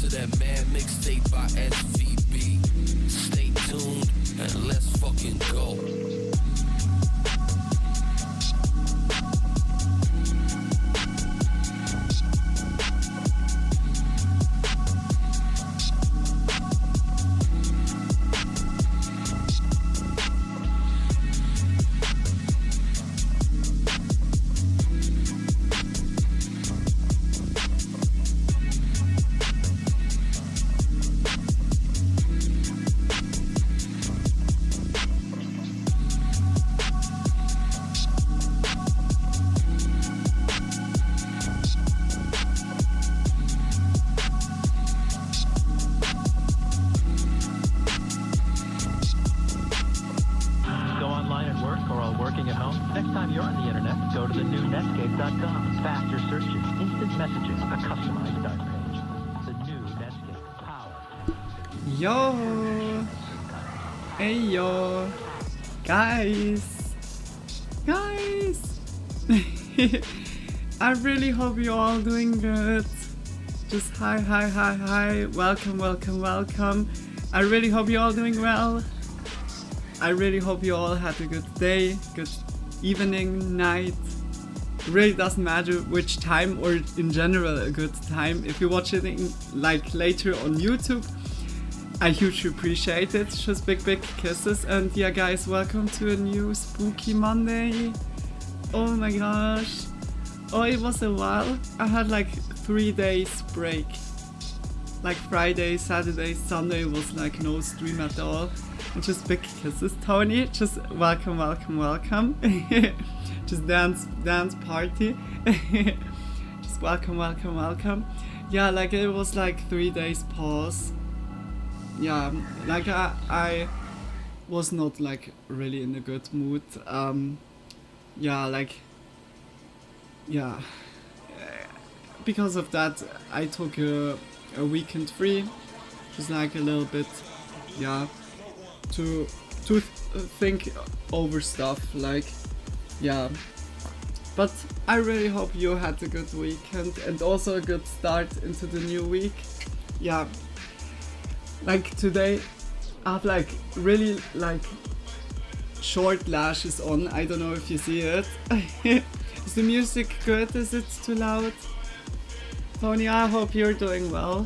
to that mad mixtape by SVB. Stay tuned and let's fucking go. Yo! Hey yo! Guys! I really hope you're all doing good. Just hi. Welcome. I really hope you're all doing well. I really hope you all had a good day, good evening, night. It really doesn't matter which time, or in general a good time. If you watch it like later on YouTube, I hugely appreciate it. Just big kisses. And yeah guys, welcome to a new spooky Monday. Oh my gosh. Oh, it was a while. I had like 3 days break. Like Friday, Saturday, Sunday was like no stream at all. And just big kisses, Tony. Just welcome. Just dance party. Just welcome. Yeah, like it was like 3 days pause. Yeah, like I was not like really in a good mood. Because of that I took a weekend free, just like a little bit, to think over stuff, like, but I really hope you had a good weekend and also a good start into the new week. Like today I have like really like short lashes on. I don't know if you see it. Is the music good? Is it too loud? Tony, I hope you're doing well.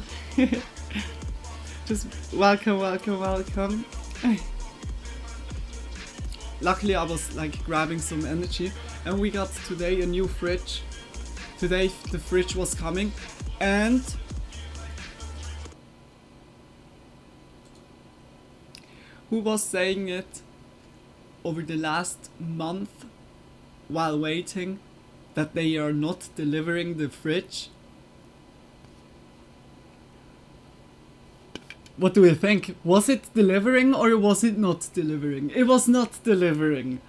Just welcome. Luckily I was like grabbing some energy, and we got today a new fridge. Today the fridge was coming, and who was saying it over the last month while waiting that they are not delivering the fridge? What do you think? Was it delivering or was it not delivering? It was not delivering.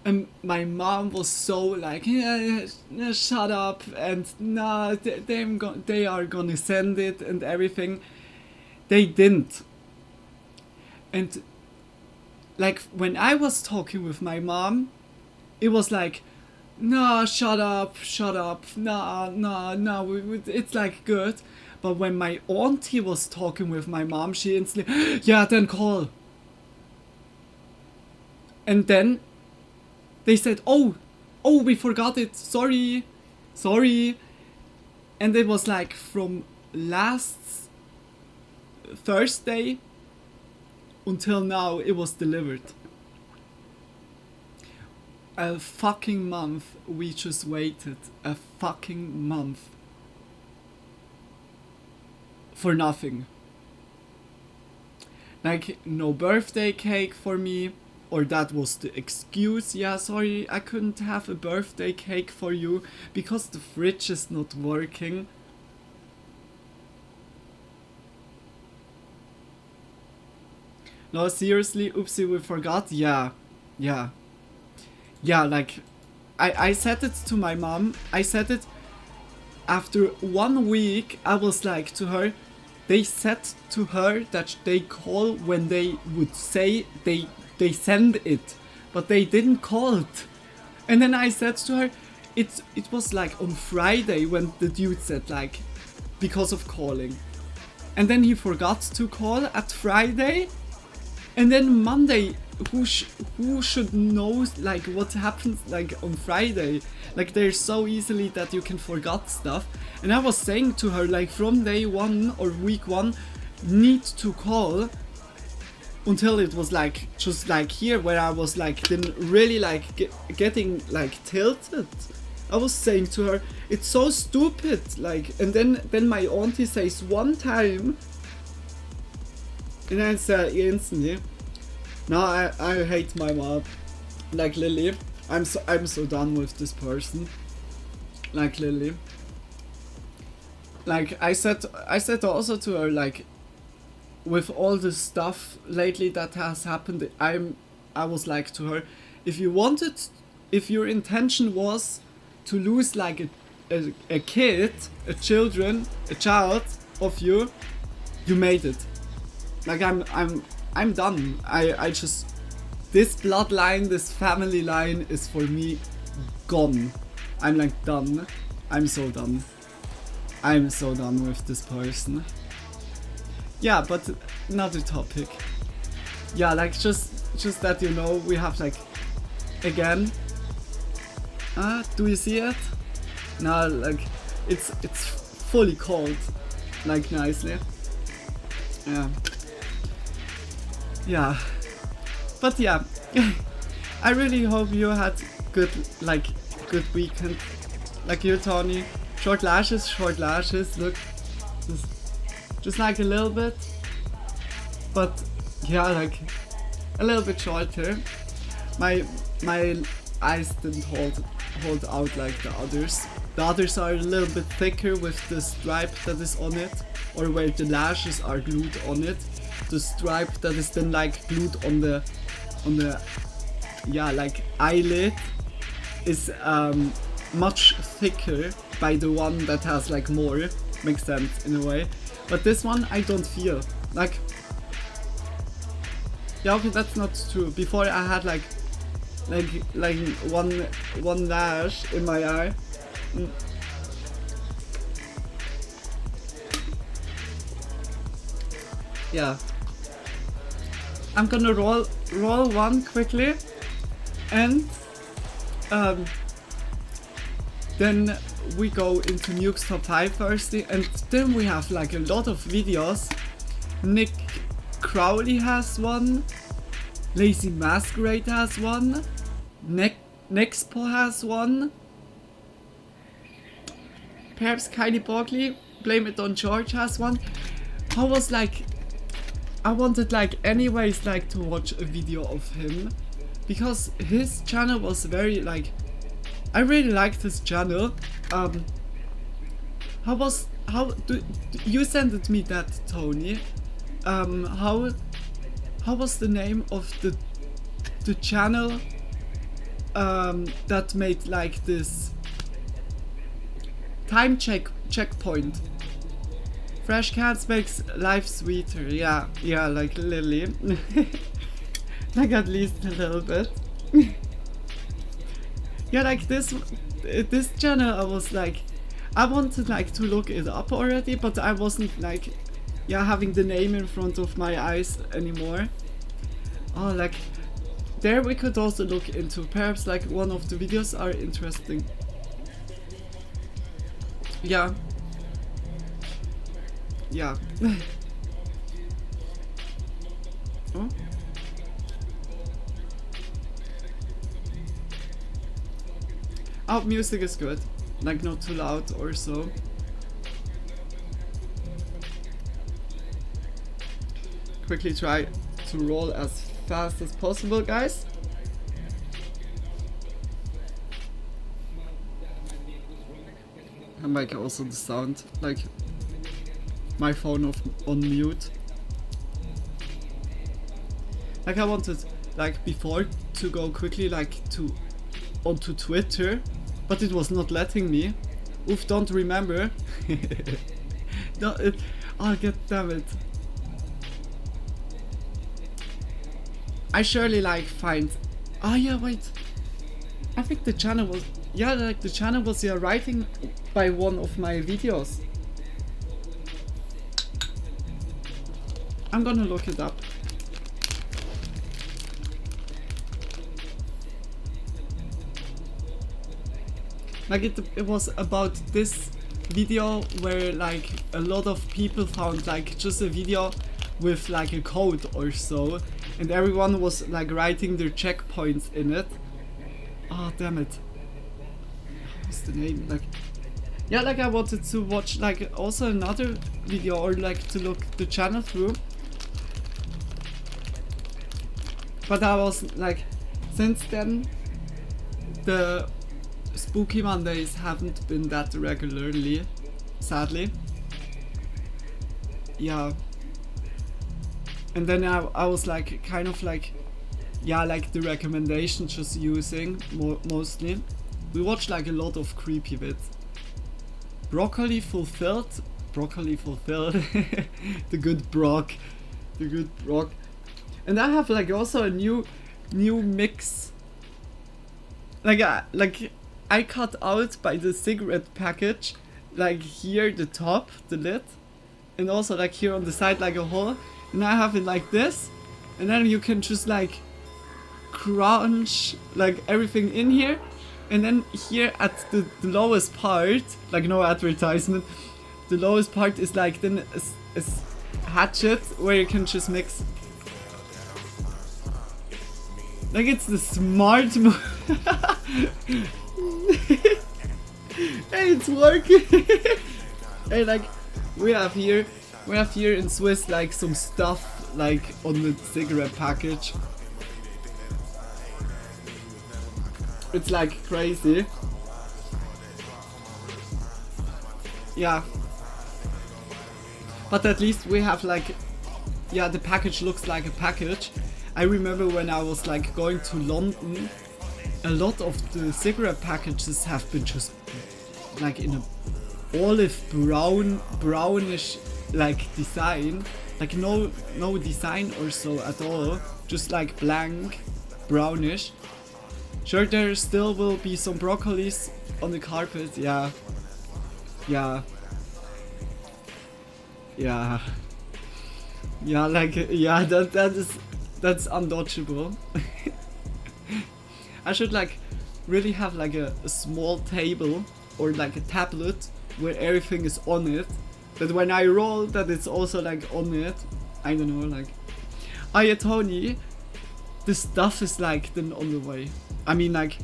And my mom was so like, shut up, and nah, they are gonna send it and everything. They didn't. And like when I was talking with my mom, it was like, no, shut up, no, it's like good. But when my auntie was talking with my mom, she instantly, yeah, then call. And then they said, oh, we forgot it, sorry. And it was like from last Thursday until now it was delivered. A fucking month we just waited. A fucking month. For nothing. Like, no birthday cake for me. Or that was the excuse. Yeah, sorry, I couldn't have a birthday cake for you because the fridge is not working. No, seriously, oopsie, we forgot. Yeah, like, I said it to my mom. I said it after 1 week. I was like to her, they said to her that they call when they would say they send it, but they didn't call it. And then I said to her, it was like on Friday when the dude said like, because of calling. and then he forgot to call at Friday, and then Monday, who should know like what happens like on Friday? Like they're so easily that you can forget stuff. And I was saying to her like from day one or week one, need to call, until it was like just like here where I was like then really like getting like tilted. I was saying to her, it's so stupid, like, and then my auntie says one time, and I said instantly, no, I hate my mom, like Lily, I'm so done with this person, like Lily. Like I said also to her, like, with all the stuff lately that has happened, I was like to her, if your intention was to lose like a kid, a child of you made it. Like I'm done. I just, this bloodline, this family line is for me gone. I'm like done. I'm so done. I'm so done with this person. Yeah, but another topic. Yeah, like just that you know, we have like, again, do you see it? No, like it's fully cold, like nicely. Yeah. Yeah. But yeah, I really hope you had good weekend. Like you, Tony. Short lashes, look. Just like a little bit. But yeah, like a little bit shorter. My eyes didn't hold out like the others. The others are a little bit thicker with the stripe that is on it, or where the lashes are glued on it. The stripe that is then like glued on the yeah, like eyelid is much thicker by the one that has like more. Makes sense in a way. But this one I don't feel like. Yeah, okay, that's not true. Before I had like one lash in my eye. Yeah. I'm gonna roll one quickly, and then we go into Nuke's top 5 firstly, and then we have like a lot of videos. Nick Crowley has one, Lazy Masquerade has one, Nexpo has one, perhaps Kylie Bogley, Blame It on George has one. I was like, I wanted like anyways like to watch a video of him, because his channel was very like, I really liked his channel. How do you sent me that, Tony? How was the name of the channel that made like this time checkpoint? Fresh Cats makes life sweeter. Yeah, like Lily. Like at least a little bit. Yeah, like this channel, I was like, I wanted like to look it up already, but I wasn't like, yeah, having the name in front of my eyes anymore. Oh, like, there we could also look into, perhaps like one of the videos are interesting. Yeah. Yeah. Oh. Oh, music is good. Like not too loud or so. Quickly try to roll as fast as possible, guys. And like also the sound, like my phone on mute. Like I wanted like before to go quickly like onto Twitter, but it was not letting me. Oof, don't remember. Oh, god damn it. I surely like find. Oh yeah, wait. I think the channel was, yeah, like the channel was writing by one of my videos. I'm gonna look it up. Like it was about this video where like a lot of people found like just a video with like a code or so, and everyone was like writing their checkpoints in it. Oh damn it. What's the name? Like, yeah, like I wanted to watch like also another video or like to look the channel through. But I was like, since then the Spooky Mondays haven't been that regularly, sadly. Yeah. And then I was like, kind of like, yeah, like the recommendation just using mostly. We watched like a lot of creepy vids. Broccoli fulfilled. The good Brock. The good Brock. And I have like also a new mix. Like I cut out by the cigarette package, like here the top, the lid, and also like here on the side like a hole, and I have it like this, and then you can just like crunch like everything in here, and then here at the lowest part, like no advertisement, the lowest part is like then a hatchet where you can just mix. Like it's the smart move. Hey, it's working. Hey, like we have here in Swiss like some stuff like on the cigarette package. It's like crazy. Yeah. But at least we have like, yeah, the package looks like a package. I remember when I was like going to London, a lot of the cigarette packages have been just like in a olive brownish like design, like no design or so at all, just like blank brownish. Sure, there still will be some broccolis on the carpet. Yeah, like yeah, that's undodgeable. I should like really have like a small table or like a tablet where everything is on it, that when I roll that it's also like on it. I don't know, like, oh yeah, Tony, the stuff is like then on the way. I mean, like,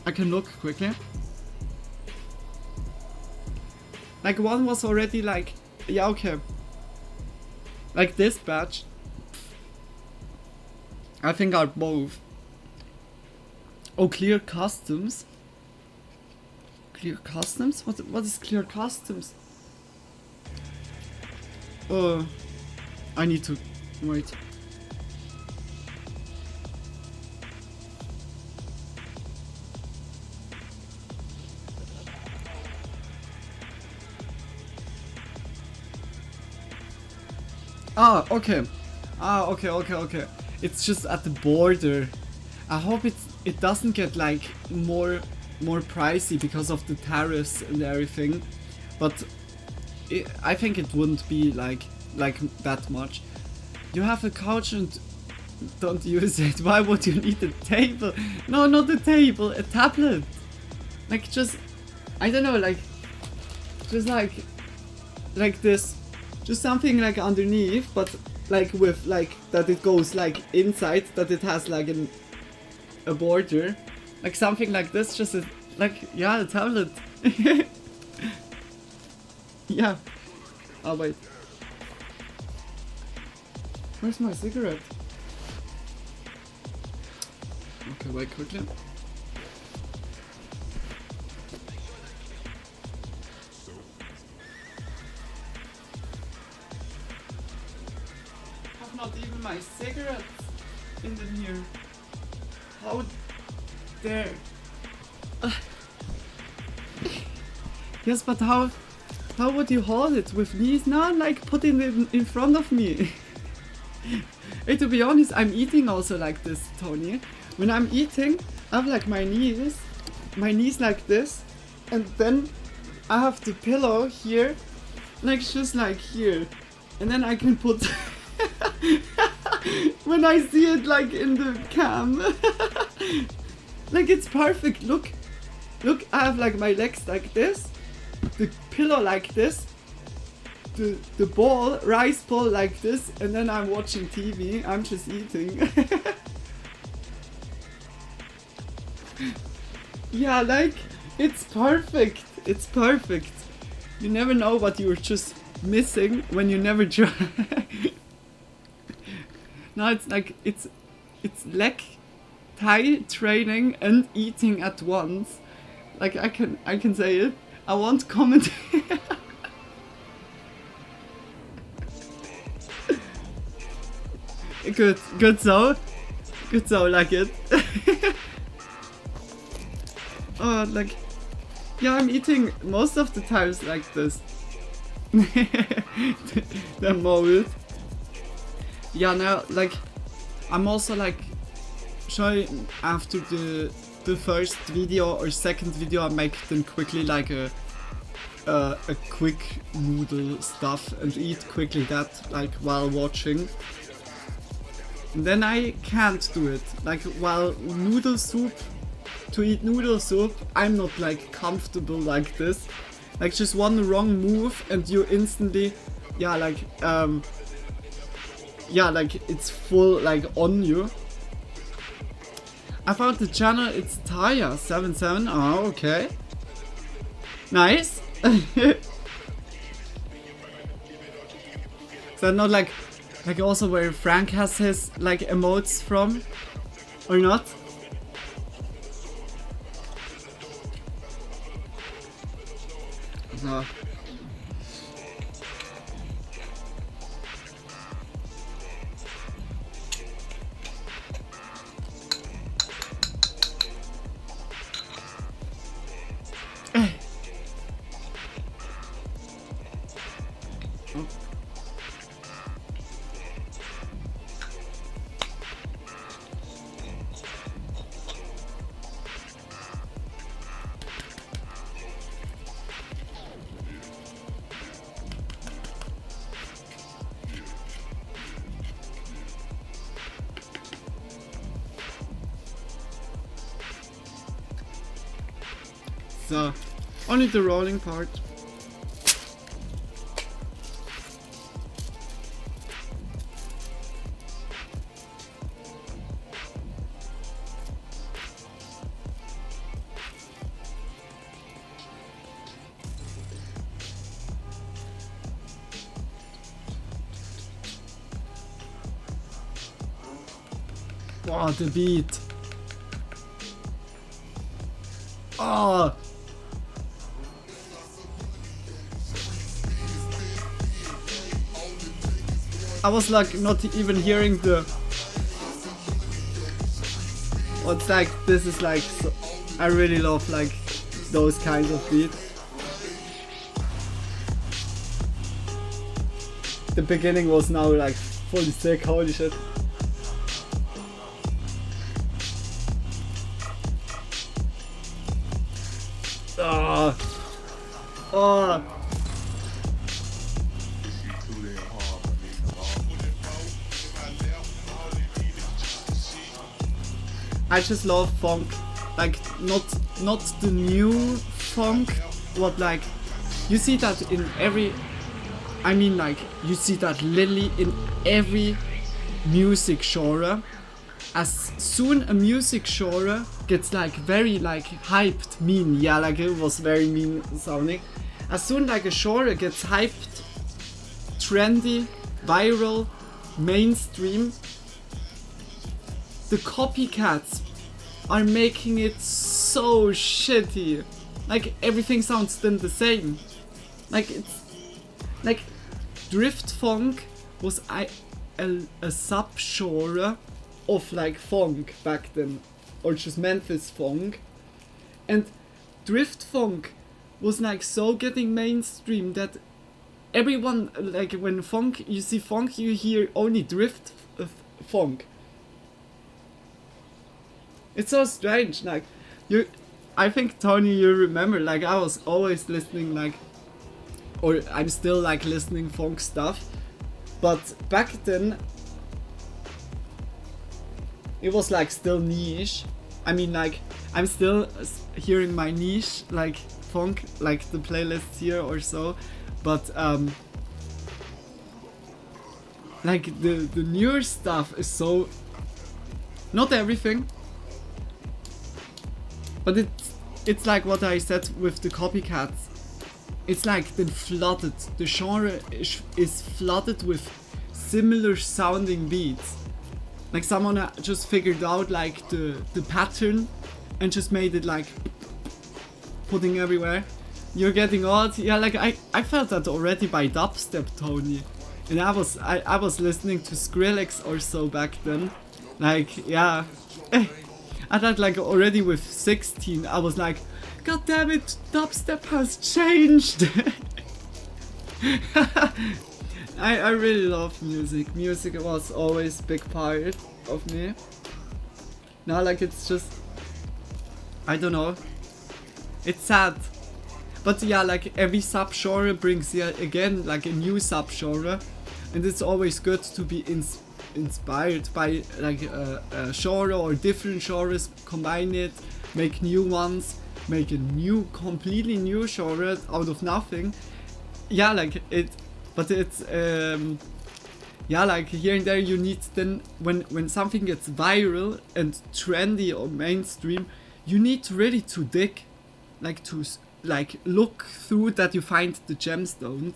I can look quickly. Like one was already like, yeah, okay, like this batch I think are both. Oh, clear customs. Clear customs? What is clear customs? Oh, I need to wait. Ah, okay. Ah, okay. It's just at the border. I hope it doesn't get like more pricey because of the tariffs and everything, but I think it wouldn't be like that much. You have a couch and don't use it. Why would you need a table? No, not a table, a tablet. Like just, I don't know, like just like this, just something like underneath, but like with like that it goes like inside, that it has like a border, like something like this, just like, yeah, a tablet. Yeah. Oh wait, where's my cigarette? Okay, wait quickly. Have not even my cigarettes in here. How dare? Yes, but how would you hold it with these? No, like putting it in front of me. Hey, to be honest, I'm eating also like this, Tony. When I'm eating, I have like my knees like this, and then I have the pillow here, like just like here. and then I can put when I see it like in the cam. Like it's perfect. Look, I have like my legs like this, the pillow like this, the ball, rice ball like this, and then I'm watching TV. I'm just eating. Yeah, like it's perfect. It's perfect. You never know what you're just missing when you never try. Now it's like it's leg thigh training and eating at once. Like I can say it. I won't comment. Good so, like it. Oh, like, yeah, I'm eating most of the times like this. The mold. Yeah, now, like, I'm also like showing after the first video or second video, I make them quickly like a quick noodle stuff and eat quickly that like while watching. And then I can't do it. Like while to eat noodle soup, I'm not like comfortable like this. Like just one wrong move and you instantly, yeah, like it's full like on you. I found the channel, it's Taya77. Oh, okay. Nice. Is that not like also where Frank has his like emotes from? Or not? No. So, only the rolling part. Wow, the beat. Oh. I was like not even hearing the. What's like this is like so, I really love like those kinds of beats. The beginning was now like fully sick, holy shit. Oh. Oh. I just love funk, like not the new funk, what like, you see that in every, I mean like, you see that literally in every music genre. As soon a music genre gets like very like hyped, mean, yeah, like it was very mean sounding. As soon like a genre gets hyped, trendy, viral, mainstream, the copycats are making it so shitty. Like everything sounds then the same. Like it's like drift funk was a sub-genre of like funk back then, or just Memphis funk, and drift funk was like so getting mainstream that everyone, like when funk, you see funk, you hear only drift funk. It's so strange, like I think Tony, you remember, like I was always listening like, or I'm still like listening funk stuff, But back then, it was like still niche. I mean, like, I'm still hearing my niche, like funk, like the playlists here or so, but like the newer stuff is so, not everything, but it's like what I said with the copycats. It's like then flooded. The genre is flooded with similar sounding beats. Like someone just figured out like the pattern and just made it like putting everywhere. You're getting odd. Yeah, like I felt that already by dubstep, Tony. And I was listening to Skrillex or so back then. Like, yeah. I thought like already with 16 I was like, god damn it, dubstep has changed. I really love music. Music was always a big part of me. Now like it's just, I don't know. It's sad. But yeah, like every subgenre brings again like a new subgenre. And it's always good to be inspired by like a genre or different genres, combine it, make new ones, make a new, completely new genre out of nothing. Yeah, like it, but it's yeah, like here and there you need then when something gets viral and trendy or mainstream, you need really to dig, like to like look through that you find the gemstones.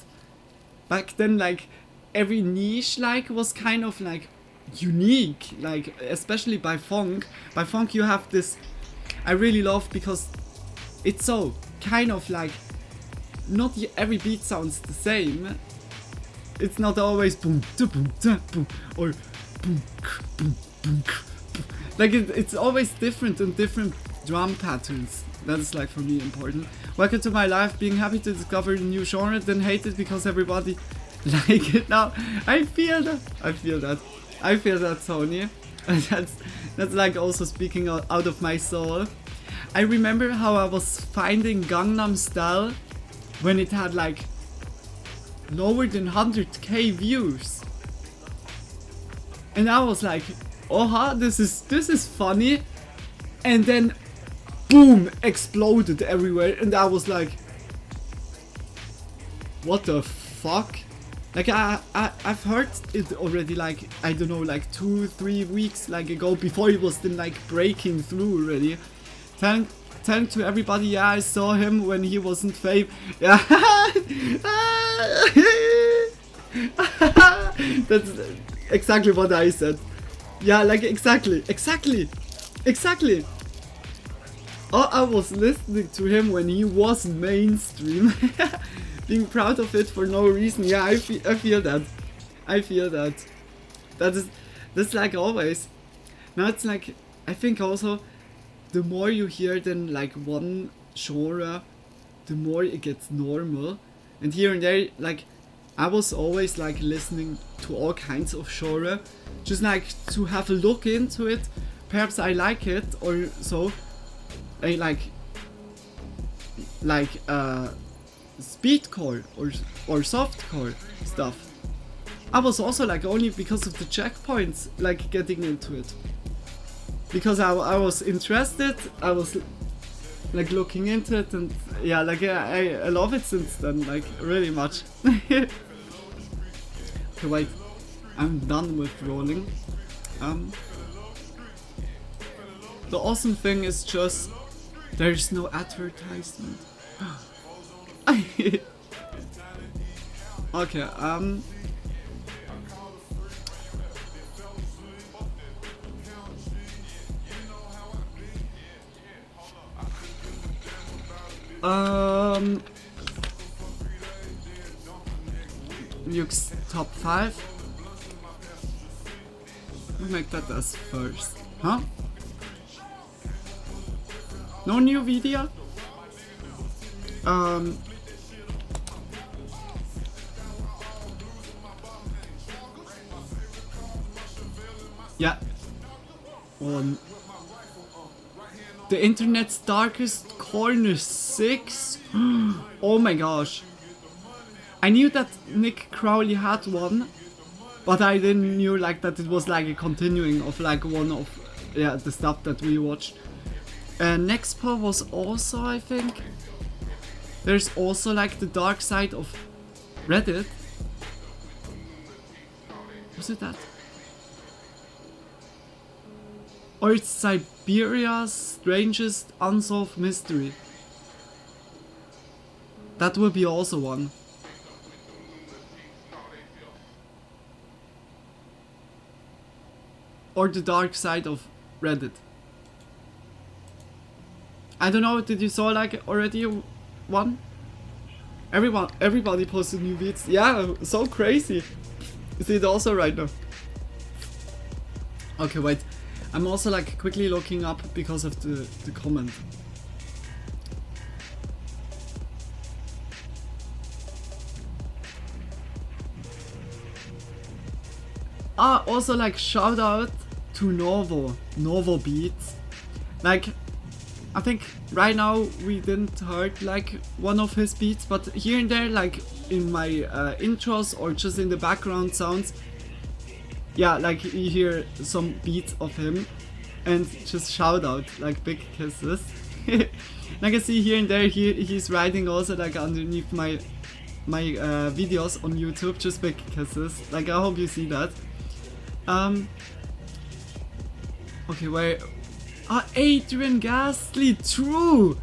Back then, like every niche like was kind of like unique, like especially by funk. By funk you have this, I really love because it's so kind of like not every beat sounds the same. It's not always boom da boom da boom or boom boom boom. Like it's always different and different drum patterns. That's like for me important. Welcome to my life, being happy to discover a new genre, then hate it because everybody like it now. I feel that, Tony. That's like also speaking out of my soul. I remember how I was finding Gangnam Style when it had like lower than 100k views, and I was like, oh, this is funny, and then boom, exploded everywhere, and I was like, what the fuck? Like I've heard it already, like I don't know, like 2-3 weeks like ago, before it was then like breaking through already. Telling to everybody, yeah, I saw him when he wasn't famous. Yeah. That's exactly what I said. Yeah, like exactly. Oh, I was listening to him when he was mainstream. Being proud of it for no reason. Yeah, I feel that. That's like always. Now it's like, I think also the more you hear then like one genre, the more it gets normal. And here and there, like I was always like listening to all kinds of genre, just like to have a look into it. Perhaps I like it or so. I like speedcore or softcore stuff. I was also like only because of the checkpoints like getting into it, because I was interested, I was like looking into it, and yeah, like I love it since then, like really much. Okay, wait, I'm done with rolling. The awesome thing is just there's no advertisement. Okay, Nuke's top 5. We'll make that as first, huh? No new video? Yeah. The internet's darkest corner 6. Oh my gosh. I knew that Nick Crowley had one, But I didn't knew like that it was like a continuing of like one of the stuff that we watched. Next part was also, I think, there's also like the dark side of Reddit. Was it that? Or it's Siberia's strangest unsolved mystery. That will be also one. Or the dark side of Reddit. I don't know, did you saw like already one? Everybody posted new Vids. Yeah, so crazy. You see it also right now. Okay, wait. I'm also like quickly looking up because of the comment. Also like shout out to Novo Beats. Like, I think right now we didn't heard like one of his beats, but here and there, like in my intros or just in the background sounds, yeah, like you hear some beats of him, and just shout out, like big kisses. Like I see here and there, he's writing also like underneath my videos on YouTube, just big kisses. Like I hope you see that. Okay, where? Adrian Ghastly, true!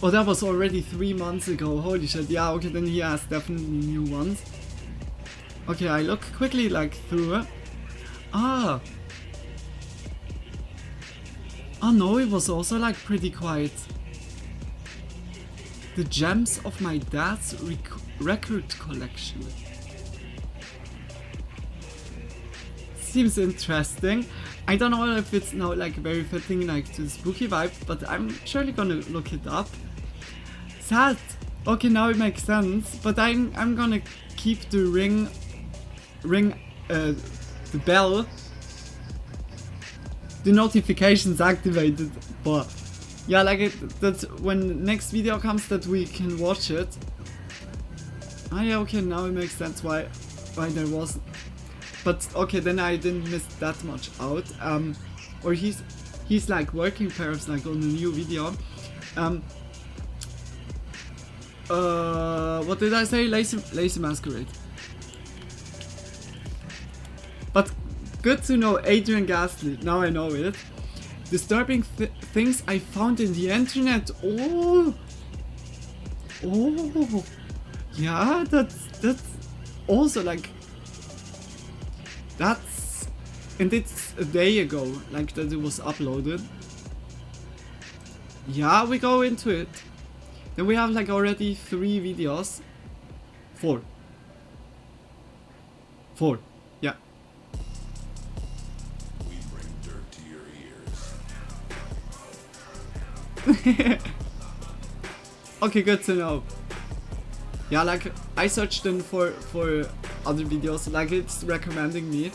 Oh, that was already 3 months ago, holy shit. Yeah, okay, then he has definitely new ones. Okay, I look quickly like through it. Oh no, it was also like pretty quiet. The gems of my dad's record collection. Seems interesting. I don't know if it's now like very fitting like to the spooky vibe, but I'm surely gonna look it up. Sad. Okay, now it makes sense, but I'm gonna keep the the bell, the notifications activated. But yeah, like that when next video comes that we can watch it. Ah yeah, okay, now it makes sense why there was. But okay, then I didn't miss that much out. Or he's like working perhaps like on a new video. What did I say? Lazy Masquerade. But good to know, Adrian Ghastly. Now I know it. Disturbing things I found in the internet. Oh, yeah, that's also like. And it's a day ago, like that it was uploaded. Yeah, we go into it. Then we have like already 3 videos. 4, yeah. We bring dirt to your ears. Okay, good to know. Yeah, like I searched them for other videos, like it's recommending me.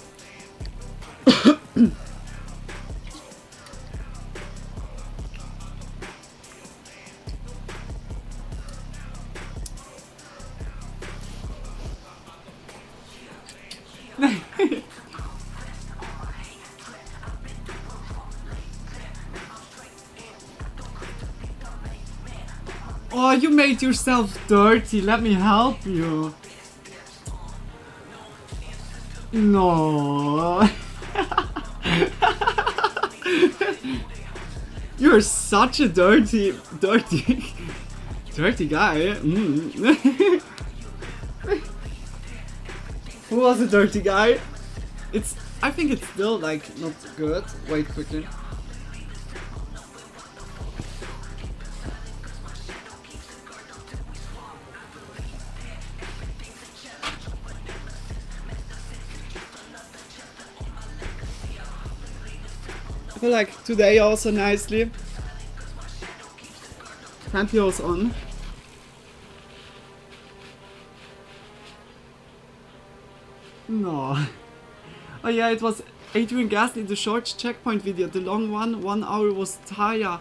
Oh, you made yourself dirty, let me help you. No. You're such a dirty guy. Who was a dirty guy? I think it's still like not good. Wait quickly. I feel like today also nicely. Pantyhose on. No. Oh yeah, it was Adrian Ghastly, the short checkpoint video. The long one, 1 hour, was Taya.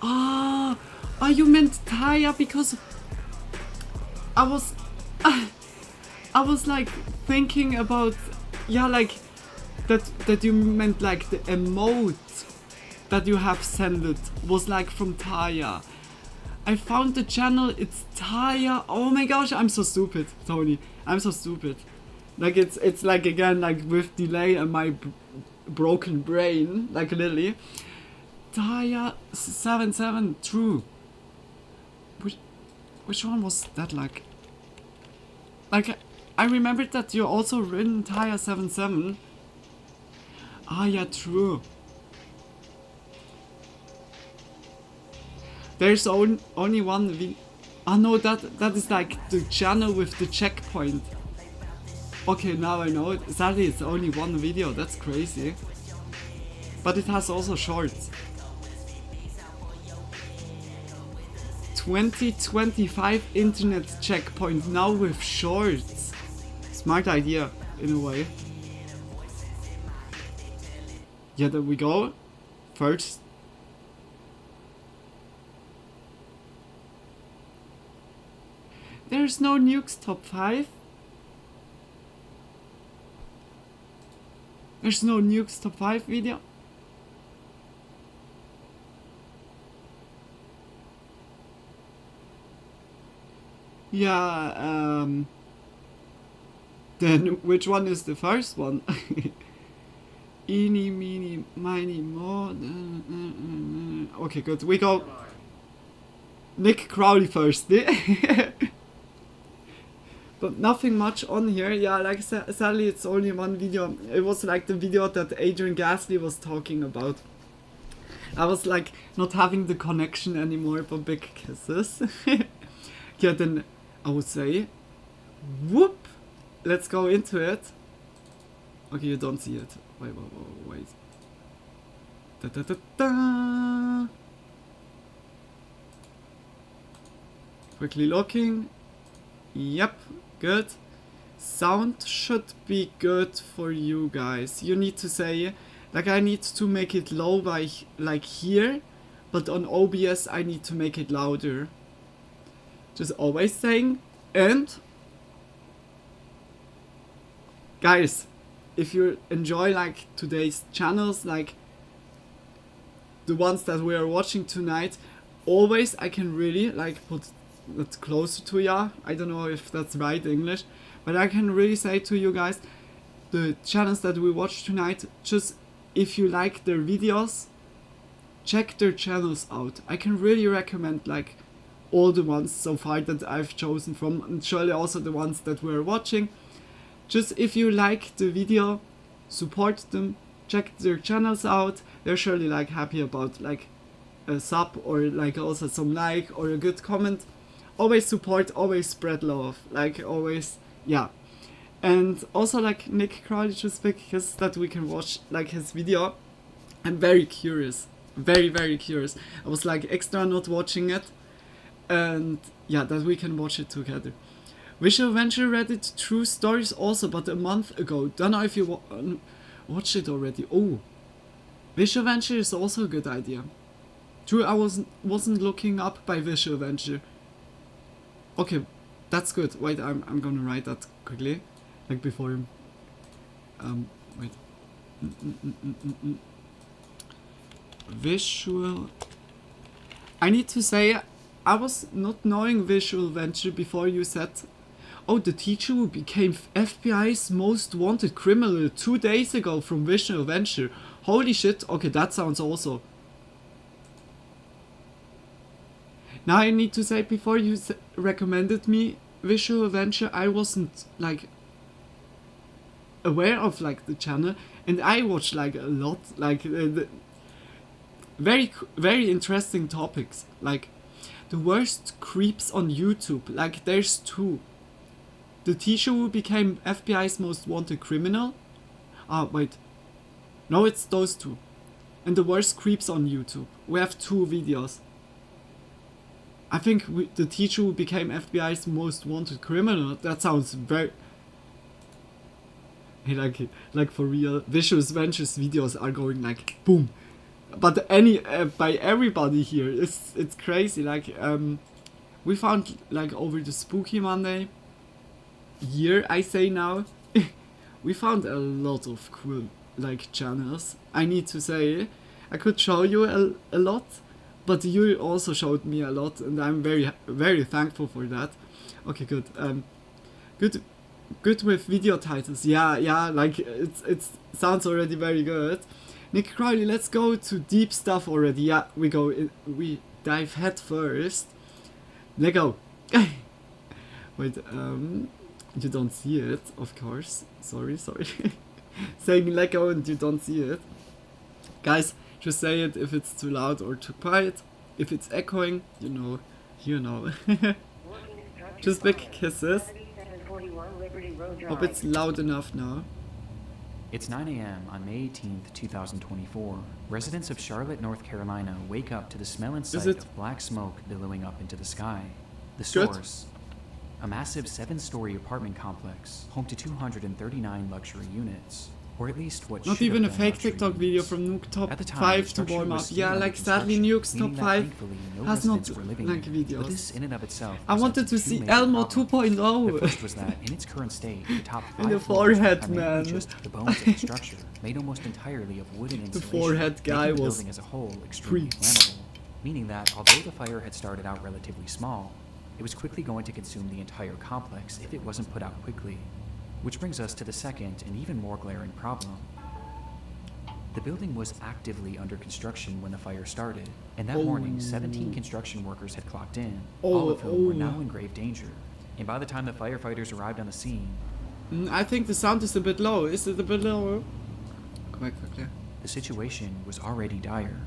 Ah, oh, you meant Taya because I was like thinking about yeah, like that you meant like the emote that you have sent it was like from Taya. I found the channel, it's Taya. Oh my gosh, I'm so stupid, Tony. I'm so stupid. Like it's like again like with delay and my broken brain, like literally. Taya 77 true. Which one was that like? Like I remembered that you also written Taya 77. Ah yeah, true. There's only one video. Ah no, that is like the channel with the checkpoint. Okay, now I know it. Sadly, it's only one video. That's crazy. But it has also shorts. 2025 internet checkpoint now with shorts. Smart idea, in a way. Yeah, there we go. First. There's no nukes top 5. There's no nukes top 5 video. Yeah, then which one is the first one? Eeny, meeny, miny, mo. Okay, good. We go. Nick Crowley first. But nothing much on here. Yeah, like sadly it's only one video. It was like the video that Adrian Gasly was talking about. I was like not having the connection anymore, but big kisses. Yeah, then I would say, whoop, let's go into it. Okay, you don't see it. Wait. Da da da da. Quickly looking. Yep, good. Sound should be good for you guys. You need to say, like I need to make it low by like here, but on OBS I need to make it louder. Just always saying. And guys, if you enjoy like today's channels, like the ones that we are watching tonight, always I can really like put that closer to ya. I don't know if that's right English, but I can really say to you guys, the channels that we watch tonight, just if you like their videos, check their channels out. I can really recommend like all the ones so far that I've chosen from, and surely also the ones that we're watching. Just if you like the video, support them, check their channels out. They're surely like happy about like a sub or like also some like or a good comment. Always support, always spread love, like always, yeah. And also like Nick Crowley, just because that we can watch like his video. I'm very curious, very curious. I was like extra not watching it, and yeah, that we can watch it together. Visual Venture Reddit True Stories also, but a month ago. Don't know if you watched it already. Oh, Visual Venture is also a good idea. True, I wasn't looking up by Visual Venture. Okay, that's good. Wait, I'm gonna write that quickly, like before him. Wait. Visual. I need to say, I was not knowing Visual Venture before you said, oh, the teacher who became FBI's most wanted criminal 2 days ago from Visual Venture. Holy shit. Okay, that sounds also. Now I need to say, before you recommended me Visual Venture, I wasn't like aware of like the channel, and I watched like a lot, like very interesting topics, like the worst creeps on YouTube. Like there's 2. The teacher who became FBI's most wanted criminal. Wait, no, it's those 2. And the worst creeps on YouTube. We have 2 videos. I think the teacher who became FBI's most wanted criminal. That sounds very. Like for real, Visual Ventures videos are going like boom. But by everybody here, it's crazy. Like we found like over the Spooky Monday year, I say now, we found a lot of cool like channels. I need to say, I could show you a lot, but you also showed me a lot, and I'm very thankful for that. Okay, good. Good with video titles. Yeah, like it sounds already very good. Nick Crowley, let's go to deep stuff already. Yeah, we dive head first. Let go. Wait, you don't see it, of course. Sorry. Saying let go and you don't see it. Guys, just say it if it's too loud or too quiet. If it's echoing, you know. Just big kisses. Hope it's loud enough now. It's 9 a.m. on May 18th, 2024. Residents of Charlotte, North Carolina wake up to the smell and sight of black smoke billowing up into the sky. The source, a massive 7-story apartment complex, home to 239 luxury units. Or at least what Not should even a have been fake TikTok luxury video units. from Nuke Top At the time, 5 the to structure warm up. was still Yeah, under like sadly construction, Nuke's Top meaning that 5 thankfully no has not residents were living like there. videos. But this in and of itself I wanted presented to two see major Elmo problems. 2.0. The first was that, in its current state, the top 5 In the floors forehead, were primarily man. just the bones of the structure, made almost entirely of wooden The insulation, forehead guy making the was building as a whole extremely creeps. flammable, meaning that although the fire had started out relatively small, it was quickly going to consume the entire complex if it wasn't put out quickly. Which brings us to the second and even more glaring problem. The building was actively under construction when the fire started, and that morning 17 construction workers had clocked in, all of whom were now in grave danger. And by the time the firefighters arrived on the scene, I think the sound is a bit low. Is it a bit low? Come back quickly. the situation was already dire.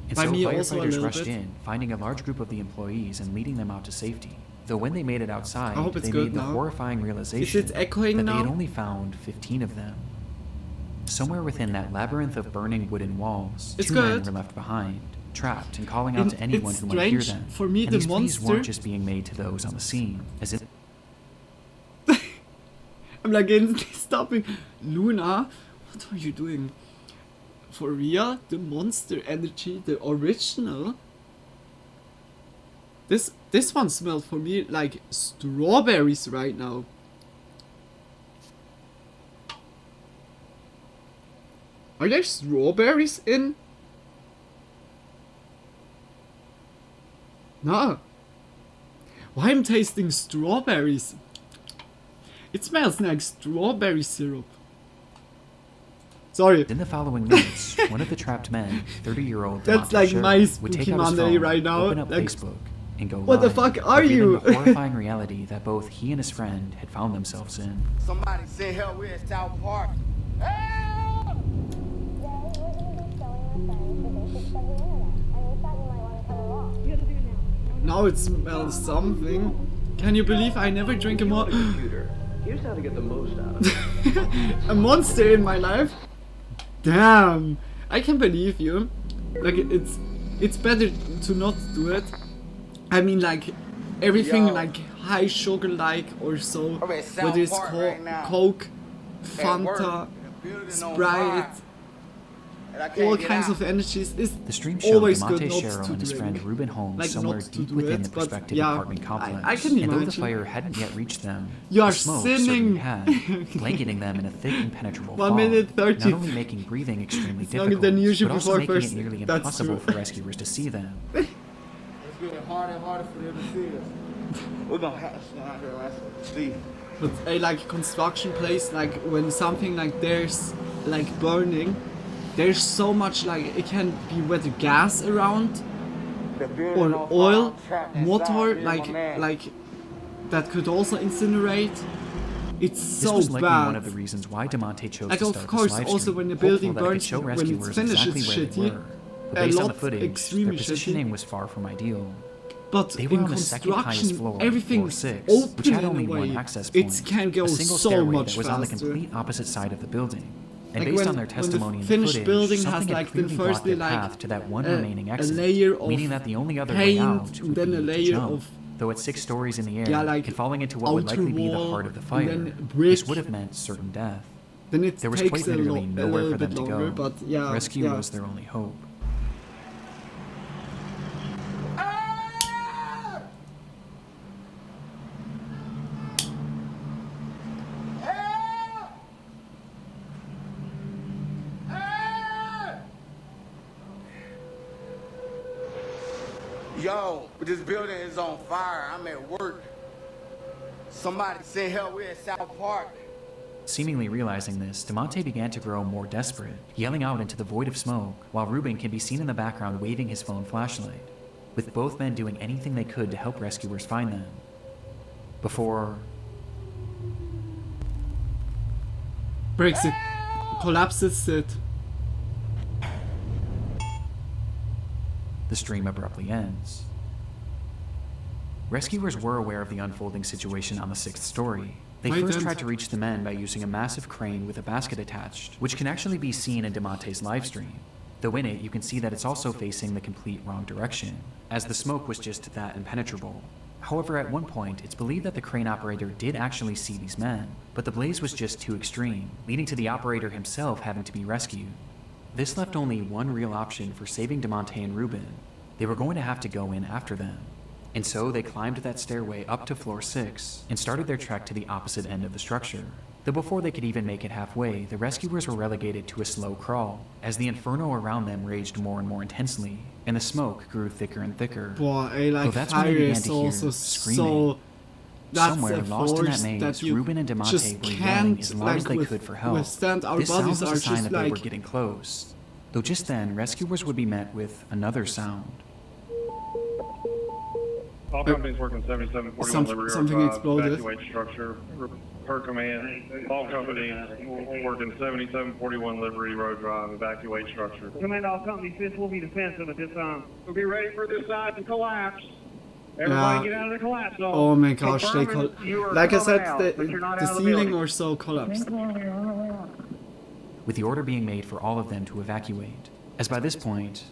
And By so me also a firefighters little rushed bit. in, finding a large group of the employees and leading them out to safety. Though when they made it outside, I hope it's they good made the now. horrifying realization echoing that they had now? only found 15 of them. Somewhere within that labyrinth of burning wooden walls, It's two men good. were left behind, trapped and calling out to anyone it's who might hear strange them. for me, And the these pleas monster- weren't just being made to those on the scene, as if I'm like instantly stopping. Luna, what are you doing? For real? The Monster Energy, the original? This one smelled for me like strawberries right now. Are there strawberries in? No. Why I'm tasting strawberries? It smells like strawberry syrup. Sorry. in the following minutes, one of the trapped men, 30-year-old That's Demonte like Sherwood, my would spooky take out his Monday phone, right now, open up like, Facebook, and go what the live, fuck are revealing you? the horrifying reality that both he and his friend had found themselves in. Somebody say hell, we're in South Park. Help! Now it smells something. Can you believe I never drink a Here's how to get the most out of it. a monster in my life? Damn, I can believe you. Like it's better to not do it. I mean, like everything Yo. like high sugar like or so, I'm at South whether it's Park right now. Coke, At work, Fanta, the building on Sprite, fire, and I can't all get kinds out. of energies. Is The stream showed always good Demonte not Sherwood to and his friend drink. Ruben Holmes Like, somewhere not to deep do within it, the but prospective yeah, apartment complex. I can and though the imagine. fire hadn't yet reached them, You are the smoke sinning. certainly had, blanketing them in a thick impenetrable 1 fog, minute 30. not only making breathing extremely It's longer difficult, than usual but also before making first- it nearly that's impossible true. for rescuers to see them. It's getting harder and harder for them to see us. We're gonna have to stand out here and see. But a like construction place, like when something like there's like burning, there's so much like it can be whether gas around The building or on oil, fire, trapped inside, water, me and my like man. that could also incinerate. It's This so was likely bad. one of the reasons why Demonte chose Like, to of start course, this live also stream, when the hopeful building that it could burns, show when it rescuers finishes exactly where shitty, they were. a But based on lot the footage, extremely their shitty. positioning was far from ideal. But They were in on the second highest construction, floor, everything's floor 6, open which had in only a way. one access point, It can go a single so stairway much that was on the faster. complete opposite side of the building. And Like based when- on their when the testimony in the finished footage, building has, something like, had been clearly blocked firstly, their like, path to that one a- remaining a exit, layer of meaning that the only other way paint, out would then be a to layer jump. of- Though at 6 stories in the air, Yeah, like, and falling into what would outer likely be the wall, heart of the and fire, then brick. this would have meant certain death. Then it There was takes quite a, literally a nowhere little for them bit to longer, go. but yeah, Rescue yeah. was their only hope. Yo, this building is on fire. I'm at work. Somebody send help. We're at South Park. Seemingly realizing this, DeMonte began to grow more desperate, yelling out into the void of smoke, while Ruben can be seen in the background waving his phone flashlight, with both men doing anything they could to help rescuers find them. Before Breaks it. Collapses it. the stream abruptly ends. Rescuers were aware of the unfolding situation on the 6th story. They Wait, first then. tried to reach the men by using a massive crane with a basket attached, which can actually be seen in DeMonte's livestream. Though in it, you can see that it's also facing the complete wrong direction, as the smoke was just that impenetrable. However, at one point, it's believed that the crane operator did actually see these men, but the blaze was just too extreme, leading to the operator himself having to be rescued. This left only one real option for saving DeMonte and Ruben. They were going to have to go in after them. And so they climbed that stairway up to floor 6 and started their trek to the opposite end of the structure. Though before they could even make it halfway, the rescuers were relegated to a slow crawl, as the inferno around them raged more and more intensely, and the smoke grew thicker and thicker. Boah, ey, Though like that's when fire they began is to hear also screaming. so... That's Somewhere a lost in that force maze, that you Ruben and DeMonte just were yelling can't as loud as they could for help. withstand. Our This sound bodies was are a sign just that they were like... getting close. Though just then, rescuers would be met with another sound. All companies working 7741 Some- Liberty something Road, exploded. evacuate structure per command. All companies working 7741 Liberty Road Drive, evacuate structure. Command all companies, this will be defensive at this time. We'll be ready for this side to collapse. Everybody get out of the collapse zone. Oh my gosh, they Confirming you are like I coming said, out, the but you're not out of the ceiling building. or so collapsed. With the order being made for all of them to evacuate, as by this point,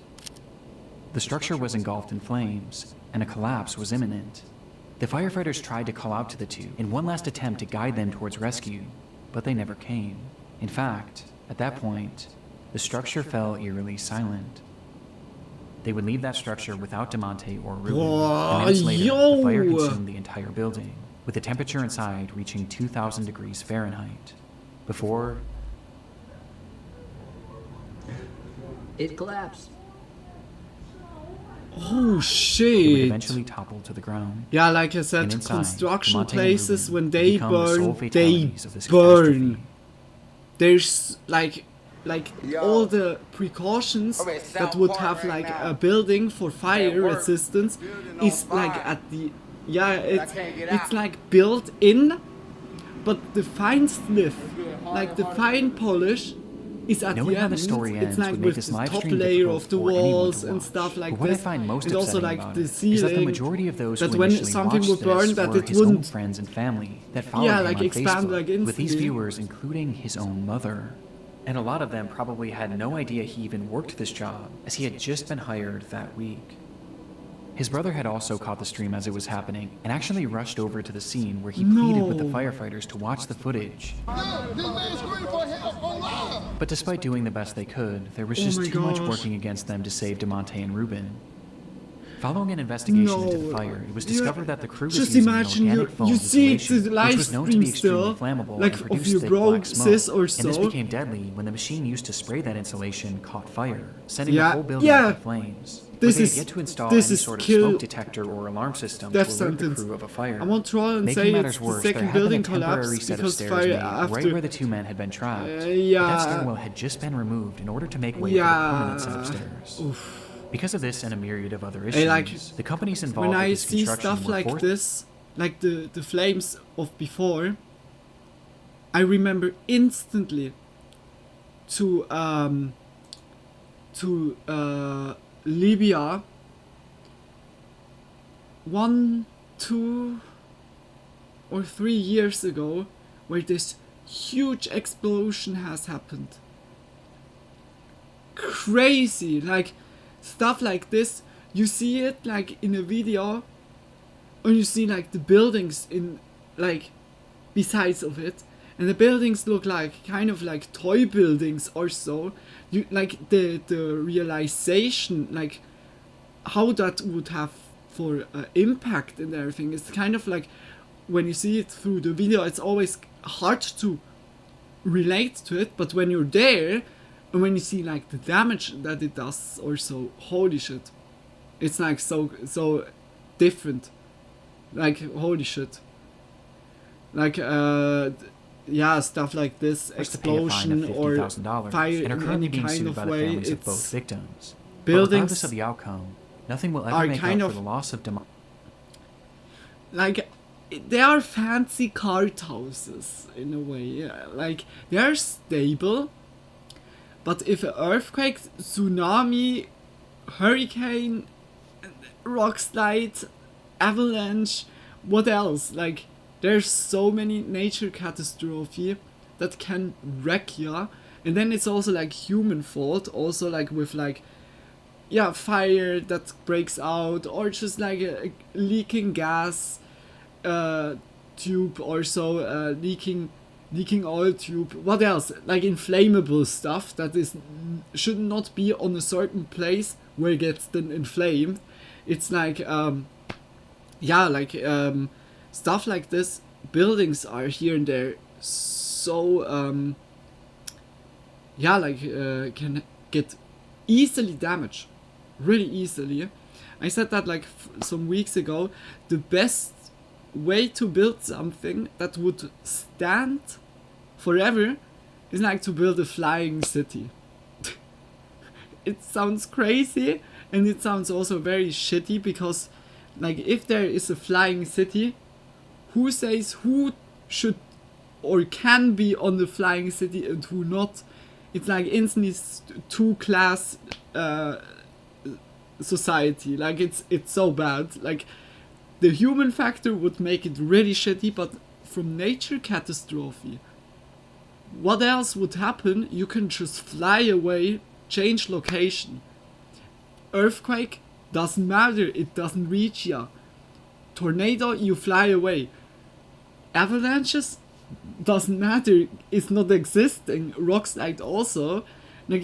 the structure was engulfed in flames, and a collapse was imminent. The firefighters tried to call out to the two in one last attempt to guide them towards rescue, but they never came. In fact, at that point, the structure fell eerily silent. They would leave that structure without DeMonte or Ruben, and minutes later, the fire yo! consumed the entire building, with the temperature inside reaching 2,000 degrees Fahrenheit. Before It collapsed. Oh it would shit! eventually topple to the ground. Yeah, like I said, And inside, construction DeMonte and places, Ruben when they become the sole burn, they fatalities of this burn. catastrophe. There's like Yo. all the precautions I'm at that South would Park have right like now. a building for fire work. resistance Building on is like fire. at the it's can't get it's out. like built in, but the fine sniff, getting harder like and the harder. fine polish, is at Knowing the how the end. story It's ends like would make with this the live top stream layer difficult of the for anyone to walls and watch. stuff like But what this, I find most and also upsetting like about the it is that the ceiling. majority of those That who when initially something watched would burn, this that were it his own wouldn't- friends and family that followed Yeah, him like on expand, Facebook, like, with these instantly. viewers including his own mother. And a lot of them probably had no idea he even worked this job, as he had just been hired that week. His brother had also caught the stream as it was happening and actually rushed over to the scene where he pleaded with the No. firefighters to watch the footage. But despite doing the best they could, there was Oh just my too much gosh. working against them to save DeMonte and Ruben. Following an investigation into the No. fire, it was You- discovered that the crew was just using imagine an organic foam you see insulation, the which live was known to stream be extremely still, flammable like and of produced your thick bro black smoke. sis or And this so. became deadly when the machine used to spray that insulation caught fire, sending Yeah, the whole building yeah. up in flames. This But they is- had yet to install this any is sort of kill- smoke detector or alarm system to Death alert the sentence. crew of a fire. I won't try and Making say matters it's the worse, there second had been building a temporary collapsed set of because stairs fire made after. right where the two men had been trapped. But that yeah. stairwell had just been removed in order to make way for the permanent set of stairs. Because of this and a myriad of other issues, Hey, like, the companies involved When with I this see construction stuff were like forced this, like the flames of before, I remember instantly to Libya 1, 2 or 3 years ago, where this huge explosion has happened. Crazy, like stuff like this, you see it like in a video, or you see like the buildings in like besides of it, and the buildings look like kind of like toy buildings or so. You like the realization, like how that would have for impact and everything. It's kind of like when you see it through the video, it's always hard to relate to it, but when you're there and when you see like the damage that it does or so, holy shit. It's like so different. Like holy shit. Like yeah, stuff like this, Forced to pay a fine of explosion or $50,000 fire and are in currently any being kind sued of by the way. families of both It's victims. But buildings regardless of the outcome, nothing will are ever make kind up of- for the loss of like they are fancy cart houses in a way. Yeah. Like they are stable, but if an earthquake, tsunami, hurricane, rockslide, avalanche, what else? Like there's so many nature catastrophe that can wreck ya, and then it's also like human fault. Also like with like yeah, fire that breaks out, or just like a leaking gas tube, or so leaking oil tube. What else? Like inflammable stuff that is should not be on a certain place where it gets then inflamed. It's like yeah, like stuff like this. Buildings are here and there so yeah, like can get easily damaged, really easily. I said that like some weeks ago. The best way to build something that would stand forever is like to build a flying city. It sounds crazy, and it sounds also very shitty, because like if there is a flying city, who says who should or can be on the flying city and who not? It's like instantly two-class society. Like it's so bad. Like the human factor would make it really shitty, but from nature catastrophe, what else would happen? You can just fly away, change location. Earthquake doesn't matter, it doesn't reach ya. Tornado, you fly away. Avalanches doesn't matter, it's not existing. Rockslide also. Like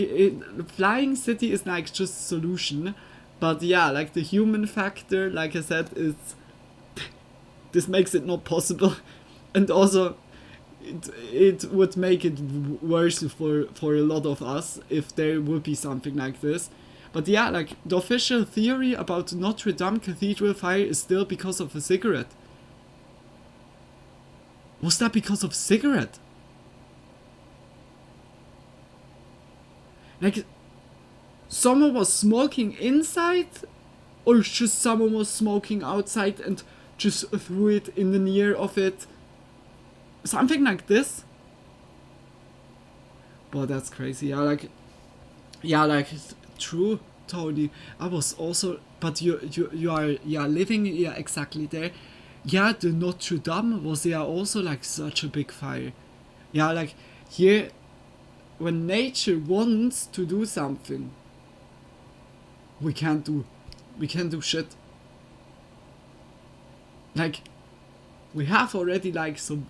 flying city is like just solution, but yeah, like the human factor, like I said, is this makes it not possible, and also it would make it worse for a lot of us if there would be something like this. But yeah, like the official theory about Notre Dame Cathedral fire is still because of a cigarette. Was that because of cigarette? Like someone was smoking inside, or just someone was smoking outside and just threw it in the near of it. Something like this. But that's crazy. Yeah, like true, Tony. I was also, but you are living exactly there. Yeah, the Notre Dame was also like such a big fire. Yeah, like here, when nature wants to do something, we can't do shit. Like we have already like some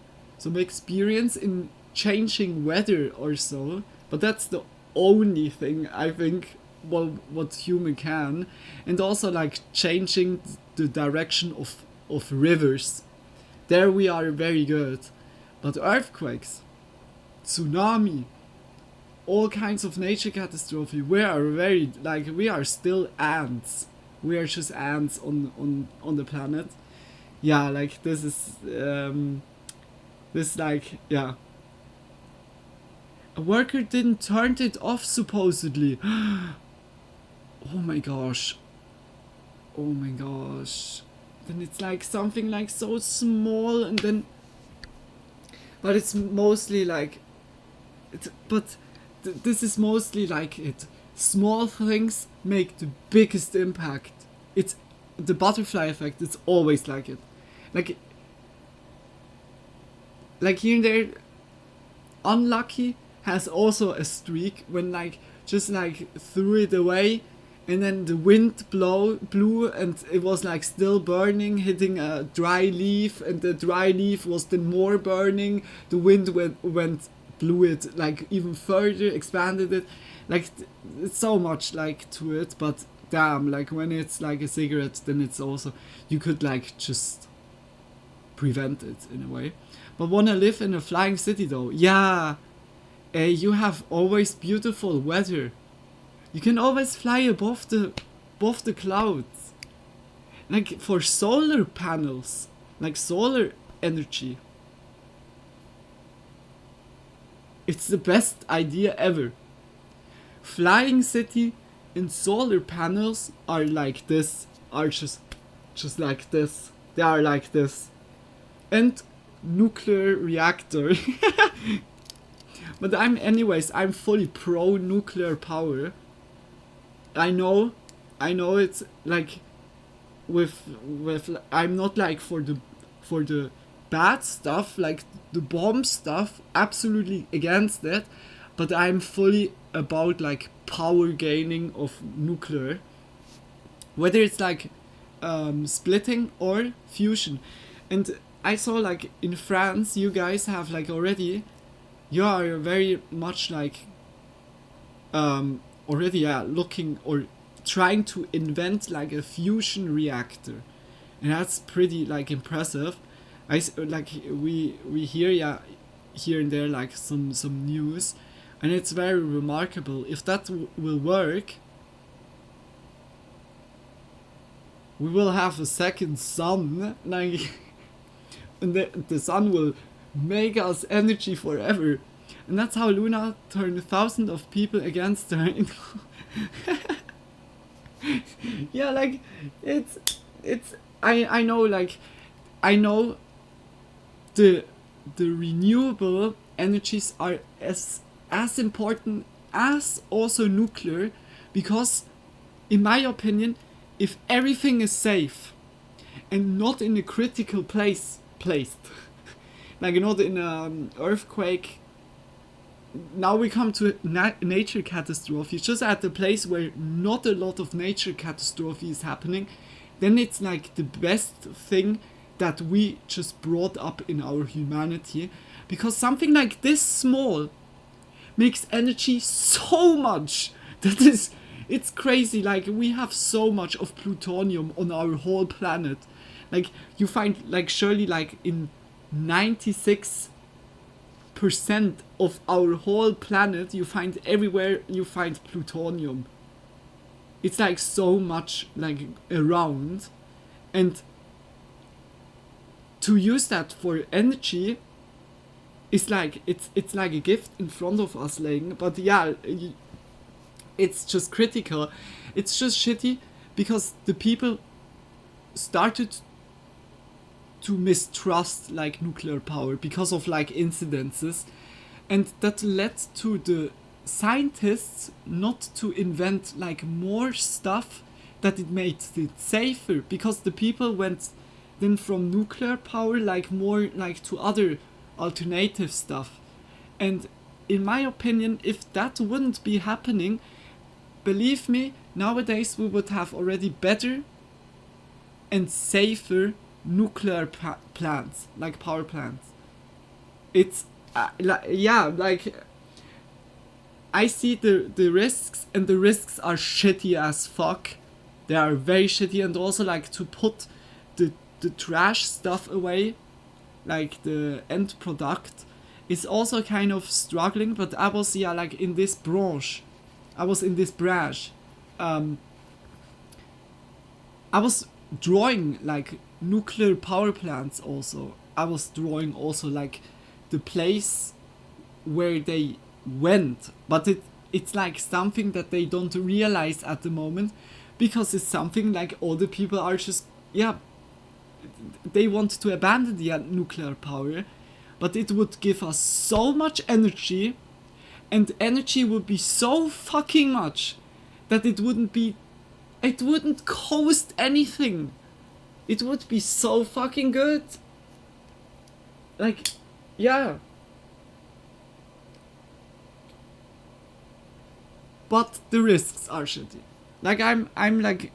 experience in changing weather or so, but that's the only thing I think what human can. And also like changing the direction of rivers, there we are very good. But earthquakes, tsunami, all kinds of nature catastrophe, we are still ants. We are just ants on the planet. Yeah, like this is this like, yeah. A worker didn't turn it off supposedly. Oh my gosh. Oh my gosh. Then it's like something like so small, and then, but it's mostly like this is mostly like it. Small things make the biggest impact. It's the butterfly effect. It's always like it. Like here and there, unlucky has also a streak when like just like threw it away, and then the wind blew and it was like still burning, hitting a dry leaf, and the dry leaf was then more burning. The wind blew it like even further, expanded it. Like it's so much like to it, but damn, like when it's like a cigarette, then it's also, you could like just prevent it in a way. But wanna live in a flying city though? Yeah, you have always beautiful weather. You can always fly above the clouds. like for solar panels, like solar energy. It's the best idea ever. Flying city and solar panels are like this, are just like this. They are like this. And nuclear reactor. But I'm fully pro nuclear power. I know it's like with I'm not like for the bad stuff, like the bomb stuff, absolutely against it, but I'm fully about like power gaining of nuclear, whether it's like splitting or fusion. And I saw like in France you guys have like already, you are very much like already looking or trying to invent like a fusion reactor, and that's pretty like impressive. Like we hear here and there like some news, and it's very remarkable. If that will work, we will have a second sun, like, and the sun will make us energy forever. And that's how Luna turned thousands of people against her. Yeah, like it's I know, like I know the renewable energies are as important as also nuclear, because in my opinion, if everything is safe and not in a critical placed like not in an earthquake, now we come to nature catastrophe, just at the place where not a lot of nature catastrophe is happening, then it's like the best thing that we just brought up in our humanity, because something like this small makes energy so much that it's crazy. Like we have so much of plutonium on our whole planet. Like you find like surely like in 96% of our whole planet, you find everywhere you find plutonium. It's like so much like around, and to use that for energy is like it's like a gift in front of us laying. But yeah, it's just critical. It's just shitty because the people started to mistrust like nuclear power because of like incidences, and that led to the scientists not to invent like more stuff that it made it safer, because the people went then from nuclear power like more like to other alternative stuff. And in my opinion, if that wouldn't be happening, believe me, nowadays we would have already better and safer nuclear plants, like power plants. It's like I see the risks, and the risks are shitty as fuck. They are very shitty, and also like to put the trash stuff away, like the end product, is also kind of struggling. But I was like in this branch, I was drawing like nuclear power plants also. I was drawing also like the place where they went, but it's like something that they don't realize at the moment, because it's something like all the people are just they want to abandon the nuclear power, but it would give us so much energy, and energy would be so fucking much that it wouldn't cost anything. It would be so fucking good. Like, yeah. But the risks are shitty. Like I'm like,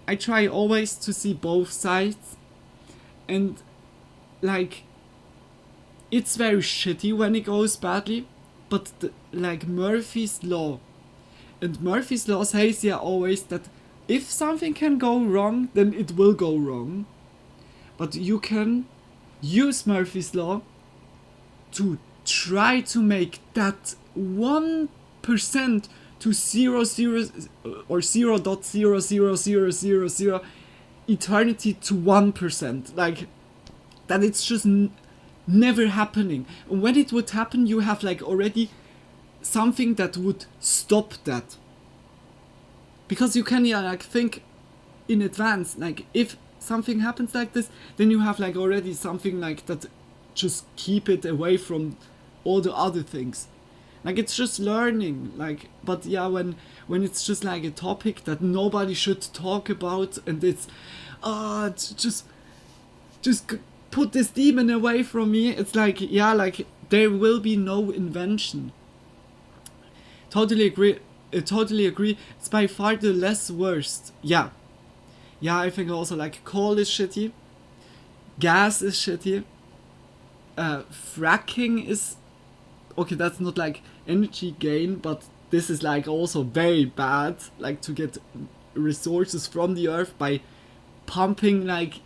I try always to see both sides, and like it's very shitty when it goes badly, but like Murphy's Law. And Murphy's Law says always that if something can go wrong, then it will go wrong. But you can use Murphy's Law to try to make that 1% to 0.0000000 eternity to 1%. Like, that it's just never happening. And when it would happen, you have like already something that would stop that. Because you can like think in advance, like if something happens like this, then you have like already something like that, just keep it away from all the other things. Like, it's just learning, like, but yeah, when it's just like a topic that nobody should talk about, and it's just put this demon away from me, it's like, yeah, like, there will be no invention. Totally agree. It's by far the less worst. Yeah, I think also, like, coal is shitty, gas is shitty, fracking is, okay, that's not like energy gain, but this is like also very bad, like to get resources from the earth by pumping like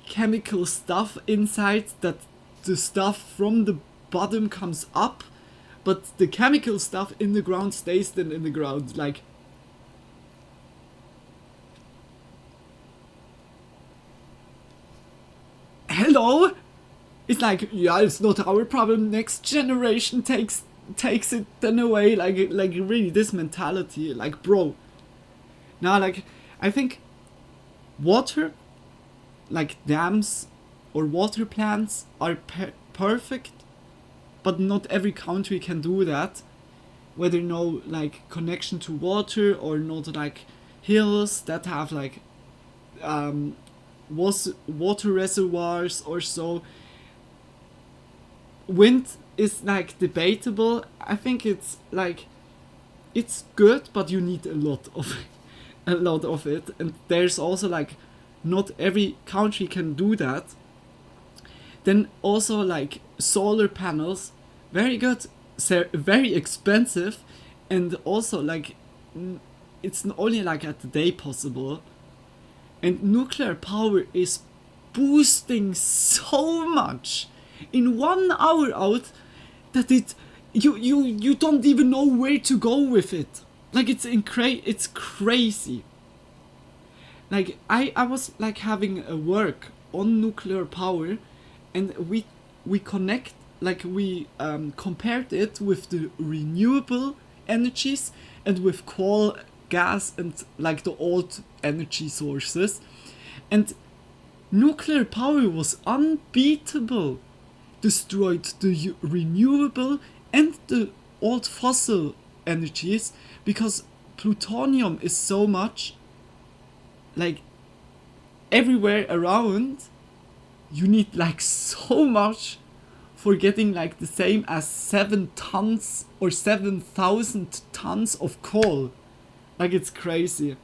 chemical stuff inside, that the stuff from the bottom comes up, but the chemical stuff in the ground stays then in the ground. Like, hello? It's like, yeah, it's not our problem, next generation takes it then away. Like really, this mentality, like, bro. Now, like, I think water, like dams or water plants are perfect, but not every country can do that. Whether no like connection to water or not, like hills that have like water reservoirs or so. Wind is like debatable. I think it's like, it's good, but you need a lot of it, and there's also like not every country can do that. Then also like solar panels, very good, very expensive, and also like it's only like at the day possible. And nuclear power is boosting so much in 1 hour out that you don't even know where to go with it. Like, it's crazy. Like, I was like having a work on nuclear power, and we connect, like, we compared it with the renewable energies and with coal, gas, and like the old energy sources, and nuclear power was unbeatable. Destroyed the renewable and the old fossil energies, because plutonium is so much, like, everywhere around. You need like so much for getting like the same as 7 tons or 7,000 tons of coal. Like, it's crazy.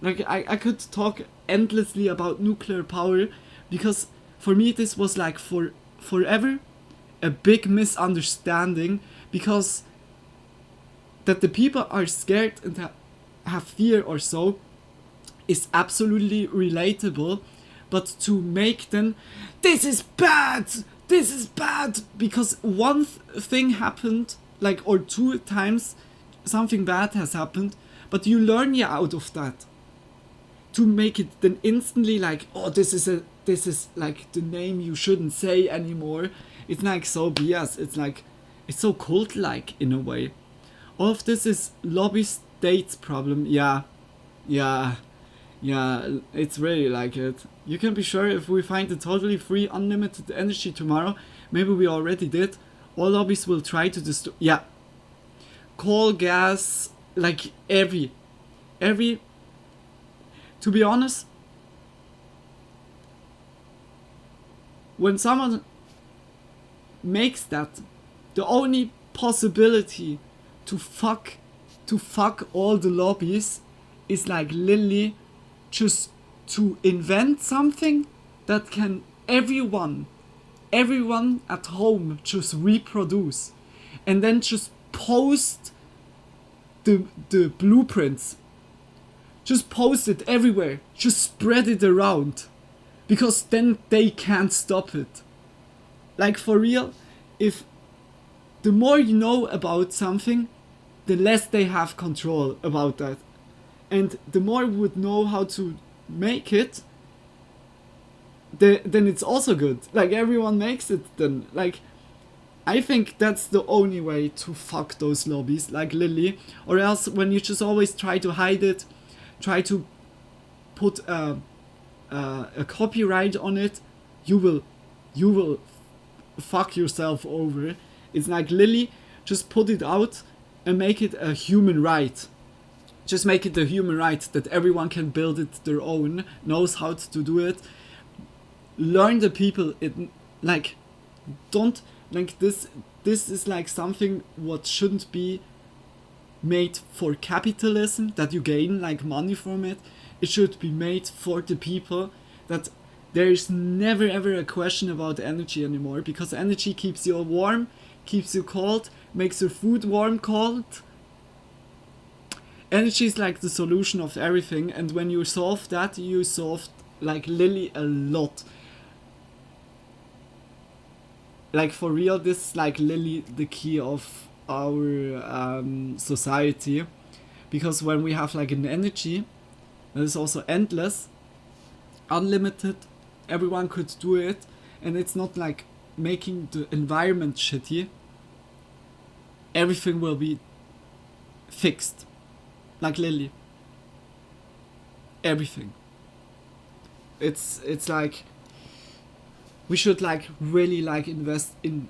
Like, I could talk endlessly about nuclear power, because for me this was like forever a big misunderstanding, because that the people are scared and have fear or so is absolutely relatable, but to make them, this is bad, because one thing happened, like, or 2 times something bad has happened, but you learn out of that, to make it then instantly like, oh, this is like the name you shouldn't say anymore. It's like so BS. It's like, it's so cult-like in a way. All of this is lobby states problem. Yeah, it's really like it. You can be sure if we find a totally free unlimited energy tomorrow, maybe we already did, all lobbies will try to destroy. Yeah, coal, gas, like every, to be honest, when someone makes that, the only possibility to fuck all the lobbies is like literally just to invent something that can everyone at home just reproduce, and then just post the blueprints, just post it everywhere, just spread it around, because then they can't stop it. Like, for real, if the more you know about something, the less they have control about that, and the more we would know how to make it, then it's also good. Like, everyone makes it then. Like, I think that's the only way to fuck those lobbies, like Lily. Or else, when you just always try to hide it, try to put a copyright on it, you will fuck yourself over. It's like, Lily, just put it out and make it a human right. Just make it a human right that everyone can build it their own, knows how to do it. Learn the people, it, like, don't, like, this is like something what shouldn't be made for capitalism, that you gain like money from it. It should be made for the people, that there is never ever a question about energy anymore, because energy keeps you warm, keeps you cold, makes your food warm, cold. Energy is like the solution of everything, and when you solve that, you solve, like, Lily, a lot. Like, for real, this is like Lily the key of our society, because when we have like an energy that is also endless, unlimited, everyone could do it, and it's not like making the environment shitty, everything will be fixed. Like Lily. Everything. It's like we should like really like invest in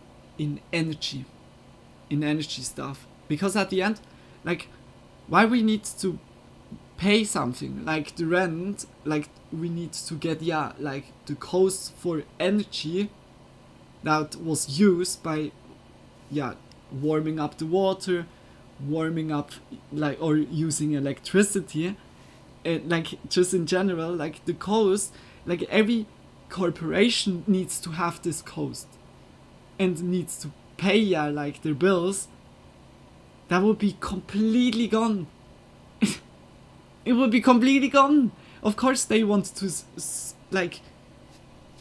energy. In energy stuff. Because at the end, like, why we need to pay something like the rent, like we need to get like the cost for energy that was used by warming up the water, warming up, like, or using electricity, like, just in general, like the cost, like every corporation needs to have this cost and needs to pay like their bills. That would be completely gone. It would be completely gone. Of course they want to like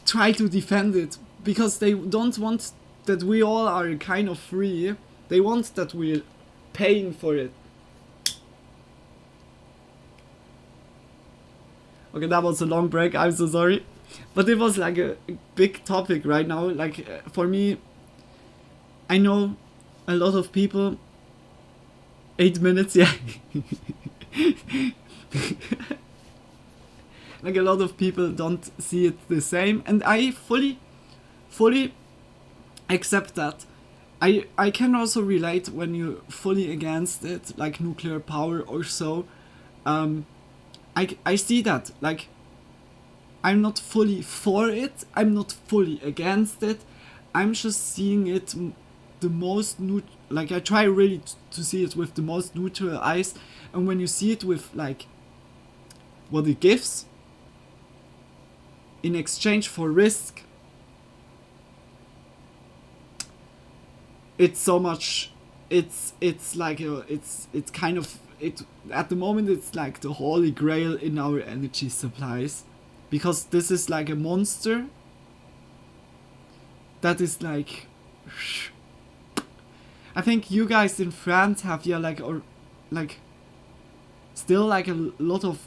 try to defend it, because they don't want that we all are kind of free. They want that we're paying for it. Okay, that was a long break, I'm so sorry. But it was like a big topic right now. Like, for me, I know a lot of people... 8 minutes, yeah. Like, a lot of people don't see it the same, and I fully accept that. I can also relate when you're fully against it, like nuclear power or so. I see that, like, I'm not fully for it, I'm not fully against it, I'm just seeing it the most like, I try really to see it with the most neutral eyes, and when you see it with, like, what it gives in exchange for risk, it's so much, it's like it's kind of, it at the moment it's like the holy grail in our energy supplies, because this is like a monster that is like, I think you guys in France have like, or like still like a lot of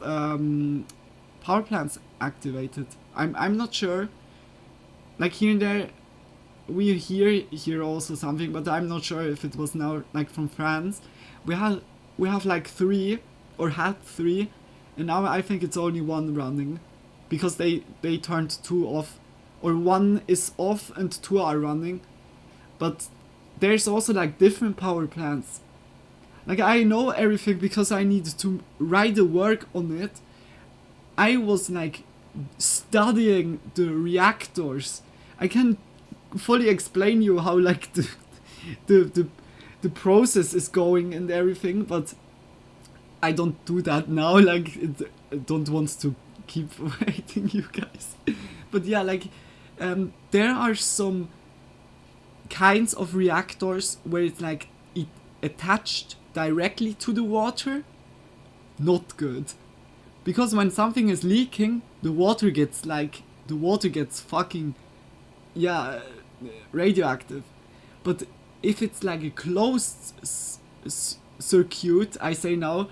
power plants activated. I'm not sure, like here and there we hear also something, but I'm not sure if it was now like from France. We have like 3, or had 3, and now I think it's only 1 running, because they turned 2 off, or 1 is off and 2 are running. But there's also like different power plants. Like, I know everything because I need to write the work on it. I was like studying the reactors. I can fully explain you how like the process is going and everything, but I don't do that now. Like, I don't want to keep waiting you guys. But yeah, like, there are some kinds of reactors where it's like it attached directly to the water. Not good, because when something is leaking, the water gets fucking radioactive. But if it's like a closed circuit, I say now,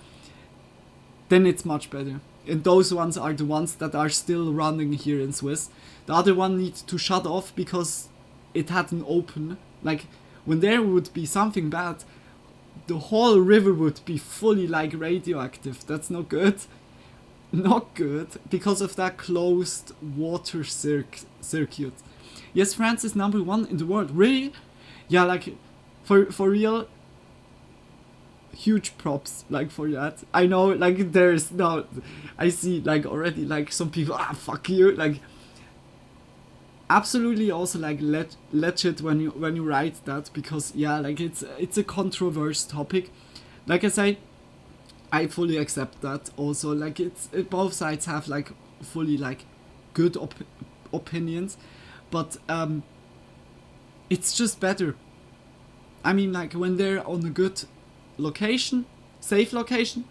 then it's much better. and those ones are the ones that are still running here in Swiss. The other one needs to shut off because it hadn't open. Like, when there would be something bad, the whole river would be fully like radioactive. That's not good. Not good, because of that closed water circuit. Yes, France is #1 in the world. Really? Yeah, like, for real, huge props, like, for that. I know, like, there's no, I see, like, already, like, some people, fuck you, like, absolutely also, like, legit when you write that, because, yeah, like, it's a controversial topic. Like I say, I fully accept that also, like, both sides have, like, fully, like, good opinions, but, it's just better. I mean, like, when they're on a good location, safe location,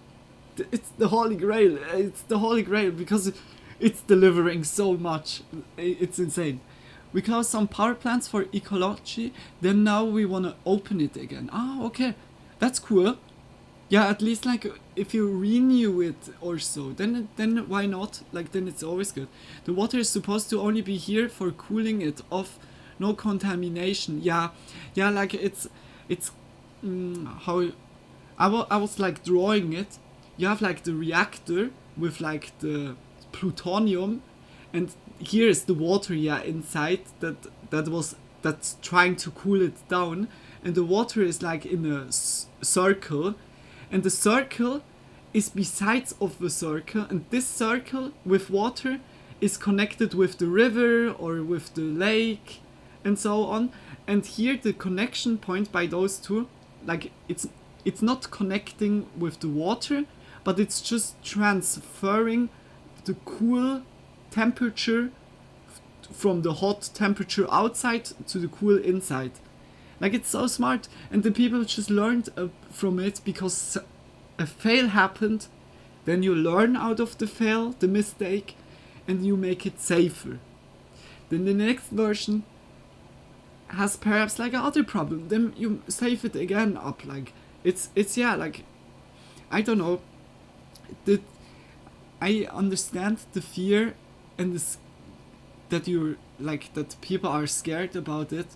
it's the holy grail. It's the holy grail because it's delivering so much. It's insane. We closed some power plants for ecology, then now we want to open it again. Okay, that's cool. Yeah, at least, like, if you renew it or so, then why not? Like, then it's always good. The water is supposed to only be here for cooling it off, no contamination. Yeah, like, it's how I was like drawing it. You have like the reactor with like the plutonium, and here is the water, inside that's trying to cool it down, and the water is like in a circle. And the circle is besides of the circle, and this circle with water is connected with the river or with the lake and so on. And here the connection point by those two, like, it's not connecting with the water, but it's just transferring the cool temperature from the hot temperature outside to the cool inside. Like, it's so smart, and the people just learned from it because a fail happened. Then you learn out of the fail, the mistake, and you make it safer. Then the next version has perhaps like another problem. Then you save it again up. Like, it's like, I don't know. I understand the fear and that you're like that people are scared about it.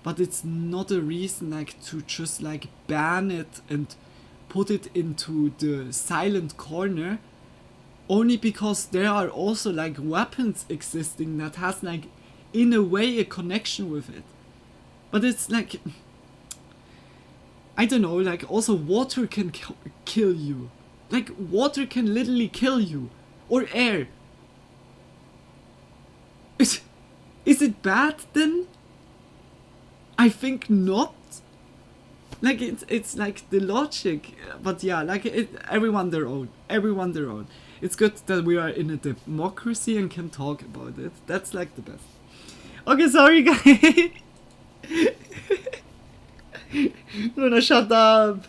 But it's not a reason, like, to just, like, ban it and put it into the silent corner, only because there are also, like, weapons existing that has, like, in a way a connection with it. But it's, like, I don't know, like, also water can kill you. Like, water can literally kill you. Or air. Is it bad then? I think not. Like, it's like the logic, but yeah, like, everyone their own. It's good that we are in a democracy and can talk about it. That's like the best. Okay, sorry guys. Luna, shut up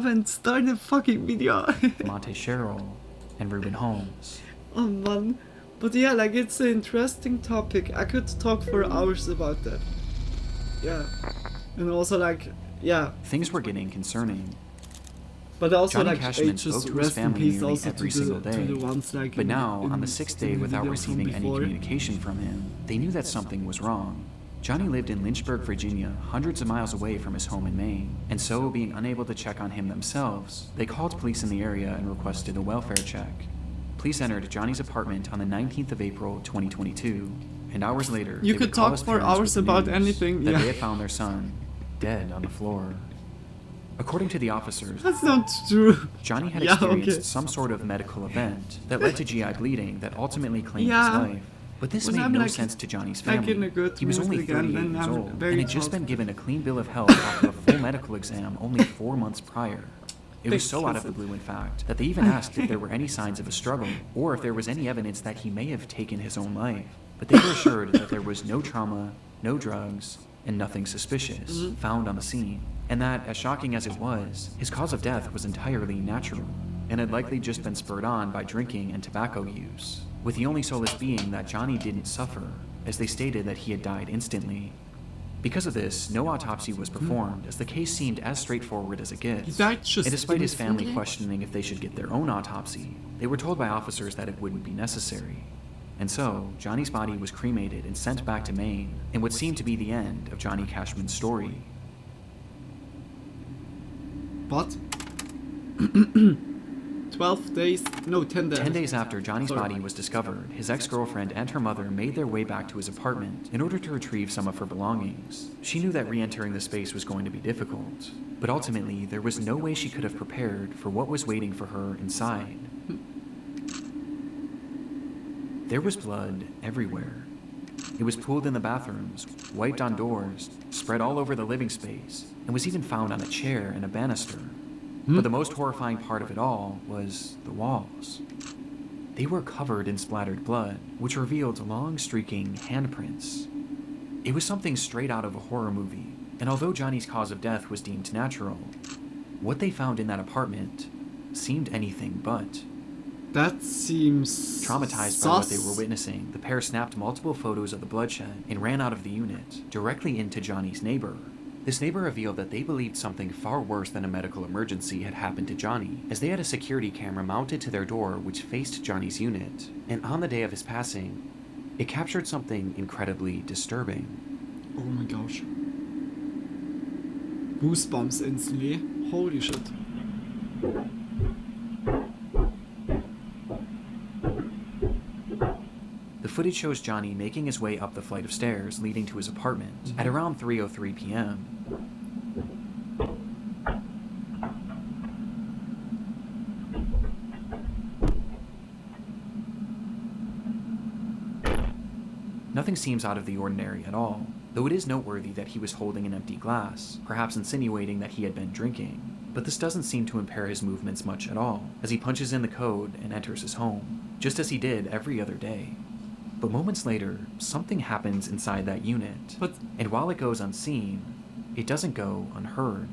and start the fucking video. Monte Cheryl and Ruben Holmes. Oh man, but yeah, like, it's an interesting topic. I could talk for hours about that. Yeah, and also, like, yeah. Things were getting concerning. But also, Johnny like, Cashman spoke to his family nearly every single day. Ones, like, but now, on the 6th day without receiving any communication from him, they knew that something was wrong. Johnny lived in Lynchburg, Virginia, hundreds of miles away from his home in Maine, and so, being unable to check on him themselves, they called police in the area and requested a welfare check. Police entered Johnny's apartment on the 19th of April, 2022, and hours later, you could talk for hours about anything. That they had found their son dead on the floor. According to the officers, that's not true. Johnny had experienced some sort of medical event that led to GI bleeding that ultimately claimed his life. But this made no sense to Johnny's family. He was only 38 years old and had just been given a clean bill of health after a full medical exam only 4 months prior. It was so out of the blue, in fact, that they even asked if there were any signs of a struggle or if there was any evidence that he may have taken his own life. But they were assured that there was no trauma, no drugs, and nothing suspicious found on the scene, and that, as shocking as it was, his cause of death was entirely natural, and had likely just been spurred on by drinking and tobacco use, with the only solace being that Johnny didn't suffer, as they stated that he had died instantly. Because of this, no autopsy was performed, as the case seemed as straightforward as it gets. He died just And despite his family instantly? questioning if they should get their own autopsy, they were told by officers that it wouldn't be necessary. And so, Johnny's body was cremated and sent back to Maine, in what seemed to be the end of Johnny Cashman's story. What? 12 days? No, 10 days. 10 days after Johnny's Sorry. body was discovered, his ex-girlfriend and her mother made their way back to his apartment in order to retrieve some of her belongings. She knew that re-entering the space was going to be difficult, but ultimately there was no way she could have prepared for what was waiting for her inside. There was blood everywhere. It was pooled in the bathrooms, wiped on doors, spread all over the living space, and was even found on a chair and a banister. But the most horrifying part of it all was the walls. They were covered in splattered blood, which revealed long streaking handprints. It was something straight out of a horror movie, and although Johnny's cause of death was deemed natural, what they found in that apartment seemed anything but. That seems Traumatized by what they were witnessing, the pair snapped multiple photos of the bloodshed and ran out of the unit, directly into Johnny's neighbor. This neighbor revealed that they believed something far worse than a medical emergency had happened to Johnny, as they had a security camera mounted to their door which faced Johnny's unit, and on the day of his passing, it captured something incredibly disturbing. Oh my gosh. Goosebumps instantly. Holy shit. The footage shows Johnny making his way up the flight of stairs leading to his apartment at around 3:03 p.m. Nothing seems out of the ordinary at all, though it is noteworthy that he was holding an empty glass, perhaps insinuating that he had been drinking. But this doesn't seem to impair his movements much at all, as he punches in the code and enters his home, just as he did every other day. But moments later, something happens inside that unit, and while it goes unseen, it doesn't go unheard.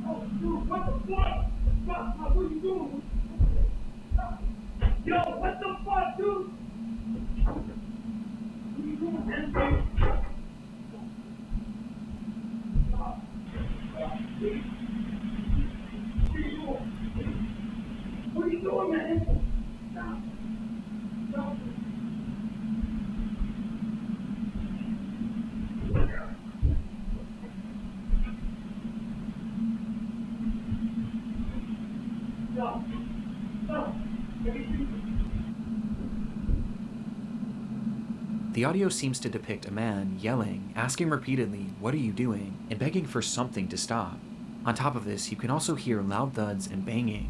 Oh, dude, what the fuck? What are you doing? Yo, what the fuck, dude? What are you doing, man? What are you doing, man? Stop. Stop. Stop. Stop. The audio seems to depict a man yelling, asking repeatedly, "What are you doing?" and begging for something to stop. On top of this, you can also hear loud thuds and banging,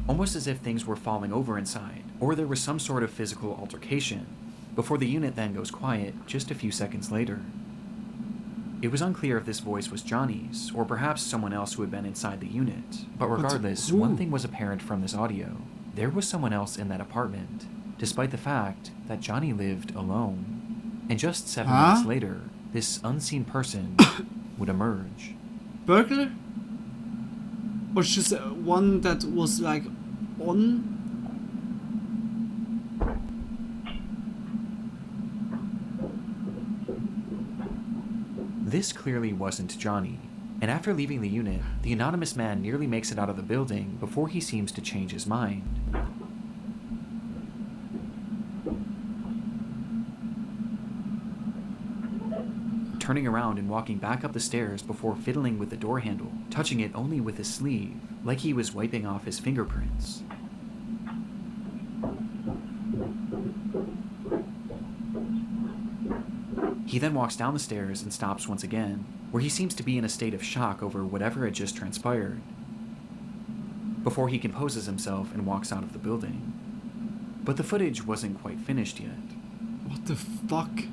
almost as if things were falling over inside, or there was some sort of physical altercation, before the unit then goes quiet just a few seconds later. It was unclear if this voice was Johnny's, or perhaps someone else who had been inside the unit, but regardless, one thing was apparent from this audio. There was someone else in that apartment, despite the fact that Johnny lived alone. And just 7 minutes later, this unseen person would emerge. Burglar? Or just one that was like on? This clearly wasn't Johnny, and after leaving the unit, the anonymous man nearly makes it out of the building before he seems to change his mind. Turning around and walking back up the stairs before fiddling with the door handle, touching it only with his sleeve, like he was wiping off his fingerprints. He then walks down the stairs and stops once again, where he seems to be in a state of shock over whatever had just transpired, before he composes himself and walks out of the building. But the footage wasn't quite finished yet. What the fuck?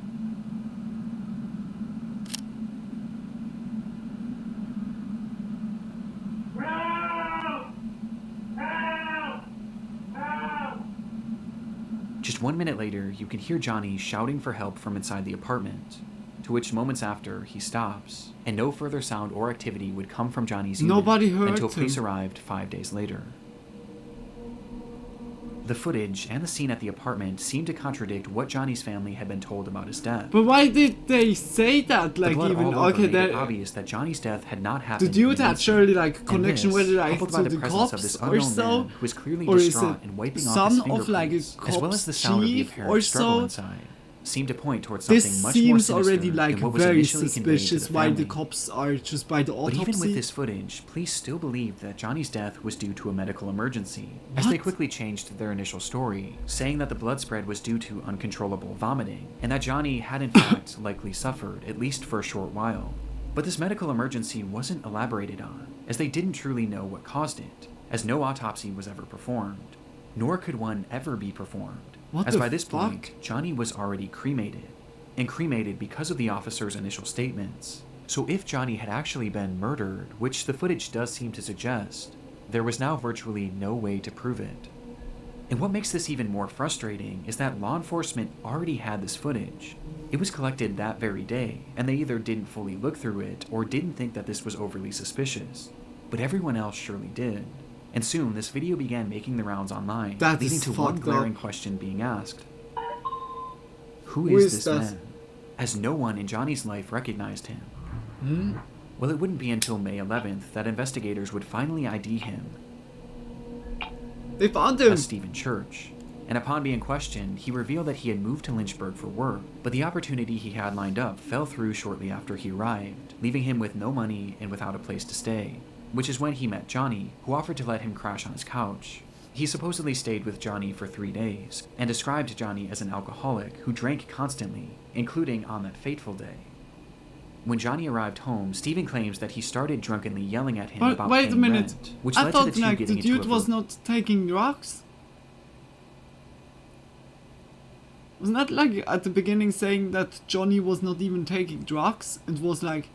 Just 1 minute later, you can hear Johnny shouting for help from inside the apartment, to which moments after, he stops, and no further sound or activity would come from Johnny's unit Nobody heard until him. police arrived 5 days later. The footage and the scene at the apartment seemed to contradict what Johnny's family had been told about his death. But why did they say that? Like, The blood even all over okay, made it that obvious that Johnny's death had not the happened. dude in an had surely instant. like And connection this, with like coupled to by the the presence of cops this or unknown so, man who was clearly or is distraught it and wiping off son his of like a fingerprints, as well as the cops sound of the chief apparent or struggle so? inside, seemed to point towards This something much more seems sinister already like than what was very initially conveyed to suspicious. the Why the family. cops are just by the But autopsy? even with this footage, police still believed that Johnny's death was due to a medical emergency, as they What? quickly changed their initial story, saying that the blood spread was due to uncontrollable vomiting, and that Johnny had in fact likely suffered, at least for a short while. But this medical emergency wasn't elaborated on, as they didn't truly know what caused it, as no autopsy was ever performed, nor could one ever be performed, What as the by this fuck? point, Johnny was already cremated, and cremated because of the officer's initial statements. So if Johnny had actually been murdered, which the footage does seem to suggest, there was now virtually no way to prove it. And what makes this even more frustrating is that law enforcement already had this footage. It was collected that very day, and they either didn't fully look through it or didn't think that this was overly suspicious. But everyone else surely did. And soon this video began making the rounds online, That leading is to one fucked glaring up. question being asked. Who Who is is this that? man? As no one in Johnny's life recognized him. Well, it wouldn't be until May 11th that investigators would finally ID him They found him. as Stephen Church. And upon being questioned, he revealed that he had moved to Lynchburg for work, but the opportunity he had lined up fell through shortly after he arrived, leaving him with no money and without a place to stay, which is when he met Johnny, who offered to let him crash on his couch. He supposedly stayed with Johnny for 3 days, and described Johnny as an alcoholic who drank constantly, including on that fateful day. When Johnny arrived home, Stephen claims that he started drunkenly yelling at him But about wait a paying minute. rent, which I led to thought the two like getting the into dude a was not taking drugs. Wasn't that like at the beginning saying that Johnny was not even taking drugs? It was like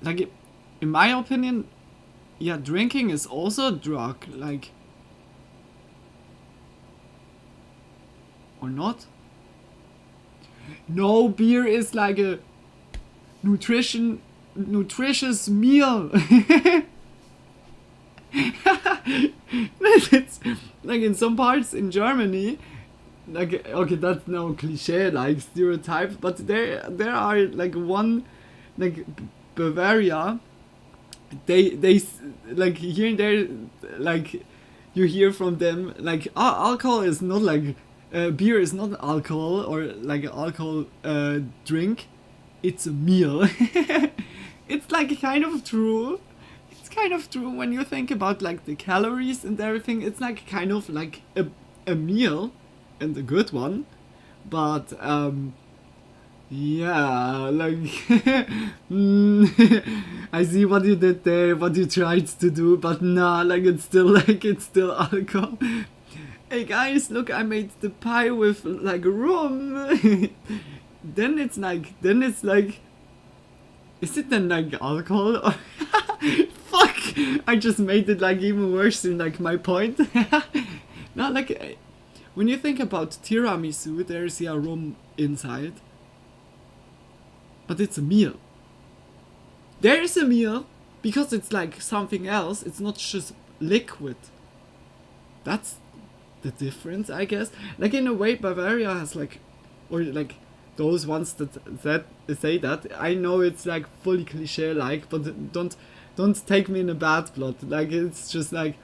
in my opinion, yeah, drinking is also a drug, like, or not? No, beer is like a nutritious meal. It's like in some parts in Germany, like, okay, that's no cliche, like stereotype, but there are like one, like Bavaria, they like here and there, like you hear from them like alcohol is not like beer is not alcohol or like an alcohol drink, it's a meal. It's like kind of true. It's kind of true when you think about like the calories and everything. It's like kind of like a meal, and a good one, but yeah, like I see what you did there, what you tried to do, but nah, like it's still alcohol. Hey guys, look, I made the pie with like rum. then it's like, is it then like alcohol? Fuck! I just made it like even worse than like my point. Not like when you think about tiramisu, there's yeah rum inside, but it's a meal. There is a meal because it's like something else. It's not just liquid. That's the difference, I guess. Like in a way, Bavaria has like, or like those ones that say that. I know it's like fully cliche like, but don't take me in a bad blood. Like it's just like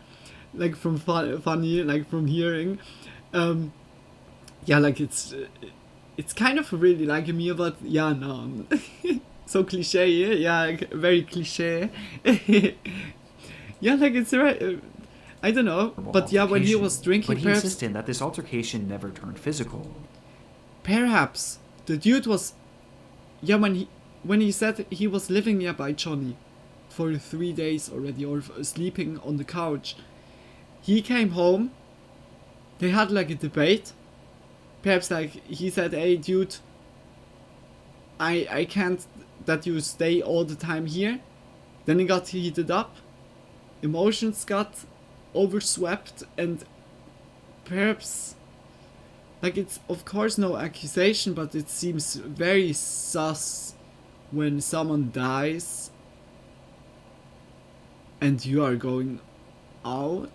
from funny, like from hearing. Yeah, like it's kind of really like a meal, but yeah, no. So cliche, yeah, like, very cliche. Yeah, like it's right. I don't know, but yeah, when he was drinking, but he insisted that this altercation never turned physical. Perhaps the dude was, yeah, when he said he was living nearby Johnny for 3 days already, or sleeping on the couch. He came home. They had like a debate. Perhaps like he said, "Hey, dude, I can't that you stay all the time here." Then it got heated up. Emotions got overswept, and perhaps like it's of course no accusation, but it seems very sus when someone dies and you are going out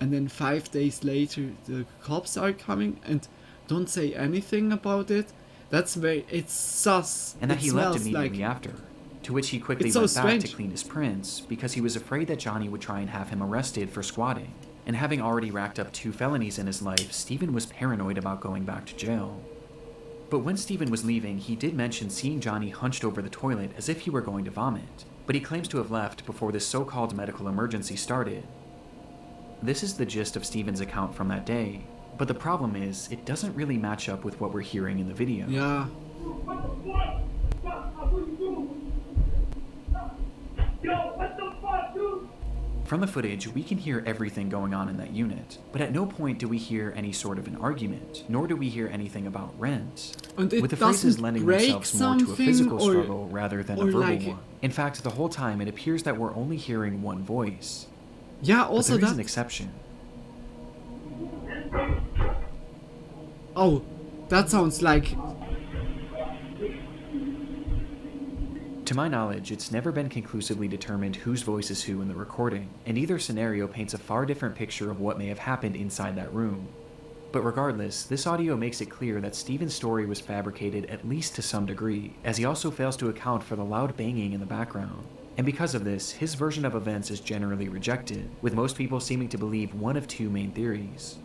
and then 5 days later the cops are coming and don't say anything about it. That's very, it's sus. And that It he left smells immediately like, after, to which he quickly It's so went back strange. to clean his prints because he was afraid that Johnny would try and have him arrested for squatting. And having already racked up 2 felonies in his life, Stephen was paranoid about going back to jail. But when Stephen was leaving, he did mention seeing Johnny hunched over the toilet as if he were going to vomit, but he claims to have left before this so-called medical emergency started. This is the gist of Stephen's account from that day, but the problem is, it doesn't really match up with what we're hearing in the video. yeah. From the footage, we can hear everything going on in that unit, but at no point do we hear any sort of an argument, nor do we hear anything about rent, And it with the phrases doesn't lending break themselves more to a something physical or- struggle rather than a or verbal like- one. In fact, the whole time it appears that we're only hearing one voice. Yeah, But also there is an that. exception. Oh, that sounds like. To my knowledge, it's never been conclusively determined whose voice is who in the recording, and either scenario paints a far different picture of what may have happened inside that room. But regardless, this audio makes it clear that Stephen's story was fabricated at least to some degree, as he also fails to account for the loud banging in the background. And because of this, his version of events is generally rejected, with most people seeming to believe one of 2 main theories.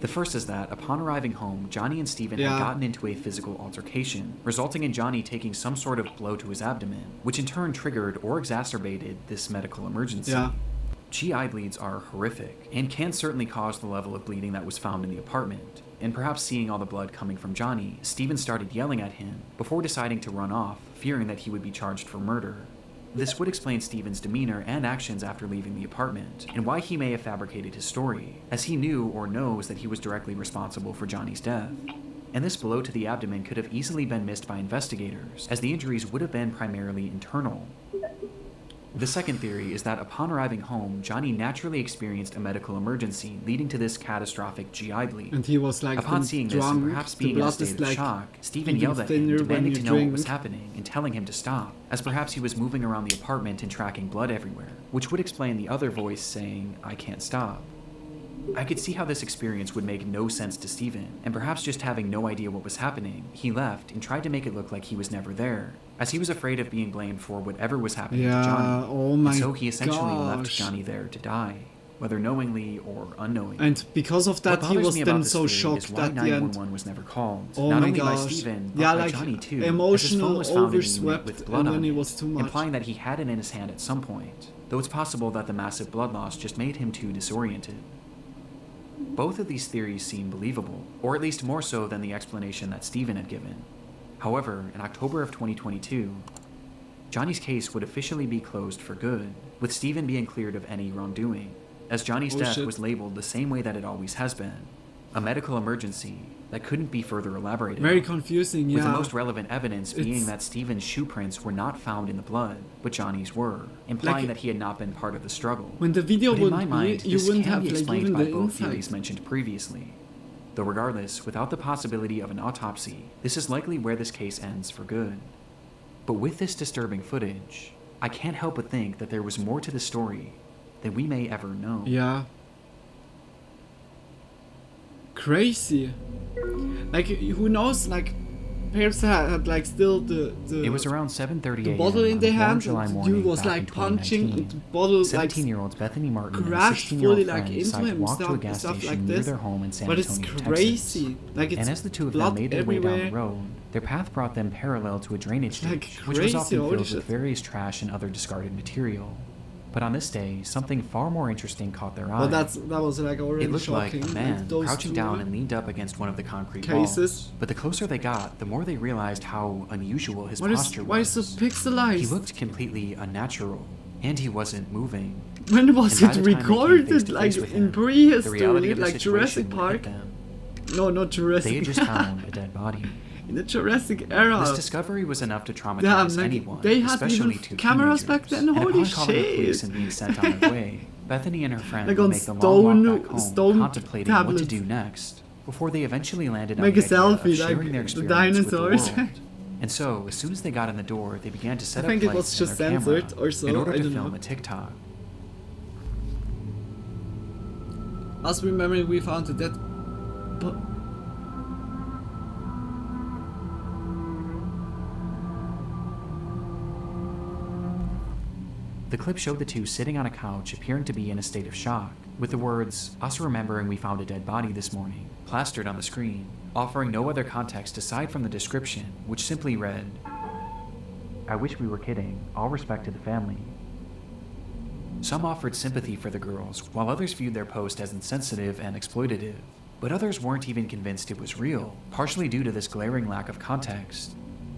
The first is that, upon arriving home, Johnny and Stephen Yeah. had gotten into a physical altercation, resulting in Johnny taking some sort of blow to his abdomen, which in turn triggered or exacerbated this medical emergency. Yeah. GI bleeds are horrific, and can certainly cause the level of bleeding that was found in the apartment. And perhaps seeing all the blood coming from Johnny, Stephen started yelling at him, before deciding to run off, fearing that he would be charged for murder. This would explain Stephen's demeanor and actions after leaving the apartment, and why he may have fabricated his story, as he knew or knows that he was directly responsible for Johnny's death. And this blow to the abdomen could have easily been missed by investigators, as the injuries would have been primarily internal. The second theory is that upon arriving home, Johnny naturally experienced a medical emergency, leading to this catastrophic GI bleed. And he was like Upon been seeing this, drunk, and perhaps the being in a blood state is of like shock, Stephen even yelled at him, thinner when demanding you to know what was drink. happening and telling him to stop, as perhaps he was moving around the apartment and tracking blood everywhere, which would explain the other voice saying, "I can't stop." I could see how this experience would make no sense to Stephen, and perhaps just having no idea what was happening, he left and tried to make it look like he was never there, as he was afraid of being blamed for whatever was happening Yeah, to Johnny. oh my and so he essentially left gosh. Johnny there to die, whether knowingly or unknowingly. And because of that, What he bothers was me about then this so theory is shocked why at the end. 911 was never called. Oh Not my only by gosh. Stephen, but Yeah, by like Johnny too, as his emotional phone was found in the unit overswept, with blood and on then it it, was too much. implying that he had it in his hand at some point, though it's possible that the massive blood loss just made him too disoriented. Both of these theories seem believable, or at least more so than the explanation that Stephen had given. However, in October of 2022, Johnny's case would officially be closed for good, with Stephen being cleared of any wrongdoing, as Johnny's Oh, death shit. was labeled the same way that it always has been, a medical emergency that couldn't be further elaborated Very on, confusing, with the yeah. most relevant evidence being It's- that Stephen's shoe prints were not found in the blood, but Johnny's were, implying Like- that he had not been part of the struggle. When the video But in would my mind, you this wouldn't can have be like explained even by the both theories insight. mentioned previously. Though regardless, without the possibility of an autopsy, this is likely where this case ends for good. But with this disturbing footage, I can't help but think that there was more to the story than we may ever know. Yeah. Crazy. Like, who knows, like, perhaps I had like still the It was around 7:30 the a.m. bottle in on the a warm hand, July and morning dude was back in like punching, 2019. and the bottle like 17-year-olds Bethany Martin and a crashed 16-year-old fully friend like into decided to him, walk to a stuff, gas stuff station like near this. their home in San But it's Antonio, crazy. Texas. Like, it's And as the two of them blood made their way down everywhere. the road, their path brought them parallel to a drainage Like ditch, which was crazy, often holy filled shit. with various trash and other discarded material. But on this day, something far more interesting caught their eye. Well, that was like already It looked shocking. like a man those crouching two down and leaned up against one of the concrete cases. walls. But the closer they got, the more they realized how unusual his posture why is so was. pixelized? He looked completely unnatural, and he wasn't moving. When was And by it the time they came recorded? face to Like face with in him, prehistory, the reality of the like Jurassic situation would hit Park? them. No, not Jurassic. They had just found a dead body. In the Jurassic era. This discovery was enough to traumatize Damn, like, anyone, they had especially even two cameras back teenagers. then? And Holy upon calling the police shit. and being sent on their way, Bethany and her friend Like would on make the long walk back home, stone contemplating what to tablets. do next, before they eventually landed on Make the a idea selfie, of sharing like their the experience with the dinosaurs. world. And so, as soon as they got in the door, they began to set I up think it lights was in just their camera censored or so, in order I to don't film know. a TikTok. As we remember, we found a dead... The clip showed the two sitting on a couch appearing to be in a state of shock, with the words, "Us remembering we found a dead body this morning," plastered on the screen, offering no other context aside from the description, which simply read, "I wish we were kidding. All respect to the family." Some offered sympathy for the girls, while others viewed their post as insensitive and exploitative. But others weren't even convinced it was real, partially due to this glaring lack of context.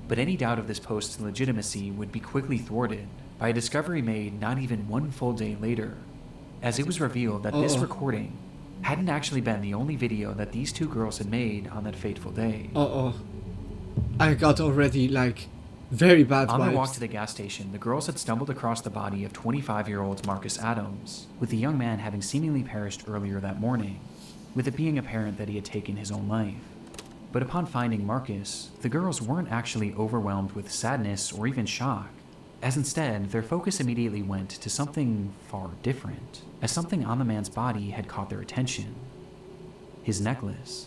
But any doubt of this post's legitimacy would be quickly thwarted by a discovery made not even one full day later, as it was revealed that this recording hadn't actually been the only video that these two girls had made on that fateful day. I got already, like, very bad vibes. On their walk to the gas station, the girls had stumbled across the body of 25-year-old Marcus Adams, with the young man having seemingly perished earlier that morning, with it being apparent that he had taken his own life. But upon finding Marcus, the girls weren't actually overwhelmed with sadness or even shock, as instead, their focus immediately went to something far different, as something on the man's body had caught their attention. His necklace.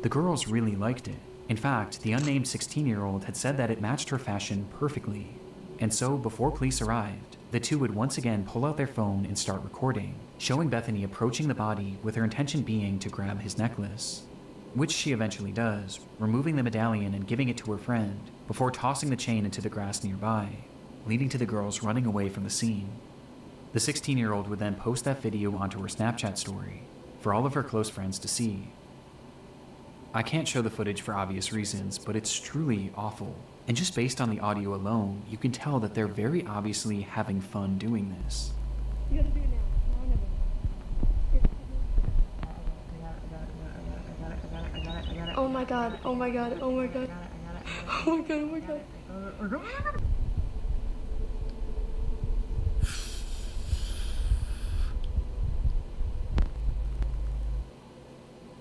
The girls really liked it. In fact, the unnamed 16-year-old had said that it matched her fashion perfectly, and so before police arrived, the two would once again pull out their phone and start recording, showing Bethany approaching the body with her intention being to grab his necklace, which she eventually does, removing the medallion and giving it to her friend, before tossing the chain into the grass nearby, leading to the girls running away from the scene. The 16-year-old would then post that video onto her Snapchat story, for all of her close friends to see. I can't show the footage for obvious reasons, but it's truly awful. And just based on the audio alone, you can tell that they're very obviously having fun doing this. You gotta do it now. Oh my god, oh my god, oh my god. Oh my god, oh my god.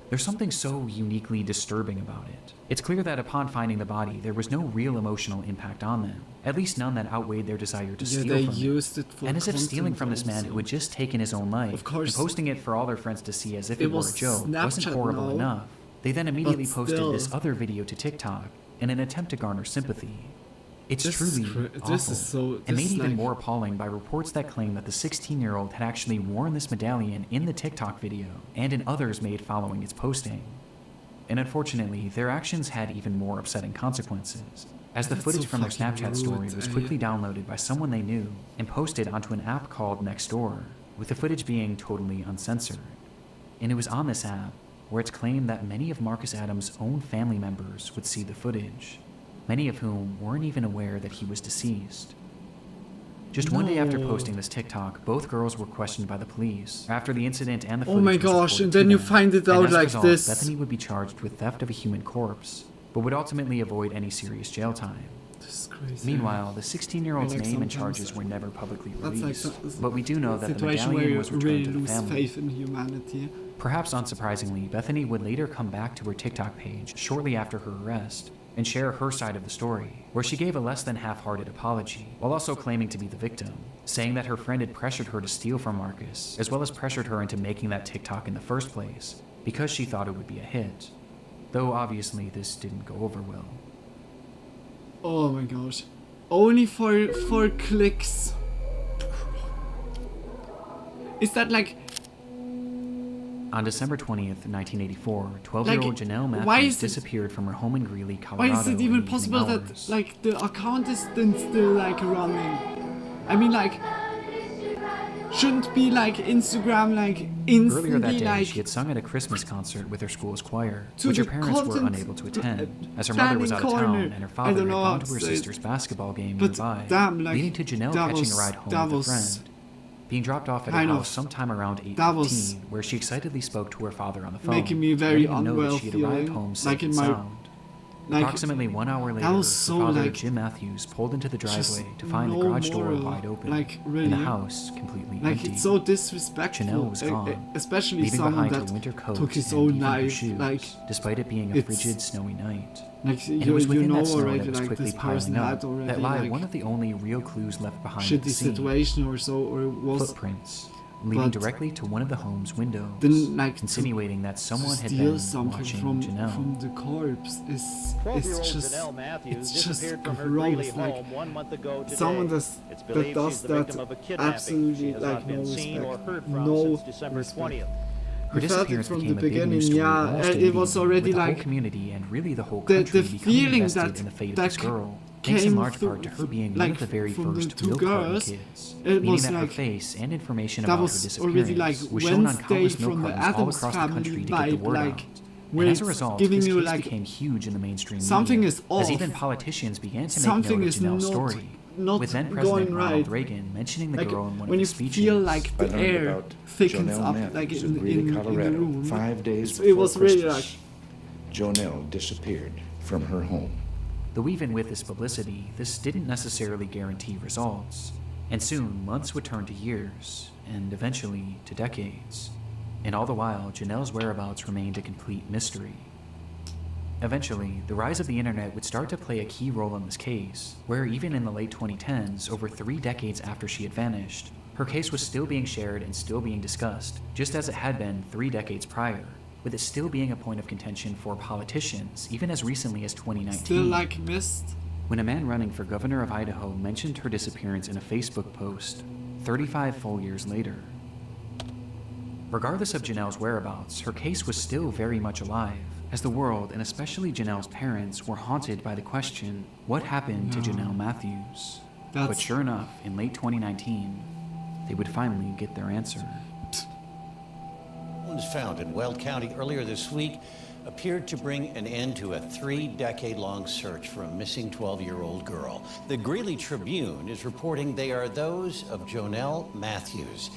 There's something so uniquely disturbing about it. It's clear that upon finding the body, there was no real emotional impact on them, at least none that outweighed their desire to steal from used it for and as if stealing content from this man also. who had just taken his own life, Of course. and posting it for all their friends to see as if it were a was joke, wasn't Snapchat horrible now, enough. They then immediately but posted still. this other video to TikTok in an attempt to garner sympathy. It's This truly is awful, this is so- and this made is even like- more appalling by reports that claim that the 16-year-old had actually worn this medallion in the TikTok video, and in others made following its posting. And unfortunately, their actions had even more upsetting consequences, as the That's footage so from their fucking Snapchat story rude, was eh? quickly downloaded by someone they knew and posted onto an app called Nextdoor, with the footage being totally uncensored. And it was on this app where it's claimed that many of Marcus Adams' own family members would see the footage, many of whom weren't even aware that he was deceased. Just one day after No. posting this TikTok, both girls were questioned by the police after the incident and the Oh footage my was gosh, reported and to then you them. find it And out as a like result, this. Bethany would be charged with theft of a human corpse, but would ultimately avoid any serious jail time. This is crazy. Meanwhile, the 16-year-old's Like name and sometimes charges were never publicly That's like released, some- but we do know that the situation where medallion you was returned really to the lose family. faith in humanity. Perhaps unsurprisingly, Bethany would later come back to her TikTok page shortly after her arrest and share her side of the story, where she gave a less than half-hearted apology, while also claiming to be the victim, saying that her friend had pressured her to steal from Marcus, as well as pressured her into making that TikTok in the first place, because she thought it would be a hit. Though obviously this didn't go over well. Oh my gosh. Only for clicks. Is that like... On December 20th, 1984, 12-year-old Like, Janelle why Matthews is it- disappeared from her home in Greeley, Why Colorado. is it in even the possible evening that, hours. like, the account is then still, like, running? I mean, like... Shouldn't be, like, Instagram, like, Earlier that instantly, day, like... she had sung at a Christmas concert with her school's choir, To which her the parents were content unable to attend, as her mother was out planning of town corner. and her I father don't had know gone how to her to say it. sister's basketball game But nearby, damn, like, leading to Janelle that catching was- a ride home that with a was friend. Being dropped off at her kind of- house sometime around that was 8:15, where she excitedly spoke to her father on the phone, making me very letting him know that unwell she had arrived feeling, home safe like in and my- sound. Like, Approximately 1 hour later, was her so, father, like, Jim Matthews, pulled into the just driveway to find the no garage door moral, wide open, like, and really. the house completely Like, empty. it's so disrespectful. Janelle was gone, Especially leaving someone behind her that winter coat took his and own even her knife. shoes, Like, despite it being a it's- frigid, snowy night. like And it you, was you within know that snow already, that was like, quickly this person piling had up already, that lie like, one of the only real clues left behind at shitty the scene. situation or so, or it was... Footprints leading But directly to one of the home's windows, then, like, insinuating that someone had steal been something watching from Janelle. the corpse is 12-year-old just Janelle Matthews it's just disappeared from her Greeley gross. Like home 1 month ago today. someone It's that believed does she's the that victim of a kidnapping. She absolutely has like not been no seen or respect. heard from No since December respect. 20th. Her We felt it disappearance from became the a big beginning, news story yeah. almost It was immediately, already with the like whole community and really the whole the country becoming feeling invested that in the fate of that this girl, thanks in came large through, part to her being like, one of the very from the first two milk carton girls. kids, It meaning was that her like face and information that about her was disappearance already like was shown on Wednesday countless milk from the cartons all Addams across the Family country to get the vibe, word like out. where And as a it's result, giving this you case like became huge in the mainstream something media, is off. as even politicians began to make Something note is of Janelle's not story, not with then going President Ronald right. Reagan mentioning the Like girl in one when of you his speeches. feel like I the learned air about thickens Jonelle up, Matthews like in in Greeley, the Colorado, room. 5 days It before was really like Christmas. Jonelle disappeared from her home. Though even with this publicity, this didn't necessarily guarantee results, and soon months would turn to years, and eventually to decades. And all the while, Janelle's whereabouts remained a complete mystery. Eventually, the rise of the internet would start to play a key role in this case, where even in the late 2010s, over 3 decades after she had vanished, her case was still being shared and still being discussed, just as it had been 3 decades prior, with it still being a point of contention for politicians, even as recently as 2019. still like mist. When a man running for governor of Idaho mentioned her disappearance in a Facebook post 35 full years later. Regardless of Janelle's whereabouts, her case was still very much alive, as the world, and especially Janelle's parents, were haunted by the question, what happened to Janelle Matthews? But sure enough, in late 2019, they would finally get their answer. Was found in Weld County earlier this week appeared to bring an end to a 3-decade-long search for a missing 12-year-old girl. The Greeley Tribune is reporting they are those of Jonelle Matthews.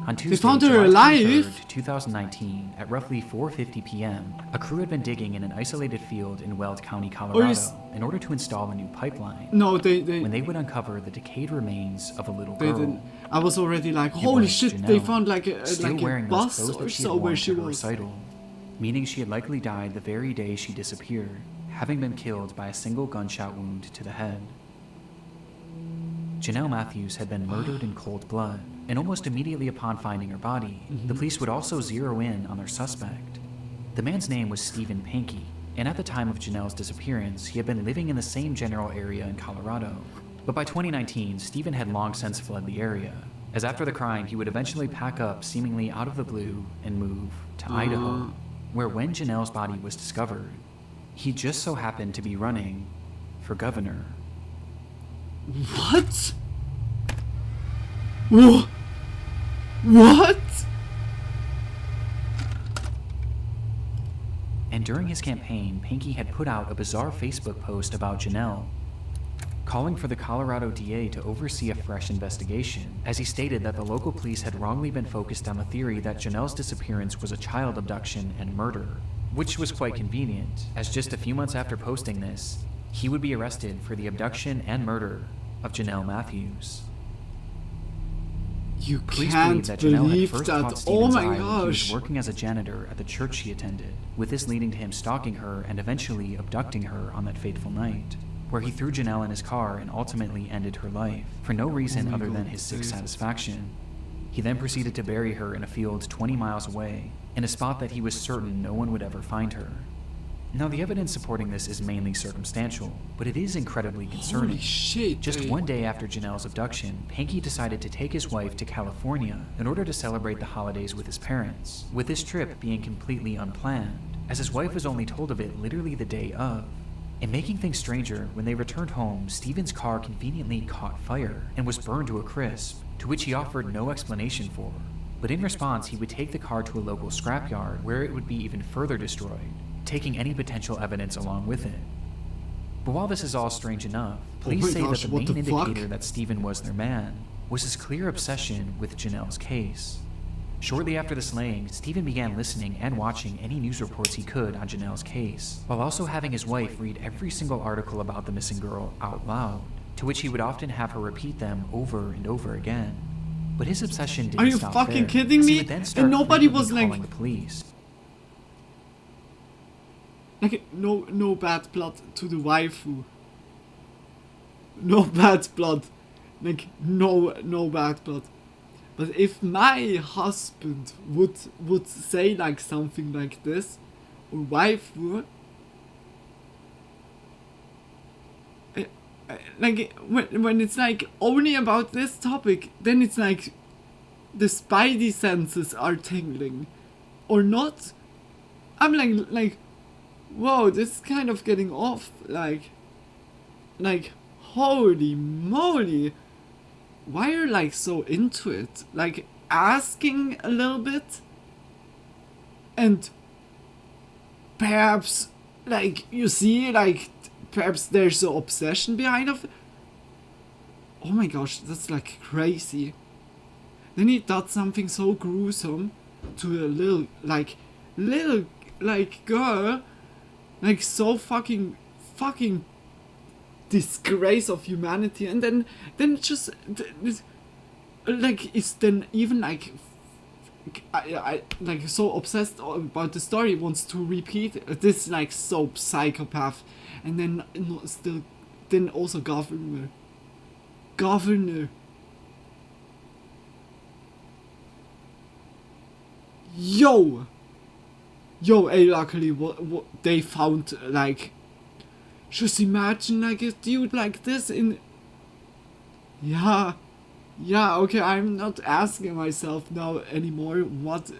On Tuesday, found her July alive? 23rd, 2019, at roughly 4:50 p.m., a crew had been digging in an isolated field in Weld County, Colorado, in order to install a new pipeline. No, when they would uncover the decayed remains of a little they girl. didn't. I was already like, It holy was shit! Janelle, They found like a still wearing those bus clothes or that she had so worn where to she her was. recital, meaning she had likely died the very day she disappeared, having been killed by a single gunshot wound to the head. Janelle Matthews had been murdered in cold blood, and almost immediately upon finding her body, the police would also zero in on their suspect. The man's name was Stephen Pankey, and at the time of Janelle's disappearance, he had been living in the same general area in Colorado. But by 2019, Stephen had long since fled the area, as after the crime, he would eventually pack up seemingly out of the blue and move to Idaho, where when Janelle's body was discovered, he just so happened to be running for governor. What? Whoa. What? And during his campaign, Pankey had put out a bizarre Facebook post about Janelle, calling for the Colorado DA to oversee a fresh investigation, as he stated that the local police had wrongly been focused on the theory that Janelle's disappearance was a child abduction and murder, which was quite convenient, as just a few months after posting this, he would be arrested for the abduction and murder of Janelle Matthews. You Police can't believe that Janelle had believe first that. caught Oh Stephen's my eye when he was gosh. working as a janitor at the church she attended, with this leading to him stalking her and eventually abducting her on that fateful night, where he threw Janelle in his car and ultimately ended her life, for no reason other than his sick satisfaction. He then proceeded to bury her in a field 20 miles away, in a spot that he was certain no one would ever find her. Now, the evidence supporting this is mainly circumstantial, but it is incredibly concerning. Holy shit, Just dude. one day after Janelle's abduction, Pankey decided to take his wife to California in order to celebrate the holidays with his parents, with this trip being completely unplanned, as his wife was only told of it literally the day of. And making things stranger, when they returned home, Stephen's car conveniently caught fire and was burned to a crisp, to which he offered no explanation for. But in response, he would take the car to a local scrapyard where it would be even further destroyed, taking any potential evidence along with it. But while this is all strange enough, police say that the main indicator that Stephen was their man was his clear obsession with Janelle's case. Shortly after the slaying, Stephen began listening and watching any news reports he could on Janelle's case, while also having his wife read every single article about the missing girl out loud, to which he would often have her repeat them over and over again. But his obsession didn't Are you stop fucking there, kidding as he me? would then start And nobody frequently was like- calling the police. Like, no bad blood to the waifu. No bad blood. Like, no bad blood. But if my husband would say like something like this, or wife would, like when it's like only about this topic, then it's like the spidey senses are tingling, or not. I'm like, whoa, this is kind of getting off. Like, holy moly, why are you like so into it? Like asking a little bit, and perhaps like you see like. Perhaps there's an obsession behind of it. Oh my gosh, that's like crazy. Then he does something so gruesome to a little girl, like so fucking disgrace of humanity, and then just like it's then even like I like so obsessed about the story, wants to repeat it. This like so psychopath. And then then also governor. Yo, hey, luckily what they found, like, just imagine like a dude like this in. Yeah, okay, I'm not asking myself now anymore what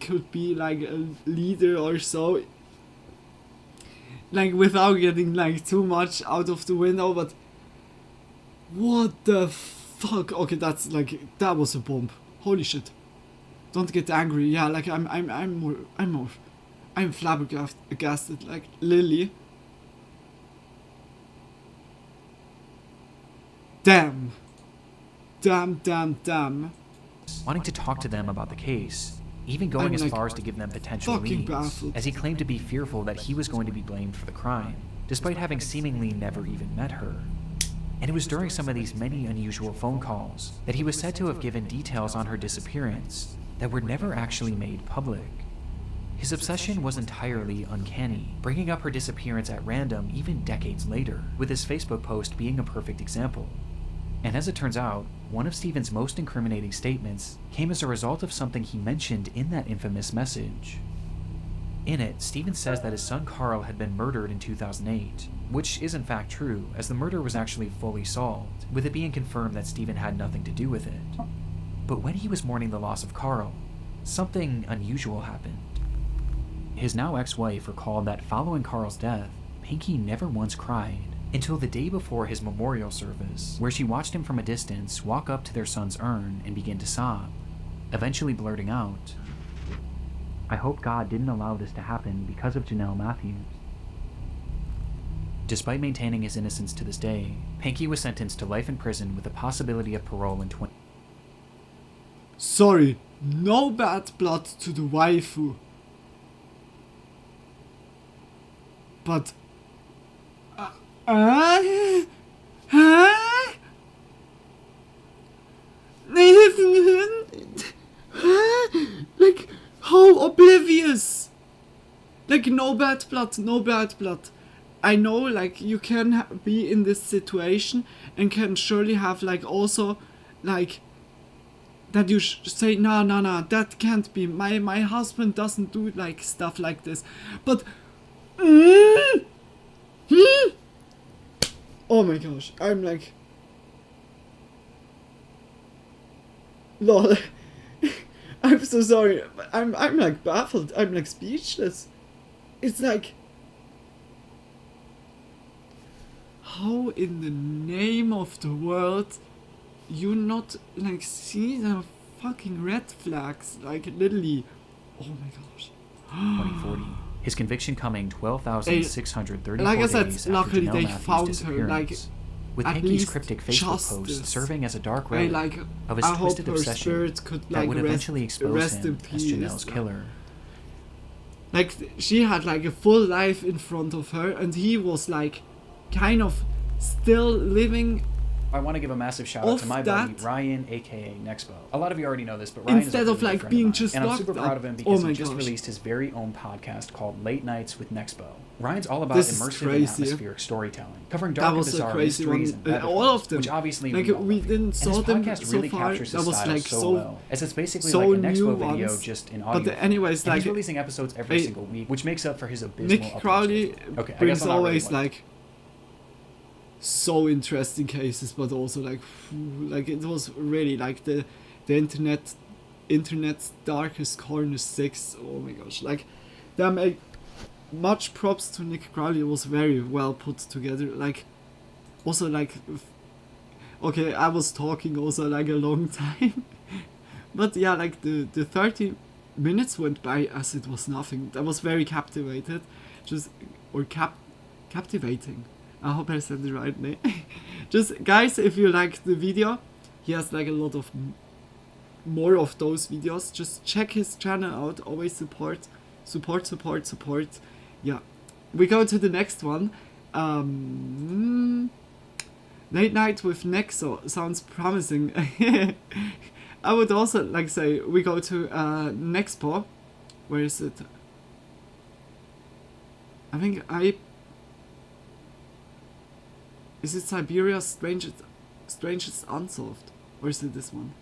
could be like a leader or so. Like, without getting like too much out of the window, but what the fuck? Okay, that's like, that was a bomb. Holy shit! Don't get angry. Yeah, like I'm flabbergasted. Like Lily. Damn. Wanting to talk to them about the case. Even going as far as to give them potential leads, as he claimed to be fearful that he was going to be blamed for the crime, despite having seemingly never even met her. And it was during some of these many unusual phone calls that he was said to have given details on her disappearance that were never actually made public. His obsession was entirely uncanny, bringing up her disappearance at random even decades later, with his Facebook post being a perfect example. And as it turns out, one of Stephen's most incriminating statements came as a result of something he mentioned in that infamous message. In it, Stephen says that his son Carl had been murdered in 2008, which is in fact true, as the murder was actually fully solved, with it being confirmed that Stephen had nothing to do with it. But when he was mourning the loss of Carl, something unusual happened. His now ex-wife recalled that following Carl's death, Pinky never once cried, until the day before his memorial service, where she watched him from a distance walk up to their son's urn and begin to sob, eventually blurting out, "I hope God didn't allow this to happen because of Janelle Matthews." Despite maintaining his innocence to this day, Pinky was sentenced to life in prison with the possibility of parole in 20... Sorry, no bad blood to the waifu. But... Like, how oblivious! Like, no bad blood. I know, like, you can be in this situation and can surely have, like, also, like, that you say, no, that can't be. My husband doesn't do, like, stuff like this. But... Oh my gosh, I'm like... Lol. I'm so sorry. I'm like baffled. I'm like speechless. It's like... How in the name of the world you not like see the fucking red flags? Like literally... Oh my gosh. 2040. His conviction coming 12,634 like I said, days luckily after they Janelle found Matthews' her, like, disappearance, with at Pinky's least cryptic Facebook post justice. serving as a dark relic like, of his I hope twisted her obsession spirit could, that like, would eventually expose rest him in as peace. Janelle's killer. Like, she had like a full life in front of her, and he was like kind of still living I want to give a massive shout out to my buddy that, Ryan, aka Nexpo. A lot of you already know this, but Ryan instead is a of really like good friend being of mine, just and I'm locked super proud up, of him oh because my he just gosh, released his very own podcast called Late Nights with Nexpo. Ryan's all about this is immersive and crazy. atmospheric storytelling, covering That dark and was a bizarre crazy mysteries one. and metaphors, All of them, which obviously like we all we love. didn't And saw his them podcast so really far. captures That his was style like so so well, as it's basically so like a new Nexpo video ones. just in audio. But anyways, and like he's releasing episodes every single week, which makes up for his abysmal Nick upload Crowley schedule. Okay, I guess brings I'm not really always one. like so interesting cases, but also like it was really like the internet's darkest corner 6. Oh my gosh, like they make much props to Nick Crowley. It was very well put together. Like also like okay, I was talking also like a long time, but yeah, like the 30 minutes went by as it was nothing. I was very captivated, captivating. I hope I said the right name. Just guys, if you like the video, he has like a lot of more of those videos. Just check his channel out. Always support. Yeah, we go to the next one. Late Night with Nexo sounds promising. I would also like say we go to Nexpo. Where is it? I think is it Siberia's strangest unsolved? Or is it this one?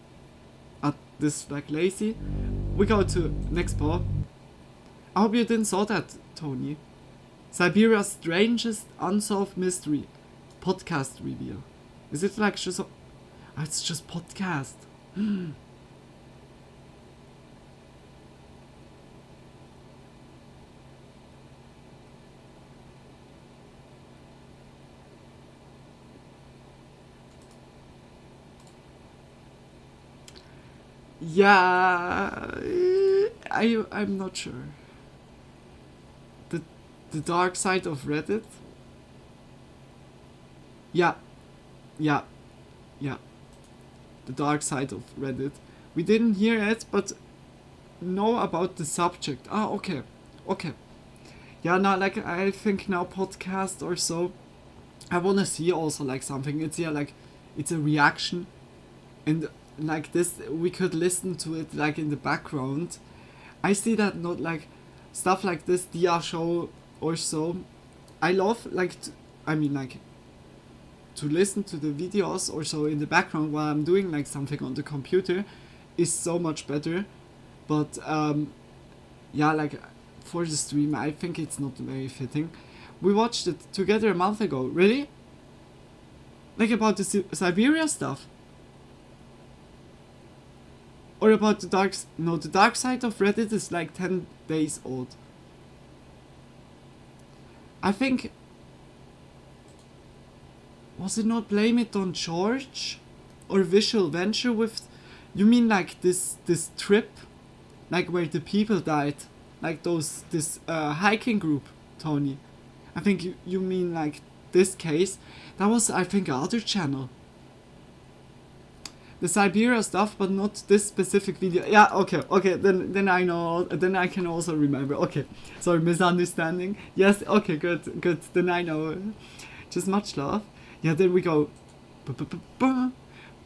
This like lazy? We go to Nexpo. I hope you didn't saw that, Tony. Siberia's strangest unsolved mystery podcast reveal. Is it like just it's just podcast. Yeah, I'm not sure. The dark side of Reddit. Yeah. The dark side of Reddit. We didn't hear it, but know about the subject. Ah, okay. Yeah, now like I think now podcast or so. I wanna see also like something. It's like it's a reaction, and like this we could listen to it like in the background. I see that not like stuff like this Dia show or so. I love like to listen to the videos or so in the background while I'm doing like something on the computer is so much better. But yeah, like for the stream I think it's not very fitting. We watched it together a month ago. Really? Like about the Siberia stuff? Or about the the dark side of Reddit is like 10 days old. I think, was it not Blame It on George or Visual Venture with, you mean like this trip, like where the people died, like this hiking group, Tony? I think you mean like this case. That was I think other channel. The Siberia stuff, but not this specific video. Yeah, okay, then I know, then I can also remember. Okay, sorry, misunderstanding. Yes, okay, good, then I know. Just much love. Yeah, then we go.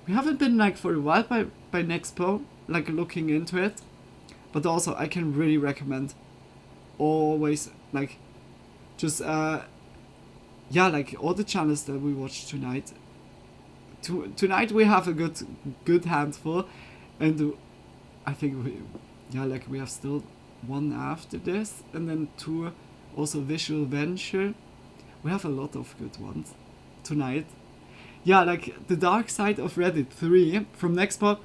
We haven't been like for a while by Nexpo, like looking into it, but also I can really recommend. Always like, just yeah, like all the channels that we watched tonight. Tonight we have a good handful, and I think we have still one after this, and then 2 also Visual Venture. We have a lot of good ones tonight. Yeah, like the dark side of Reddit 3 from Nexpo.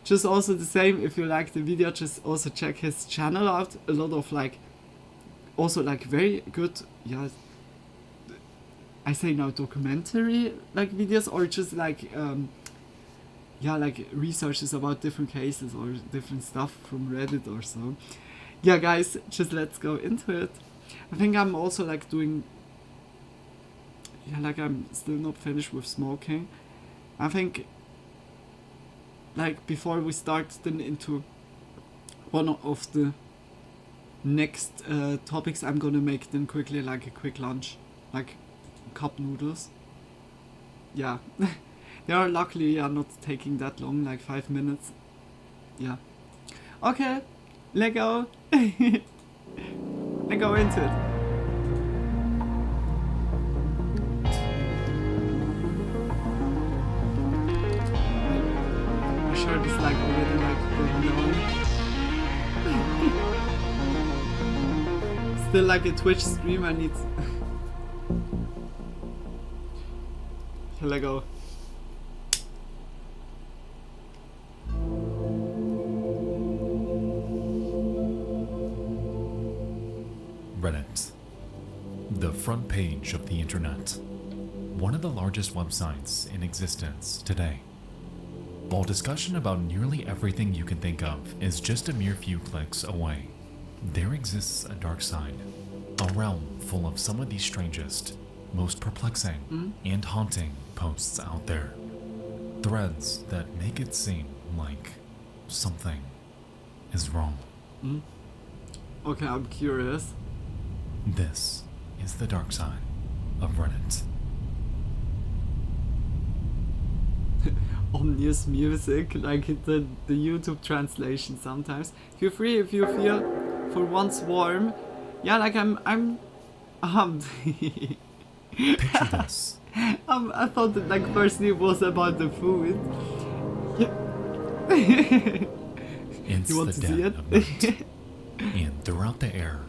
Just also the same, if you like the video, just also check his channel out. A lot of like also like very good, yeah, I say now documentary like videos, or just like yeah, like researches about different cases or different stuff from Reddit or so. Yeah, guys, just let's go into it. I think I'm also like doing, yeah, like I'm still not finished with smoking. I think like before we start then into one of the next topics, I'm gonna make then quickly like a quick lunch, like cup noodles. Yeah. They are luckily not taking that long, like 5 minutes. Yeah. Okay, let go. Let's go into it. My shirt is like already like going on. Still like a Twitch stream, I need. Here I go. Reddit, the front page of the internet, one of the largest websites in existence today. While discussion about nearly everything you can think of is just a mere few clicks away, there exists a dark side, a realm full of some of the strangest, most perplexing, and haunting posts out there. Threads that make it seem like something is wrong. Okay, I'm curious. This is the dark side of Reddit. Omnious music, like the YouTube translation sometimes. Feel free if you feel for once warm. Yeah, like I'm Picture this. I thought that like firstly it was about the food. It's You want the to see dead it? of night, and throughout the air,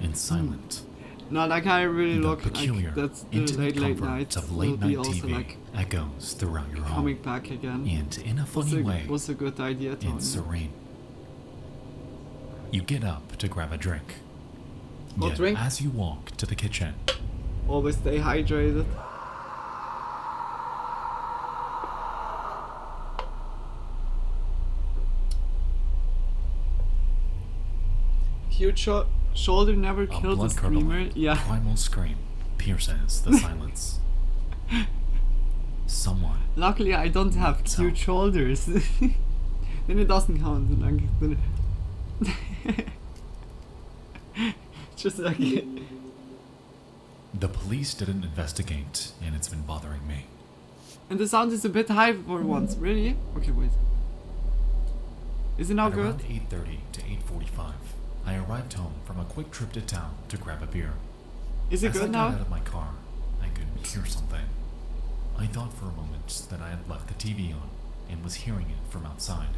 in silent, No, like I really the look peculiar, like that's the intimate late comfort night of will late be night also TV like echoes throughout your home, coming back again. and in a funny way, Was a good idea, Tony. it's serene. You get up to grab a drink. What Yet drink? as you walk to the kitchen, Always stay hydrated. Huge shoulder never a killed a screamer. blood-curdling, Yeah. primal scream pierces the silence. Someone Luckily, I don't have It's cute out. shoulders. Then it doesn't count. Like, then just like. The police didn't investigate, and it's been bothering me. And the sound is a bit high for once. Really? Okay, wait. Is it now At good? around 8:30 to 8:45, I arrived home from a quick trip to town to grab a beer. Is it As I good got now? out of my car, I could hear something. I thought for a moment that I had left the TV on and was hearing it from outside.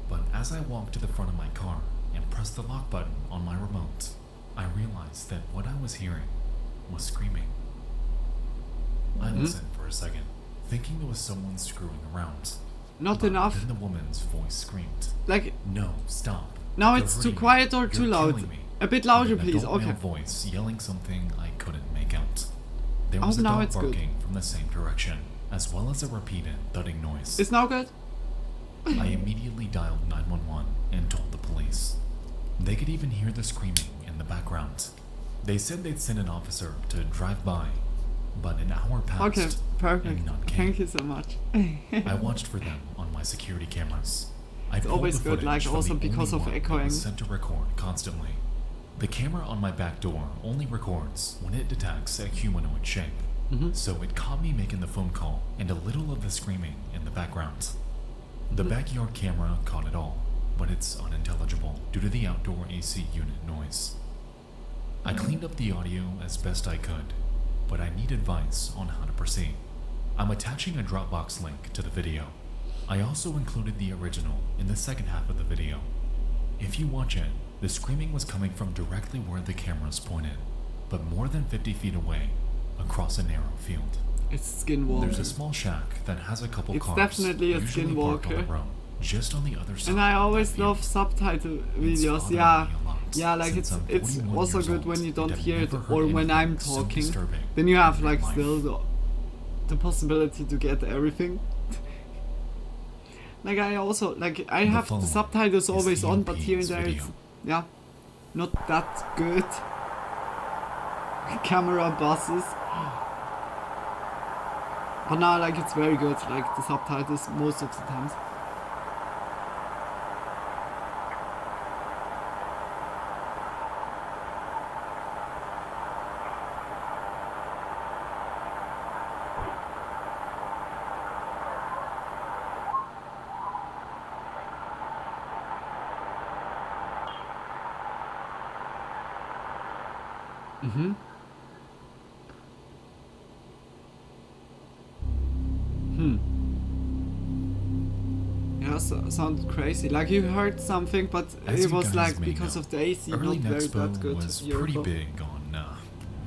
But as I walked to the front of my car and pressed the lock button on my remote, I realized that what I was hearing was screaming. I listened for a second, thinking it was someone screwing around. Not But enough. Then the woman's voice screamed, Like, "No, stop. now You're it's too hurting me. quiet or too You're loud. killing me." A bit louder, And an please. adult male Okay. voice yelling something I couldn't make out. There Oh, was a now dog it's good. barking from the same direction, as well as a repeated thudding noise. It's now good? I immediately dialed 911 and told the police. They could even hear the screaming in the background. They said they'd send an officer to drive by, but an hour passed Okay, perfect. and none came. Thank you so much. I watched for them on my security cameras. I pulled always the good, like, footage from also the because only of one that echoing. was sent to record constantly. The camera on my back door only records when it detects a humanoid shape. So it caught me making the phone call and a little of the screaming in the background. The backyard camera caught it all, but it's unintelligible due to the outdoor AC unit noise. I cleaned up the audio as best I could, but I need advice on how to proceed. I'm attaching a Dropbox link to the video. I also included the original in the second half of the video. If you watch it, the screaming was coming from directly where the camera's pointed, but more than 50 feet away, across a narrow field. It's Skinwalker. There's a small shack that has a couple It's cars, definitely a usually parked on the Skinwalker. road, just on the other side. And I of that always field. love subtitle It's videos, bothered yeah. me a lot, Yeah, like since I'm it's 41 also years good old when you and don't I've hear it, never heard or when I'm anything so talking. disturbing Then you have in my like life. still the possibility to get everything. Like I also like I have the following subtitles is always the on, but here and UP's there it's video. yeah, not that good. Camera buses. But now like it's very good, like the subtitles most of the times. Mm-hmm. Yeah, sounded crazy. Like you heard something, but As it you was guys like may because know, of the AC, early not very Nexpo that good. was your pretty phone. big on,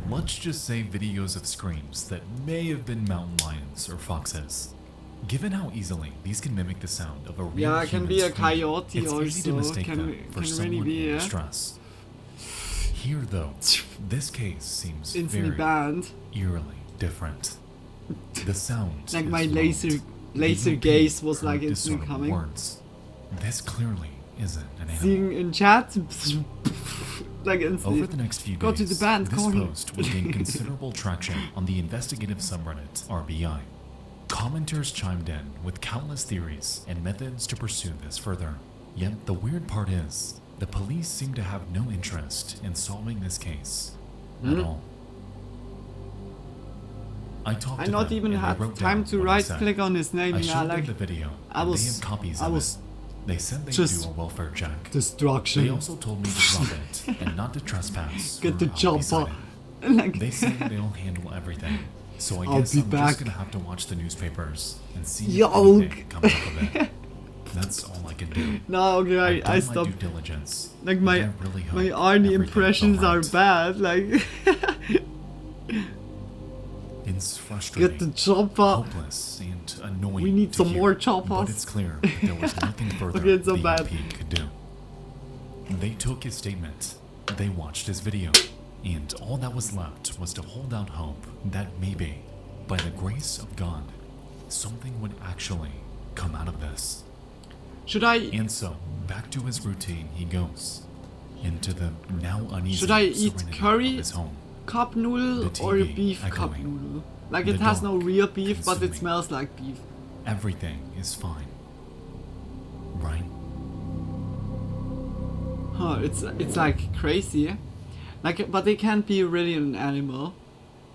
let's just say videos of screams that may have been mountain lions or foxes. Given how easily these can mimic the sound of a real Yeah, it can human be a scream, coyote it's easy to also. mistake Can them for really someone be, in yeah. distress. Here, though, this case seems Instantly very banned. eerily different. The sound Like is my muffled. laser The gaze OP was like heard instantly discernible coming. words. This clearly isn't an animal. Seeing in chat, like instantly. Over the next few Go days, to the band, this corner. post will gain considerable traction on the investigative subreddit RBI. Commenters chimed in with countless theories and methods to pursue this further. Yet the weird part is, the police seem to have no interest in solving this case at all. I talked to not them even and they had wrote time down to what I right said. click on his name. I Yeah, showed them like the video, I and was- they have copies I of was it. They said they'd just do a welfare check. destruction. They also told me to drop it and not to trespass. Get or the I'll be chopper. cited. Like They say they'll handle everything. So I I'll guess be I'm back. just gonna have to watch the newspapers and see Yo. if anything comes up of it. That's all I can do. No, okay, I've I done my stopped. due diligence. Like and my I really hope my Arnie everything's impressions are alright. bad. Like It's frustrating, get the chopper. hopeless, and annoying. We need to some hear, more But choppers. it's clear that there was nothing further Okay, it's so the bad. OP could do. They took his statement, they watched his video, and all that was left was to hold out hope that maybe, by the grace of God, something would actually come out of this. Should I And so, back to his routine he goes, into the now uneasy should I eat serenity of curry his home. cup noodle The or a TV beef cup echoing. noodle? Like The it has no dark real beef, but it consuming. smells like beef. Everything is fine. Right? Huh? It's like crazy. Like, but they can't be really an animal.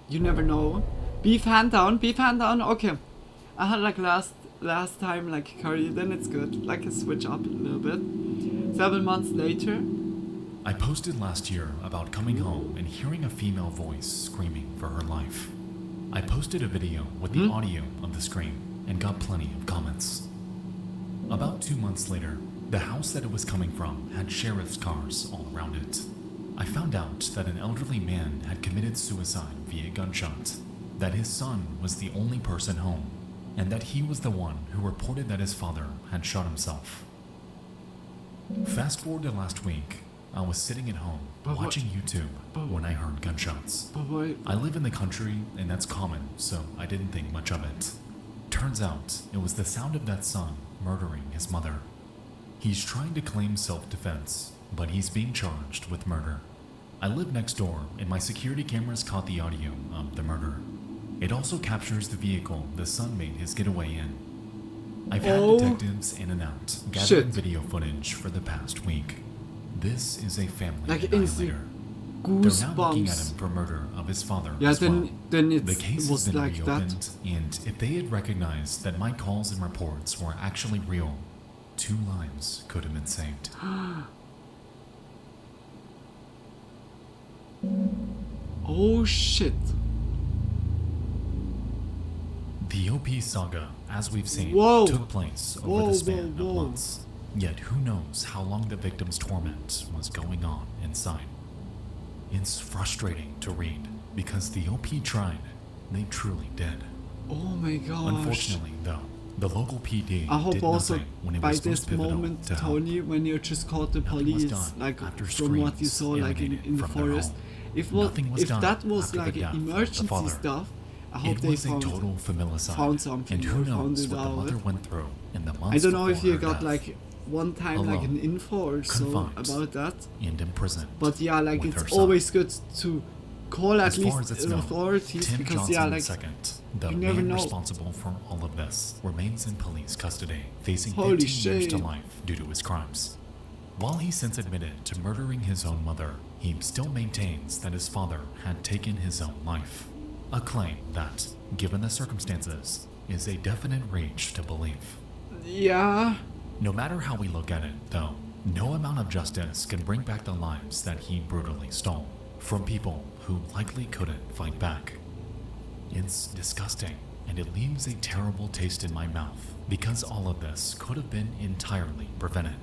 You never know. Beef hand down. Okay, I had like last time like curry. Then it's good. Like a switch up a little bit. 7 months later. I posted last year about coming home and hearing a female voice screaming for her life. I posted a video with the audio of the scream and got plenty of comments. About 2 months later, the house that it was coming from had sheriff's cars all around it. I found out that an elderly man had committed suicide via gunshot, that his son was the only person home, and that he was the one who reported that his father had shot himself. Fast forward to last week, I was sitting at home watching YouTube when I heard gunshots. I live in the country and that's common, so I didn't think much of it. Turns out it was the sound of that son murdering his mother. He's trying to claim self-defense, but he's being charged with murder. I live next door and my security cameras caught the audio of the murder. It also captures the vehicle the son made his getaway in. I've had detectives in and out gathering video footage for the past week. This is a family Like annihilator. They're now looking at goosebumps. him for murder of his father Yeah, as well. then The it case was has been like that. reopened, and if they had recognized that my calls and reports were actually real, 2 lives could have been saved. Oh shit. The OP saga, as we've seen, Whoa. took place over Whoa, the span whoa, of whoa. months. Yet who knows how long the victim's torment was going on inside. It's frustrating to read, because the OP tried. They truly did. Oh my gosh. Unfortunately, though, the local PD I hope did also nothing when it by was this most pivotal moment, to help. Tony, when you just called the Nothing was police, done like after from what you screams saw, like emanated in the from their forest, home. Nothing was if done that was after the like death of the emergency father. stuff, I hope It they was a found total familicide, found something and who or found knows it what the out. mother went through in the I months don't know if before you her got death. like one time like an Alone, info or so confined, about that. and imprisoned. But yeah, like with her it's son. always good to call at As far as least it's known, authorities Tim because Johnson yeah, like II, the you never man know. responsible for all of this, remains in police custody, facing Holy 15 years to shit. life due to his crimes. While he's since admitted to murdering his own mother, he still maintains that his father had taken his own life. A claim that, given the circumstances, is a definite reach to believe. Yeah. No matter how we look at it, though, no amount of justice can bring back the lives that he brutally stole. from people who likely couldn't fight back. It's disgusting, and it leaves a terrible taste in my mouth because all of this could have been entirely prevented.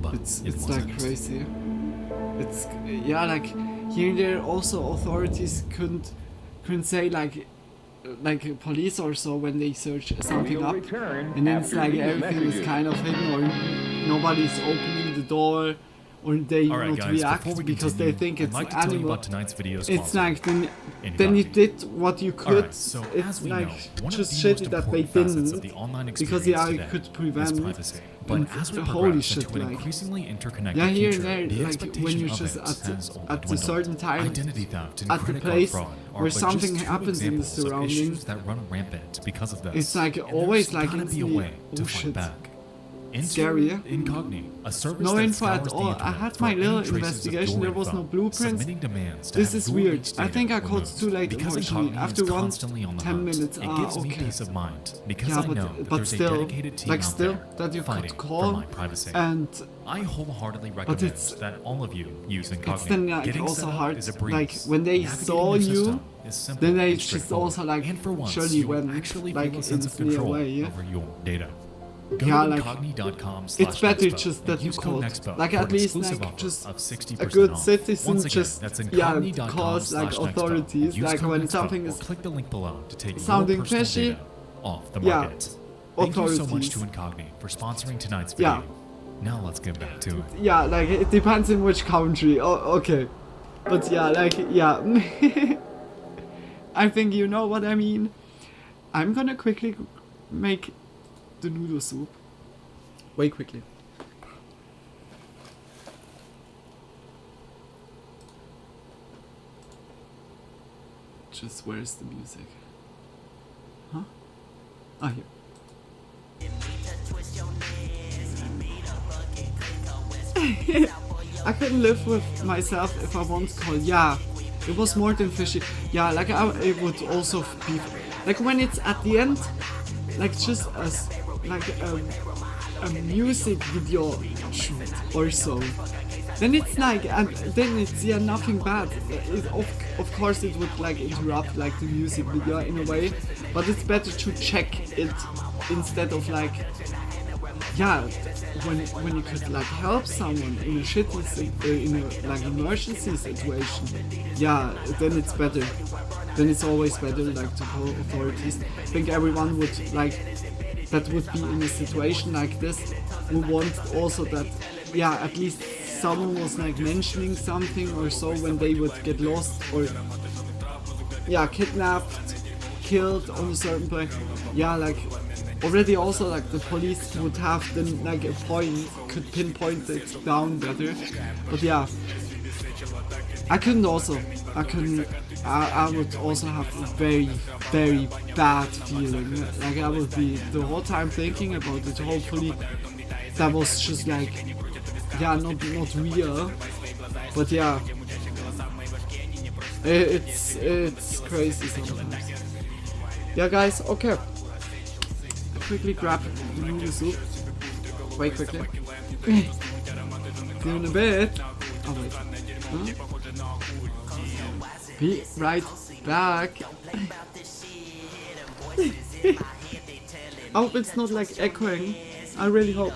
But It's wasn't. like crazy. It's yeah, like here and there also authorities couldn't say like police or so when they search something up, and then it's like everything is kind of hidden or nobody's opening the door or they Alright, not guys, react before we because they continue, think I'd it's like to tell you animal. about tonight's video It's sponsor, like then Uncut. you did what you could. Alright, so it's as we like know, one just of the most shitty that they important facets of didn't the online because experience yeah, today it could is prevent. privacy. But And as we holy progress shit, into an like increasingly interconnected yeah, here future, and the there, like expectation when you're of just it has only at a dwindled. certain time, Identity theft and at the credit card place fraud are where but something just two happens in the examples of issues surrounding, that run rampant because of this. it's like And always there's like gotta be a instantly, way to oh fight shit, back. scary. Incogni, a service No that info at scours the all. I internet had for my any little traces of investigation. your There was no info, blueprints. submitting demands to This have is your weird. leaked I think I data called too late. Because Unfortunately, Incogni after is one constantly on the 10 hunt, minutes. it gives me Okay. peace of mind because Yeah, I know that but there's still, a dedicated team like out still there that you fighting could call for my privacy. and. I wholeheartedly But recommend it's that all of you use Incogni. It's then like Getting also set up hard, is a breeze. like when they Navigating saw the you, system is simple then they and just straightforward. also like And for once, surely you will went actually like feel a sense of instantly control away, yeah. over your data. Go Yeah, to like incogni.com/expo it's better and just that you use code called, expo like for at an least exclusive like offer just of 60% a good off. citizen Once again, just that's yeah incogni.com/expo. cause like authorities Use like code when expo something or is click the link below to take your sounding personal fishy, data off the yeah, market. Thank you so much authorities. to Incogni for sponsoring tonight's video. Yeah. Now let's get back to it. Yeah, like it depends in which country. Oh, okay, but yeah, like yeah, I think you know what I mean. I'm gonna quickly make the noodle soup. Wait, quickly. Just where's the music? Huh? Ah, here. I couldn't live with myself if I once called. Yeah, it was more than fishy. Yeah, like it would also be like when it's at the end, like just as like a music video shoot or so. Then it's like, and then it's yeah nothing bad. Of course it would like interrupt like the music video in a way, but it's better to check it instead of like yeah when you could like help someone in a shitty in a like emergency situation. Yeah, then it's better. Then it's always better like to call authorities. I think everyone would like that would be in a situation like this would want also that yeah at least someone was like mentioning something or so when they would get lost or yeah kidnapped, killed on a certain place. Yeah, like already also like the police would have then like a point, could pinpoint it down better. But yeah, I would also have a very, very bad feeling. Like I would be the whole time thinking about it. Hopefully that was just like, yeah, not real. But yeah, it's crazy sometimes. Yeah, guys. Okay. Quickly grab the noodle soup. Wait, quickly. See you in a bit. Oh wait. Huh? Be right back. I hope it's not like echoing. I really hope.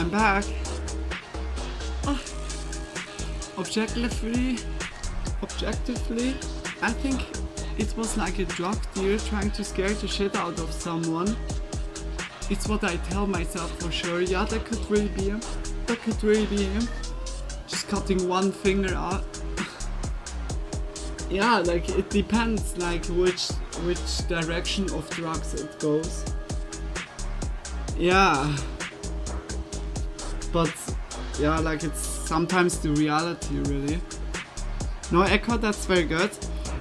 I'm back. Oh. Objectively, I think it was like a drug dealer trying to scare the shit out of someone. It's what I tell myself for sure. Yeah, that could really be him. That could really be him. Just cutting one finger out. Yeah, like it depends like which direction of drugs it goes. Yeah. But yeah, like it's sometimes the reality really. No, Echo, that's very good.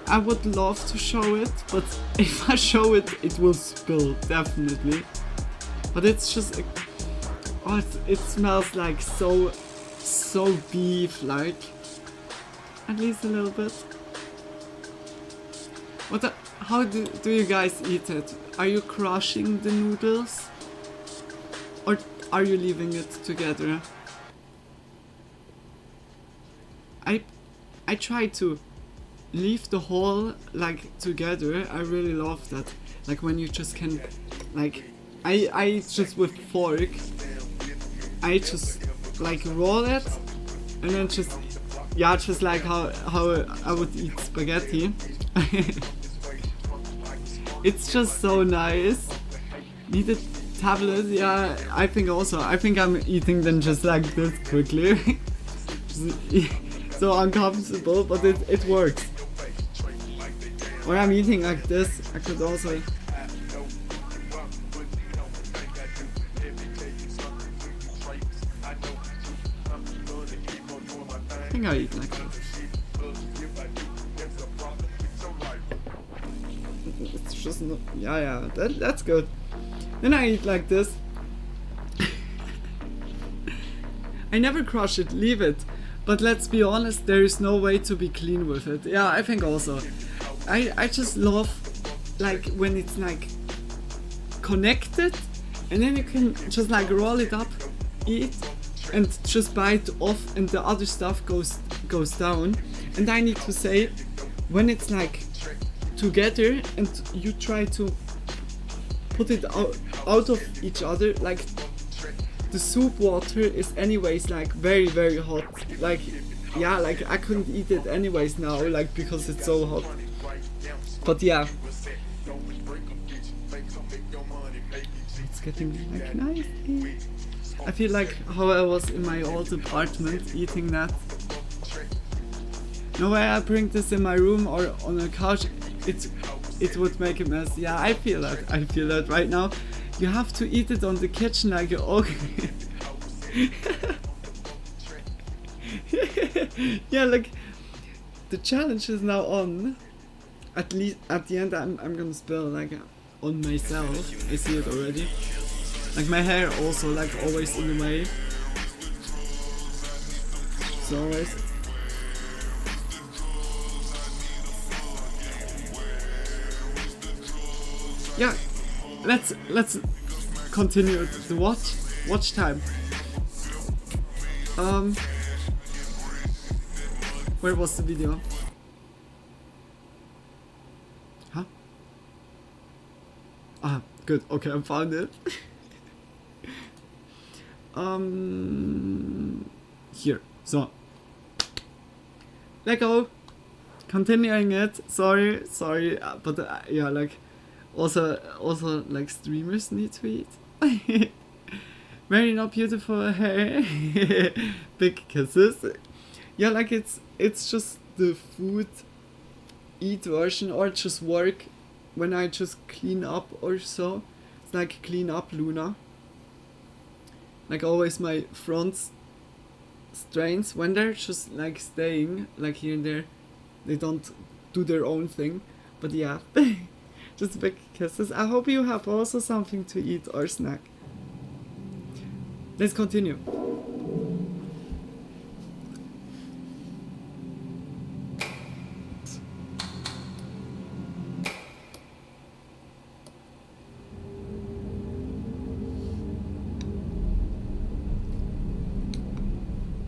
I would love to show it, but if I show it, it will spill, definitely. But it's just, oh, it smells like so beef-like. At least a little bit. How do you guys eat it? Are you crushing the noodles? Or are you leaving it together? I try to leave the whole like together. I really love that. Like when you just can, like, I just with fork, I just like roll it and then just, yeah, just like how I would eat spaghetti. It's just so nice. Need a tablet? Yeah, I think also. I think I'm eating them just like this quickly. So uncomfortable, but it works. Or I'm eating like this. I could also. I think I eat like this. It's just not. Yeah, that's good. Then I eat like this. I never crush it, leave it. But let's be honest, there is no way to be clean with it. Yeah, I think also. I just love like when it's like connected and then you can just like roll it up, eat and just bite off and the other stuff goes down. And I need to say, when it's like together and you try to put it out of each other, like the soup water is anyways like very very hot. Like, yeah, like I couldn't eat it anyways now, like because it's so hot. But yeah, it's getting like nice. I feel like how I was in my old apartment eating that. No way I bring this in my room or on a couch, it would make a mess. Yeah, I feel that right now. You have to eat it on the kitchen like okay. Yeah, like the challenge is now on. At least at the end I'm gonna spill like on myself. I see it already. Like my hair also like always in the way. So always. Yeah, let's continue the watch time. Where was the video? Huh? Ah, good. Okay, I found it. Here. So. Let go. Continuing it. Sorry, but yeah, like. Also, like streamers need to eat. Very not beautiful hair. Big kisses. Yeah, like it's just the food eat version or just work when I just clean up or so. It's like clean up Luna. Like always my front strains when they're just like staying like here and there, they don't do their own thing. But yeah. Just big kisses. I hope you have also something to eat or snack. Let's continue.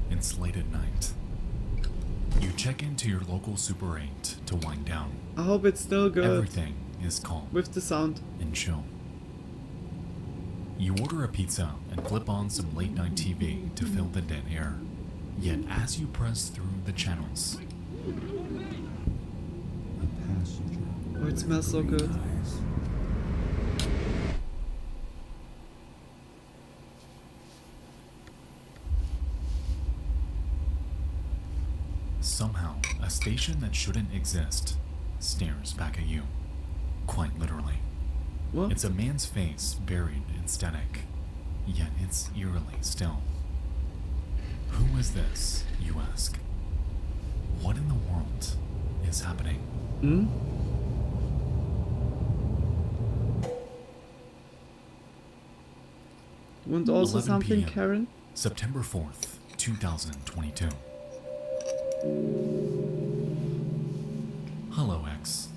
It's late at night. You check into your local Super 8 to wind down. I hope it's still good. Everything is calm with the sound. and chill. You order a pizza and flip on some late night TV to fill the dead air. Yet as you press through the channels, Oh, it smells so good. somehow a station that shouldn't exist stares back at you. Quite literally. What? It's a man's face buried in static, yet it's eerily still. Who is this, you ask? What in the world is happening? Hmm? Want also 11 something, p.m., Karen? September 4th, 2022. Hello, X.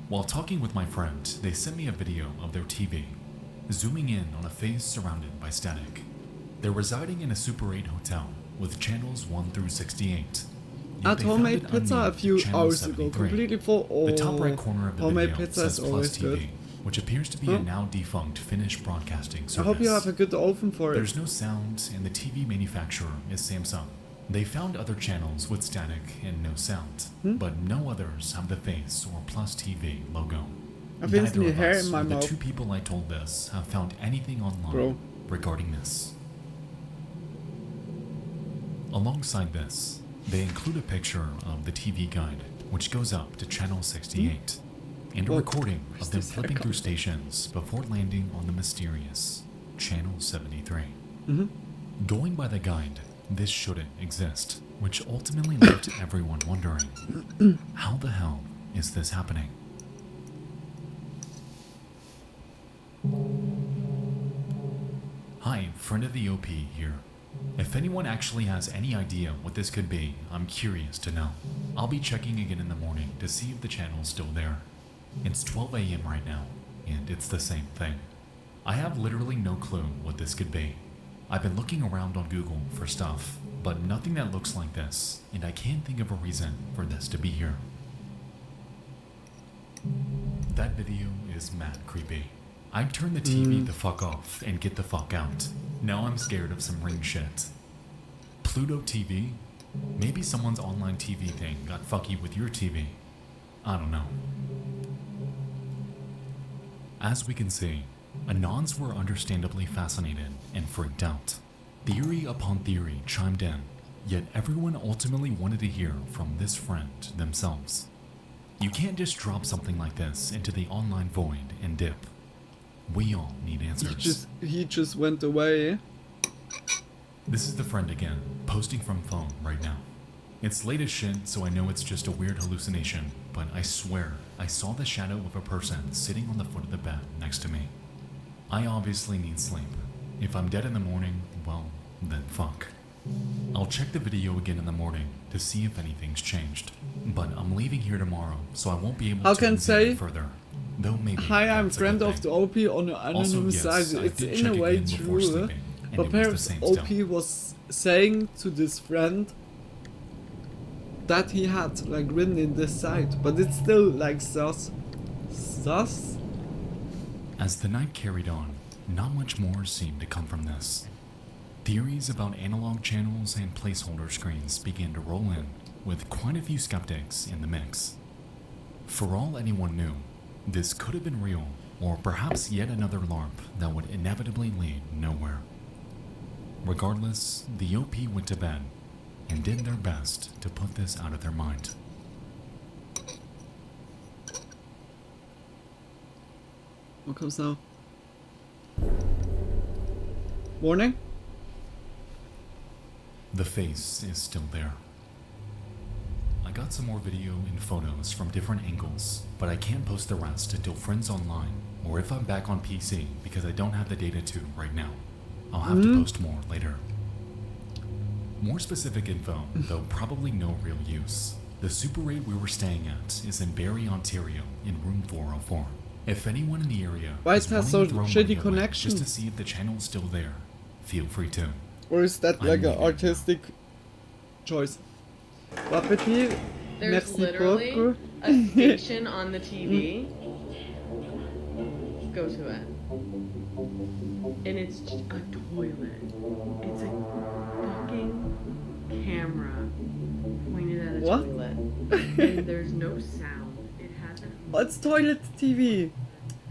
While talking with my friend, they sent me a video of their TV, zooming in on a face surrounded by static. They're residing in a Super 8 hotel with channels 1 through 68. Yet At they homemade found it pizza a unnamed few channel hours ago, 73. completely full. Oh, The top right corner of the homemade video pizza says is Plus always TV, good. which appears to be Huh? a now defunct Finnish broadcasting service. I hope you have a good oven for it. There's no sound, and the TV manufacturer is Samson. They found other channels with static and no sound, but no others have the face or Plus TV logo. I feel Neither the of hair us in my or the mouth. two people I told this have found anything online Bro. regarding this. Alongside this, they include a picture of the TV guide, which goes up to channel 68, and a Whoa, recording where's of them this flipping haircut? through stations before landing on the mysterious channel 73. Mm-hmm. Going by the guide, this shouldn't exist, which ultimately left everyone wondering, how the hell is this happening? Hi, friend of the OP here. If anyone actually has any idea what this could be, I'm curious to know. I'll be checking again in the morning to see if the channel's still there. It's 12 a.m. right now, and it's the same thing. I have literally no clue what this could be. I've been looking around on Google for stuff, but nothing that looks like this, and I can't think of a reason for this to be here. That video is mad creepy. I'd turn the TV the fuck off and get the fuck out. Now I'm scared of some ring shit. Pluto TV? Maybe someone's online TV thing got fucky with your TV. I don't know. As we can see, Anons were understandably fascinated and freaked out. Theory upon theory chimed in, yet everyone ultimately wanted to hear from this friend themselves. You can't just drop something like this into the online void and dip. We all need answers. He just went away. This is the friend again, posting from phone right now. It's late as shit, so I know it's just a weird hallucination, but I swear I saw the shadow of a person sitting on the foot of the bed next to me. I obviously need sleep. If I'm dead in the morning, well, then fuck. I'll check the video again in the morning to see if anything's changed, but I'm leaving here tomorrow, so I won't be able How to can examine say, further. Though maybe hi, I'm that's a friend good of thing. the OP on an Also, anonymous yes, site. I It's did in a check way again before true. sleeping, and But it was the perhaps same OP still. was saying to this friend that he had like written in this site, but it's still like sus. Sus? As the night carried on, not much more seemed to come from this. Theories about analog channels and placeholder screens began to roll in, with quite a few skeptics in the mix. For all anyone knew, this could have been real, or perhaps yet another LARP that would inevitably lead nowhere. Regardless, the OP went to bed and did their best to put this out of their mind. What comes now? Warning? The face is still there. I got some more video and photos from different angles, but I can't post the rest until Friends Online, or if I'm back on PC because I don't have the data to right now. I'll have to post more later. More specific info, though probably no real use. The Super 8 we were staying at is in Barrie, Ontario, in room 404. If anyone in the area Why is it has wanting so to throw shitty money away connection? just to see if the channel's still there, feel free to. Or is that I'm like an leaving. artistic choice? Bon appétit. There's Merci literally beaucoup. a station on the TV. Go to it. and it's just a toilet. It's a fucking camera pointed at a toilet, and there's no sound. It has a... What's toilet TV?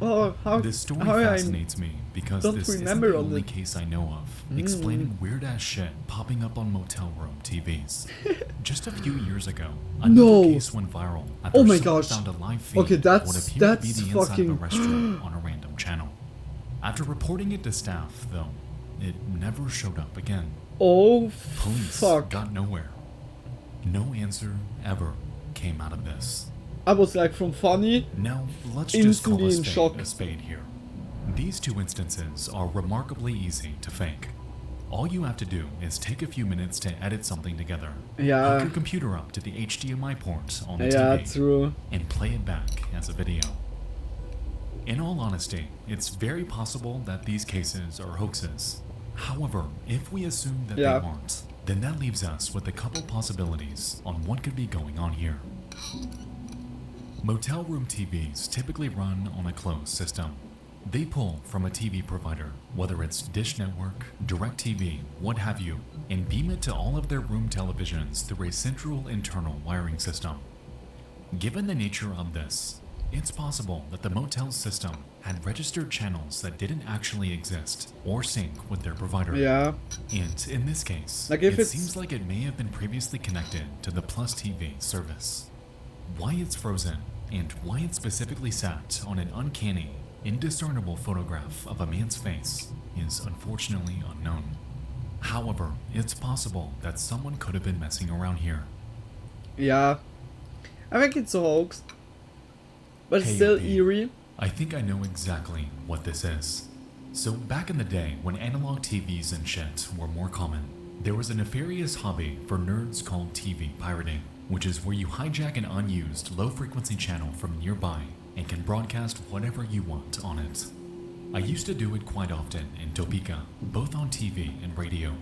Oh, how? This story how fascinates me because don't this isn't remember the all only the- case I know of explaining weird ass shit popping up on motel room TVs. Just a few years ago, another case went viral after Oh my someone gosh. found a live feed Okay, of what appeared to be that's the inside of a fucking- restroom on a random channel. After reporting it to staff, though, it never showed up again. Oh, Police fuck. got nowhere. No answer ever came out of this. I was like from funny. Now, let's just call Instantly in shock. a spade here. These two instances are remarkably easy to fake. All you have to do is take a few minutes to edit something together. Yeah. Hook your computer up to the HDMI port on the Yeah, TV. true. And play it back as a video. In all honesty, it's very possible that these cases are hoaxes. However, if we assume that Yeah. they aren't, then that leaves us with a couple possibilities on what could be going on here. Motel room TVs typically run on a closed system. They pull from a TV provider, whether it's Dish Network, DirecTV, what have you, and beam it to all of their room televisions through a central internal wiring system. Given the nature of this, it's possible that the motel's system had registered channels that didn't actually exist or sync with their provider. Yeah. And in this case, Like if it it's- seems like it may have been previously connected to the Plus TV service. Why it's frozen, and why it specifically sat on an uncanny, indiscernible photograph of a man's face is unfortunately unknown. However, it's possible that someone could have been messing around here. Yeah. I think it's a hoax. But it's Hey, still B. eerie. I think I know exactly what this is. So back in the day when analog TVs and shit were more common, there was a nefarious hobby for nerds called TV pirating, which is where you hijack an unused low-frequency channel from nearby and can broadcast whatever you want on it. I used to do it quite often in Topeka, both on TV and radio.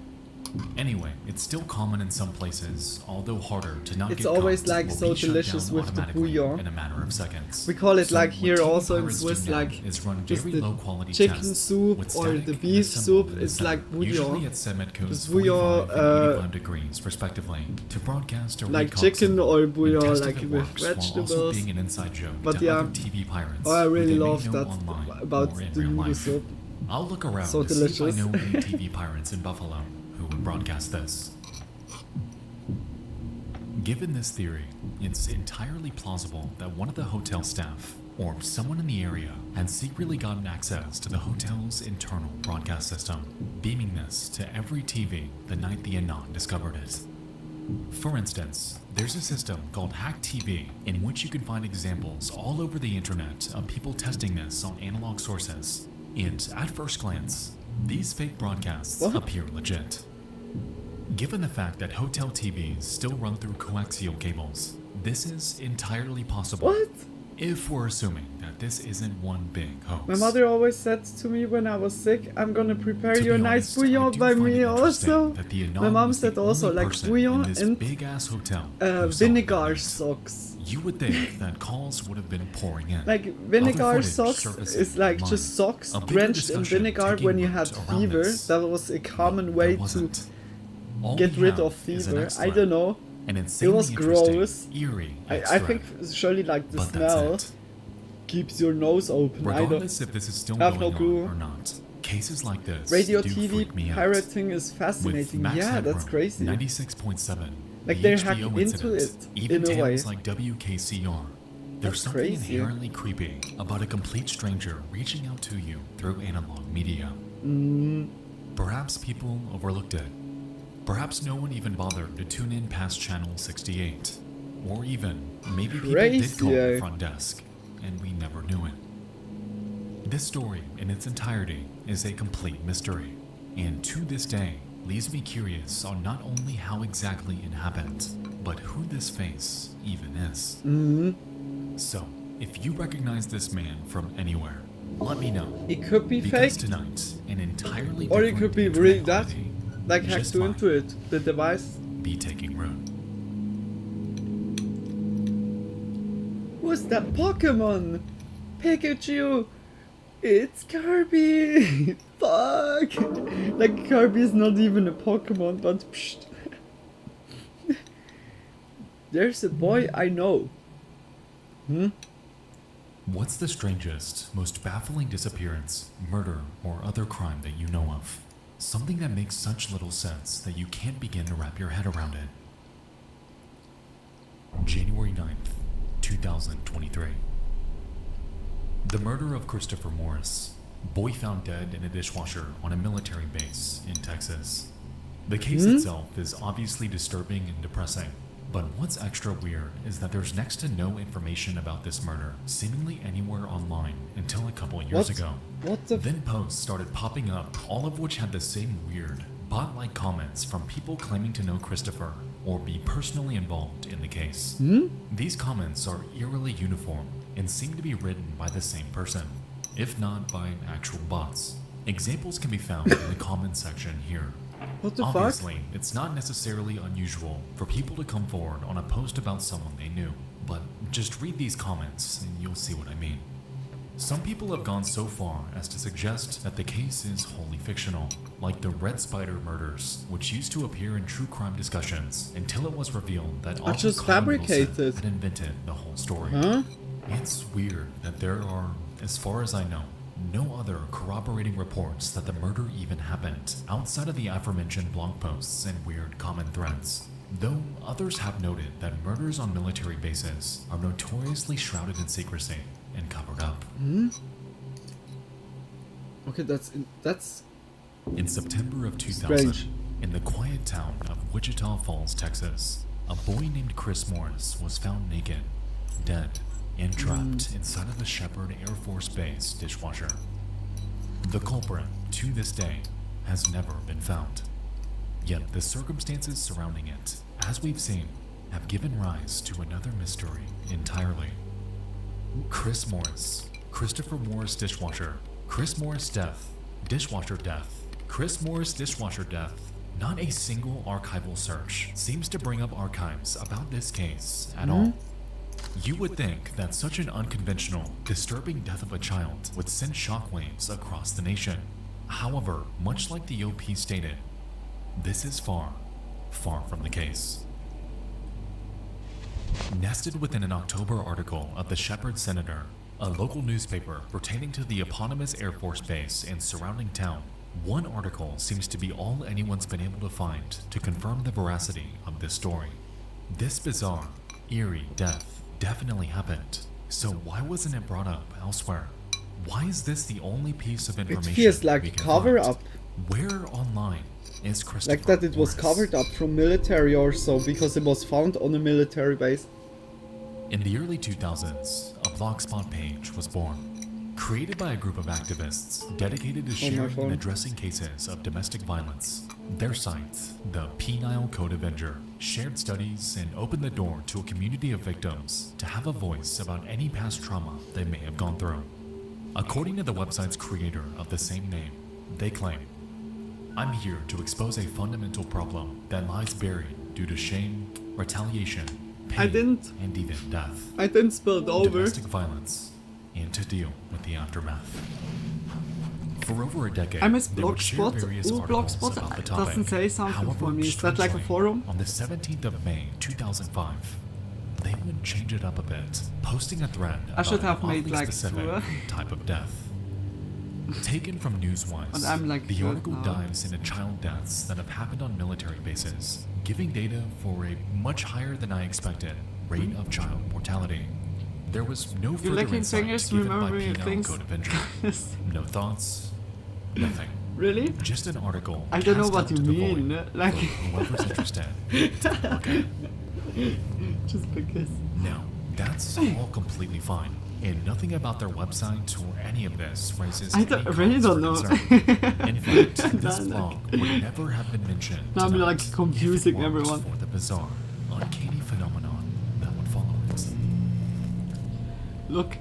Anyway, it's still common in some places, although harder to not It's get always caught like or so be shut delicious down with the automatically bouillon. in a matter of seconds. We call it So like what here TV also in pirates do Swiss now like is run just very the low-quality chicken tests soup with or static the and beef a symbol soup in the is center, like usually bouillon. at Semet codes This 45 bouillon, and 85 degrees respectively to broadcast a like recall chicken symbol or and bouillon test if like it with works, while also vegetables. being an inside joke But to yeah, other TV pirates oh, I who really they may love know that online about or in the real noodle life. soup. I'll look around So to see if delicious. I know any TV pirates in Buffalo who would broadcast this. Given this theory, it's entirely plausible that one of the hotel staff, or someone in the area, had secretly gotten access to the hotel's internal broadcast system, beaming this to every TV the night the Anon discovered it. For instance, there's a system called Hack TV in which you can find examples all over the internet of people testing this on analog sources, and at first glance, these fake broadcasts appear legit. Given the fact that hotel TVs still run through coaxial cables, this is entirely possible. What? If we're assuming that this isn't one big hoax. My mother always said to me when I was sick, I'm gonna prepare To you a be nice honest, I bouillon do by find me it also. interesting that the Anon My mom was the said also only like person bouillon in this and big-ass hotel who saw vinegar it. socks. You would think that calls would have been pouring in. Like Other vinegar footage socks surfacing is like online. just socks A bigger drenched in discussion vinegar taking when you root had around fever. this. That was a common But way there to wasn't. All get we rid have of is an fever. I extract. don't know. An It insanely was interesting, gross. eerie I think surely like the But that's smell it. keeps your nose open. Regardless if this is still I have going no clue. on or not, cases like this Radio do TV freak me out. pirating is With fascinating. max Yeah, that's headroom, crazy. 96.7. Like the they're HBO hacking into incidents, it even in a way. tales like WKCR. There's That's something crazy. inherently creepy about a complete stranger reaching out to you through analog media. Perhaps people overlooked it. Perhaps no one even bothered to tune in past channel 68. Or even, maybe people did call Crazy. the front desk, and we never knew it. This story, in its entirety, is a complete mystery, and to this day, leaves me curious on not only how exactly it happened, but who this face even is. So, if you recognize this man from anywhere, let me know. It could be Because fake, tonight, an entirely or it different could be internet really that, quality like just hacked might into it, the device. be taking root. Who's that Pokemon? Pikachu! It's Kirby! Fuck! Like, Kirby is not even a Pokemon, but psst. There's a boy I know. What's the strangest, most baffling disappearance, murder, or other crime that you know of? Something that makes such little sense that you can't begin to wrap your head around it. January 9th, 2023. The murder of Christopher Morris. Boy found dead in a dishwasher on a military base in Texas. The case itself is obviously disturbing and depressing, but what's extra weird is that there's next to no information about this murder seemingly anywhere online until a couple years ago. Then posts started popping up, all of which had the same weird, bot-like comments from people claiming to know Christopher or be personally involved in the case. These comments are eerily uniform and seem to be written by the same person, if not by actual bots. Examples can be found in the comments section here. What the Obviously, fuck? it's not necessarily unusual for people to come forward on a post about someone they knew, but just read these comments and you'll see what I mean. Some people have gone so far as to suggest that the case is wholly fictional, like the Red Spider murders, which used to appear in true crime discussions until it was revealed that Arthur just Conan fabricated. Wilson had invented the whole story. It's weird that there are, as far as I know, no other corroborating reports that the murder even happened outside of the aforementioned blog posts and weird comment threads. Though others have noted that murders on military bases are notoriously shrouded in secrecy and covered up. Okay, that's In September of 2000, strange. in the quiet town of Wichita Falls, Texas, a boy named Chris Morris was found naked, dead, and trapped inside of the Shepherd Air Force Base dishwasher. The culprit, to this day, has never been found. Yet the circumstances surrounding it, as we've seen, have given rise to another mystery entirely. Chris Morris, Christopher Morris dishwasher, Chris Morris death, dishwasher death, Chris Morris dishwasher death. Not a single archival search seems to bring up archives about this case at all. You would think that such an unconventional, disturbing death of a child would send shockwaves across the nation. However, much like the OP stated, this is far, far from the case. Nested within an October article of the Shepherd Senator, a local newspaper pertaining to the eponymous Air Force Base and surrounding town, one article seems to be all anyone's been able to find to confirm the veracity of this story. This bizarre, eerie death definitely happened, so why wasn't it brought up elsewhere? Why is this the only piece of It information feels we like can cover find? up. Where online is Christopher Like that it was Morris? covered up from military or so because it was found on a military base. In the early 2000s, a Blogspot page was born, created by a group of activists dedicated to sharing phone. and addressing cases of domestic violence. Their site, the Penile Code Avenger, shared studies and opened the door to a community of victims to have a voice about any past trauma they may have gone through. According to the website's creator of the same name, they claim, "I'm here to expose a fundamental problem that lies buried due to shame, retaliation, pain, and even death. I didn't spill it over. Domestic violence, and to deal with the aftermath." For over a decade, I miss they would share Blogspot. various Ooh, articles Blogspot about the topic. doesn't say something However, for me. Is that like a strangely, forum? On the 17th of May, 2005, they would change it up a bit, posting a thread I about should an have made, oddly like, specific two. type of death. Taken from Newswise, And I'm, like, the good article now. dives into child deaths that have happened on military bases, giving data for a much higher than I expected rate of child mortality. There was no You're further licking insight fingers, given by remembering Penile things. Code Avenger. No thoughts, nothing. Really? Just an article. I don't know cast what out you to the mean. void Like, for whoever's interested to look at. just because. Now, that's all completely fine, and nothing about their website or any of this raises I any don't- really cause don't for know. concern. In fact, this Now, blog would never have been mentioned Now I'm, tonight like, if it confusing weren't everyone. for the bizarre, uncanny phenomenon that would follow it. Look,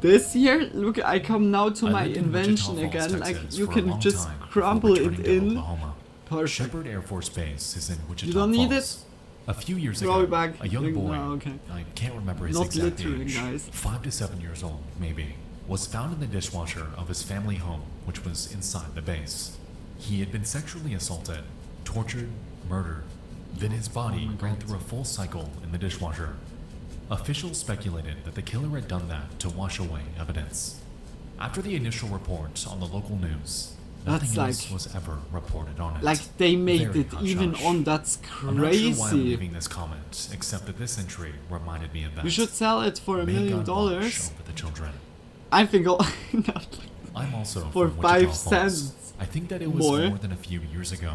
this year, look, I come now to I my lived in invention Wichita Falls, again. Like, Texas you for a can long just time before crumble it returning to in. Oklahoma. Perfect. Shepherd Air Force Base is in Wichita You don't need Falls. A few years Throw ago, it back. a young Like, boy, no, okay. I can't remember his Not exact littering, age, guys. 5 to 7 years old, maybe, was found in the dishwasher of his family home, which was inside the base. He had been sexually assaulted, tortured, murdered. Then his body ran through a full cycle in the dishwasher. Officials speculated that the killer had done that to wash away evidence. After the initial report on the local news, nothing else was ever reported on it. Like they made Very it hush even hush. on. That's I'm not sure why I'm crazy. leaving this comment, except that this entry reminded me of that. We should sell it for $1 May million. God watch over the children. I think I'm also for from 5 Wichita Falls. cents. I think that it was more. more than a few years ago.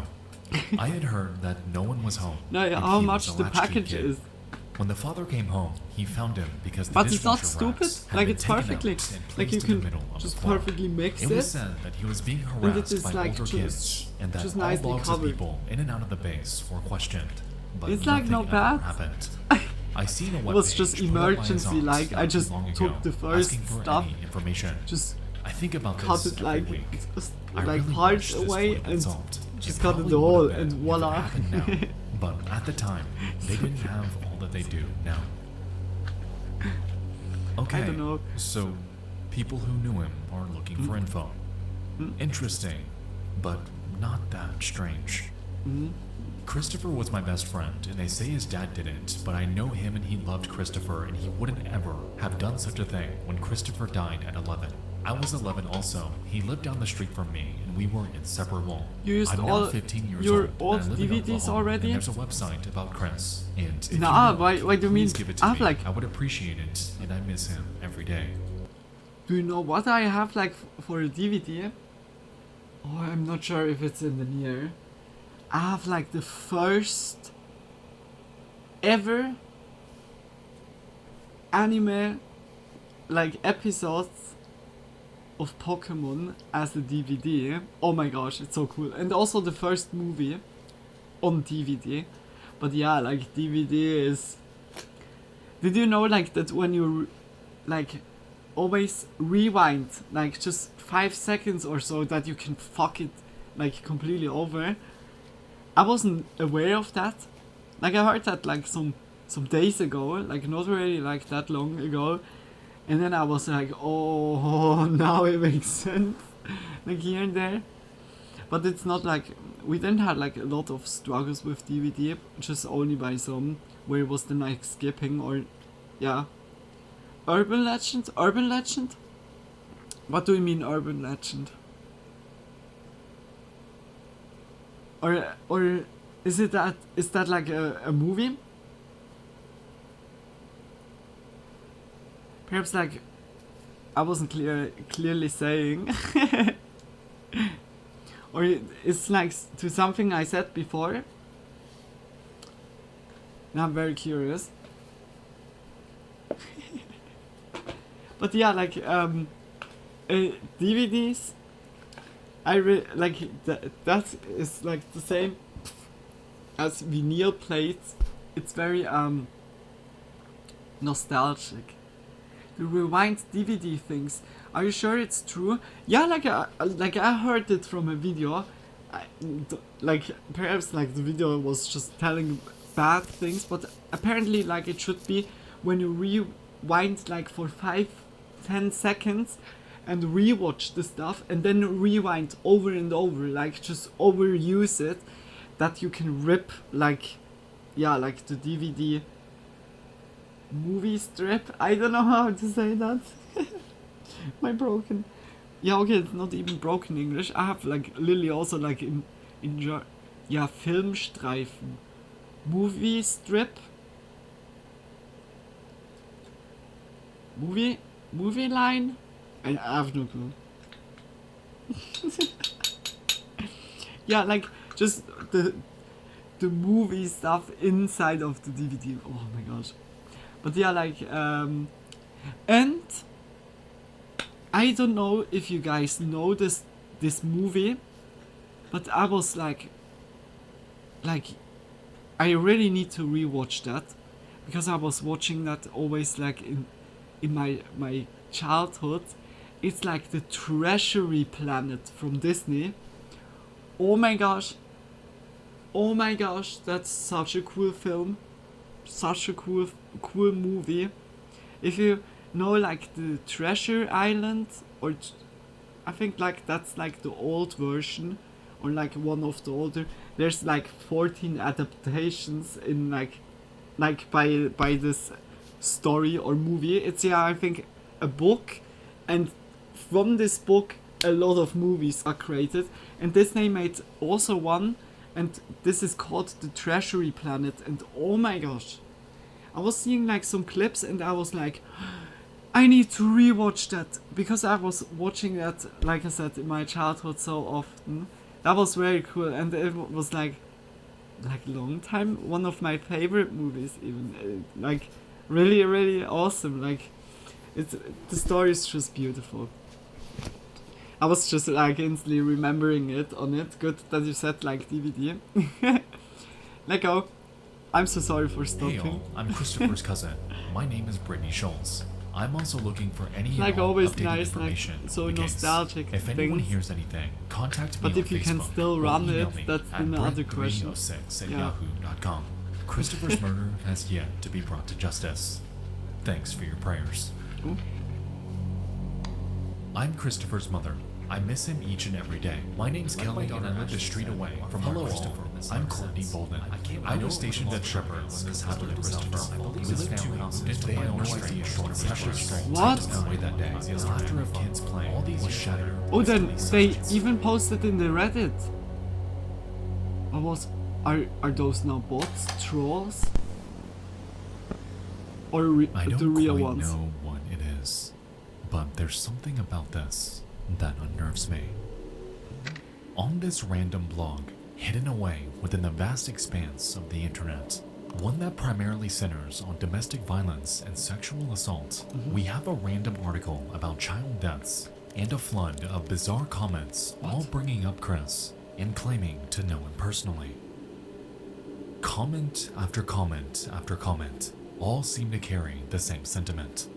I had heard that no one was home. No, yeah, and how he much was a the latchkey package kid. is. When the father came home, he found him because the But it's not dishwasher stupid. racks had Like been it's taken perfectly. out and Like you placed in the can middle of just the floor. perfectly mix It it. was said that he was being And it harassed is by like older just- kids, and that just all nicely logs of covered. people in and out of the base were questioned. But It's like nothing not bad. ever happened. I seen a It webpage was just put up by his emergency, aunt like, not I too just long took ago, the first asking for stuff, any information. just I think about cut this it every like week. just I like really parts wish this away would have been and solved. just It cut probably it all would have and been if it voila. happened now. But at the time, they didn't have all that they do now. Okay, I don't know. so people who knew him are looking for info. Interesting, but not that strange. Christopher was my best friend, and they say his dad didn't, but I know him and he loved Christopher, and he wouldn't ever have done such a thing when Christopher died at 11. I was 11 also. He lived down the street from me, and we were inseparable. You used I'm all now 15 years your old, old and I live in DVDs Oklahoma, already? and there's a website about Chris. And if Nah, you know, why do you mean please give it to I have me. like- I would appreciate it, and I miss him every day. Do you know what I have like for a DVD? Oh, I'm not sure if it's in the near. I have like the first ever anime like episodes of Pokemon as a DVD. Oh my gosh, it's so cool. And also the first movie on DVD. But yeah, like DVD is... Did you know like that when you like always rewind like just 5 seconds or so that you can fuck it like completely over? I wasn't aware of that. Like I heard that like some days ago, like not really like that long ago, and then I was like, oh, now it makes sense, like here and there. But it's not like we didn't have like a lot of struggles with DVD, just only by some where it was the like skipping or yeah. Urban legend? Urban legend? What do you mean urban legend? Or is that like a movie? Perhaps like I wasn't clearly saying. Or it's like to something I said before. Now I'm very curious. But yeah, like DVDs. Like that is like the same as vinyl plates. It's very nostalgic. The rewind DVD things. Are you sure it's true? Yeah, like I heard it from a video. Like perhaps like the video was just telling bad things, but apparently like it should be when you rewind like for 5-10 seconds and rewatch the stuff and then rewind over and over, like just overuse it, that you can rip like like the DVD movie strip. I don't know how to say that. My broken. Yeah, okay, it's not even broken English. I have like Lily also like in Filmstreifen. Movie strip. Movie line? I have no clue. Yeah, like just the movie stuff inside of the DVD. Oh my gosh. But yeah, like and I don't know if you guys know this movie, but I was like I really need to rewatch that, because I was watching that always like in my childhood. It's like the Treasury Planet from Disney. Oh my gosh, that's such a cool film, such a cool movie. If you know like the Treasure Island, or I think like that's like the old version, or like one of the older. There's like 14 adaptations in like by this story or movie. It's I think a book, and from this book a lot of movies are created, and Disney made also one, and this is called the Treasury Planet, and oh my gosh, I was seeing like some clips and I was like, I need to rewatch that, because I was watching that, like I said, in my childhood so often. That was very cool, and it was like long time one of my favorite movies, even like really awesome. Like the story is just beautiful. I was just like instantly remembering it on it. Good that you said like DVD. Let go. I'm so sorry for stopping. Hey all, I'm Christopher's cousin. My name is Brittany Schultz. I'm also looking for any like and all always updated nice, information. like so in the case. nostalgic If anyone things. hears anything, contact me But on if you Facebook can still or run email it, me that's at another question. brent306@yahoo.com. Christopher's murder has yet to be brought to justice. Thanks for your prayers. Ooh. I'm Christopher's mother. I miss him each and every day. My name's Kelly and I live the street away from our Christopher. I'm Courtney Bolden. I was stationed at Shepherd when this happened to Christopher. His family moved to my own street short of Pressure Street. What? Away that day. His laughter of kids playing was shattered. Oh, then they even posted in the Reddit. Are those now bots, trolls, or I don't the real quite ones? know what it is, but there's something about this that unnerves me. On this random blog, hidden away within the vast expanse of the internet, one that primarily centers on domestic violence and sexual assault, we have a random article about child deaths and a flood of bizarre comments, all bringing up Chris and claiming to know him personally. Comment after comment after comment all seem to carry the same sentiment.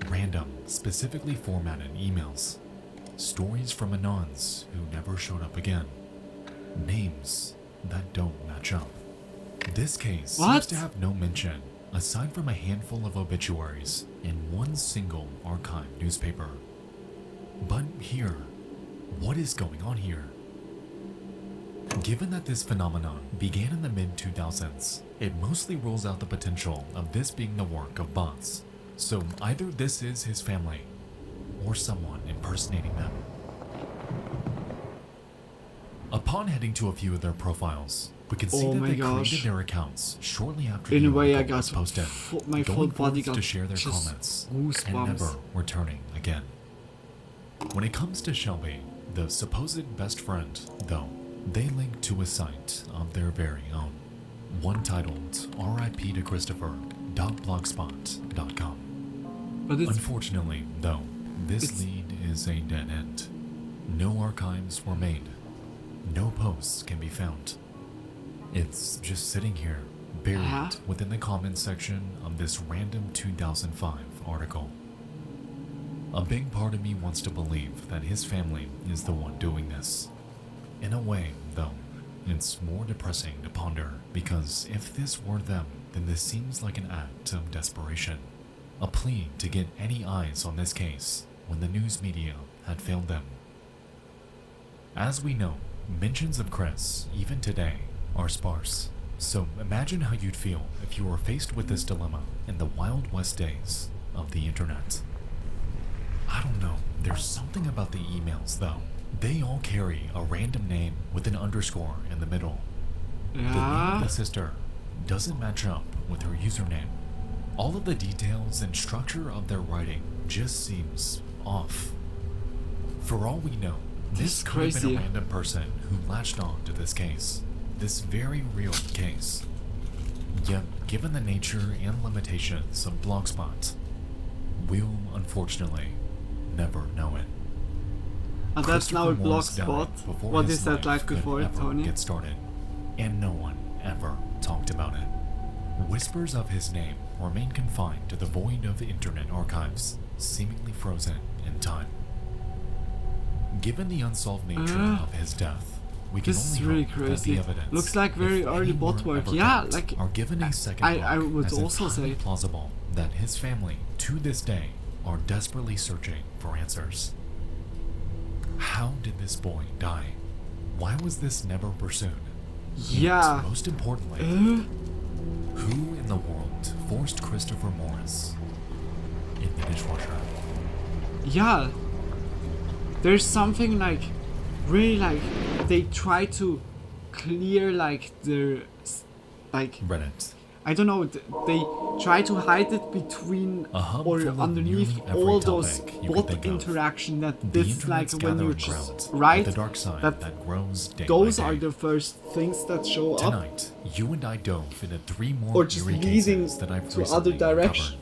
Random, specifically formatted emails. Stories from anons who never showed up again. Names that don't match up. This case seems to have no mention, aside from a handful of obituaries in one single archived newspaper. But here, what is going on here? Given that this phenomenon began in the mid-2000s, it mostly rules out the potential of this being the work of bots. So either this is his family, or someone impersonating them. Upon heading to a few of their profiles, we can see that they created their accounts shortly after in the a way I article got was posted, my full going body forth got to share their just comments goosebumps. and never returning again. When it comes to Shelby, the supposed best friend, though, they link to a site of their very own, one titled RIP to Christopher.blogspot.com. But unfortunately, though, this lead is a dead end. No archives were made. No posts can be found. It's just sitting here, buried within the comments section of this random 2005 article. A big part of me wants to believe that his family is the one doing this. In a way, though, it's more depressing to ponder, because if this were them, then this seems like an act of desperation. A plea to get any eyes on this case when the news media had failed them. As we know, mentions of Chris, even today, are sparse. So imagine how you'd feel if you were faced with this dilemma in the Wild West days of the internet. I don't know, there's something about the emails though. They all carry a random name with an underscore in the middle. The name of the sister doesn't match up with her username. All of the details and structure of their writing just seems off. For all we know, this could have been a random person who latched on to this case. This very real case. Yet, given the nature and limitations of Blogspot, we'll unfortunately never know it. And that's now a Blogspot. What is that like before it, Tony? Get started, and no one ever talked about it. Whispers of his name remain confined to the void of internet archives, seemingly frozen in time. Given the unsolved nature of his death, We can This is only really hope that the crazy. evidence, Looks like very if early any bot more work. ever Yeah, got, like are given a second I look, would as also entirely say plausible that his family, to this day, are desperately searching for answers. How did this boy die? Why was this never pursued? yeah. And most importantly, who in the world forced Christopher Morris in the dishwasher? Yeah. There's something like really like they try to clear like their like Reddit. I don't know, they try to hide it between A hub or full of underneath nearly every all those topic you could bot think of. interaction that The this is like internet's when you gathering just ground, write with the dark side that grows day those by day. are the first things that show up, Tonight, you and I dove into 3 more or just eerie leading cases that I've to recently other uncovered. directions.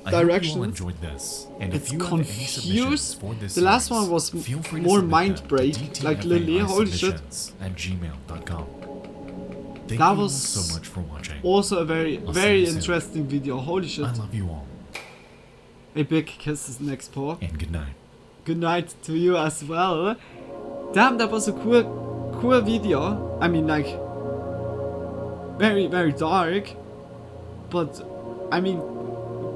I hope you all enjoyed this, and if It's you have any submissions confused. for this The last series, one was feel free to more submit mind them break, to like Lily, holy shit. dtfisubmissions@gmail.com. Thank That you was all so much for watching. also a very I'll see very you soon. interesting video, holy shit. I love you all, A big kisses next paw. and good night. Good night to you as well. Damn, that was a cool video. I mean, like, very dark, but I mean,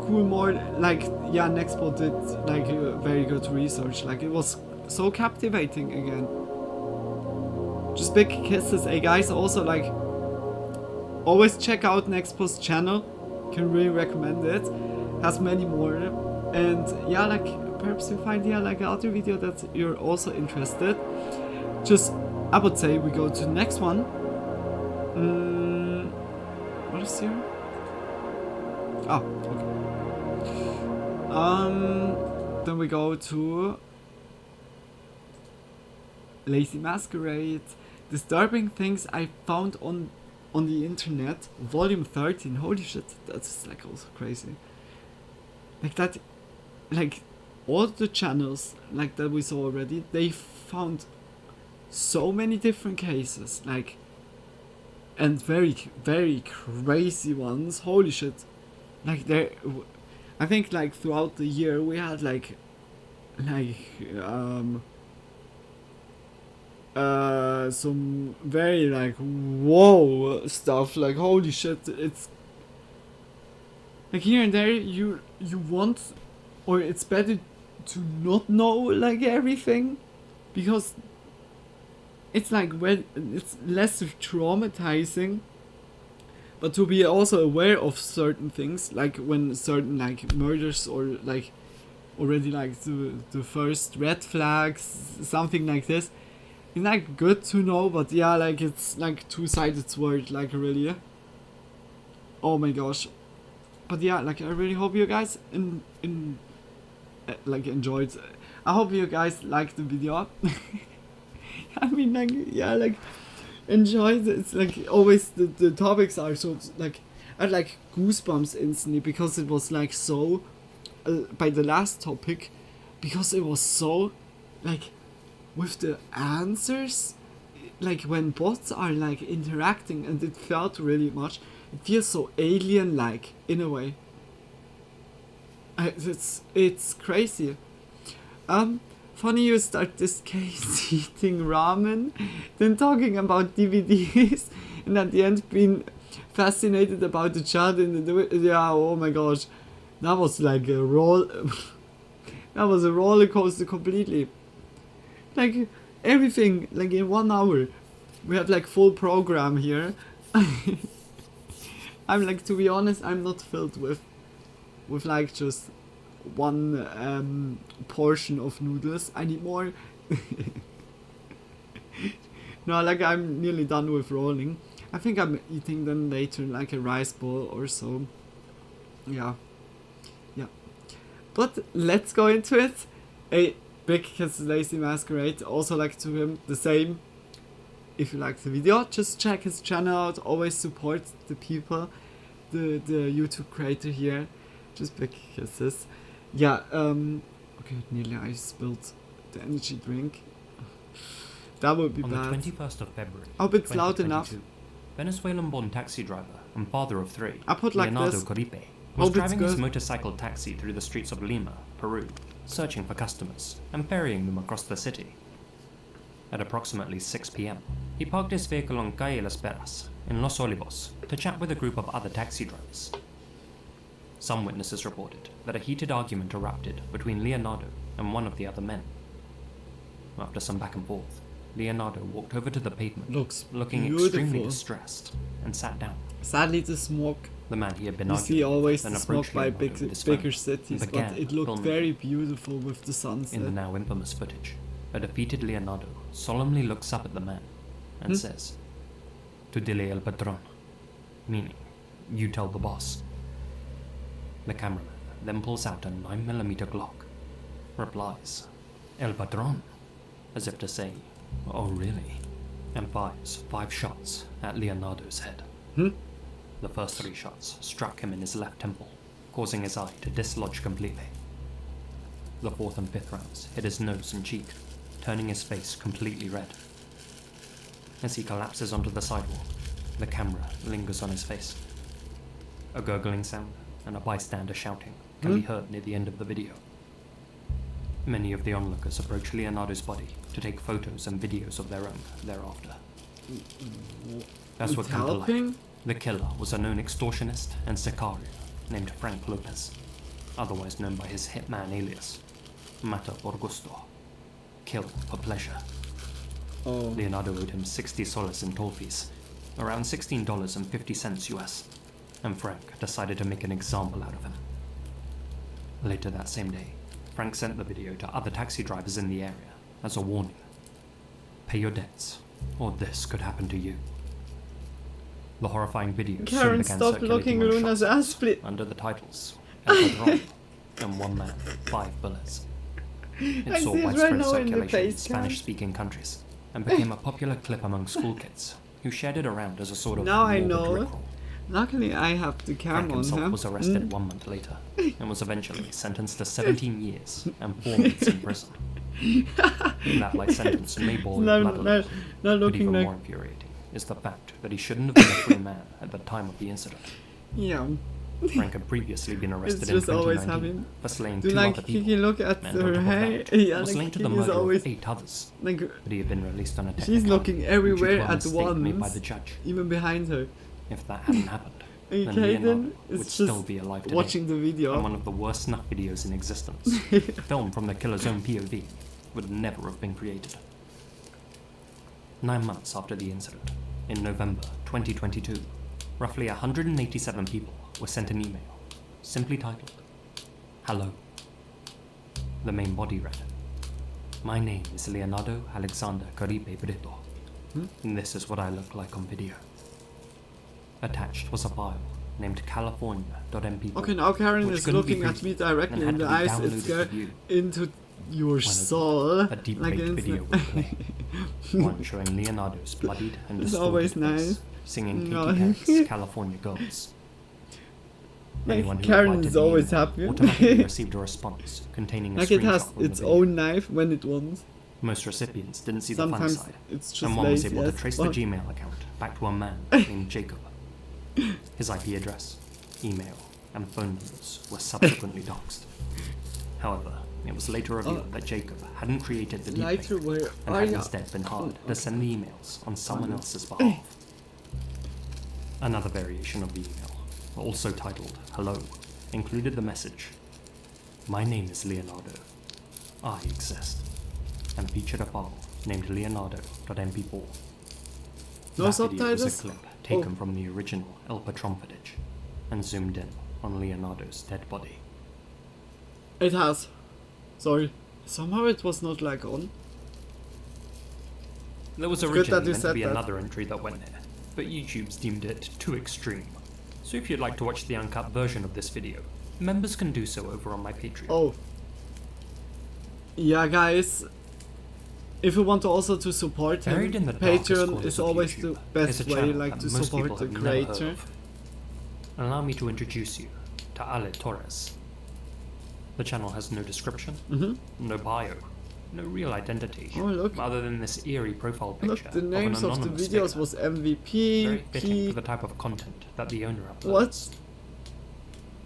cool more like, yeah, Nextbot did like very good research. Like, it was so captivating again. Just big kisses. Hey guys, also like, always check out Nextbot's channel. Can really recommend it. Has many more. And yeah, like, perhaps you find here like another video that you're also interested. Just, I would say we go to the next one. What is here? Oh, okay. Then we go to Lazy Masquerade. Disturbing things I found on the internet, volume 13. Holy shit, that's like also crazy. Like that, like all the channels like that we saw already, they found so many different cases, like, and very crazy ones. Holy shit. Like there, I think like throughout the year we had like some very like whoa stuff, like holy shit. It's like here and there you want, or it's better to not know like everything, because it's like when it's less traumatizing, but to be also aware of certain things, like when certain like murders or like already like the first red flags, something like this. It's like good to know, but yeah, like it's like two-sided sword, like really. Oh my gosh. But yeah, like I really hope you guys like enjoyed. I hope you guys liked the video. I mean, like, yeah, like enjoyed. It's like always the topics are so like, I had like goosebumps instantly because it was like so by the last topic, because it was so like with the answers, like when bots are like interacting, and it felt really much. It feels so alien-like in a way. It's crazy. Funny you start this case eating ramen, then talking about DVDs, and at the end being fascinated about the child in the yeah. Oh my gosh, that was like a that was a roller coaster completely. Like everything, like in 1 hour, we have like full program here. I'm like, to be honest, I'm not filled with like just one portion of noodles. I need more. No, like I'm nearly done with rolling. I think I'm eating them later, like a rice bowl or so. Yeah. But let's go into it. A big kiss Lazy Masquerade. Also like to him the same. If you like the video, just check his channel out. Always support the people, the YouTube creator here. Just big kisses. Yeah. Okay, nearly I spilled the energy drink. That would be On bad. the 21st of February, I hope it's loud enough. Venezuelan-born taxi driver and father of 3, I put like Leonardo this. Coripe, was Hope it's driving his good. motorcycle taxi through the streets of Lima, Peru, searching for customers and ferrying them across the city. At approximately 6 p.m., he parked his vehicle on Calle Las Peras in Los Olivos to chat with a group of other taxi drivers. Some witnesses reported that a heated argument erupted between Leonardo and one of the other men. After some back and forth, Leonardo walked over to the pavement, looking extremely distressed, and sat down. Sadly, the smoke. The man he had been you arguing see always with the then smoke approached by Leonardo with his phone bigger cities, and but began it looked filming very him. beautiful with the sunset. In the now infamous footage, a defeated Leonardo solemnly looks up at the man and says, "Tu dile el patron," meaning, "You tell the boss." The cameraman then pulls out a 9mm Glock, replies, "El patron," as if to say, "Oh really?" and fires 5 shots at Leonardo's head. The first 3 shots struck him in his left temple, causing his eye to dislodge completely. The 4th and 5th rounds hit his nose and cheek, turning his face completely red. As he collapses onto the sidewalk, the camera lingers on his face. A gurgling sound and a bystander shouting can be heard near the end of the video. Many of the onlookers approach Leonardo's body to take photos and videos of their own thereafter. As would come to light, the killer was a known extortionist and sicario named Frank Lopez, otherwise known by his hitman alias, Mata por gusto, kill for pleasure. Leonardo owed him 60 soles in toll fees, around $16.50 US, and Frank decided to make an example out of him. Later that same day, Frank sent the video to other taxi drivers in the area as a warning. Pay your debts, or this could happen to you. The horrifying video soon began circulating on Luna's ass split under the titles El Padrón and One Man, 5 Bullets. It saw widespread circulation in Spanish-speaking countries and became a popular clip among school kids who shared it around as a sort of now I morbid know. rickroll. Luckily, I have the camera Frank on himself him. was arrested 1 month later and was eventually sentenced to 17 years and 4 months in prison. That light sentence may bore your blood a little, but even more infuriating is the fact that he shouldn't have been a free man at the time of the incident. Yeah. Frank had previously been arrested in just always 2019 for slaying Do 2 like other people. Kiki look at And her on top of hair? that, Yeah, was like linked to the Kiki is murder always of 8 others, like but he had been released on a she's technicality looking due to everywhere a at mistake made by once, the judge. even behind her. If that hadn't happened, then Okay, Leonardo then would it's still just be alive today. watching the video. And one of the worst snuff videos in existence, filmed from the killer's own POV, would never have been created. 9 months after the incident, in November 2022, roughly 187 people were sent an email, simply titled, "Hello." The main body read, "My name is Leonardo Alexander Caribe Brito, and this is what I look like on video." Attached was a file named California.mp4. Okay, now Karen which is couldn't be looking at me previews directly and in had the to be eyes. It's downloaded for view. into your When soul. a deep Like fake video would play, one showing Leonardo's bloodied and It's distorted always face, nice. singing No. Katy Perry's California Girls. Like, Anyone who Karen replied to is the always email happy. automatically received a response containing a Like it has screenshot from the its video. own knife when it wants. Most recipients didn't see the fun Sometimes side, it's just and one was lazy able to as trace fuck. the Gmail account back to a man named Jacob. His IP address, email, and phone numbers were subsequently doxed. However, it was later revealed that Jacob hadn't created the Lighter, deepfake where and are had ya? instead been hired Oh, to send the emails on someone else's behalf. Another variation of the email, also titled "Hello," included the message, "My name is Leonardo. I exist," and featured a file named Leonardo.mp4. No That subtitles? video was a clip taken from the original El Patron footage and zoomed in on Leonardo's dead body. It has. Sorry. Somehow it was not like on. There was It's good originally that you meant to said be that. another entry that went there, but YouTube's deemed it too extreme. So if you'd like to watch the uncut version of this video, members can do so over on my Patreon. Oh. Yeah, guys. If you want also to support him, Buried in the darkest Patreon corners is of always YouTube the is best a way, channel like that to most people support the have never heard creator. of. Allow me to introduce you to Ale Torres. The channel has no description, no bio, no real identity, Oh, look. other than this eerie profile picture Look, the of an names of the anonymous videos figure, was very MVP, fitting for the type of content that the owner uploads. What?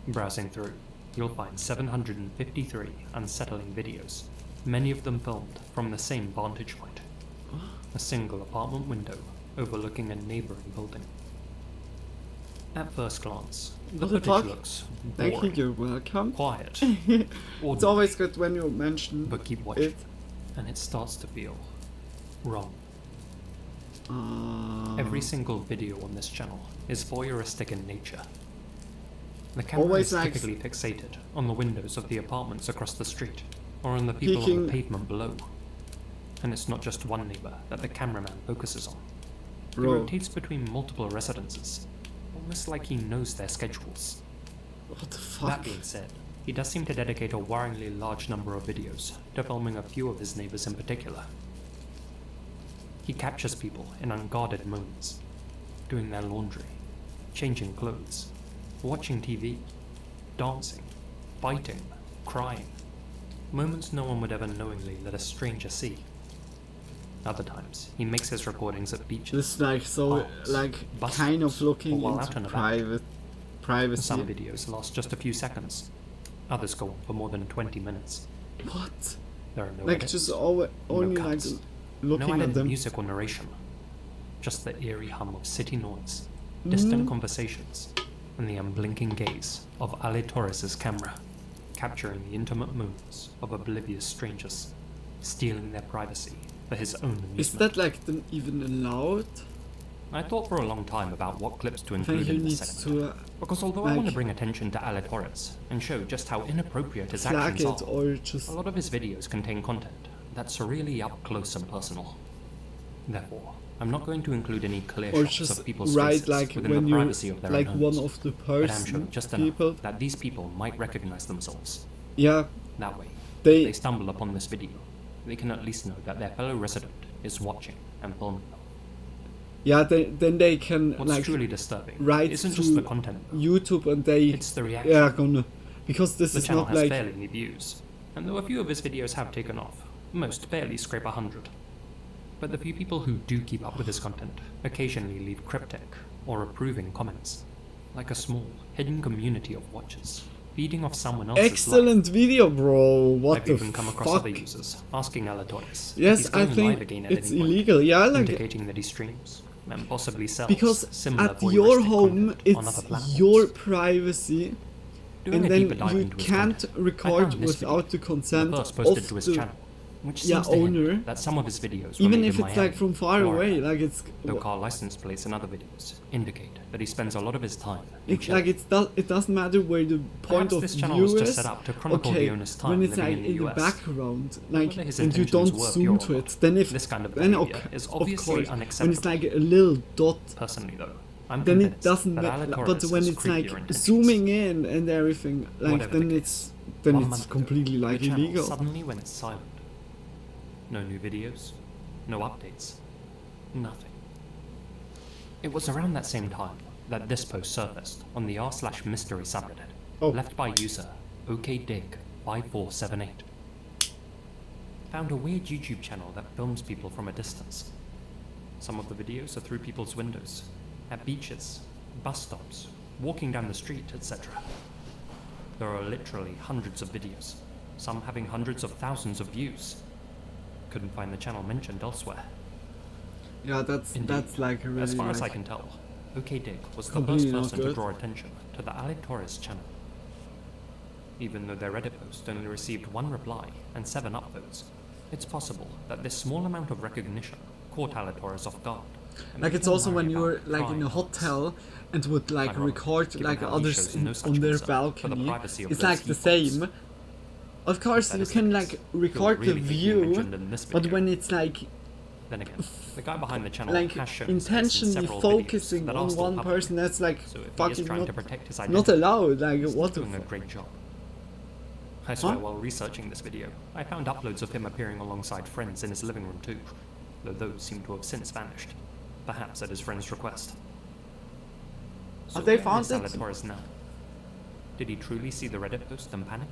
Browsing through, you'll find 753 unsettling videos, many of them filmed from the same vantage point. A single apartment window overlooking a neighboring building. At first glance, the What the footage fuck? looks Thank you, boring, you're welcome. quiet, It's ordinary. always good when you mention But keep watching, it. and it starts to feel wrong. Ah. Every single video on this channel is voyeuristic in nature. The camera Always is like typically fixated on the windows of the apartments across the street, or on the people on Peeking. the pavement below. And it's not just one neighbor that the cameraman focuses on. He Bro. rotates between multiple residences, almost like he knows their schedules. What the fuck? That being said, he does seem to dedicate a worryingly large number of videos to filming a few of his neighbors in particular. He captures people in unguarded moments, doing their laundry, changing clothes, watching TV, dancing, fighting, crying. Moments no one would ever knowingly let a stranger see. Other times, he makes his recordings at beaches. This like so parks, like bus kind of stops, looking or while into out and about. privacy. Some videos last just a few seconds. Others go on for more than 20 minutes. What? There are no Like edits, just only no like cuts, looking no at added them. music or narration. Just the eerie hum of city noise, distant Mm. conversations, and the unblinking gaze of Ale Torres's camera, capturing the intimate moments of oblivious strangers, stealing their privacy for his own amusement. Is that like even allowed? I thought for a long time about what clips to I think include you in this need segment. to Because although I want to like bring attention to Ale Torres and show just how inappropriate his flag actions it are, or just a lot of his videos contain content that's really up close and personal. Therefore, I'm not going to include any clear or shots just of people's write faces like within when the you're privacy of their like own one homes. of the But I'm person sure just people. enough that these people might recognize themselves. Yeah. That way, They- if they stumble upon this video, they can at least know that their fellow resident is watching and filming them. Yeah, then they can What's like truly disturbing write isn't to just the content, though. YouTube and they It's the reaction. yeah gonna because this The is channel not has like barely any views, and though a few of his videos have taken off, most barely scrape 100. But the few people who do keep up with his content occasionally leave cryptic or approving comments, like a small, hidden community of watchers, feeding off someone else's excellent video, bro. life. What I've the even come across fuck? other users asking Alatoris Yes, if he's I going think live again at it's any point, illegal. Yeah, like indicating that he streams and possibly sells because similar at your voyeuristic home content on other it's platforms. your privacy, Doing and a then deeper dive you into his can't content, I record found this video, without the consent the first of posted to his the channel, which yeah seems to hint owner. that some of his videos were Even made if in it's Miami, like from far Florida, away, like it's though car license plates and other videos indicate that he spends a lot of his time it's like it doesn't matter where the point Perhaps of this channel view was just is. set up to chronicle Okay, the owner's time when it's living like in in the the US. background, like Whether his and you intentions don't were zoom pure to or it, not, then if this kind of then behavior okay, is of obviously course, when unacceptable. it's like a little dot, Personally though, I'm then it convinced doesn't that matter. Alatoris But when has it's like creepier intentions. zooming in and everything, like Whatever then the it's then One it's month ago, completely like the channel illegal. suddenly went silent. No new videos, no updates, nothing. It was around that same time that this post surfaced on the r/mystery subreddit, left by user okdig5478. Found a weird YouTube channel that films people from a distance. Some of the videos are through people's windows, at beaches, bus stops, walking down the street, etc. There are literally hundreds of videos, some having hundreds of thousands of views. Couldn't find the channel mentioned elsewhere. Yeah, that's like a really As far like, as I can tell, OKDig was the completely first not person to good. draw attention to the Ale Torres channel. Even though their Reddit post only received 1 reply and 7 upvotes, it's possible that this small amount of recognition caught Ale Torres off guard. and Like made it's him also worry when you're about like in a prying hotel and would like Ironic, record given like how he others shows no such on their concern for the balcony. privacy of It's those like he the follows. same. Of course, That you is the can case. like You'll record really the be view, mentioned in this but video. when it's like Then again, the guy behind the channel like has shown his face in intentionally several focusing videos that are on still one public. person, that's like So if he is fucking trying not, to protect his not identity, allowed. Like he's what the doing a fuck? great job. I swear, Huh? while researching this video, I found uploads of him appearing alongside friends in his living room too, though those seem to have since vanished, perhaps at his friend's request. So Have they where found is it? Alatoris now? Did he truly see the Reddit post and panic?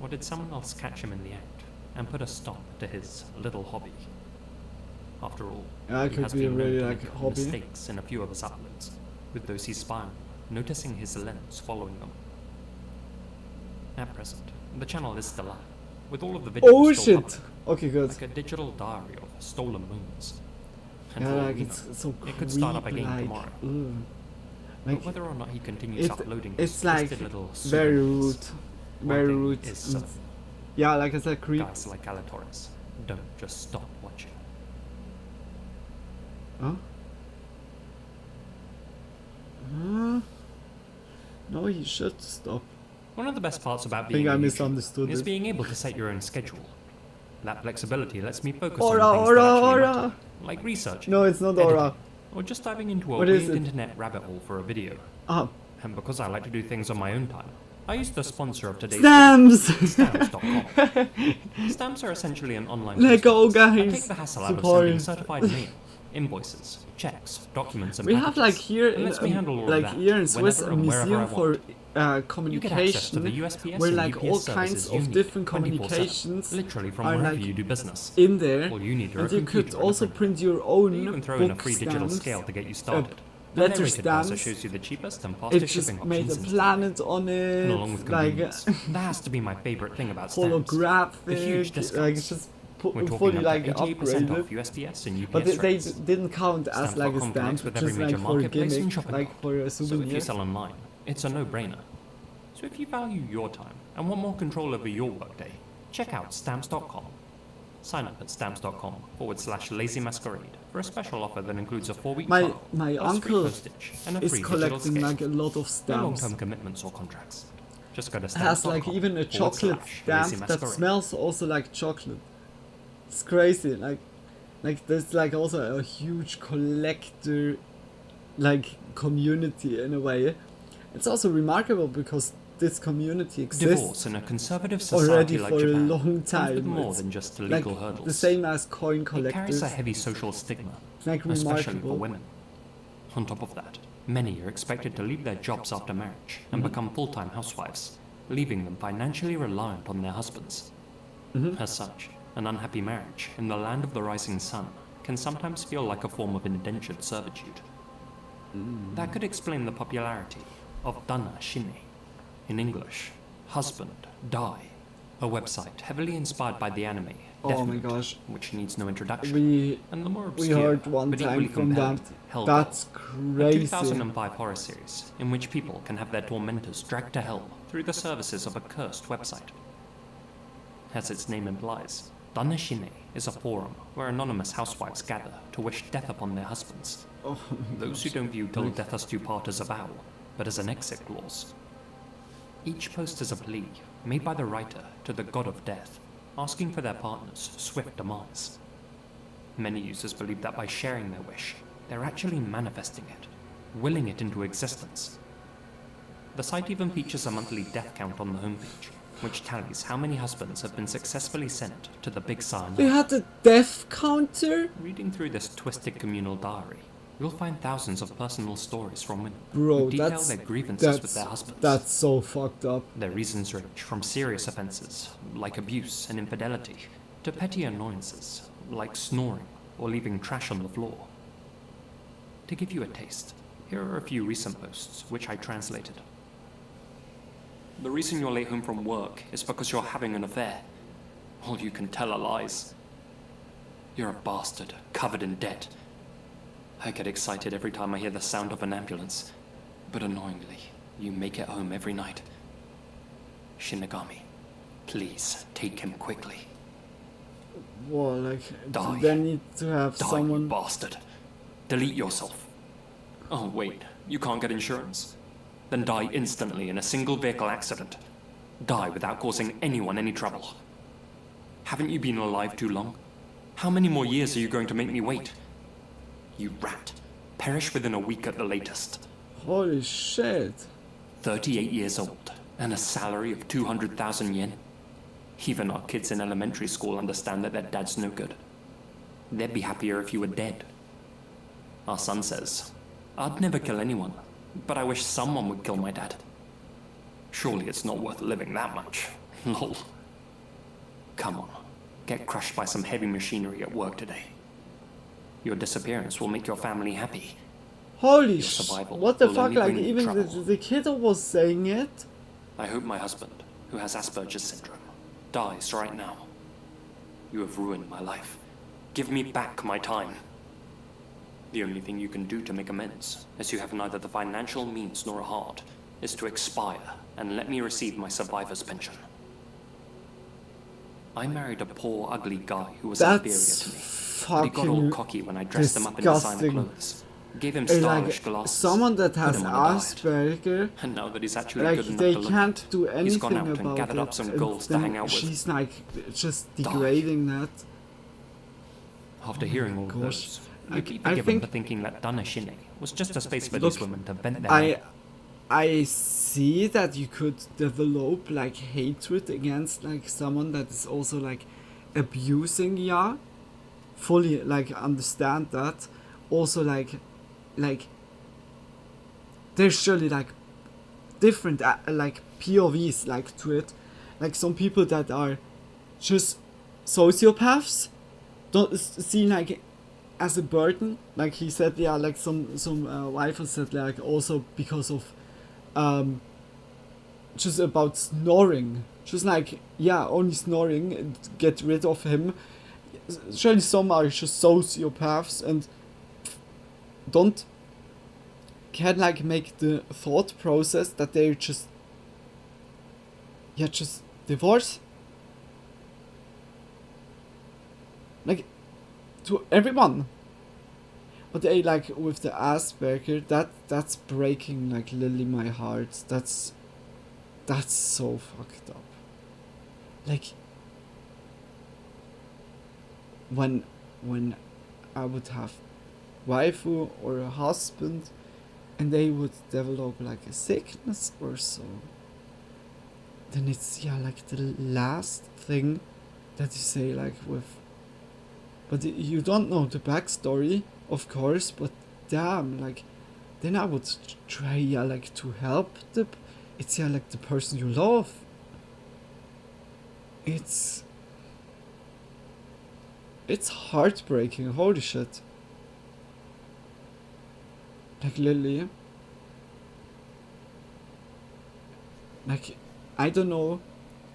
Or did someone else catch him in the act and put a stop to his little hobby? After all, Yeah, it he could has be a been known really to like make hobby. mistakes in a few of his uploads, with those he spy on, noticing his lens following them. At present, the channel is still up, with all of the videos Oh still shit! public, Okay, good. Like a digital diary of stolen moons. And Yeah, for all like we it's know, so it could start up again creepy, tomorrow. ugh. But Like, whether or not he continues uploading it's his like twisted little very rude, pseudonyms, very one thing rude. is certain. Yeah, like I said, creep. Guys like Leporem don't just stop watching. Huh? No, he should stop. One of the best parts about I being think I a YouTuber misunderstood is it. being able to set your own schedule. That flexibility lets me focus Aura, on things aura, that actually aura. matter, like researching, No, it's not editing, aura. or just diving into a What weird is it? internet rabbit hole for a video. Ah. And because I like to do things on my own time, I use the sponsor of today's Stamps! video, Stamps.com. Stamps are essentially an online Lego post office that guys. take the hassle out of Support. sending certified mail, invoices, checks, documents, and We have like packages, here and in lets me handle all of like that here in Swiss whenever a and wherever I museum for want. You get access to communication the USPS where and like UPS all services kinds you of need different 24/7, communications literally from are wherever like you do business. in there, All you need are a and you could computer and a also printer. print your own They even throw in a book free digital stamps, scale to get you started. letter And their rated pricer stamps. shows you the cheapest and It fastest just shipping made a options planet on it, and along with like convenience. That has to be my favorite thing about stamps. holographic, The huge like discounts. it's just We're talking fully up like to 88% off upgraded. USPS and UPS But they rates. didn't count as like a Stamps.com stamp, connects with every just major like for a marketplace and gimmick, shopping like cart. for a So if souvenir. you sell online, it's a no-brainer. So if you value your time and want more control over your workday, check out Stamps.com. Sign up at Stamps.com/lazymasquerade for a special offer that includes a 4-week trial, My plus free uncle postage, and a is free digital collecting scale. like a lot of No stamps. long-term commitments or contracts. Just go to Has like Stamps.com even a chocolate stamp that /lazymasquerade. smells also like chocolate. It's crazy. Like there's like also a huge collector like community in a way. It's also remarkable because this community Divorce exists in a conservative society already like for Japan a long comes with time. more It's than just like legal hurdles. the same as coin It collectors. carries a heavy social stigma, It's like especially for remarkable. women. On top of that, many are expected to leave their jobs after marriage and become full-time housewives, leaving them financially reliant on their husbands. As such, an unhappy marriage in the land of the rising sun can sometimes feel like a form of indentured servitude. That could explain the popularity of Dana Shine, in English, husband, die, a website heavily inspired by the anime Oh Death my Note, gosh. which needs no introduction. We And the more obscure, heard one but time equally from compelling, that. Hell That's Girl, crazy. a 2005 horror series in which people can have their tormentors dragged to hell through the services of a cursed website. As its name implies, Danashine is a forum where anonymous housewives gather to wish death upon their husbands. Oh my Those who don't view till death us do part as a vow, but as an exit clause. Each post is a plea made by the writer to the god of death, asking for their partner's swift demise. Many users believe that by sharing their wish, they're actually manifesting it, willing it into existence. The site even features a monthly death count on the homepage, which tallies how many husbands have been successfully sent to the big sign. They had a death counter? Reading through this twisted communal diary, you'll find thousands of personal stories from women Bro, who detail that's, their grievances with their that's, husbands. that's so fucked up. Their reasons range from serious offences, like abuse and infidelity, to petty annoyances, like snoring or leaving trash on the floor. To give you a taste, here are a few recent posts which I translated. The reason you're late home from work is because you're having an affair. All you can tell are lies. You're a bastard, covered in debt. I get excited every time I hear the sound of an ambulance, but annoyingly, you make it home every night. Shinigami, please take him quickly. Well, like, Die. they need to have Die, someone. you bastard. Delete yourself. Oh, wait, you can't get insurance? Then die instantly in a single vehicle accident. Die without causing anyone any trouble. Haven't you been alive too long? How many more years are you going to make me wait? You rat. Perish within a week at the latest. Holy shit. 38 years old, and a salary of 200,000 yen. Even our kids in elementary school understand that their dad's no good. They'd be happier if you were dead. Our son says, I'd never kill anyone, but I wish someone would kill my dad. Surely it's not worth living that much. Lol. Come on, get crushed by some heavy machinery at work today. Your disappearance will make your family happy. Holy Your shit. survival What the will fuck? only Like, bring you even trouble. the kid was saying it? I hope my husband, who has Asperger's syndrome, dies right now. You have ruined my life. Give me back my time. The only thing you can do to make amends, as you have neither the financial means nor a heart, is to expire and let me receive my survivor's pension. I married a poor, ugly guy who was inferior to me. But he got all cocky when I dressed him up in designer clothes. Gave him stylish glasses. Someone that has put him on a diet. Asperger, And now that he's actually like good enough they to look can't at, do he's gone anything out and about gathered it. up some and girls to then hang out with. she's like just degrading that. After hearing all gosh. those, you keep I forgiven think- for thinking that Danashine was just a space for Look, these women to vent their I see that you could develop like hatred against like someone that is also like abusing ya. Fully like understand that. Also like there's surely like different like POVs like to it. Like some people that are just sociopaths don't see like as a burden, like he said, yeah, like some wife said, like also because of just about snoring, just like yeah, only snoring and get rid of him. Surely some are just sociopaths and can like make the thought process that they're just divorce. Like to everyone. But they like with the Asperger, that's breaking like literally my heart. That's so fucked up. Like when I would have waifu or a husband and they would develop like a sickness or so, then it's like the last thing that you say like with. But you don't know the backstory, of course, but damn, like, then I would try, like, to help it's, like, the person you love. It's heartbreaking, holy shit. Like, literally. Like, I don't know,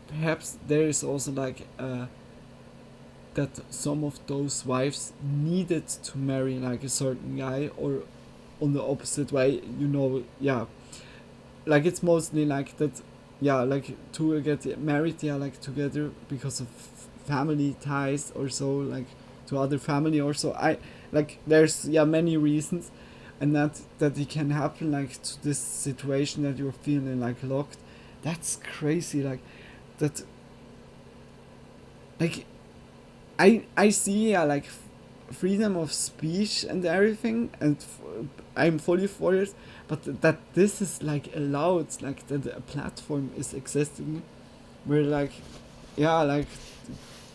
perhaps there is also, like, that some of those wives needed to marry like a certain guy, or on the opposite way, like it's mostly like that, like to get married, like together because of family ties or so, like to other family or so. I like there's many reasons, and that it can happen like to this situation that you're feeling like locked. That's crazy, like that, like I see like freedom of speech and everything, and I'm fully for it, but that this is like allowed, like that a platform is existing where like like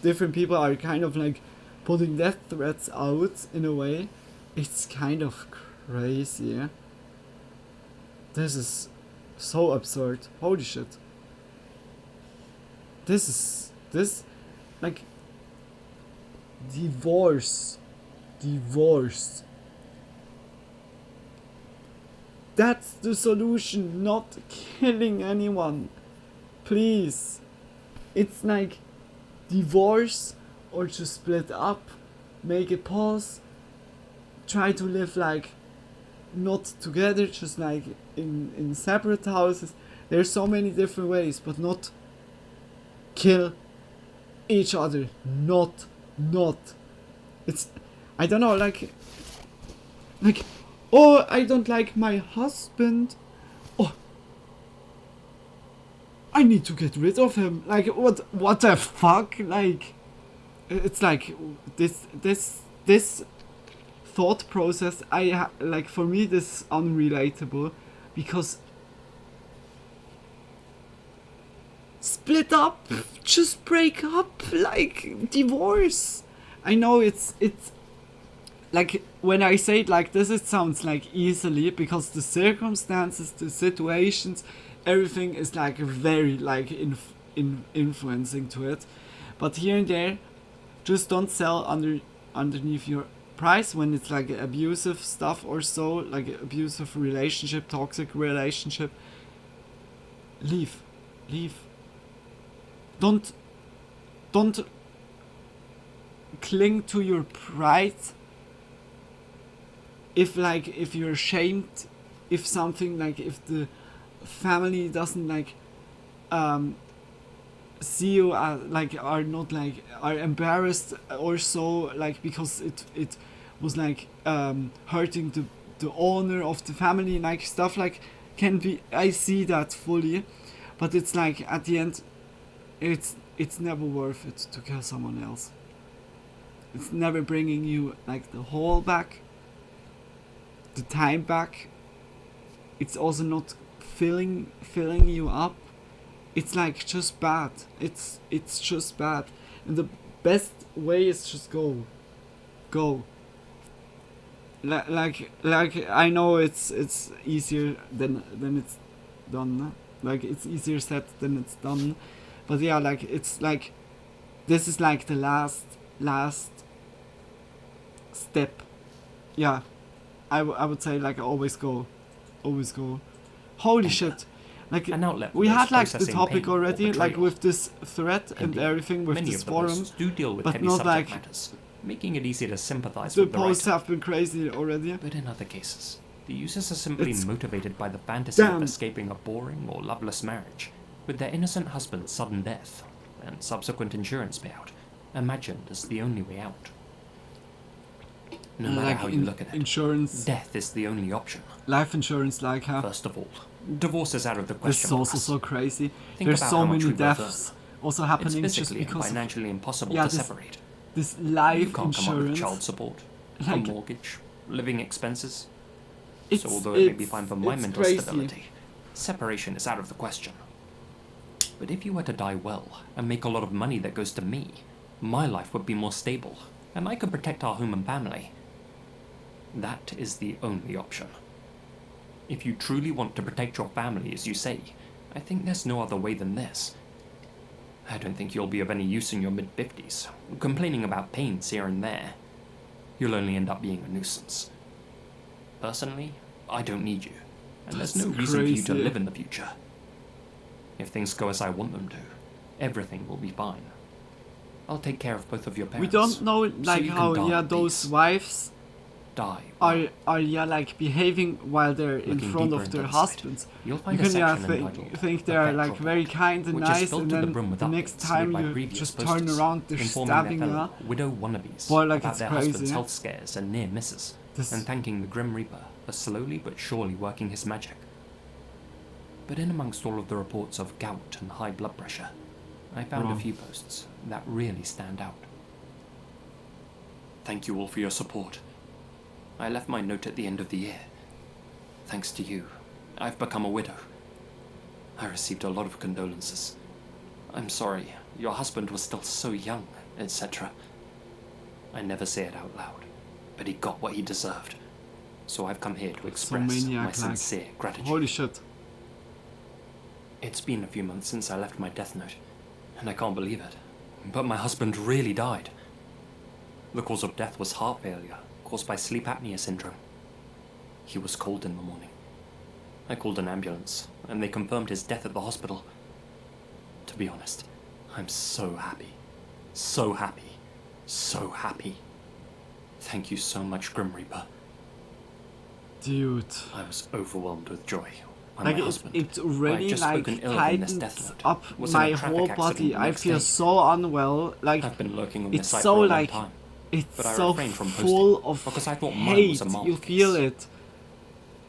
different people are kind of like putting death threats out in a way. It's kind of crazy. This is so absurd. Holy shit. This like divorce. That's the solution, not killing anyone. Please. It's like divorce or to split up, make a pause, try to live like not together, just like in separate houses. There's so many different ways, but not kill each other. Not. It's, I don't know, like, oh, I don't like my husband. Oh, I need to get rid of him. Like, what the fuck? Like, it's like this thought process. Like, for me, this is unrelatable, because split up, just break up, like, divorce. I know it's like, when I say it like this, it sounds like easily, because the circumstances, the situations, everything is like very like influencing to it. But here and there, just don't sell underneath your price when it's like abusive stuff or so, like abusive relationship, toxic relationship. Leave. Don't cling to your pride if you're ashamed, if something like if the family doesn't like see you are not like are embarrassed or so, like because it was like hurting the owner of the family, like stuff like can be, I see that fully, but it's like at the end it's never worth it to kill someone else. It's never bringing you like the whole back, the time back. It's also not filling you up. It's like just bad. It's just bad. And the best way is just go. Like I know it's easier than it's done. Like it's easier said than it's done. But yeah, like it's like this is like the last step. Yeah. I would say like always go. Holy shit. Like an outlet we had like the processing topic pain or already, like betrayal. with this thread and Indeed. everything with Many this of the forum, posts do deal with but heavy not subject like matters, making it easy to sympathize the with the posts writer. have been crazy already. But in other cases, the users are simply It's motivated by the fantasy damn. of escaping a boring or loveless marriage, with their innocent husband's sudden death and subsequent insurance payout imagined as the only way out. No matter Like how you look at it, insurance, death is the only option. life insurance, like First of all, divorce is out of the this question. is also for us. so crazy. Think There's about so how much many we both deaths earn. also It's happening just physically and because of, financially impossible yeah, to this- separate. this life You can't come up with insurance. child support, a Like, mortgage, living expenses. It's- So although it may be it's- fine for my it's mental crazy. stability, separation is out of the question. But if you were to die well and make a lot of money that goes to me, my life would be more stable, and I could protect our home and family. That is the only option. If you truly want to protect your family, as you say, I think there's no other way than this. I don't think you'll be of any use in your mid-50s, complaining about pains here and there. You'll only end up being a nuisance. Personally, I don't need you, and there's no That's reason for you to crazy. live in the future. If things go as I want them to, everything will be fine. I'll take care of both of your we parents. don't know so like you can how die yeah in those peace. wives Die. are yeah like behaving while they're in Looking front deeper of their into the site, husbands. you'll You find a can yeah section entitled think The they're Pet like Report, very kind and which is nice, filled and to the then brim with the next updates time made by you previous just posters, turn around, they're informing stabbing their her. fellow widow wannabes Boy, like about it's their crazy, husband's yeah? health scares and near misses, This- and thanking the Grim Reaper for slowly but surely working his magic. But in amongst all of the reports of gout and high blood pressure, I found Wow. a few posts that really stand out. Thank you all for your support. I left my note at the end of the year. Thanks to you, I've become a widow. I received a lot of condolences. I'm sorry, your husband was still so young, etc. I never say it out loud, but he got what he deserved. So I've come here to express maniac, my like, sincere gratitude. Holy shit. It's been a few months since I left my death note, and I can't believe it. But my husband really died. The cause of death was heart failure, caused by sleep apnea syndrome. He was cold in the morning. I called an ambulance, and they confirmed his death at the hospital. To be honest, I'm so happy. So happy. So happy. Thank you so much, Grim Reaper. Dude. I was overwhelmed with joy. when Like my it husband, really just like spoken ill of in this tightens death note, up was in a my traffic whole accident body. the I next feel day. so unwell. Like I've been lurking on it's this site so for a long like time, it's but I so refrained from full posting of because I thought mine hate. was a mild You feel it.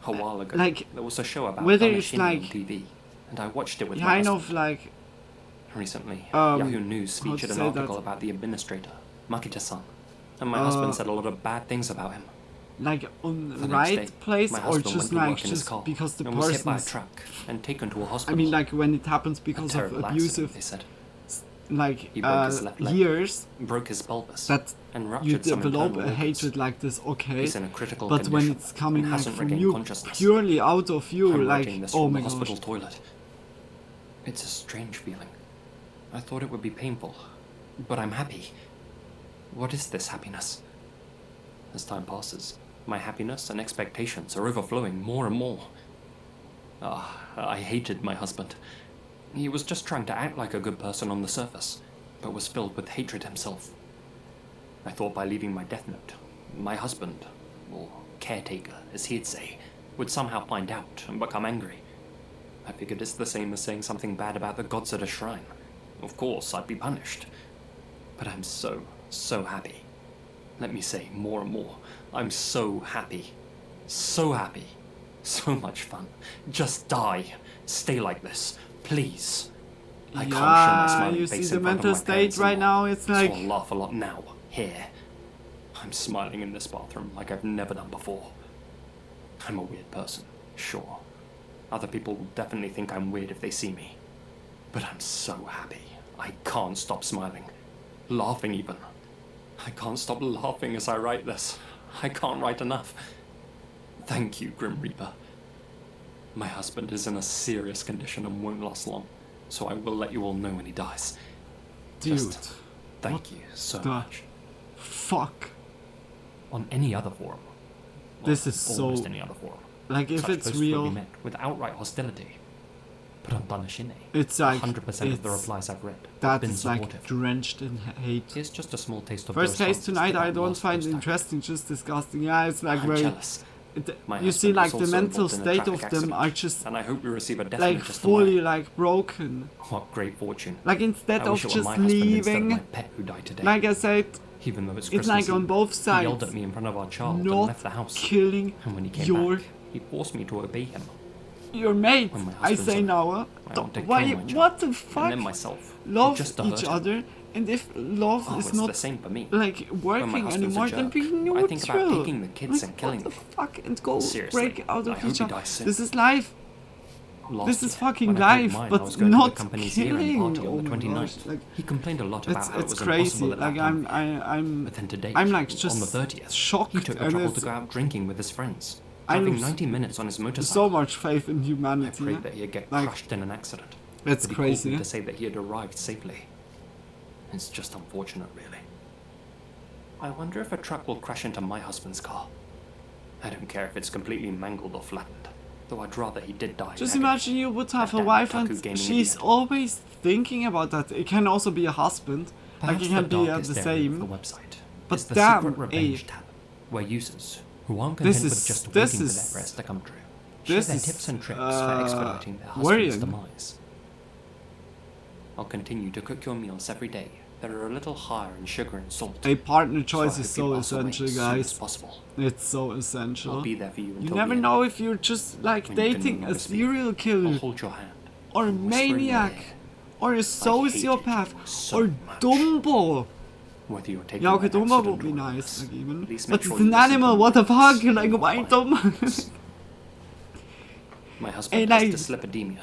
A while ago, like, there was a show about whether Donna it's Shinny like on TV, and I watched it with my kind husband. of like Recently, um, Yahoo News how to featured an say article that? about the administrator, Makita-san, and my Uh, husband said a lot of bad things about him. like on The the next right day, place my or husband just went to like work in his just car because the and was hit by a person's truck and taken to a I hospital. mean like when it happens A because of terrible abusive accident, they said. like He broke his left leg, years broke his pelvis, that and you ruptured some develop internal a organs. hatred like this, okay, He's in a critical but when condition it's coming and like hasn't from regained you consciousness. purely out of you, I'm like writing this oh from my the gosh, hospital toilet. It's a strange feeling. I thought it would be painful, but I'm happy. What is this happiness? As time passes, my happiness and expectations are overflowing more and more. I hated my husband. He was just trying to act like a good person on the surface, but was filled with hatred himself. I thought by leaving my death note, my husband, or caretaker, as he'd say, would somehow find out and become angry. I figured it's the same as saying something bad about the gods at a shrine. Of course, I'd be punished. But I'm so happy. Let me say more and more. I'm so happy. So happy. So much fun. Just die. Stay like this. Please. I can't show my smiling you face see the in front of mental my state parents right anymore, now, it's like... So I'll laugh a lot now, here. I'm smiling in this bathroom like I've never done before. I'm a weird person, sure. Other people will definitely think I'm weird if they see me. But I'm so happy. I can't stop smiling. Laughing even. I can't stop laughing as I write this. I can't write enough. Thank you, Grim Reaper. My husband is in a serious condition and won't last long, so I will let you all know when he dies. Dude. Just thank you so much. Fuck. On any other forum. This is almost so... any other forum. Like, if Such it's posts will real... be met with outright hostility. But on Danashine, it's like... 100% of the replies I've read have that been is supportive. like drenched in hate. Here's just a small taste of First those case responses tonight that I got don't lost find post-time. interesting, just disgusting. Yeah, it's like I'm very... jealous. My you see husband like was the also mental involved in a state traffic of them accident, are just and I hope we receive a death like note just fully tomorrow. like broken. What great fortune. Like instead I of wish it were just my husband instead of leaving, my pet who died today. like I said, Even though it's it's like Christmas on Eve, both sides. He yelled at me in front of our child and not left the house. killing And when he came your back, he forced me to obey him. your mate. When my I husband's say on, now, I want to why? kill my child, What the fuck? And then myself. Love just to hurt each him. other, and if love Oh, is it's not the same for me. like When my working husband's a anymore, then jerk, be neutral. I think about taking the kids like, and killing what the them. fuck, and go Seriously, break out I of hope each he other. dies soon. This is life. Last This is year, fucking when I told life, mine I but was going to the not company's year-end killing. party on the Oh my 29th. gosh, like, He complained a lot about how it it's was crazy. impossible at Like that time. I'm But then today, I'm like on just the 30th, shocked, he took the and trouble to it's go out drinking with his friends, I driving lose 90 minutes on his motorcycle. so much faith in I humanity. prayed Yeah? that he'd get Like, crushed in an accident. it's but he crazy. called me Yeah? to say that he had arrived safely. It's just unfortunate, really. I wonder if a truck will crash into my husband's car. I don't care if it's completely mangled or flattened, though I'd rather he did die. Just in agony. imagine you would have a That wife Taku and gaming she's idiot. always thinking about that. It can also be a husband. Perhaps like it can the be darkest the area of same. the website But is the damn, secret revenge Abe. tab, where users who aren't This content with is- just this waiting for is- their prayers to come true share this their is, tips and tricks for expediting their husband's worrying. demise. I'll continue to cook your meals every day that are a little higher in sugar and salt. A partner So choice I is hope you so pass away essential, as soon as guys. possible. It's so essential. I'll be there for you You until never the know if you're just like When you can dating no a longer speak, serial I'll killer, hold your hand or a and whisper in your maniac, ear, or a sociopath, or Dumbo. whether you're taking Yeah, okay, an Dumbo accident would be or nice, not. like even. Please But make sure it's you an listen to animal. me. What the fuck? Like why Dumbo? My husband And has like, dyslipidemia.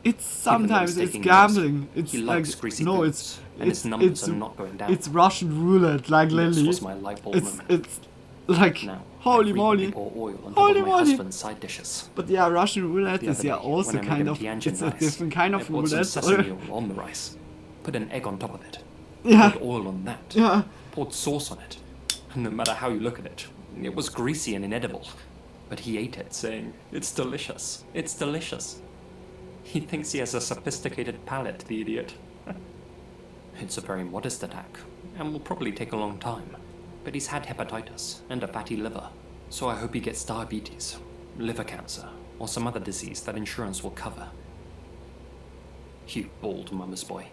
it's sometimes it's taking gambling. notes, It's he like likes greasy no, foods, it's and his numbers it's are not going down. It's Russian roulette, like This Lily. was my light bulb It's moment. it's like Now, holy I frequently moly. pour oil on top Holy of my moly. husband's side dishes. But yeah, Russian roulette The is other yeah day, also when I made kind him of Tianjin it's a rice, different kind I of poured some roulette. sesame oil on the rice, put an egg on top of it, Yeah. poured oil on that, Yeah. poured sauce on it, and no matter how you look at it, it was greasy and inedible. But he ate it, saying, "It's delicious, it's delicious." He thinks he has a sophisticated palate, the idiot. It's a very modest attack, and will probably take a long time. But he's had hepatitis and a fatty liver, so I hope he gets diabetes, liver cancer, or some other disease that insurance will cover. You bald mama's boy.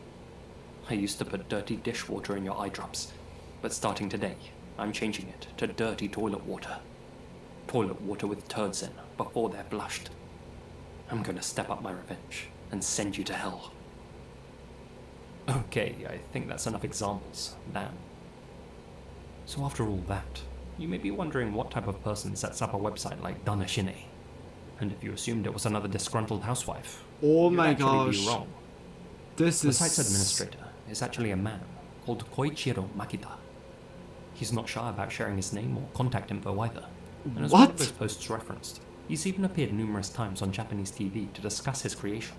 I used to put dirty dishwater in your eye drops, but starting today, I'm changing it to dirty toilet water. Toilet water with turds in before they're flushed. I'm gonna step up my revenge and send you to hell. Okay, I think that's enough examples. Damn. So after all that, you may be wondering what type of person sets up a website like Danashine. And if you assumed it was another disgruntled housewife, Oh you'd my actually gosh. be wrong. This The is site's administrator is actually a man called Koichiro Makita. He's not shy about sharing his name or contact info either. And as one What? of those posts referenced, he's even appeared numerous times on Japanese TV to discuss his creation.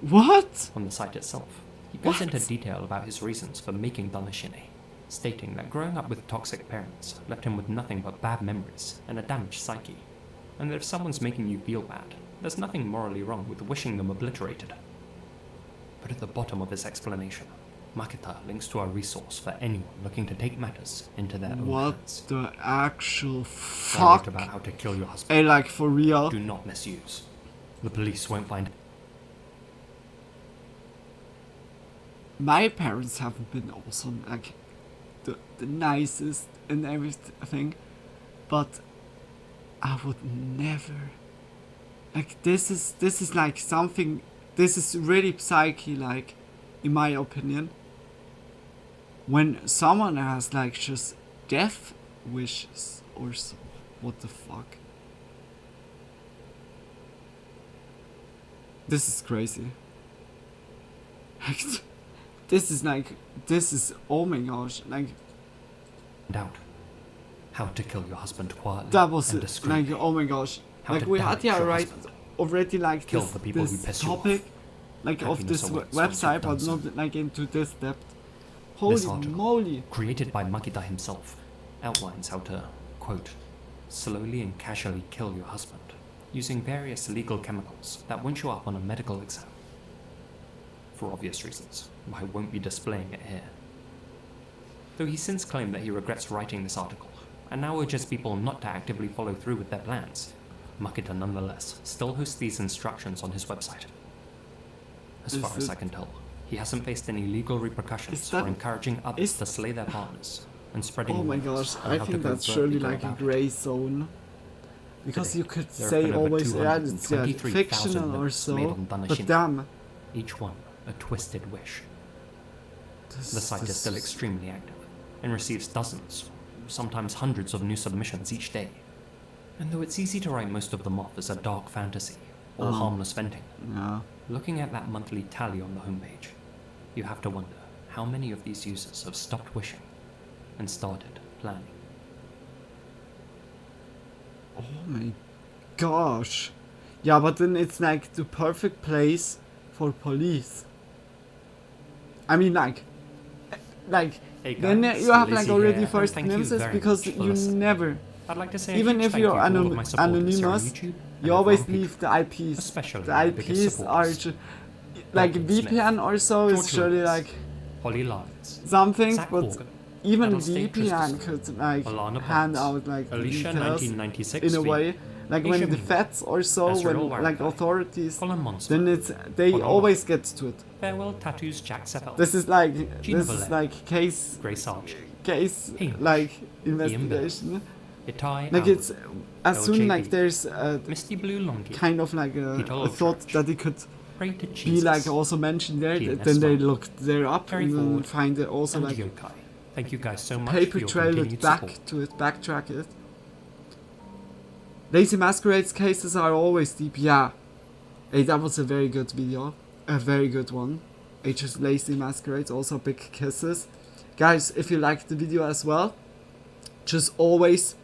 What? On the site itself, he goes What? into detail about his reasons for making Danashine, stating that growing up with toxic parents left him with nothing but bad memories and a damaged psyche, and that if someone's making you feel bad, there's nothing morally wrong with wishing them obliterated. But at the bottom of his explanation, Makita links to a resource for anyone looking to take matters into their own What hands. the actual I wrote fuck? about how to kill your husband. Hey, like for real? Do not misuse. The police won't find. My parents haven't been also like the nicest and everything, but I would never. Like this is like something. This is really psyche, like, in my opinion. When someone has like just death wishes or so, what the fuck? This is crazy. This is oh my gosh, like. Doubt how to kill your husband quietly. That was and it. discreetly. Like, oh my gosh. How Like to we damage had your right husband. already like Kill this, the people who this piss you off. topic, like of Happiness this awaits once you've website, done but so. not like into this depth. This Holy article, moly. created by Makita himself, outlines how to, quote, slowly and casually kill your husband, using various illegal chemicals that won't show up on a medical exam. For obvious reasons, I won't be displaying it here. Though he since claimed that he regrets writing this article, and now urges people not to actively follow through with their plans, Makita nonetheless still hosts these instructions on his website. As far as I can tell, he hasn't faced any legal repercussions for encouraging others to slay their partners and spreading Oh my rumors gosh, on I how to think that's covertly surely go like a about it. grey zone. Because Today, you could there have say been over always, yeah, it's 223,000 fictional or lists made so, on but Danashin. damn. Each one a twisted wish. The site is this still is- extremely active and receives dozens, sometimes hundreds of new submissions each day. And though it's easy to write most of them off as a dark fantasy or harmless venting, Yeah. looking at that monthly tally on the homepage, you have to wonder how many of these users have stopped wishing and started planning. Oh my gosh. Yeah, but then it's like the perfect place for police. I mean, like Hey then guys, you have like Lizzie already here, first and thank you glimpses very because much for you listening. never, I'd like to say a even huge if thank you're you to all of my supporters here on anonymous, YouTube and you always everyone leave the IPs. especially The my biggest IPs are supporters. like Dalton VPN Smith, or so is George surely Lewis, like Holly Lyons, something, Zach but Morgan, even Adelstade VPN Christensen, could like Alana hand Potts, out like the Alicia details 1996 in a V, way. Like Asia when the Mina, feds or so, Ezreal when like Warwick, authorities, Colin Monster, then it's they Colin always get to it. Farewell Tattoos Jack Seppel, This is like Gina this is Valet, like case Grace Arch, like Ian investigation. Itai Like Allen, it's as soon like LJB, there's a Misty Blue Longy, kind of like Peter a thought Church, that it could Pray to be Jesus, like also mentioned there, Ian then they Esma, look there up Terry and then Ford, find it also and like Yokai. Thank you guys so much paper for your trail it continued back support. to it, backtrack it. Lazy Masquerade's cases are always deep, yeah. Hey, that was a very good video. A very good one. H's Lazy Masquerade, also big kisses. Guys, if you liked the video as well, just always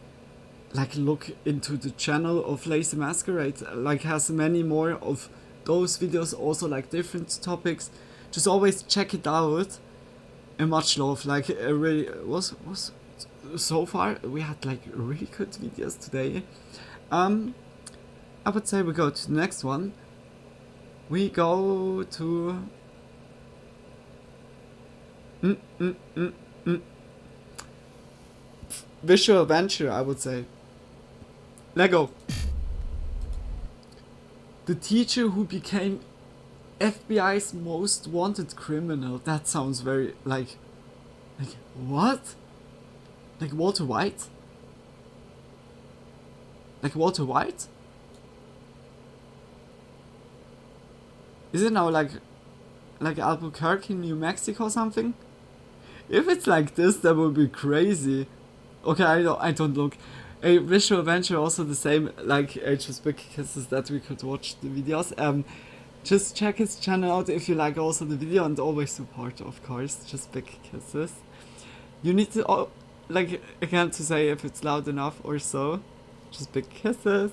like look into the channel of Lazy Masquerade. Like has many more of those videos, also like different topics. Just always check it out. And much love. Like really was so far we had like really good videos today. I would say we go to the next one. We go to Visual Adventure, I would say. Lego. The teacher who became FBI's most wanted criminal. That sounds very like what? Like Walter White? Like Walter White? Is it now like Albuquerque, New Mexico or something? If it's like this, that would be crazy. Okay, I don't look. A Visual Adventure also the same like just big kisses that we could watch the videos. Just check his channel out if you like also the video and always support, of course. Just big kisses. You need to like again to say if it's loud enough or so. Just big kisses.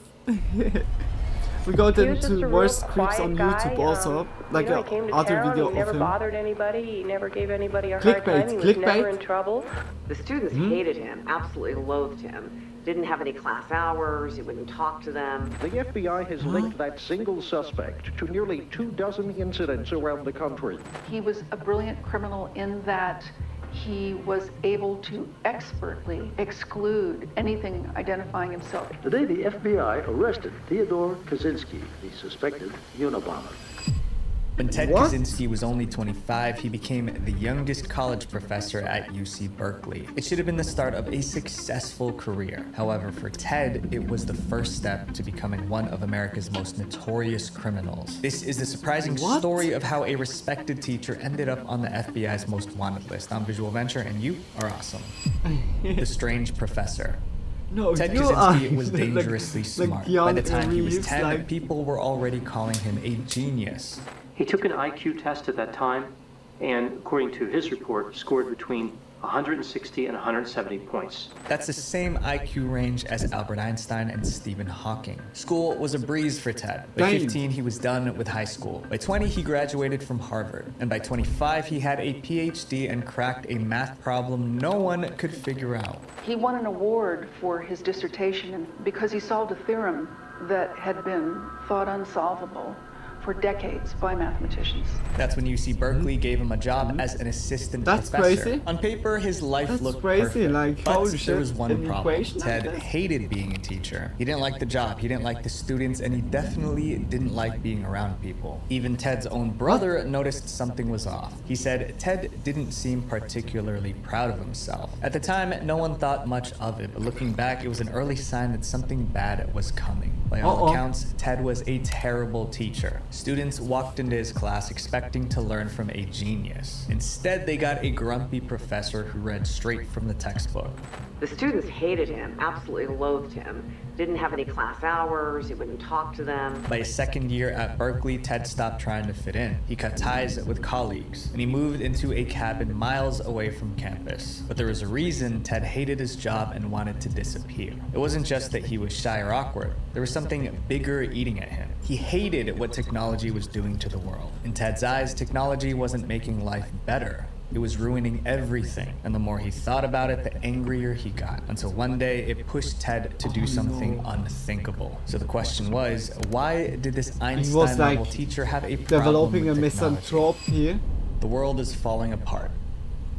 We go then to worst creeps on YouTube also, like other video he never of him. bothered anybody. He never gave anybody a hard time. He was Clickbait, never clickbait. in trouble. The students hated him, absolutely loathed him. Didn't have any class hours, he wouldn't talk to them. The FBI has linked that single suspect to nearly 24 incidents around the country. He was a brilliant criminal in that he was able to expertly exclude anything identifying himself. Today, the FBI arrested Theodore Kaczynski, the suspected Unabomber. When Ted Kaczynski was only 25, he became the youngest college professor at UC Berkeley. It should have been the start of a successful career. However, for Ted, it was the first step to becoming one of America's most notorious criminals. This is the surprising story of how a respected teacher ended up on the FBI's most wanted list. I'm Visual Venture, and you are awesome. The Strange Professor. No, Ted Kaczynski was dangerously smart. By the time he was 10, people were already calling him a genius. He took an IQ test at that time, and according to his report, scored between 160 and 170 points. That's the same IQ range as Albert Einstein and Stephen Hawking. School was a breeze for Ted. By 15, he was done with high school. By 20, he graduated from Harvard. And by 25, he had a PhD and cracked a math problem no one could figure out. He won an award for his dissertation because he solved a theorem that had been thought unsolvable for decades by mathematicians. That's when UC Berkeley gave him a job as an assistant professor. Crazy. On paper, his life looked crazy. perfect, Like, but holy there was shit, one an problem. equation Ted like this? hated being a teacher. He didn't like the job, he didn't like the students, and he definitely didn't like being around people. Even Ted's own brother noticed something was off. He said Ted didn't seem particularly proud of himself. At the time, no one thought much of it, but looking back, it was an early sign that something bad was coming. By all accounts, Ted was a terrible teacher. Students walked into his class expecting to learn from a genius. Instead, they got a grumpy professor who read straight from the textbook. The students hated him, absolutely loathed him. Didn't have any class hours, he wouldn't talk to them. By his second year at Berkeley, Ted stopped trying to fit in. He cut ties with colleagues, and he moved into a cabin miles away from campus. But there was a reason Ted hated his job and wanted to disappear. It wasn't just that he was shy or awkward. There was something bigger eating at him. He hated what technology was doing to the world. In Ted's eyes, technology wasn't making life better. It was ruining everything, and the more he thought about it, the angrier he got. Until one day, it pushed Ted to do something unthinkable. So the question was, why did this Einstein-level teacher have a problem developing with a technology? misanthropy. The world is falling apart.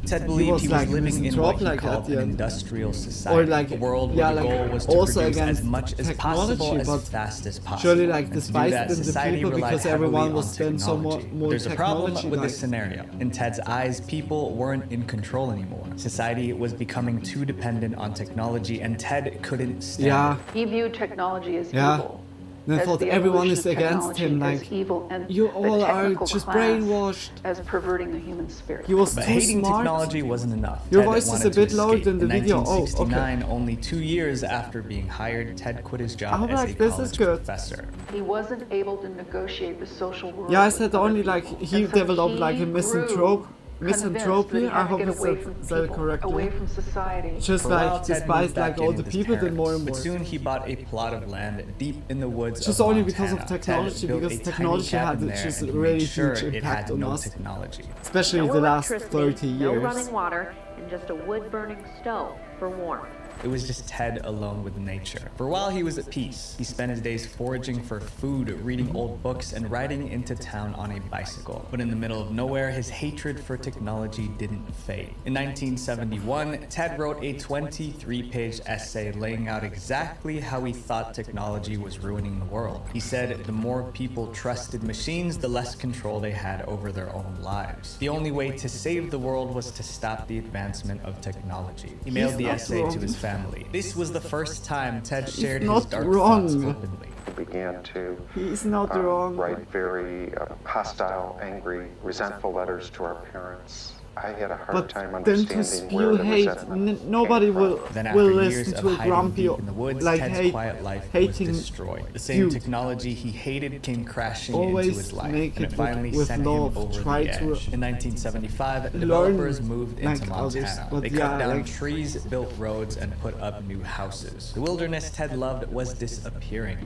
Ted believed he was living in what he called an industrial society, or like, a world where the goal was to also produce against as much as possible as fast as possible. Surely like And despised to do that, them the society people relied because everyone heavily was on spent so technology. more There's a problem technology, with like. this scenario. In Ted's eyes, people weren't in control anymore. Society was becoming too dependent on technology, and Ted couldn't stand it. He viewed technology as evil. And I as thought the everyone evolution is of against him, technology like, as evil, and you the all are technical just class brainwashed. as perverting the human spirit. He was But too hating smart. technology wasn't enough. Your Ted voice is wanted a bit to lower escape. than the In video. Oh, 1969, only 2 years after being hired, Ted quit his job Oh, as like, a this is college good. professor. He wasn't able to negotiate the social world. Yeah, I with said other only like people. he And so developed he like a grew misanthropy. convinced that he I had to hope get it's away from said people, correctly. away from society. Just For a while, like Ted despised moved like back all in the with his people did more parents, and more. But soon he bought a plot of land deep in the woods Just of only Montana. because of Ted technology, built because a tiny technology had cabin there, just and he really made sure huge it impact had on no us. technology. Especially No the last electricity, 30 no years. running water, and just a wood-burning stove for warmth. It was just Ted alone with nature. For a while, he was at peace. He spent his days foraging for food, reading old books, and riding into town on a bicycle. But in the middle of nowhere, his hatred for technology didn't fade. In 1971, Ted wrote a 23-page essay laying out exactly how he thought technology was ruining the world. He said the more people trusted machines, the less control they had over their own lives. The only way to save the world was to stop the advancement of technology. He mailed the essay to his family. This was the first time Ted shared his not dark wrong. thoughts openly. Began to He's not wrong. write very hostile, angry, resentful letters to our parents. I had a hard But time then to understanding where spew the hate, resentment nobody will Then after years listen of to a hiding grumpy, deep in the woods, like Ted's hate, quiet life was hating destroyed. The same dude. technology he hated came crashing into Always his life, make and it it finally with sent love. him over Try the to edge. In 1975, learn developers moved into like others, Montana. but They yeah, cut down like- trees, built roads, and put up new houses. The wilderness Ted loved was disappearing.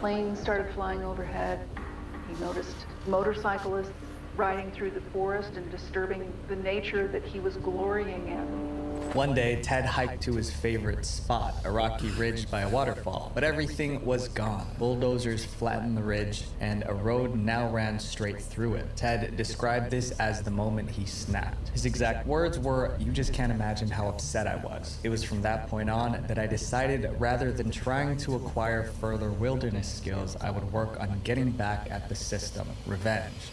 Planes started flying overhead. He noticed motorcyclists riding through the forest and disturbing the nature that he was glorying in. One day, Ted hiked to his favorite spot, a rocky ridge by a waterfall, but everything was gone. Bulldozers flattened the ridge, and a road now ran straight through it. Ted described this as the moment he snapped. His exact words were, "You just can't imagine how upset I was." It was from that point on that I decided rather than trying to acquire further wilderness skills, I would work on getting back at the system. Revenge.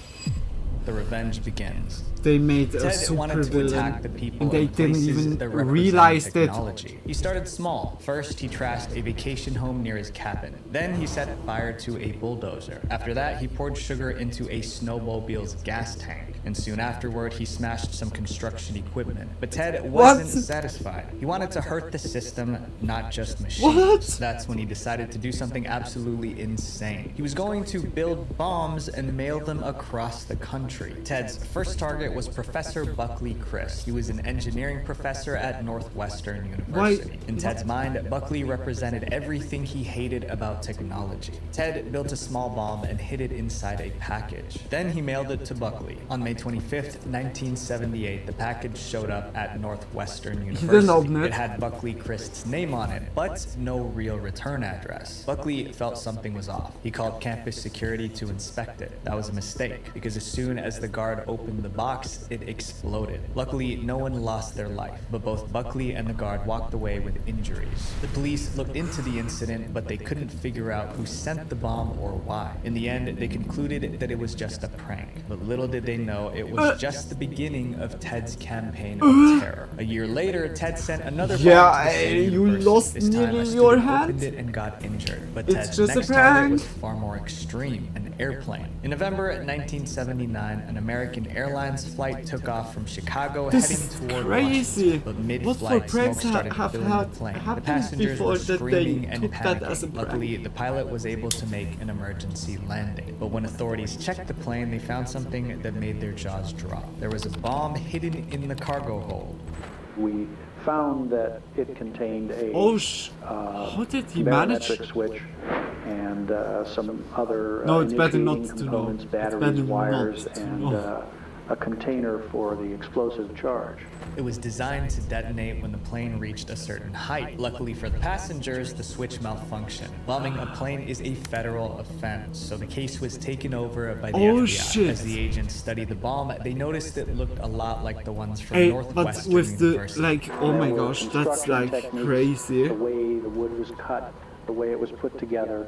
The revenge begins. They made a Ted super wanted to villain, attack the people and they and didn't places even that represent realize it. technology. He started small. First, he trashed a vacation home near his cabin. Then he set fire to a bulldozer. After that, he poured sugar into a snowmobile's gas tank. And soon afterward, he smashed some construction equipment. But Ted wasn't satisfied. He wanted to hurt the system, not just machines. What? That's when he decided to do something absolutely insane. He was going to build bombs and mail them across the country. Ted's first target was Professor Buckley Crist. He was an engineering professor at Northwestern University. In Ted's mind, Buckley represented everything he hated about technology. Ted built a small bomb and hid it inside a package. Then he mailed it to Buckley. On May 25th, 1978, the package showed up at Northwestern University. It had Buckley Crist's name on it, but no real return address. Buckley felt something was off. He called campus security to inspect it. That was a mistake, because as soon as the guard opened the box, it exploded. Luckily, no one lost their life, but both Buckley and the guard walked away with injuries. The police looked into the incident, but they couldn't figure out who sent the bomb or why. In the end, they concluded that it was just a prank. But little did they know it was just the beginning of Ted's campaign of terror. A year later, Ted sent another bomb to the same you university. lost This time, nearly a your student hand. opened it and got injured. But It's Ted's just a next target prank. was far more extreme, an airplane. In November 1979, an American Airlines flight took off from Chicago This heading is toward crazy. Washington. But What mid-flight, for smoke pranks started have filling the plane. The happened passengers before were that they screaming and took that as a panicking. prank? Luckily, the pilot was able to make an emergency landing. But when authorities checked the plane, they found something that made their jaws drop. There was a bomb hidden in the cargo hold. We found that it contained a how did he manage? barometric switch and some other No, it's better not initiating to know. components, It's batteries, better wires, not to and know. a container for the explosive charge. It was designed to detonate when the plane reached a certain height. Luckily for the passengers, the switch malfunctioned. Bombing a plane is a federal offense, so the case was taken over by the FBI. Shit. As the agents studied the bomb, they noticed it looked a lot like the ones from Hey, but Northwestern with the University. oh my There were gosh, that's construction like techniques, crazy. The way the wood was cut, the way it was put together,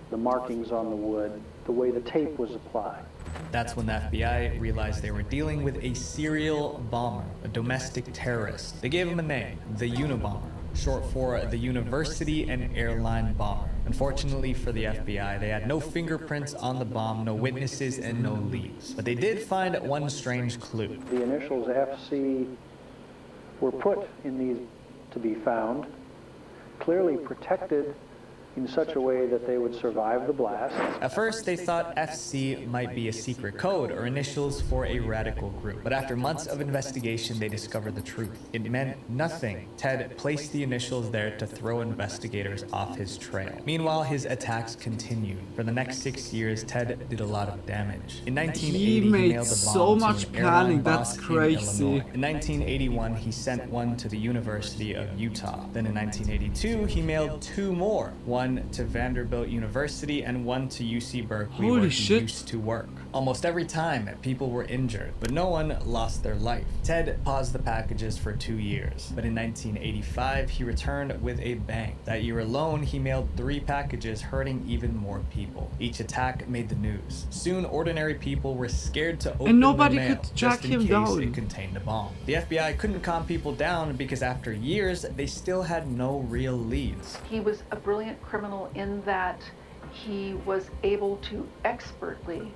the markings on the wood, the way the tape was applied. That's when the FBI realized they were dealing with a serial bomber, a domestic terrorist. They gave him a name, the Unabomber, short for the University and Airline Bomber. Unfortunately for the FBI, they had no fingerprints on the bomb, no witnesses, and no leads. But they did find one strange clue. The initials FC were put in these to be found, clearly protected in such a way that they would survive the blast. At first, they thought FC might be a secret code or initials for a radical group. But after months of investigation, they discovered the truth. It meant nothing. Ted placed the initials there to throw investigators off his trail. Meanwhile, his attacks continued. For the next 6 years, Ted did a lot of damage. In 1980, He he made mailed the so bomb much to an airline planning, boss that's in crazy. Illinois. In 1981, he sent one to the University of Utah. Then in 1982, he mailed 2 more. One to Vanderbilt University and one to UC Berkeley, Holy where he shit. used to work. Almost every time, people were injured, but no one lost their life. Ted paused the packages for 2 years, but in 1985, he returned with a bang. That year alone, he mailed 3 packages, hurting even more people. Each attack made the news. Soon, ordinary people were scared to open nobody the mail, could track just in him case down. it contained a bomb. The FBI couldn't calm people down because after years, they still had no real leads. He was a brilliant criminal in that he was able to expertly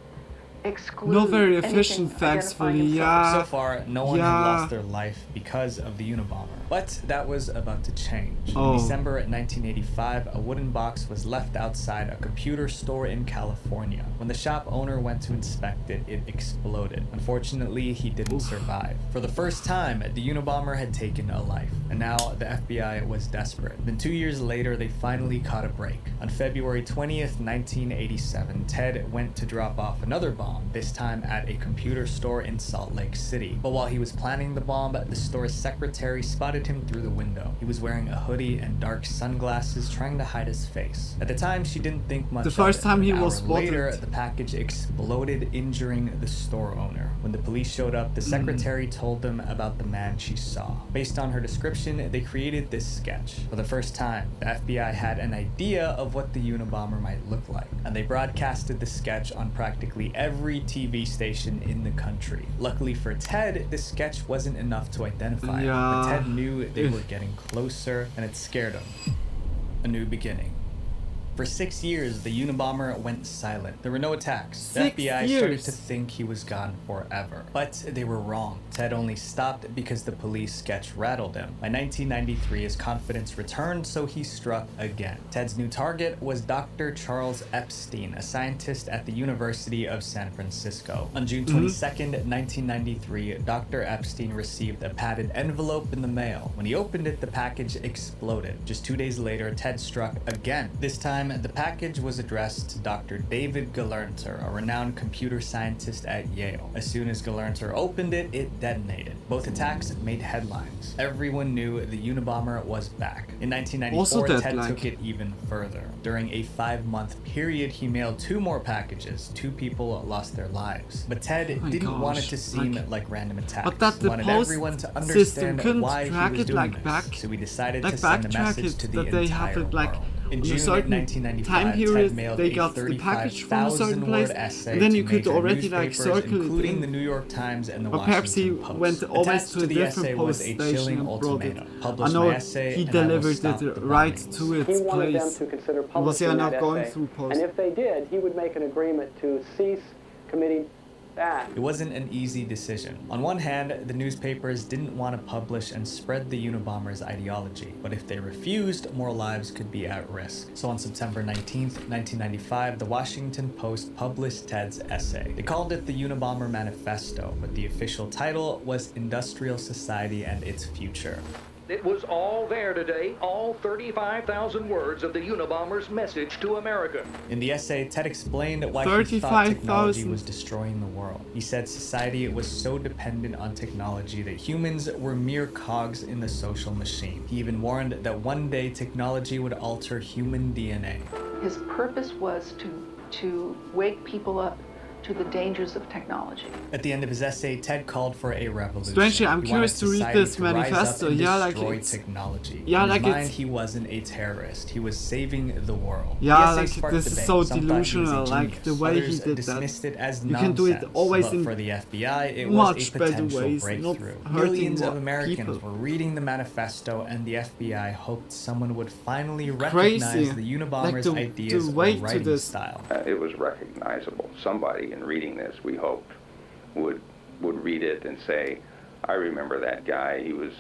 exclude Not very anything efficient, identifying thankfully, himself. yeah. So far, no one had Yeah. lost their life because of the Unabomber. But that was about to change. Oh. In December 1985, a wooden box was left outside a computer store in California. When the shop owner went to inspect it, it exploded. Unfortunately, he didn't survive. For the first time, the Unabomber had taken a life, and now the FBI was desperate. Then 2 years later, they finally caught a break. On February 20th, 1987, Ted went to drop off another bomb bomb, this time at a computer store in Salt Lake City. But while he was planning the bomb, the store's secretary spotted him through the window. He was wearing a hoodie and dark sunglasses, trying to hide his face. At the time, she didn't think much The of first it. time he An was hour spotted. later, the package exploded, injuring the store owner. When the police showed up, the secretary told them about the man she saw. Based on her description, they created this sketch. For the first time, the FBI had an idea of what the Unabomber might look like, and they broadcasted the sketch on practically every TV station in the country. Luckily for Ted, the sketch wasn't enough to identify him, but Ted knew they were getting closer, and it scared him. A new beginning. For 6 years, the Unabomber went silent. There were no attacks. The 6 FBI years. started to think he was gone forever. But they were wrong. Ted only stopped because the police sketch rattled him. By 1993, his confidence returned, so he struck again. Ted's new target was Dr. Charles Epstein, a scientist at the University of San Francisco. On June 22nd, 1993, Dr. Epstein received a padded envelope in the mail. When he opened it, the package exploded. Just 2 days later, Ted struck again. This time, the package was addressed to Dr. David Gelernter, a renowned computer scientist at Yale. As soon as Gelernter opened it, it detonated. Both attacks made headlines. Everyone knew the Unabomber was back. In 1994, Ted took it even further. During a 5-month period, he mailed 2 more packages. 2 people lost their lives. But Ted didn't want it to seem like random attacks. But that He the wanted post everyone to system understand couldn't why he track was it doing like this. back, So we decided like to send a backtrack message it to the that they have entire it like world. In in a June of certain 1995, time Ted period mailed they a got the package from a certain 35,000 place, word essay and then to you could major already like newspapers, circle it including in. the New York Times and the But perhaps he Washington Post. went always Attached to a the different essay post was a station chilling and brought it. ultimatum. I Publish know my essay he and I will delivered stop it the right bombings. to its He wanted them place. to consider Was publishing he not that going essay, through post? and if they did, he would make an agreement to cease committing that. It wasn't an easy decision. On one hand, the newspapers didn't want to publish and spread the Unabomber's ideology, but if they refused, more lives could be at risk. So on September 19th, 1995, the Washington Post published Ted's essay. They called it the Unabomber Manifesto, but the official title was Industrial Society and Its Future. It was all there today, all 35,000 words of the Unabomber's message to America. In the essay, Ted explained why he thought technology 35,000. was destroying the world. He said society was so dependent on technology that humans were mere cogs in the social machine. He even warned that one day technology would alter human DNA. His purpose was to wake people up to the dangers of technology. At the end of his essay, Ted called for a revolution. Strangely, I'm He curious wanted to read society this to rise up manifesto. and Yeah, like destroy it's technology. yeah, In his like mind, it's he wasn't a terrorist. He was saving the world. yeah, The essay like sparked this is debate. so Some thought he was a delusional. Like the genius. way he Others did dismissed that. it as You nonsense. can do it always But in for the FBI, it was much a better potential ways, not breakthrough. hurting Millions of more Americans people. were reading the manifesto, and the FBI hoped someone would finally recognize Crazy. the Like Unabomber's ideas the or way to writing this. style. It was recognizable. Somebody in reading this, we hoped, would read it and say, I remember that guy. He was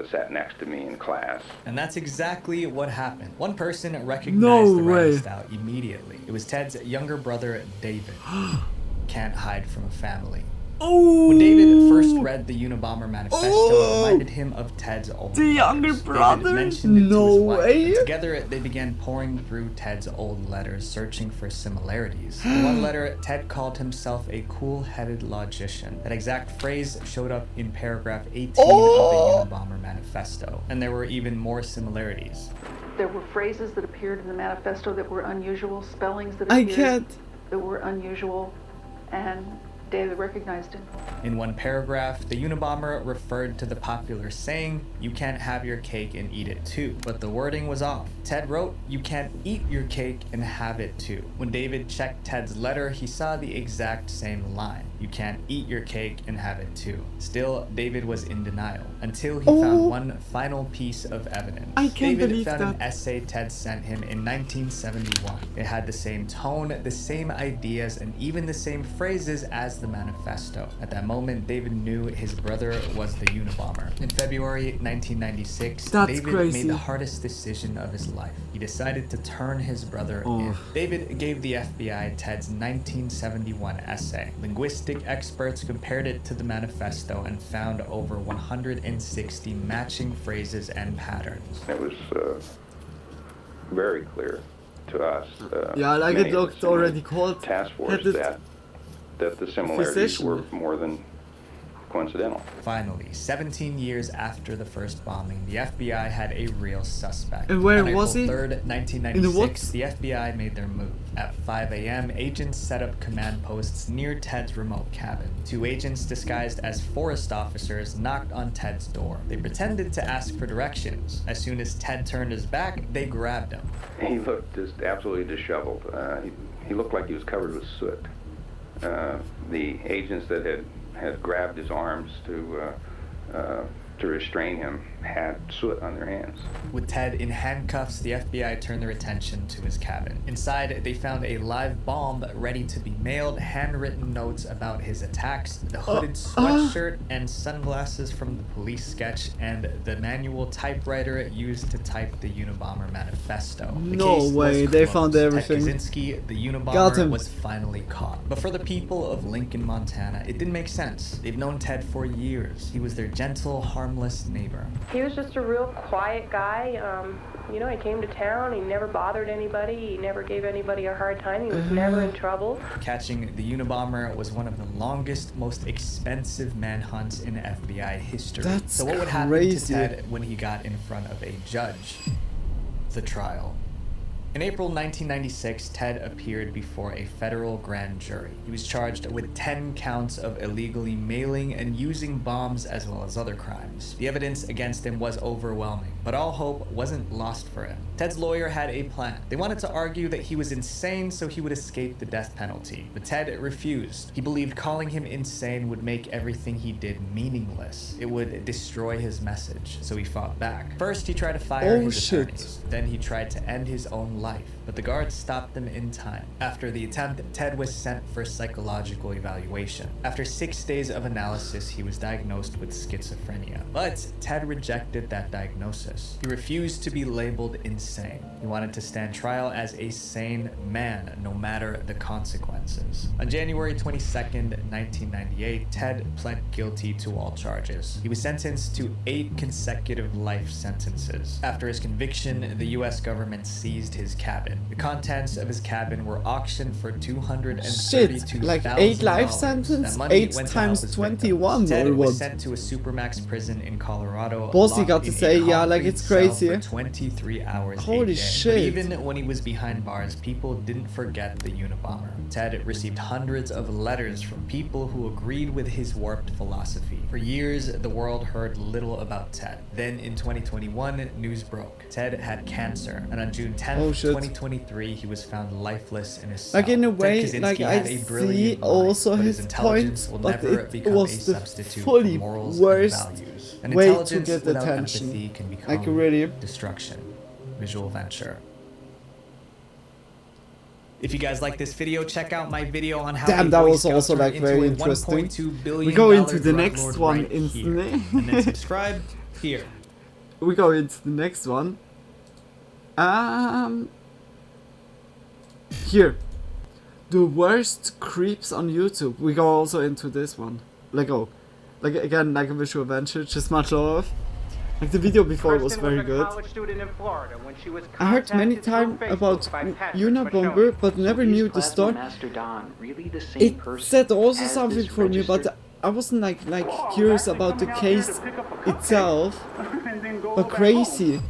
sat next to me in class. And that's exactly what happened. One person recognized No the writing way. style immediately. It was Ted's younger brother, David. Can't hide from a family. When David first read the Unabomber manifesto, it reminded him of Ted's old The younger letters. brother? David mentioned it to No his wife, way. and together, they began pouring through Ted's old letters, searching for similarities. In one letter, Ted called himself a cool-headed logician. That exact phrase showed up in paragraph 18 of the Unabomber manifesto, and there were even more similarities. There were phrases that appeared in the manifesto that were unusual, spellings that I appeared can't. that were unusual, and David recognized him. In one paragraph, the Unabomber referred to the popular saying, "You can't have your cake and eat it too," but the wording was off. Ted wrote, "You can't eat your cake and have it too." When David checked Ted's letter, he saw the exact same line. "You can't eat your cake and have it too." Still, David was in denial until he found one final piece of evidence. I can't David believe found that. an essay Ted sent him in 1971. It had the same tone, the same ideas, and even the same phrases as the manifesto. At that moment, David knew his brother was the Unabomber. In February 1996, That's David crazy. made the hardest decision of his life. He decided to turn his brother in. David gave the FBI Ted's 1971 essay. Linguistic experts compared it to the manifesto and found over 160 matching phrases and patterns. It was very clear to us. Yeah, like many it of looked us in the already called. task force Had it- that that the similarities were more than coincidental. Finally, 17 years after the first bombing, the FBI had a real suspect. And where On was he? April 3rd, 1996, the FBI made their move. At 5 a.m., agents set up command posts near Ted's remote cabin. 2 agents disguised as forest officers knocked on Ted's door. They pretended to ask for directions. As soon as Ted turned his back, they grabbed him. He looked just absolutely disheveled. He looked like he was covered with soot. The agents that had grabbed his arms to restrain him had soot on their hands. With Ted in handcuffs, the FBI turned their attention to his cabin. Inside, they found a live bomb ready to be mailed, handwritten notes about his attacks, the hooded sweatshirt and sunglasses from the police sketch, and the manual typewriter used to type the Unabomber manifesto. No way, they found everything. Ted Kaczynski, the Unabomber, was finally caught. But for the people of Lincoln, Montana, it didn't make sense. They've known Ted for years. He was their gentle, harmless neighbor. He was just a real quiet guy. You know, he came to town, he never bothered anybody, he never gave anybody a hard time, he was never in trouble. Catching the Unabomber was one of the longest, most expensive manhunts in FBI history. So what would happen to Ted when he got in front of a judge? The trial. In April 1996, Ted appeared before a federal grand jury. He was charged with 10 counts of illegally mailing and using bombs as well as other crimes. The evidence against him was overwhelming, but all hope wasn't lost for him. Ted's lawyer had a plan. They wanted to argue that he was insane so he would escape the death penalty, but Ted refused. He believed calling him insane would make everything he did meaningless. It would destroy his message, so he fought back. First, he tried to fire his attorneys. Then he tried to end his own life, but the guards stopped them in time. After the attempt, Ted was sent for psychological evaluation. After 6 days of analysis, he was diagnosed with schizophrenia. But Ted rejected that diagnosis. He refused to be labeled insane. He wanted to stand trial as a sane man, no matter the consequences. On January 22nd, 1998, Ted pled guilty to all charges. He was sentenced to 8 consecutive life sentences. After his conviction, the US government seized his cabin. The contents of his cabin were auctioned for $232,000. Shit, like 8 life sentences? 8 times 21 Ted or was what? sent to a supermax prison in Colorado. Bossy locked got to in say, a yeah, like concrete it's crazy. cell for 23 hours Holy a day. shit. But even when he was behind bars, people didn't forget the Unabomber. Ted received hundreds of letters from people who agreed with his warped philosophy. For years, the world heard little about Ted. Then in 2021, news broke. Ted had cancer, and on June 10th, 2023, he was found lifeless in his cell. Like in a way, Ted Kaczynski like had I a see brilliant also mind, but his intelligence point, will but never it become was a the substitute fully for morals worst and values. And way to intelligence get without attention. empathy can become Like really. destruction. Visual venture. If you guys like this video, check out my video on how Damn, a that Boy was Scout also turned like into very a interesting. $1.2 billion We go into the drug next lord one right instantly. here. And then subscribe here. We go into the next one. Here. The worst creeps on YouTube. We go also into this one. Like again, like a visual venture, just much love. Like the video before was very good. I heard many times about Unabomber, but never knew the story. It said also something for me, but I wasn't like curious about the case itself. But crazy.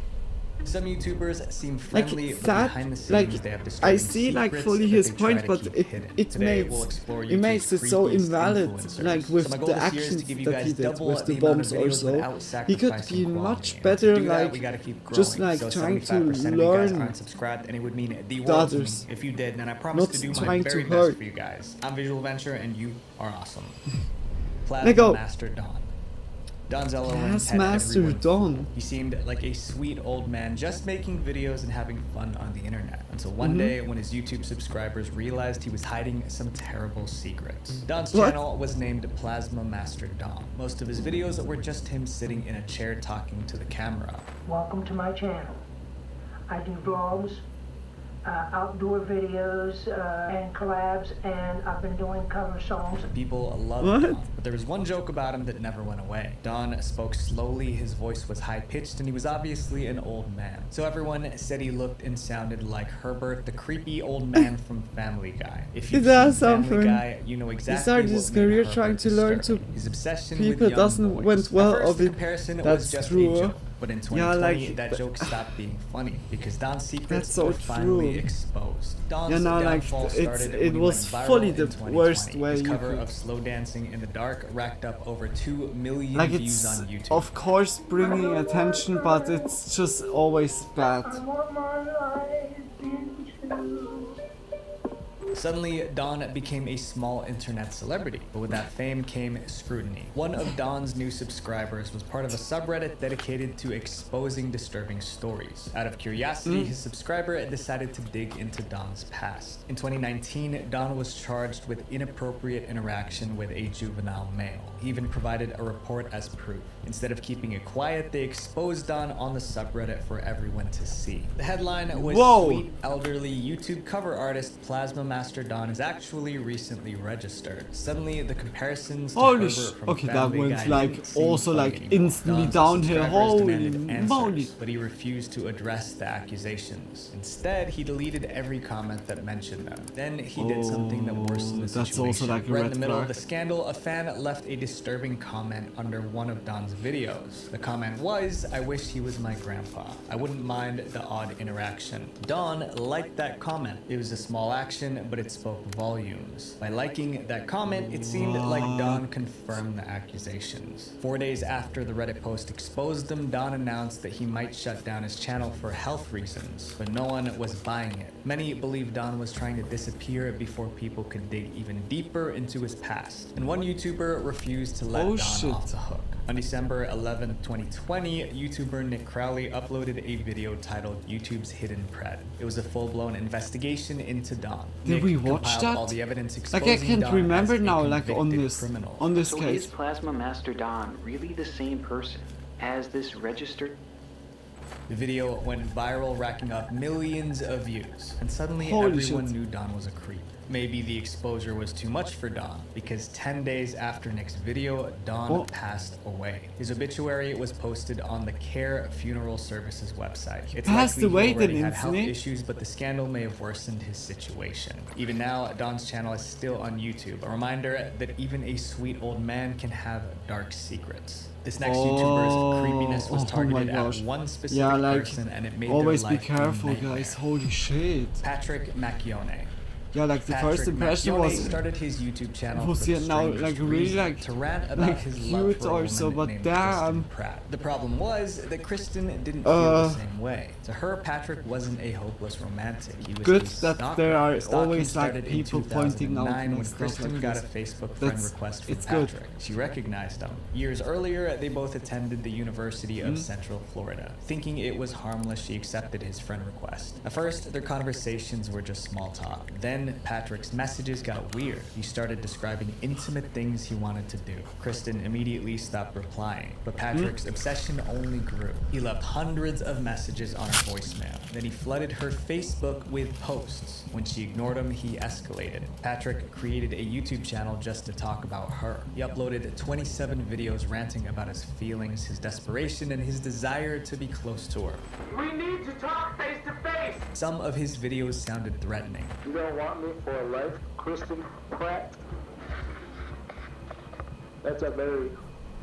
Some YouTubers seem Like friendly, but that, behind the scenes like they have I disturbing see like secrets fully that his they try point, to but keep hidden. it Today, we'll makes explore it makes it so YouTube's invalid, creepiest like influencers. with So my the goal this year is to actions give you that guys he did double with the the amount bombs of videos also. without He could sacrificing be quality. much And better, to do that, like we gotta keep just growing. like So trying to 75% of you guys learn aren't subscribed, and it would mean the the world to me others. if you did. And I promise Not to do my trying to very best hurt. for you guys. I'm Visual Venture, and you are awesome. Let Plasma go. Master Dawn. Don's LOL Yes, had Master everyone Don. fooled. He seemed like a sweet old man just making videos and having fun on the internet. Until one day when his YouTube subscribers realized he was hiding some terrible secrets. Don's channel was named Plasma Master Don. Most of his videos were just him sitting in a chair talking to the camera. Welcome to my channel. I do vlogs, outdoor videos and collabs, and I've been doing cover songs. People loved What? Don, but there was one joke about him that never went away. Don spoke slowly, his voice was high-pitched, and he was obviously an old man. So everyone said he looked and sounded like Herbert, the creepy old man from Family Guy. If you've That's seen Family something. Guy, you know exactly He started what his made career Herbert trying to learn to disturbing. His obsession people with young doesn't boys. went well At first, of the it. comparison was That's just true. a joke. But in 2020, Yeah, like, that joke stopped being funny because Don's secrets That's so were finally true. exposed. Don's Yeah, no, like, downfall started it when he was went viral fully in the 2020. worst way His you cover could- of Slow Dancing in the Dark racked up over 2 million Like, views it's on YouTube. of course bringing attention, but it's just always bad. Suddenly, Don became a small internet celebrity, but with that fame came scrutiny. One of Don's new subscribers was part of a subreddit dedicated to exposing disturbing stories. Out of curiosity, his subscriber decided to dig into Don's past. In 2019, Don was charged with inappropriate interaction with a juvenile male. He even provided a report as proof. Instead of keeping it quiet, they exposed Don on the subreddit for everyone to see. The headline was Sweet elderly YouTube cover artist Plasma Master Don is actually recently registered. Suddenly, the comparisons to Holy Herbert from okay, that Family went Guy like didn't seem also funny like anymore. instantly Don's downhill. subscribers Holy demanded answers, moly! but he refused to address the accusations. Instead, he deleted every comment that mentioned them. Then he did something that worsened the that's situation. also like a Right in red the middle of flag. the scandal, a fan left a disturbing comment under one of Don's videos. The comment was, "I wish he was my grandpa. I wouldn't mind the odd interaction." Don liked that comment. It was a small action, but it spoke volumes. By liking that comment, it seemed like Don confirmed the accusations. 4 days after the Reddit post exposed them, Don announced that he might shut down his channel for health reasons, but no one was buying it. Many believe Don was trying to disappear before people could dig even deeper into his past, and one YouTuber refused to let Don off the hook. On December 11, 2020, YouTuber Nick Crowley uploaded a video titled YouTube's Hidden Pred. It was a full-blown investigation into Don. Did Nick we watch compiled that? all the evidence Like I exposing can't Don remember as a now. Like on convicted this criminal. case. Is Plasma Master Don really the same person as this registered? The video went viral, racking up millions of views, and suddenly Holy everyone shit. knew Don was a creep. Maybe the exposure was too much for Don, because 10 days after Nick's video, Don passed away. His obituary was posted on the Care Funeral Services website. It's Passed likely away he already then had health instantly? issues, but the scandal may have worsened his situation. Even now, Don's channel is still on YouTube, a reminder that even a sweet old man can have dark secrets. This next YouTuber's creepiness was targeted at one specific person, and it made always their be life careful, a nightmare. guys. Holy shit. Patrick Macchione. Yeah, like the Patrick first impression Macchione was started his YouTube channel was for he the now strangest like really reason, like to rant about his love cute for a or so, woman but named damn. Kristen Pratt. The problem was that Kristen didn't feel the same way. To her, Patrick wasn't a hopeless romantic. He was Good a that stalker. there are The stalking always like started in people pointing out 2009 and when stuff Kristen like got a this. Facebook friend That's- request from it's good. Patrick. She recognized him. Years earlier, they both attended the University of Central Florida. Thinking it was harmless, she accepted his friend request. At first, their conversations were just small talk. Then, Patrick's messages got weird. He started describing intimate things he wanted to do. Kristen immediately stopped replying, but Patrick's obsession only grew. He left hundreds of messages on her voicemail. Then he flooded her Facebook with posts. When she ignored him, he escalated. Patrick created a YouTube channel just to talk about her. He uploaded 27 videos ranting about his feelings, his desperation, and his desire to be close to her. We need to talk face to face. Some of his videos sounded threatening. You don't want me for a life, Kristen Pratt? That's a very,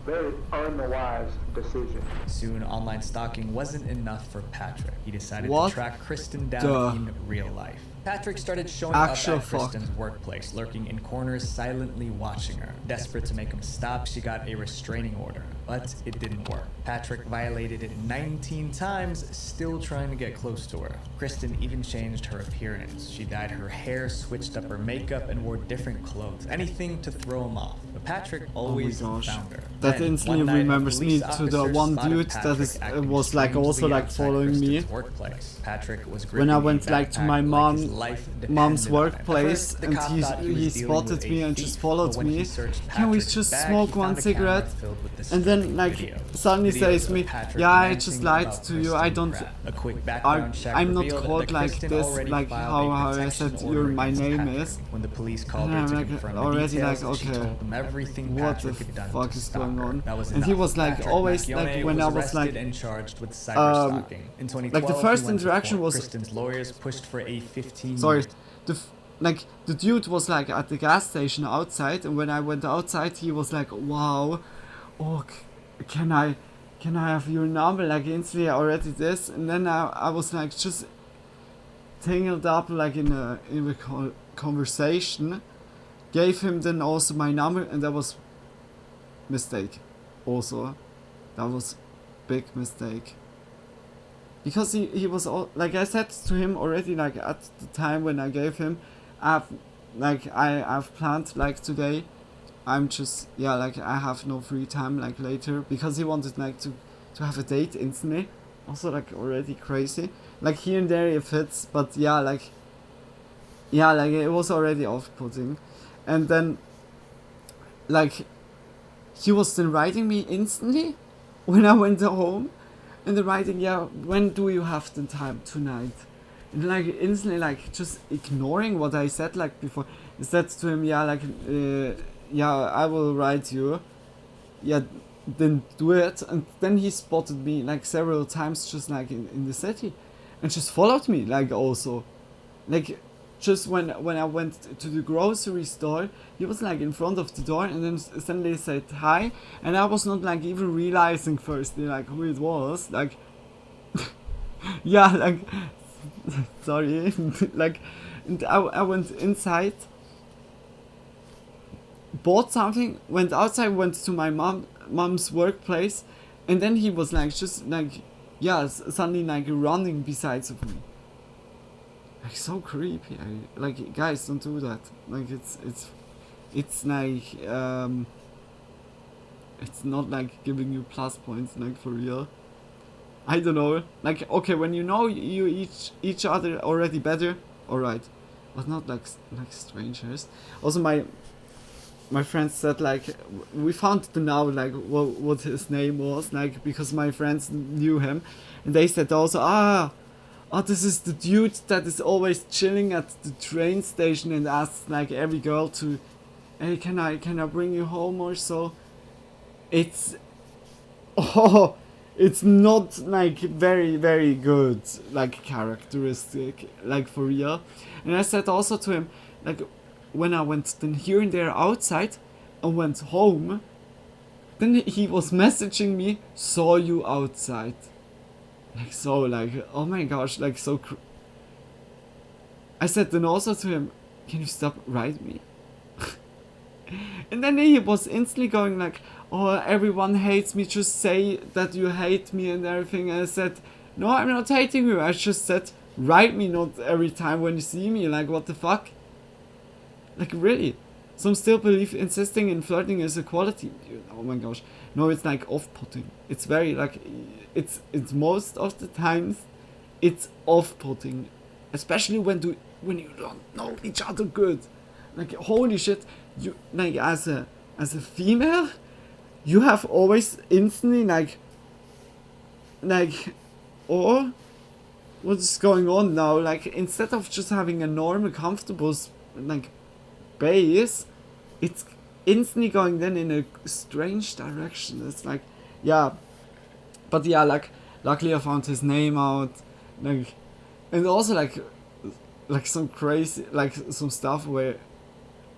very unwise decision. Soon, online stalking wasn't enough for Patrick. He decided What to track Kristen down the- in real life. Patrick started showing Actual up at fuck. Kristen's workplace, lurking in corners, silently watching her. Desperate to make him stop, she got a restraining order, but it didn't work. Patrick violated it 19 times, still trying to get close to her. Kristen even changed her appearance. She dyed her hair, switched up her makeup, and wore different clothes, anything to throw him off. But Patrick always gosh. found her. that Then, instantly one night, a remembers me police to the officer one spotted dude that Patrick is acting was like also strangely like outside following me. Kristen's workplace. Patrick was When I gripping a went like to my backpack like his life mom's depended on it. At workplace, first, the and cop thought he he was dealing with spotted a me and thief, just followed but when he me. searched Can we Patrick's just bag, smoke he one found a camera cigarette? filled with And then disturbing like video. suddenly Videos says of me, Patrick yeah, I ranting just lied about to you. Kristen I don't. crap. A quick background check I'm not revealed called that like Kristen this, already like filed a how I protection said order my against name Patrick. is. When the police called And her I'm to like confirm the already details, like, she okay, told them everything what the Patrick had done fuck to is stop going her. on? That was And he enough. was like Patrick always Macchione like when I was arrested like and charged with cyberstalking. In 2012, like the first he went to interaction court. was Kristen's lawyers pushed for a 15 sorry, like the dude was like at the gas station outside, and when I went outside, he was like, "Wow, oh, can I have your number?" Like instantly, I already this, and then I was like just tangled up like in a conversation, gave him then also my number, and that was mistake, also, that was big mistake. Because he was all, like I said to him already, like at the time when I gave him, I've planned like today, I'm just like I have no free time like later, because he wanted like to have a date instantly, also like already crazy, like here and there it fits, but like it was already off-putting, and then like he was then writing me instantly when I went home. And the writing, when do you have the time tonight? And like instantly, like just ignoring what I said like before. I said to him, I will write you. Yeah, then do it. And then he spotted me like several times, just like in the city, and just followed me like also, like just when I went to the grocery store, he was like in front of the door, and then suddenly said hi, and I was not like even realizing firstly like who it was, like like sorry, like, and I went inside, bought something, went outside, went to my mom's workplace, and then he was like just like suddenly like running besides of me. Like so creepy. Like guys, don't do that. Like it's like it's not like giving you plus points, like for real. I don't know. Like okay, when you know you each other already better, alright, but not like strangers. Also my friends said like we found now like what his name was, like because my friends knew him, and they said also oh, this is the dude that is always chilling at the train station and asks like every girl to, hey, can I bring you home or so. It's not like very very good like characteristic, like for real. And I said also to him, like when I went then here and there outside and went home, then he was messaging me, saw you outside. Like so, like, oh my gosh, like so I said then also to him, can you stop writing me? And then he was instantly going like, oh, everyone hates me, just say that you hate me and everything. And I said, no, I'm not hating you, I just said, write me not every time when you see me, like what the fuck? Like really? Some still believe insisting in flirting is a quality. Oh my gosh. No, it's like off-putting. It's very like, it's most of the times, it's off-putting. Especially when you don't know each other good. Like holy shit, you like as a female, you have always instantly like oh, what is going on now? Like instead of just having a normal, comfortable like base, it's instantly going then in a strange direction. It's like but like luckily I found his name out, like, and also like some crazy like some stuff where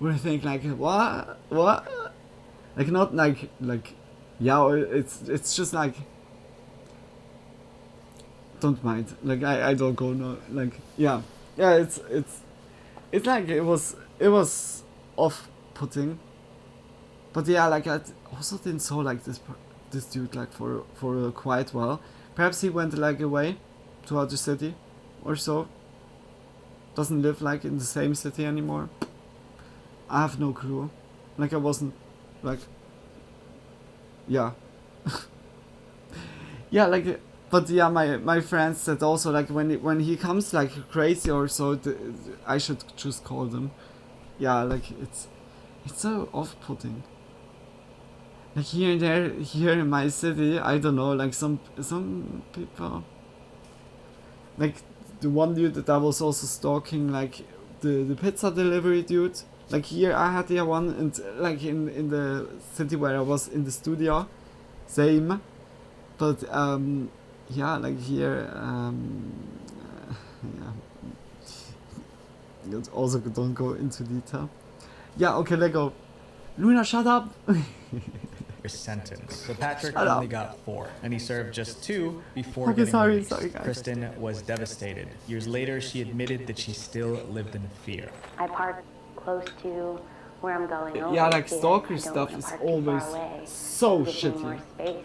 I think like what like not like it's just like don't mind, like I don't go no, like it's like it was off-putting, but like I also didn't saw like this dude like for quite well. Perhaps he went like away to other city or so, doesn't live like in the same city anymore. I have no clue. Like I wasn't like yeah. Yeah, like, but yeah, my friend said also, like, when he comes like crazy or so, I should just call them. Yeah, like, it's so off-putting. Like, here and there, here in my city, I don't know, like, some people, like, the one dude that I was also stalking, like, the pizza delivery dude. Like, here I had the one, and like in the city where I was in the studio, same. But yeah, like here, yeah. Also, don't go into detail. Yeah, okay, let go. Luna, shut up. Sentence. But Patrick Shut only up. got 4, and he served just 2 before Okay, getting sorry, released. sorry, guys. Kristen was devastated. Years later, she admitted that she still lived in fear. I park close to where I'm going. Yeah, like, because stalker I don't stuff wanna is park too always far away. so Gives me shitty. more space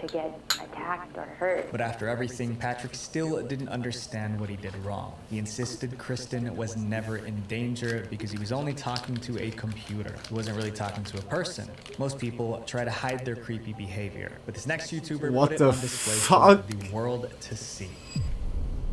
to get attacked or hurt. But after everything, Patrick still didn't understand what he did wrong. He insisted Kristen was never in danger because he was only talking to a computer. He wasn't really talking to a person. Most people try to hide their creepy behavior, but this next YouTuber What put it the on display fuck? for the world to see.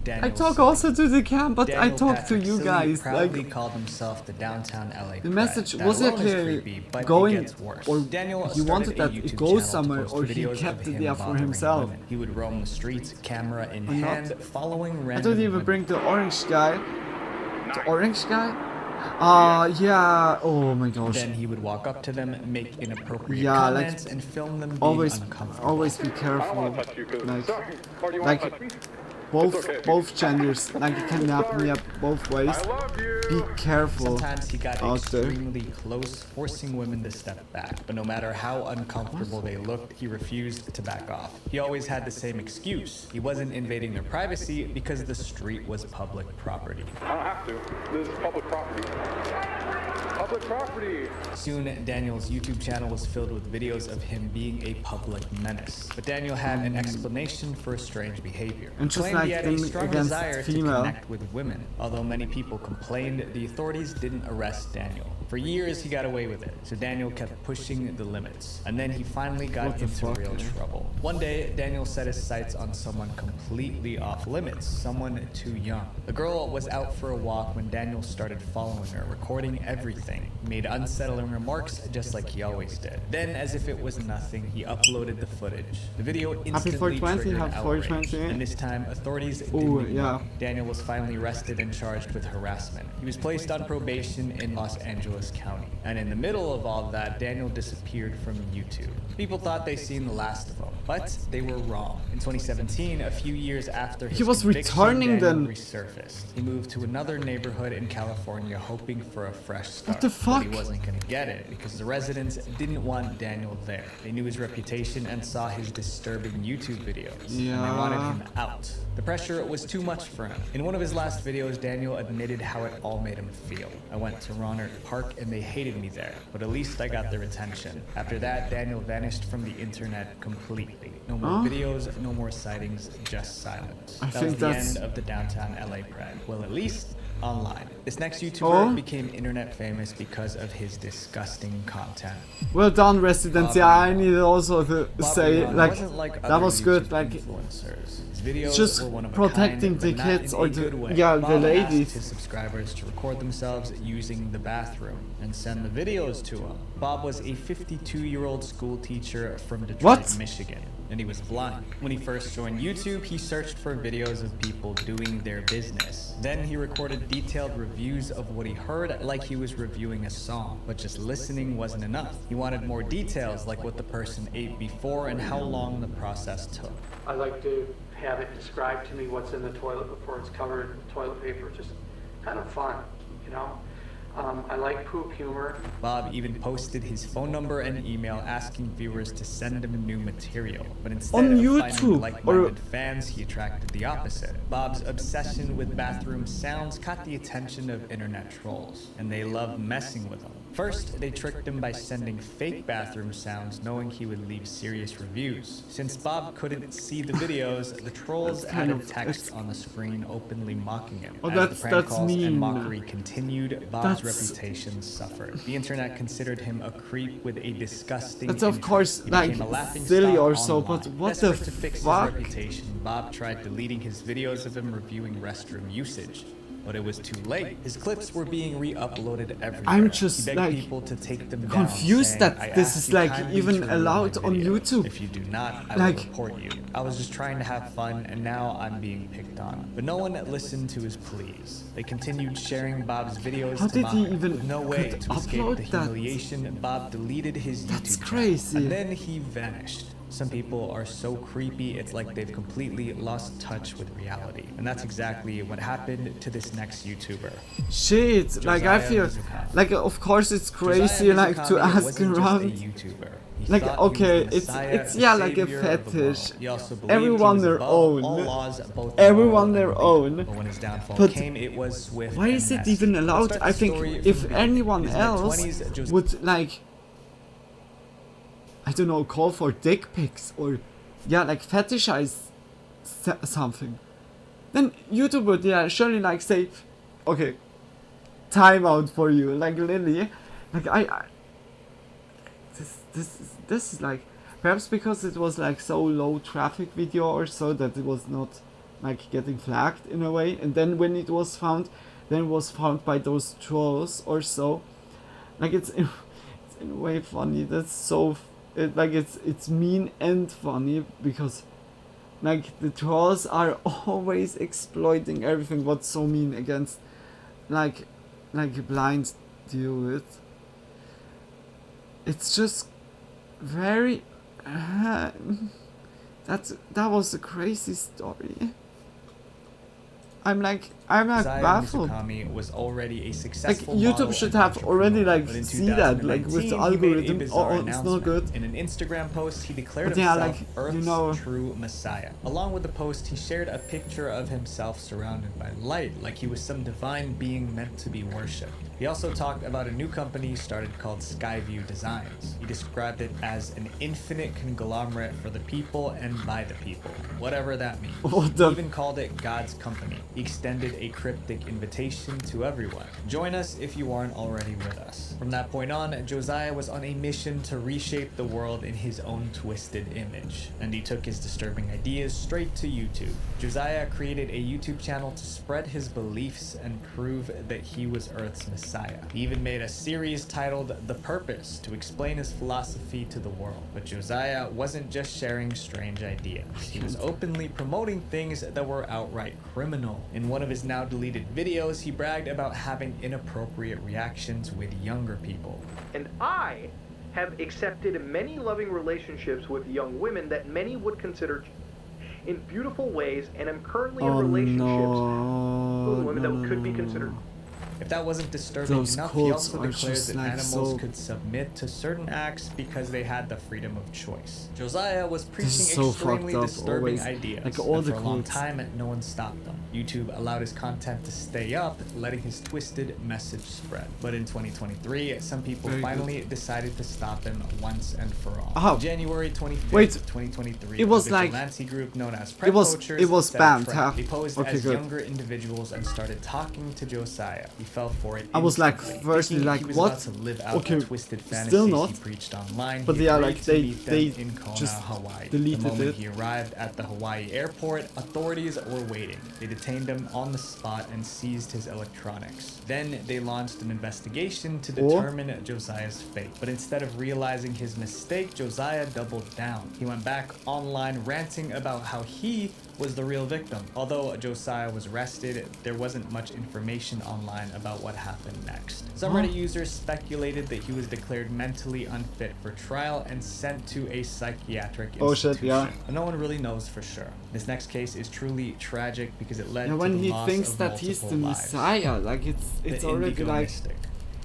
I talk also to the cam, but I Daniel talk to Patrick you Silly guys. proudly Like, called himself the downtown LA the message Pride. was That it alone is clearly creepy, but it going, gets worse. or Daniel he started wanted a that YouTube it channel goes to somewhere, post or he videos kept of it him there for bothering himself. women. He would roam the streets, camera in Or not. hand, following I random don't even women. bring the orange guy. The orange guy? Yeah. Oh my gosh. Then he would walk up to them, make inappropriate Yeah, like, comments, and film them being always uncomfortable. be careful. Sorry. Or do you Like want to touch me? both genders, like, you can nap me up both ways. Be careful Sometimes he got out there. extremely close, forcing women to step back. But no matter how uncomfortable they looked, he refused to back off. He always had the same excuse. He wasn't invading their privacy because the street was public property. I don't have to. This is public property. Public property. Soon, Daniel's YouTube channel was filled with videos of him being a public menace. But Daniel had an explanation for his strange behavior. And just Claimed he like had a thing strong against desire female. to connect with women. Although many people complained, the authorities didn't arrest Daniel. For years, he got away with it. So Daniel kept pushing the limits. And then he finally What got the into fuck, real man? trouble. One day, Daniel set his sights on someone completely off limits, someone too young. The girl was out for a walk when Daniel started following her, recording everything. He made unsettling remarks just like he always did. Then, as if it was nothing, he uploaded the footage. The video instantly 420, triggered happy outrage. 420. And this time, authorities didn't Ooh, ignore yeah. him. Daniel was finally arrested and charged with harassment. He was placed on probation in Los Angeles County. And in the middle of all that, Daniel disappeared from YouTube. People thought they seen the last of him, but they were wrong. In 2017, a few years after his He was conviction, returning Daniel then. resurfaced. He moved to another neighborhood in California, hoping for a fresh start. What the fuck? But he wasn't gonna get it because the residents didn't want Daniel there. They knew his reputation and saw his disturbing YouTube videos. And they wanted Yeah. him out. The pressure was too much for him. In one of his last videos, Daniel admitted how it all made him feel. I went to Rohnert Park and they hated me there, but at least I got their attention. After that, Daniel vanished from the internet completely. No more Huh? videos, no more sightings, just silence. I That was think the that's- end of the downtown LA Pride. Well, at least online. This next YouTuber Oh? became internet famous because of his disgusting content. Well done, Residents. Yeah, I needed also to Bob say, Leon like, wasn't like that other was good, YouTube like, influencers. His videos it's just were one of a protecting kind, the but not kids in or a the- good way. yeah, the Bob ladies. asked his subscribers to record themselves using the bathroom and send the videos to him. Bob was a 52-year-old school teacher from Detroit, What? Michigan, and he was blind. When he first joined YouTube, he searched for videos of people doing their business. Then he recorded detailed reviews of what he heard, like he was reviewing a song, but just listening wasn't enough. He wanted more details, like what the person ate before and how long the process took. I like to have it described to me what's in the toilet before it's covered in toilet paper. Just kind of fun, you know? I like poop humor. Bob even posted his phone number and email asking viewers to send him new material. But instead On of YouTube, finding like-minded or- fans, he attracted the opposite. Bob's obsession with bathroom sounds caught the attention of internet trolls, and they love messing with him. First, they tricked him by sending fake bathroom sounds, knowing he would leave serious reviews. Since Bob couldn't see the videos, the trolls added text on the screen openly mocking him. Oh, As the prank that's calls mean. and mockery continued, Bob's reputation suffered. The internet considered him a creep with a disgusting That's of interest. course He like became a laughing silly stock or so, online. but what the Desperate to fix his fuck? reputation, Bob tried deleting his videos of him reviewing restroom usage. But it was too late. His clips were being re-uploaded everywhere. I'm just he begged like people to take them confused down, saying, that this is like even allowed on YouTube. If you do not, I like, will report you. I was just trying to have fun, and now I'm being picked on. But no one listened to his pleas. They continued sharing Bob's videos. How to did mock he him. even With no way could to escape upload the that? humiliation, Bob deleted his That's YouTube crazy. channel, and then he vanished. Some people are so creepy, it's like they've completely lost touch with reality. And that's exactly what happened to this next YouTuber. Shit, like I feel like of course it's crazy like to ask around. Like okay, it's yeah like a fetish. Everyone their own. Everyone their own. But why is it even allowed? I think if anyone else would like, I don't know, call for dick pics or yeah like fetishize something, then YouTube would yeah surely like say, okay, time out for you, like Lily, like I this is like perhaps because it was like so low traffic video or so that it was not like getting flagged in a way, and then when it was found, then it was found by those trolls or so, like it's in a way funny. That's so like it's mean and funny because like the trolls are always exploiting everything what's so mean against like blind dudes. It's just very that was a crazy story. I'm like baffled. Misukami was already a Like successful YouTube should have already like but in see that like with the 2019, he made a algorithm. bizarre Oh, it's not good. In an Instagram post, he declared But yeah, himself like, Earth's you know, true messiah. Along with the post, he shared a picture of himself surrounded by light, like he was some divine being meant to be worshipped. He also talked about a new company he started called Skyview Designs. He described it as an infinite conglomerate for the people and by the people, whatever that means. He even called it God's company. He extended a cryptic invitation to everyone. Join us if you aren't already with us. From that point on, Josiah was on a mission to reshape the world in his own twisted image, and he took his disturbing ideas straight to YouTube. Josiah created a YouTube channel to spread his beliefs and prove that he was Earth's messiah. He even made a series titled The Purpose to explain his philosophy to the world. But Josiah wasn't just sharing strange ideas. He was openly promoting things that were outright criminal. In one of his now deleted videos, he bragged about having inappropriate reactions with younger people. And I have accepted many loving relationships with young women that many would consider in beautiful ways, and am currently in relationships with women that could be considered. If that wasn't disturbing Those enough, he cults also are declared just that like animals so- could submit to certain acts because they had the freedom of choice. Josiah was preaching is so extremely fucked up, disturbing always. ideas, Like all and the for a long cults. time, no one stopped them. YouTube allowed his content to stay up, letting his twisted message spread. But in 2023, some people Very finally decided to stop him once and for all. Oh. January 25th, Wait, 2023, it was a like- vigilante group known as it was- Poachers it was set a banned, trap. huh? They posed Okay, as good. younger individuals and started talking to Josiah. He fell for it. I was like, instantly, firstly, thinking like, he was what? about to live out Okay, the twisted still fantasies not. he preached online. But He yeah, agreed like, to meet them they in Kona, just Hawaii. deleted The moment it. he arrived at the Hawaii airport, authorities were waiting. They detained him on the spot and seized his electronics. Then they launched an investigation to determine Josiah's fate. But instead of realizing his mistake, Josiah doubled down. He went back online ranting about how he was the real victim. Although Josiah was arrested, there wasn't much information online about what happened next. Some Reddit users speculated that he was declared mentally unfit for trial and sent to a psychiatric Oh institution. shit, yeah. But no one really knows for sure. This next case is truly tragic because it led Yeah, to when the he loss thinks of that he's the multiple lives. Messiah, like it's The already Indigo like Mystic.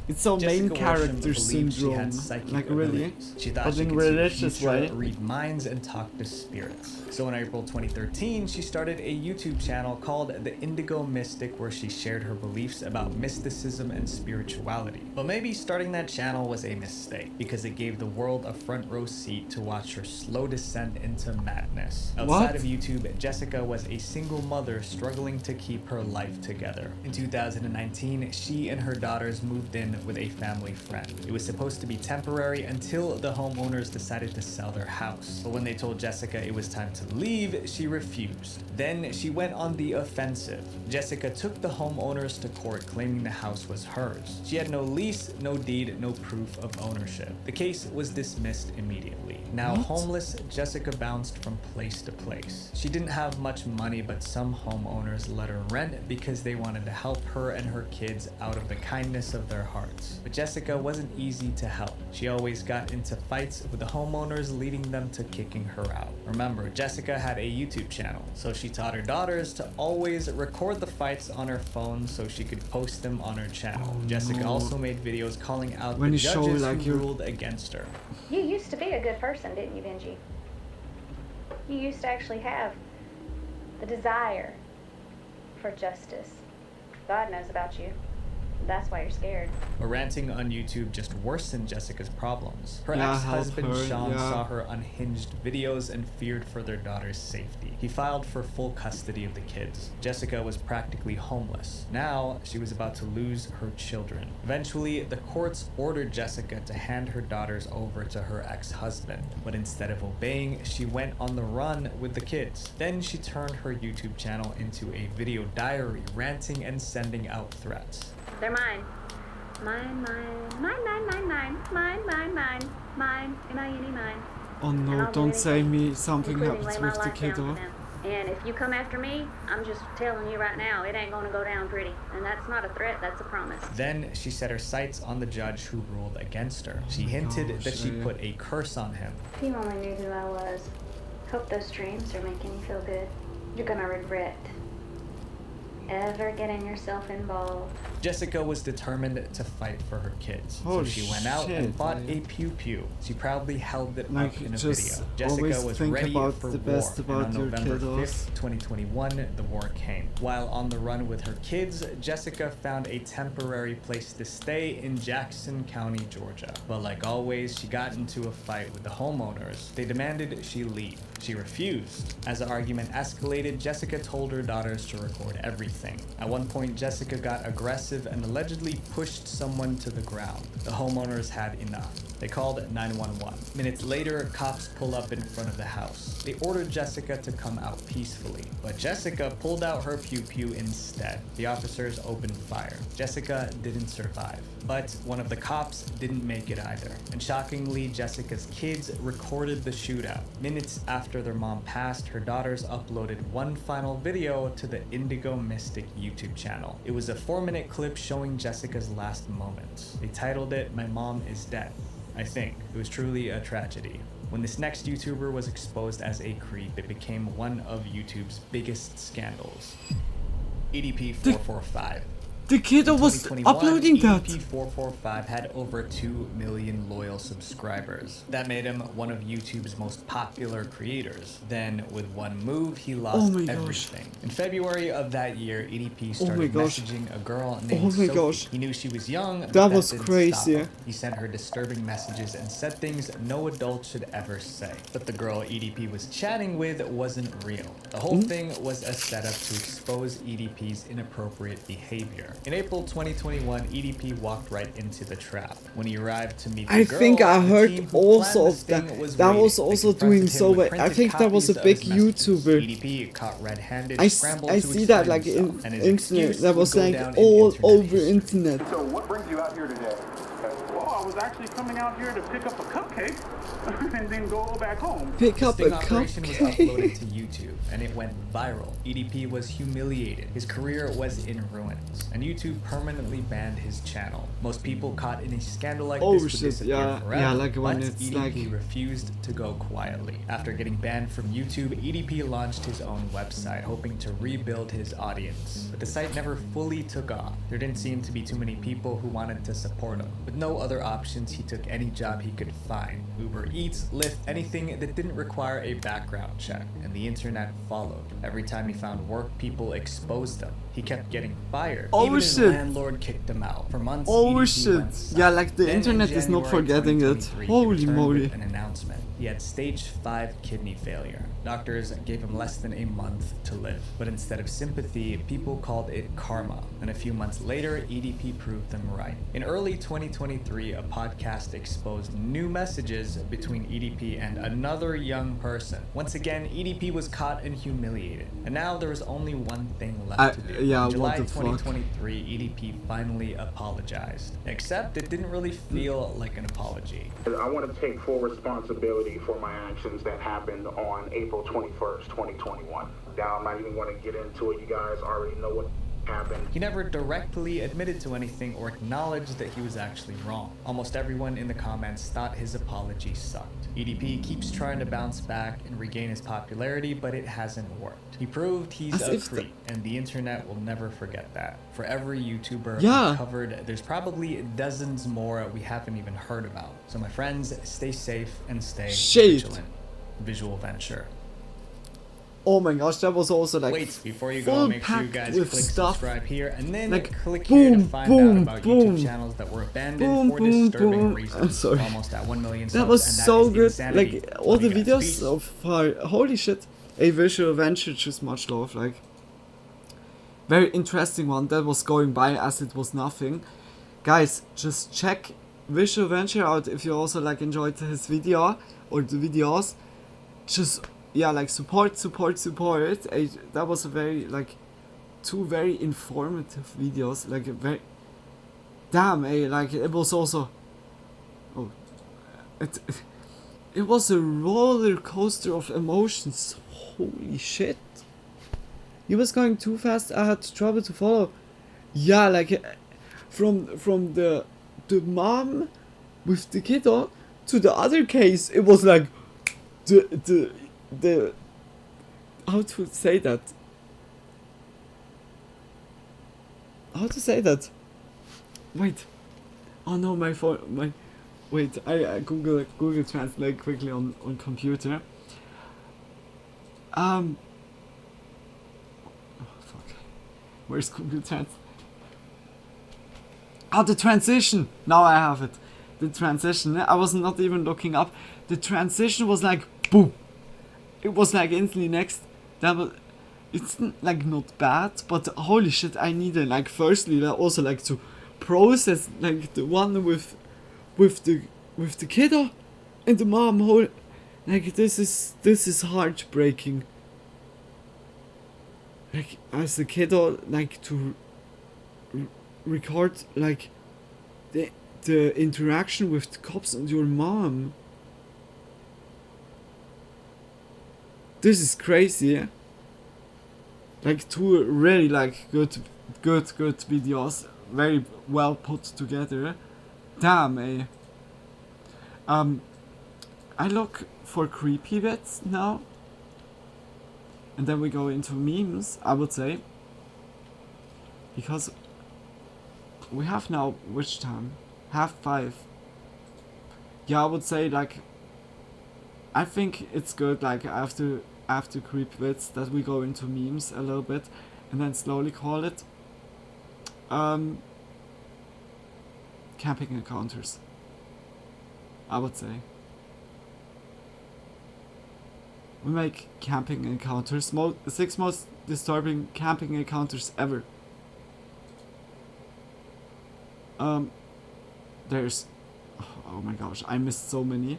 It's so main Jessica character Worsham believed she syndrome. had psychic Like really? abilities. She thought But she in could see the religious future, way. read minds, and talk to spirits. So in April 2013, she started a YouTube channel called The Indigo Mystic, where she shared her beliefs about mysticism and spirituality. But maybe starting that channel was a mistake, because it gave the world a front row seat to watch her slow descent into madness. Outside of YouTube, Jessica was a single mother struggling to keep her life together. In 2019, she and her daughters moved in with a family friend. It was supposed to be temporary until the homeowners decided to sell their house. But when they told Jessica it was time to leave, she refused. Then she went on the offensive. Jessica took the homeowners to court, claiming the house was hers. She had no lease, no deed, no proof of ownership. The case was dismissed immediately. Now homeless, Jessica bounced from place to place. She didn't have much money, but some homeowners let her rent because they wanted to help her and her kids out of the kindness of their hearts. But Jessica wasn't easy to help. She always got into fights with the homeowners, leading them to kicking her out. Remember, Jessica had a YouTube channel, so she taught her daughters to always record the fights on her phone so she could post them on her channel. Jessica also made videos calling out the judges who ruled against her. You used to be a good person, didn't you, Benji? You used to actually have the desire for justice. God knows about you. That's why you're scared. But ranting on YouTube just worsened Jessica's problems. Her ex-husband Sean saw her unhinged videos and feared for their daughter's safety. He filed for full custody of the kids. Jessica was practically homeless. Now she was about to lose her children. Eventually, the courts ordered Jessica to hand her daughters over to her ex-husband. But instead of obeying, she went on the run with the kids. Then she turned her YouTube channel into a video diary, ranting and sending out threats. They're mine. Mine, mine, mine, mine, mine, mine, mine, mine, mine, mine, M-I-N-E, mine. Oh no, don't say me something happens with the kiddo. And if you come after me, I'm just telling you right now, it ain't gonna go down pretty. And that's not a threat, that's a promise. Then she set her sights on the judge who ruled against her. She hinted that she put a curse on him. If you only knew who I was. Hope those dreams are making you feel good. You're gonna regret ever getting yourself involved. Jessica was determined to fight for her kids, so she went out and bought a pew-pew. She proudly held it up in a video. Jessica was ready for war, and on November 5th, 2021, the war came. While on the run with her kids, Jessica found a temporary place to stay in Jackson County, Georgia. But like always, she got into a fight with the homeowners. They demanded she leave. She refused. As the argument escalated, Jessica told her daughters to record everything. At one point, Jessica got aggressive and allegedly pushed someone to the ground. The homeowners had enough. They called 911. Minutes later, cops pull up in front of the house. They ordered Jessica to come out peacefully, but Jessica pulled out her pew-pew instead. The officers opened fire. Jessica didn't survive, but one of the cops didn't make it either. And shockingly, Jessica's kids recorded the shootout. Minutes after their mom passed, her daughters uploaded one final video to the Indigo Mystic YouTube channel. It was a 4-minute clip showing Jessica's last moments. They titled it, "My Mom is Dead." I think it was truly a tragedy. When this next YouTuber was exposed as a creep, it became one of YouTube's biggest scandals. EDP445. The kiddo was uploading that. EDP445 had over 2 million loyal subscribers. That made him one of YouTube's most popular creators. Then, with one move, he lost everything. In February of that year, EDP started messaging a girl named Sophie. He knew she was young, but that was crazy. He sent her disturbing messages and said things no adult should ever say. But the girl EDP was chatting with wasn't real. The whole thing was a setup to expose EDP's inappropriate behavior. In April 2021, EDP walked right into the trap. When he arrived to meet the girl, I think I heard also of that. That was also doing so well. I think that was a big YouTuber. EDP caught red-handed, I see that like in internet. That was like all over internet. So what brings you out here today? Well, I was was actually coming out here to pick up a cupcake and then go back home. Pick The up a sting operation was cupcake. uploaded to YouTube, and it went viral. EDP was humiliated. His career was in ruins, and YouTube permanently banned his channel. Most people caught in a scandal like Oh this would shit, disappear yeah, forever, yeah, like when but it's EDP like... refused to go quietly. After getting banned from YouTube, EDP launched his own website, hoping to rebuild his audience. But the site never fully took off. There didn't seem to be too many people who wanted to support him. With no other options, he took any job he could find. Uber Eats, Lyft, anything that didn't require a background check, and the internet followed. Every time he found work, people exposed him. He kept getting fired. Oh Even his shit. landlord kicked him out. For months, Oh EDP shit. went silent. Yeah, like the Then in internet is not January forgetting it. 2023, he Holy returned moly. with an announcement. He had stage 5 kidney failure. Doctors gave him less than a month to live. But instead of sympathy, people called it karma. And a few months later, EDP proved them right. In early 2023, a podcast exposed new messages between EDP and another young person. Once again, EDP was caught and humiliated. And now there was only one thing left to do. Yeah, In July what the fuck? 2023, EDP finally apologized. Except it didn't really feel like an apology. I want to take full responsibility for my actions that happened on April 21st, 2021. Now, I'm not even going to get into it. You guys already know what happened. He never directly admitted to anything or acknowledged that he was actually wrong. Almost everyone in the comments thought his apology sucked. EDP keeps trying to bounce back and regain his popularity, but it hasn't worked. He proved he's As a if the- creep, and the internet will never forget that. For every YouTuber Yeah. we covered, there's probably dozens more we haven't even heard about. So my friends, stay safe and stay Shit. vigilant. Visual Venture. Oh my gosh, that was also like Wait, before you full go, make sure you packed guys with click stuff. subscribe here, and then Like, click here to boom, find boom, out about boom. YouTube channels that were abandoned Boom, for boom, disturbing boom. reasons. I'm sorry. We're almost at 1 million That subs, was and so is good. insanity. Like all Love the you guys. videos Peace. so far. Holy shit. A visual venture, just much love. Like very interesting one that was going by as it was nothing. Guys, just check Visual Venture out if you also like enjoyed his video or the videos. Just yeah, like support. That was a very like two very informative videos. Like a very damn. Like it was also. Oh, it was a roller coaster of emotions. Holy shit. He was going too fast. I had trouble to follow. Yeah, like from the mom with the kiddo to the other case, it was like the how to say that? How to say that? Wait. Oh no, my phone. My wait. I Google Translate quickly on computer. Oh fuck. Where's Google Translate? Oh, the transition. Now I have it. The transition. I was not even looking up. The transition was like boom. It was like instantly next. That was. It's like not bad, but holy shit! I needed like firstly also like to process like the one with the kiddo and the mom. Whole like this is heartbreaking. Like as a kiddo, like to record like the interaction with the cops and your mom. This is crazy. Yeah? Like two really like good videos, very well put together. Damn, I look for creepy bits now, and then we go into memes. I would say because we have now which time? 5:30. Yeah, I would say like. I think it's good like after creep bits that we go into memes a little bit and then slowly call it camping encounters. I would say we make camping encounters 6 most disturbing camping encounters ever. There's oh my gosh, I missed so many.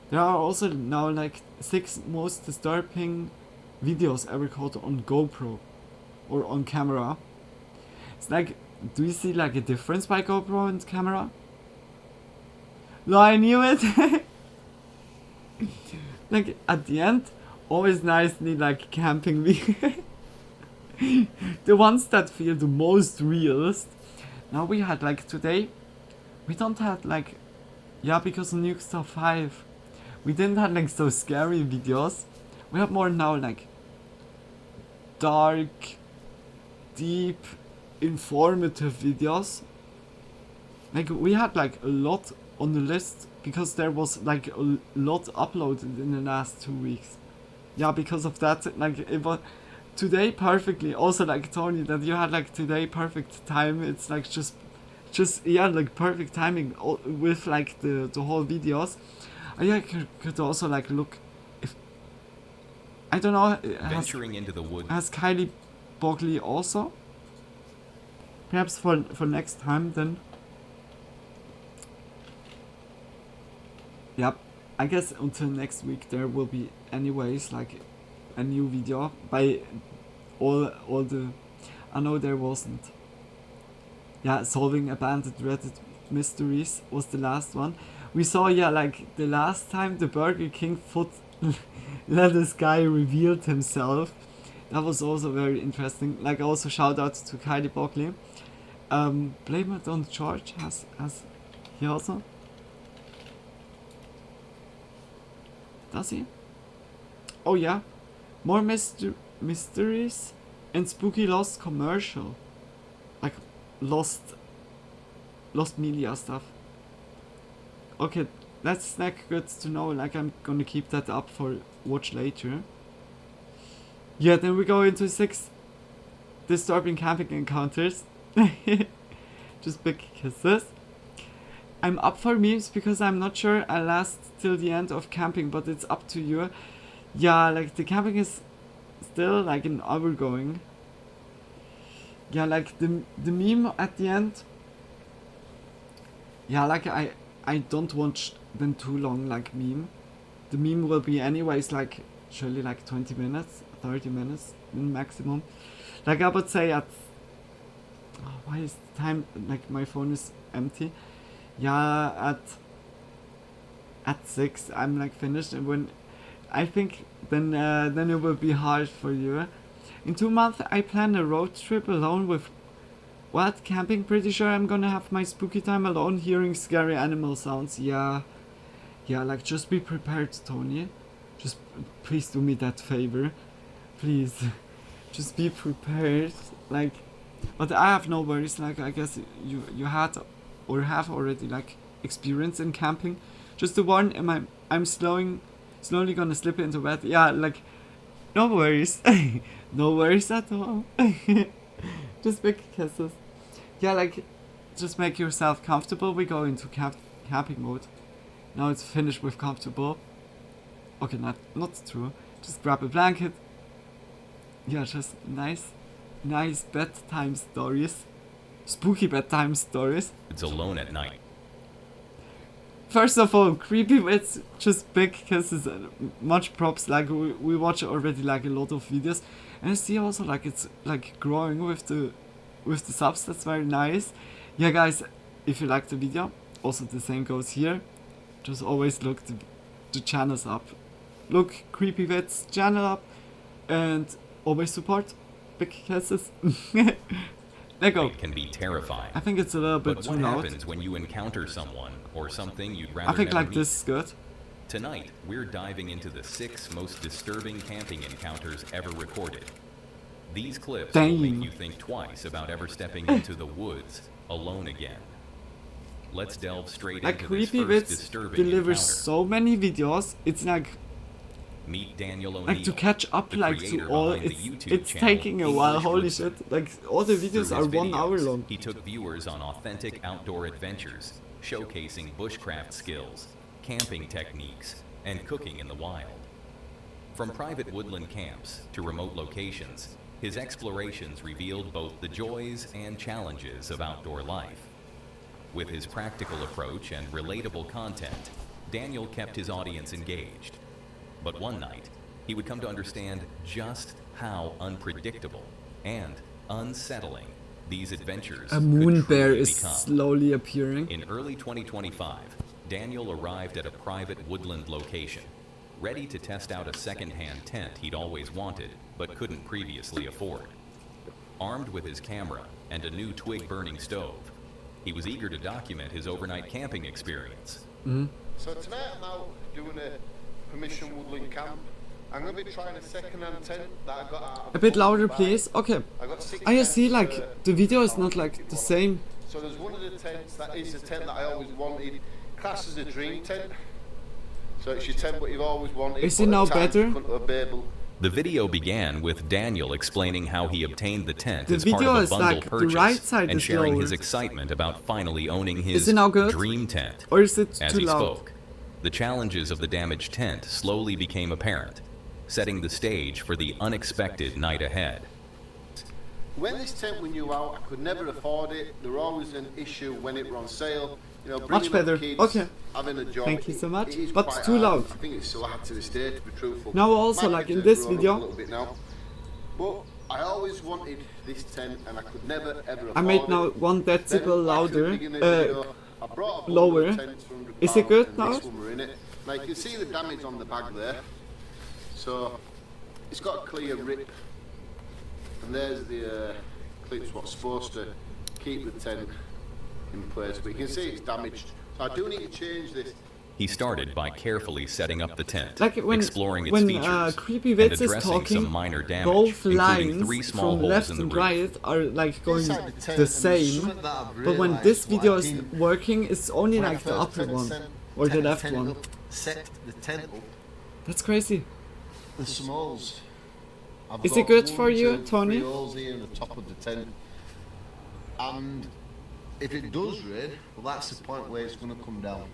There are also now like 6 most disturbing videos ever caught on GoPro or on camera. It's like Do you see like a difference by GoPro and camera? No, I knew it. Like at the end, always nicely like camping the ones that feel the most realist. Now we had like today, we don't have like, yeah, because of Nuke Star 5, we didn't have like so scary videos. We have more now like dark, deep, informative videos. Like we had like a lot on the list because there was like a lot uploaded in the last 2 weeks. Yeah, because of that, like it was today perfectly. Also like Tony, that you had like today perfect time. It's like just yeah, like perfect timing with like the whole videos. I could also like look if I don't know. Venturing into the woods. Has Kylie Bogley also? Perhaps for next time then. Yep, I guess until next week there will be anyways like a new video by all the. I know there wasn't. Yeah, solving abandoned Reddit mysteries was the last one. We saw, yeah, like the last time the Burger King foot lettuce guy revealed himself. That was also very interesting. Like also shout out to Kylie Bogley. Blame it on George has he also? Does he? Oh yeah. More mysteries and spooky lost commercial. Like lost media stuff. Okay, that's like good to know. Like I'm gonna keep that up for watch later. Yeah, then we go into 6 disturbing camping encounters. Just big kisses. I'm up for memes because I'm not sure I'll last till the end of camping, but it's up to you. Yeah, like the camping is still like an hour going. Yeah, like the meme at the end. Yeah, like I don't watch them too long, like meme. The meme will be anyways like surely like 20 minutes, 30 minutes maximum. Like I would say at why is the time like my phone is empty? Yeah, at 6 I'm like finished, and when I think then it will be hard for you. In 2 months I plan a road trip alone with what? Camping? Pretty sure I'm gonna have my spooky time alone hearing scary animal sounds. Yeah, like just be prepared, Tony. Just please do me that favor. Please. Just be prepared. Like, but I have no worries. Like I guess you had or have already like experience in camping. Just to warn, I'm slowly gonna slip into bed. Yeah, like no worries. No worries at all. Just big kisses. Yeah, like just make yourself comfortable. We go into camping mode. Now it's finished with comfortable. Okay, not true. Just grab a blanket. Yeah, just nice bedtime stories. Spooky bedtime stories. It's alone at night. First of all, creepy Vids, just big kisses and much props. Like we watch already like a lot of videos, and I see also like it's like growing with the subs. That's very nice. Yeah, guys, if you like the video, also the same goes here. Just always look the channels up. Look creepy Vids channel up, and always support. Big kisses. Let go. It can be terrifying. I think it's a little bit too loud. What happens when you encounter someone or something you'd rather I think never like meet? this is good. Tonight, we're diving into the 6 most disturbing camping encounters ever recorded. These clips will make you think twice about ever stepping into the woods alone again. Let's delve straight Like into this creepy first Vids disturbing delivers encounter. so many videos. It's like Meet Daniel O'Neill, like to catch up the like to creator all. behind the YouTube It's channel taking a while. English Holy Woodsman. shit! Like all the videos Through are his 1 hour videos, long. He took viewers on authentic outdoor adventures, showcasing bushcraft skills, camping techniques, and cooking in the wild. From private woodland camps to remote locations, his explorations revealed both the joys and challenges of outdoor life. With his practical approach and relatable content, Daniel kept his audience engaged. But one night, he would come to understand just how unpredictable and unsettling These adventures A could moon bear truly is become. slowly appearing. In early 2025, Daniel arrived at a private woodland location, ready to test out a second-hand tent he'd always wanted but couldn't previously afford. Armed with his camera and a new twig-burning stove, he was eager to document his overnight camping experience. So tonight I'm out doing a permission woodland camp. I'm going to be trying a second-hand tent that I got out of A bit louder, please. Okay. I got 6 I tents see, for like, the video is not, like, the same. So there's one of the tents that is a tent that I always wanted, classed as a dream tent. So it's your tent what you've always wanted. Is it now better? The video began with Daniel explaining how he obtained the tent The as part video of a is bundle like, the purchase right side and is sharing lower. his excitement about finally owning his it now good? dream tent. Or is it As too he loud? spoke, the challenges of the damaged tent slowly became apparent, setting the stage for the unexpected night ahead. When this tent was new out, I could never afford it. There was always an issue when it were on sale. You know, Much bringing up better. kids, Okay. having a job. Thank you so much. It is But quite it's too hard. loud. I think it's so hard to this day, to be truthful. Now also, My like in kids this have grown up video, a little bit now. But I always wanted this tent, and I could never ever afford I made it. now 1 Then, decibel back at the louder, beginning of the video, I brought a lower. bundle of tents for £100 Is it good and now? This one were in it. Now you can see the damage on the bag there. So it's got a clear rip, and there's the clips what's supposed to keep the tent in place. But you can see it's damaged. So I do need to change this. He started by carefully setting up the tent, Like when, exploring its when features, Creepy and Vids is addressing talking, some minor damage, both including lines 3 small from holes left in the and roof. right are like going Inside the tent, the and there's same, something that I've but when realised this video what is I did working, it's only when I like the first upper set one, tent- or the tent left tent one. up, set the tent up. That's crazy. There's some holes. I've Is got it good for 1, you, 2, Tony? 3 holes here in the top of the tent. And if it does rain, well, that's the point where it's going to come down.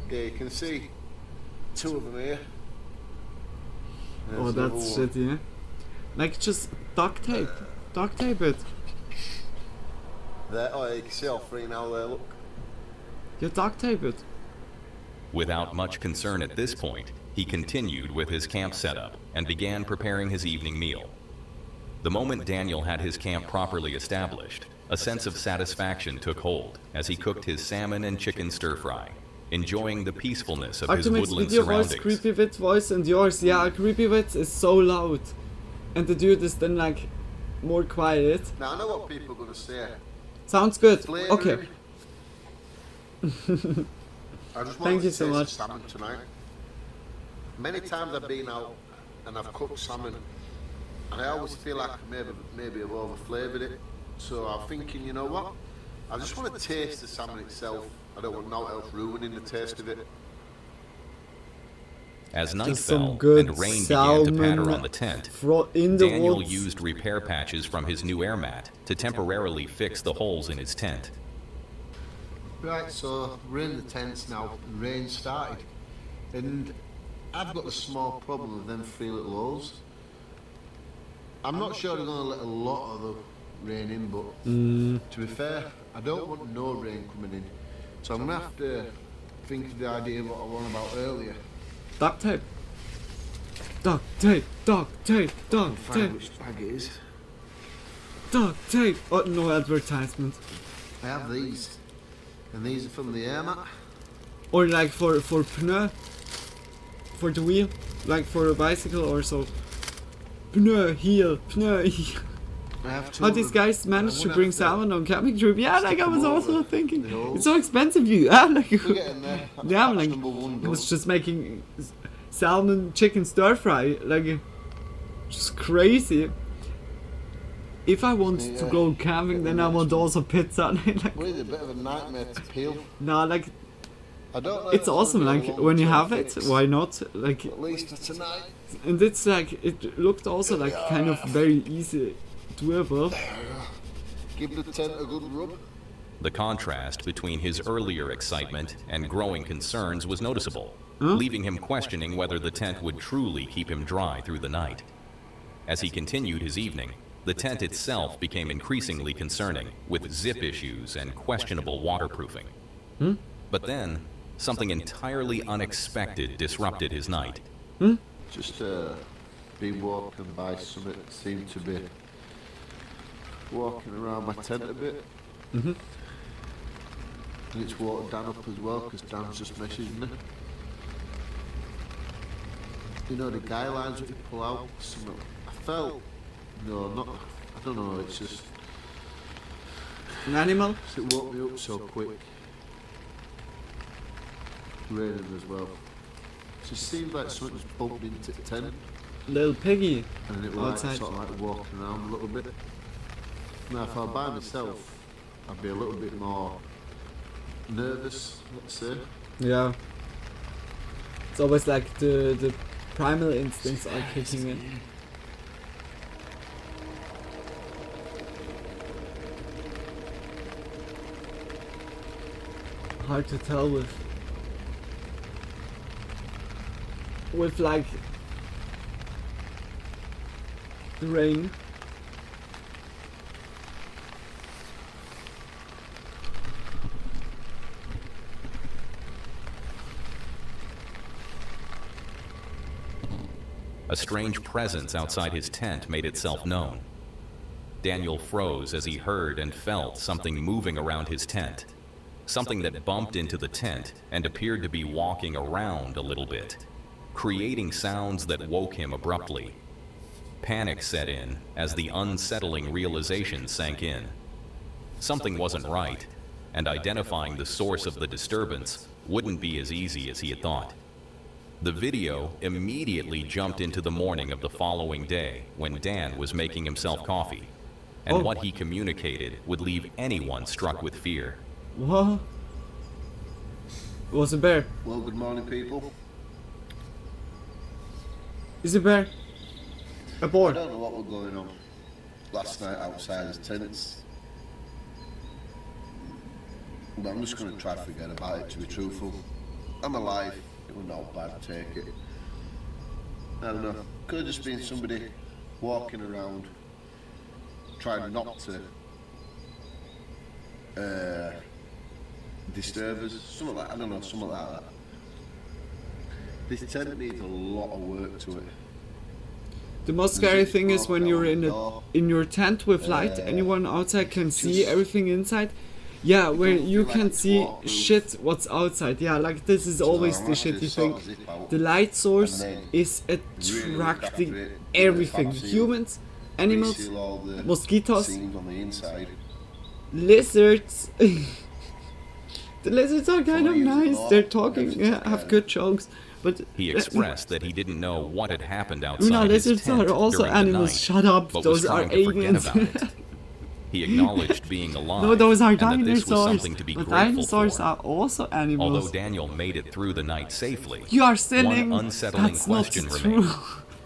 Yeah, you can see 2 of them here. Oh, There's that's another one. shitty. Like just duct tape it. There, oh, you can see all 3 now there, look. You duct tape it. Without much concern at this point, he continued with his camp setup and began preparing his evening meal. The moment Daniel had his camp properly established, a sense of satisfaction took hold as he cooked his salmon and chicken stir-fry, enjoying the peacefulness of his Ultimate's woodland video voice, surroundings. Creepy Vids voice, and yours. Yeah, Creepy Vids is so loud, and the dude is then like more quiet. Now, I know what people are going to say. Sounds good. Flavouring. Okay. I just Thank wanted you to so taste much. salmon tonight. Many times I've been out and I've cooked salmon, and I always feel like maybe I've over-flavoured it. So I'm thinking, you know what? I just want to taste the salmon itself. I don't want nothing else ruining the taste of it. As night Just some fell good and rain began to patter salmon on the tent, in the Daniel woods. used repair patches from his new air mat to temporarily fix the holes in his tent. Right, so we're in the tents now, and rain started. And I've got a small problem with them 3 little holes. I'm not sure they're going to let a lot of the rain in, but to be fair, I don't want no rain coming in. So I'm going to have to think of the idea of what I want about earlier. Duct tape. Duct tape. Duct tape. Duct Find tape. which bag it is. Duct tape. Oh, no advertisement. I have these, and these are from the air mat. Or like for pneu, for the wheel, like for a bicycle or so. Pneu heel. I have 2 How of these them. guys managed I to wanna bring have to salmon on camping trip? Yeah, like I stick was them also over thinking, the holes. it's so expensive, you. Yeah, like We're getting there. That's yeah, patch like number 1 I was done. just making salmon chicken stir fry, like just crazy. If I want to go camping, then I want also pizza. Like, Really a bit of a nightmare to peel. nah, like I don't know. it's awesome. Like when you have it, why not? Like At least for tonight. and it's like it looked also like kind of very easy, doable. Give the tent a good rub. The contrast between his earlier excitement and growing concerns was noticeable, Huh? leaving him questioning whether the tent would truly keep him dry through the night. As he continued his evening, the tent itself became increasingly concerning, with zip issues and questionable waterproofing. But then, something entirely unexpected disrupted his night. Just be walking by something that seemed to be walking around my tent a bit. Mm-hmm. And it's watered Dan up as well, because Dan's just messaged me. You know, the guidelines that you pull out, I felt, no, not, I don't know, it's just... An animal? It woke me up so quick. Raining as well. It just seemed like something just bumped into the tent. Little piggy. And then it was outside. like, sort of like walking around a little bit. Now if I were by myself, I'd be a little bit more nervous, let's say. Yeah. It's always like the primal instincts are kicking in. Hard to tell with like the rain. A strange presence outside his tent made itself known. Daniel froze as he heard and felt something moving around his tent. Something that bumped into the tent and appeared to be walking around a little bit, creating sounds that woke him abruptly. Panic set in as the unsettling realization sank in. Something wasn't right, and identifying the source of the disturbance wouldn't be as easy as he had thought. The video immediately jumped into the morning of the following day when Dan was making himself coffee, and what he communicated would leave anyone struck with fear. What? It was a bear. Well, good morning, people. Is a bear? A boar? I don't know what was going on last night outside his tents. But I'm just going to try to forget about it, to be truthful. I'm alive. It was not bad, take it. I don't know. Could have just been somebody walking around trying not to disturb us. Something like, I don't know, something like that. This tent needs a lot of work to it. The most scary thing is when you're in your tent with light, anyone outside can see everything inside. Yeah, where you can see shit what's outside. Yeah, like this is always the shitty thing. The light source is attracting everything. Humans, animals, mosquitoes, lizards. The lizards are kind of nice. They're talking, have good jokes. But he expressed that he didn't know what had happened outside Luna, his lizards tent are also during the animals. night, Shut up. but Those was are trying to forget aliens. about it. He acknowledged being alive, No, those are and that this was dinosaurs. something to be But grateful dinosaurs for. are also animals. Although Daniel made it through the night safely, You are sinning. one unsettling That's not question true. remained. What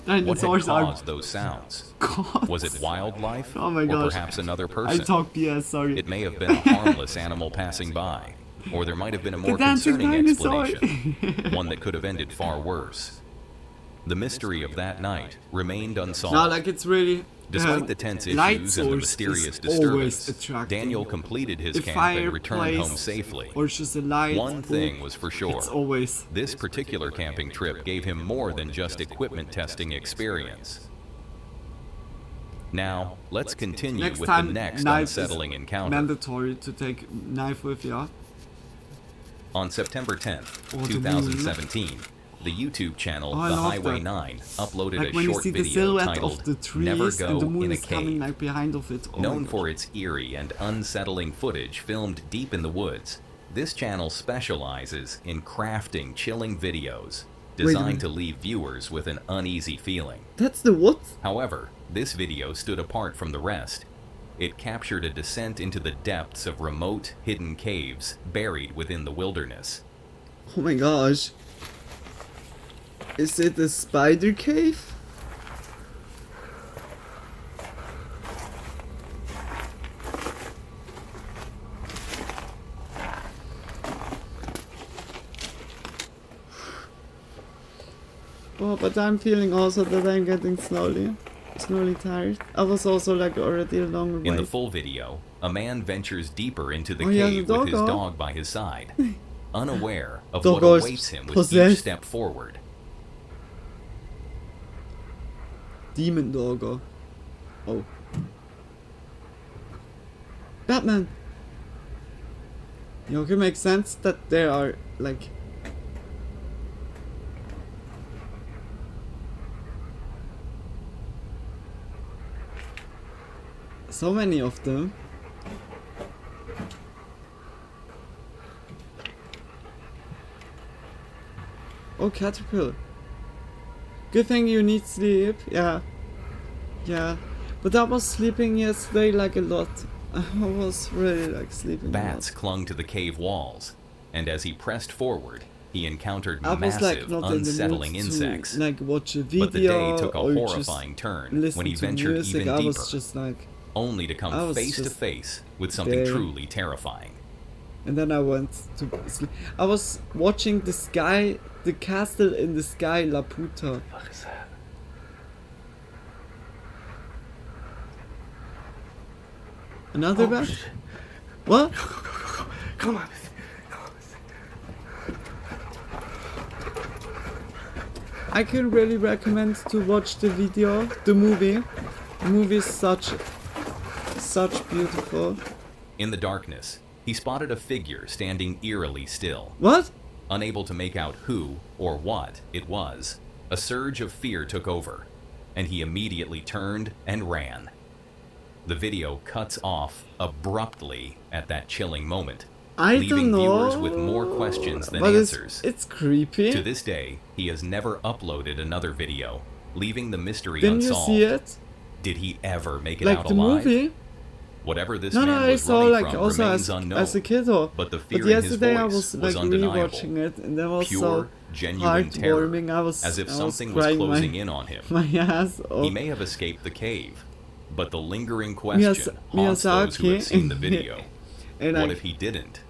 had Dinosaurs are caused those sounds? gods. Was it wildlife, Oh my or gosh. perhaps another I person? talk BS, sorry. It may have been a harmless animal passing by, or there might have been a more dancing concerning dinosaur. explanation, one that could have ended far worse. The mystery of that night remained unsolved. No, like it's really. Despite the tense light issues and the source mysterious is always disturbance, attracting. Daniel completed his The camp and returned fireplace home safely. or just a light One thing was for sure. It's always. This particular camping trip gave him more than just equipment testing experience. Now, let's continue Next with time, the next knife unsettling is encounter. mandatory to take knife with, yeah. On September 10th, Oh, the 2017, the YouTube channel Oh, I The love Highway that. 9 uploaded Like a when you short see the video silhouette titled of the trees Never Go and the moon in a is coming Cave. like behind of it. Oh my Known God. for its eerie and unsettling footage filmed deep in the woods, this channel specializes in crafting chilling videos Wait a designed minute. to leave viewers with an uneasy feeling. That's the what? However, this video stood apart from the rest. It captured a descent into the depths of remote, hidden caves buried within the wilderness. Oh my gosh. Is it a spider cave? Oh, but I'm feeling also that I'm getting slowly tired. I was also like already a long way. In the full video, a man ventures deeper into the Oh, he has a cave with his doggo. dog by his side, unaware of Doggo what is awaits him with each possessed. step forward. Demon doggo. Oh. Batman. You know, it makes sense that there are like so many of them. Oh, caterpillar. Good thing you need sleep. Yeah. Yeah. But I was sleeping yesterday like a lot. I was really like sleeping Bats a lot. clung to the cave walls, and as he pressed forward, he encountered I was like massive, not unsettling in the mood insects. to like watch a video But the day took a or horrifying just turn listen when he to ventured music. even I deeper, was just like, only to I come was face to just face with something there. truly terrifying. And then I went to sleep. I was watching the sky, the castle in the sky, La Puta. What is that? Another bat? Shit. What? Come on. I can really recommend to watch the video, the movie. The movie is such beautiful. In the darkness, he spotted a figure standing eerily still. What? Unable to make out who or what it was, a surge of fear took over, and he immediately turned and ran. The video cuts off abruptly at that chilling moment, leaving viewers with more questions than answers. It's creepy. To this day, he has never uploaded another video, leaving the mystery Didn't unsolved. you see it? Did he ever make it Like out the alive? movie? Whatever this No, man I was saw running like from also remains unknown. as a kid. But the But fear in his yesterday I voice was like undeniable. rewatching it, and that was Pure, so genuine terror, heartwarming. I was as if I something was crying closing my, in on him. My ass off. He may have escaped the cave, but the lingering question haunts those who have seen the video. And what like, if he didn't?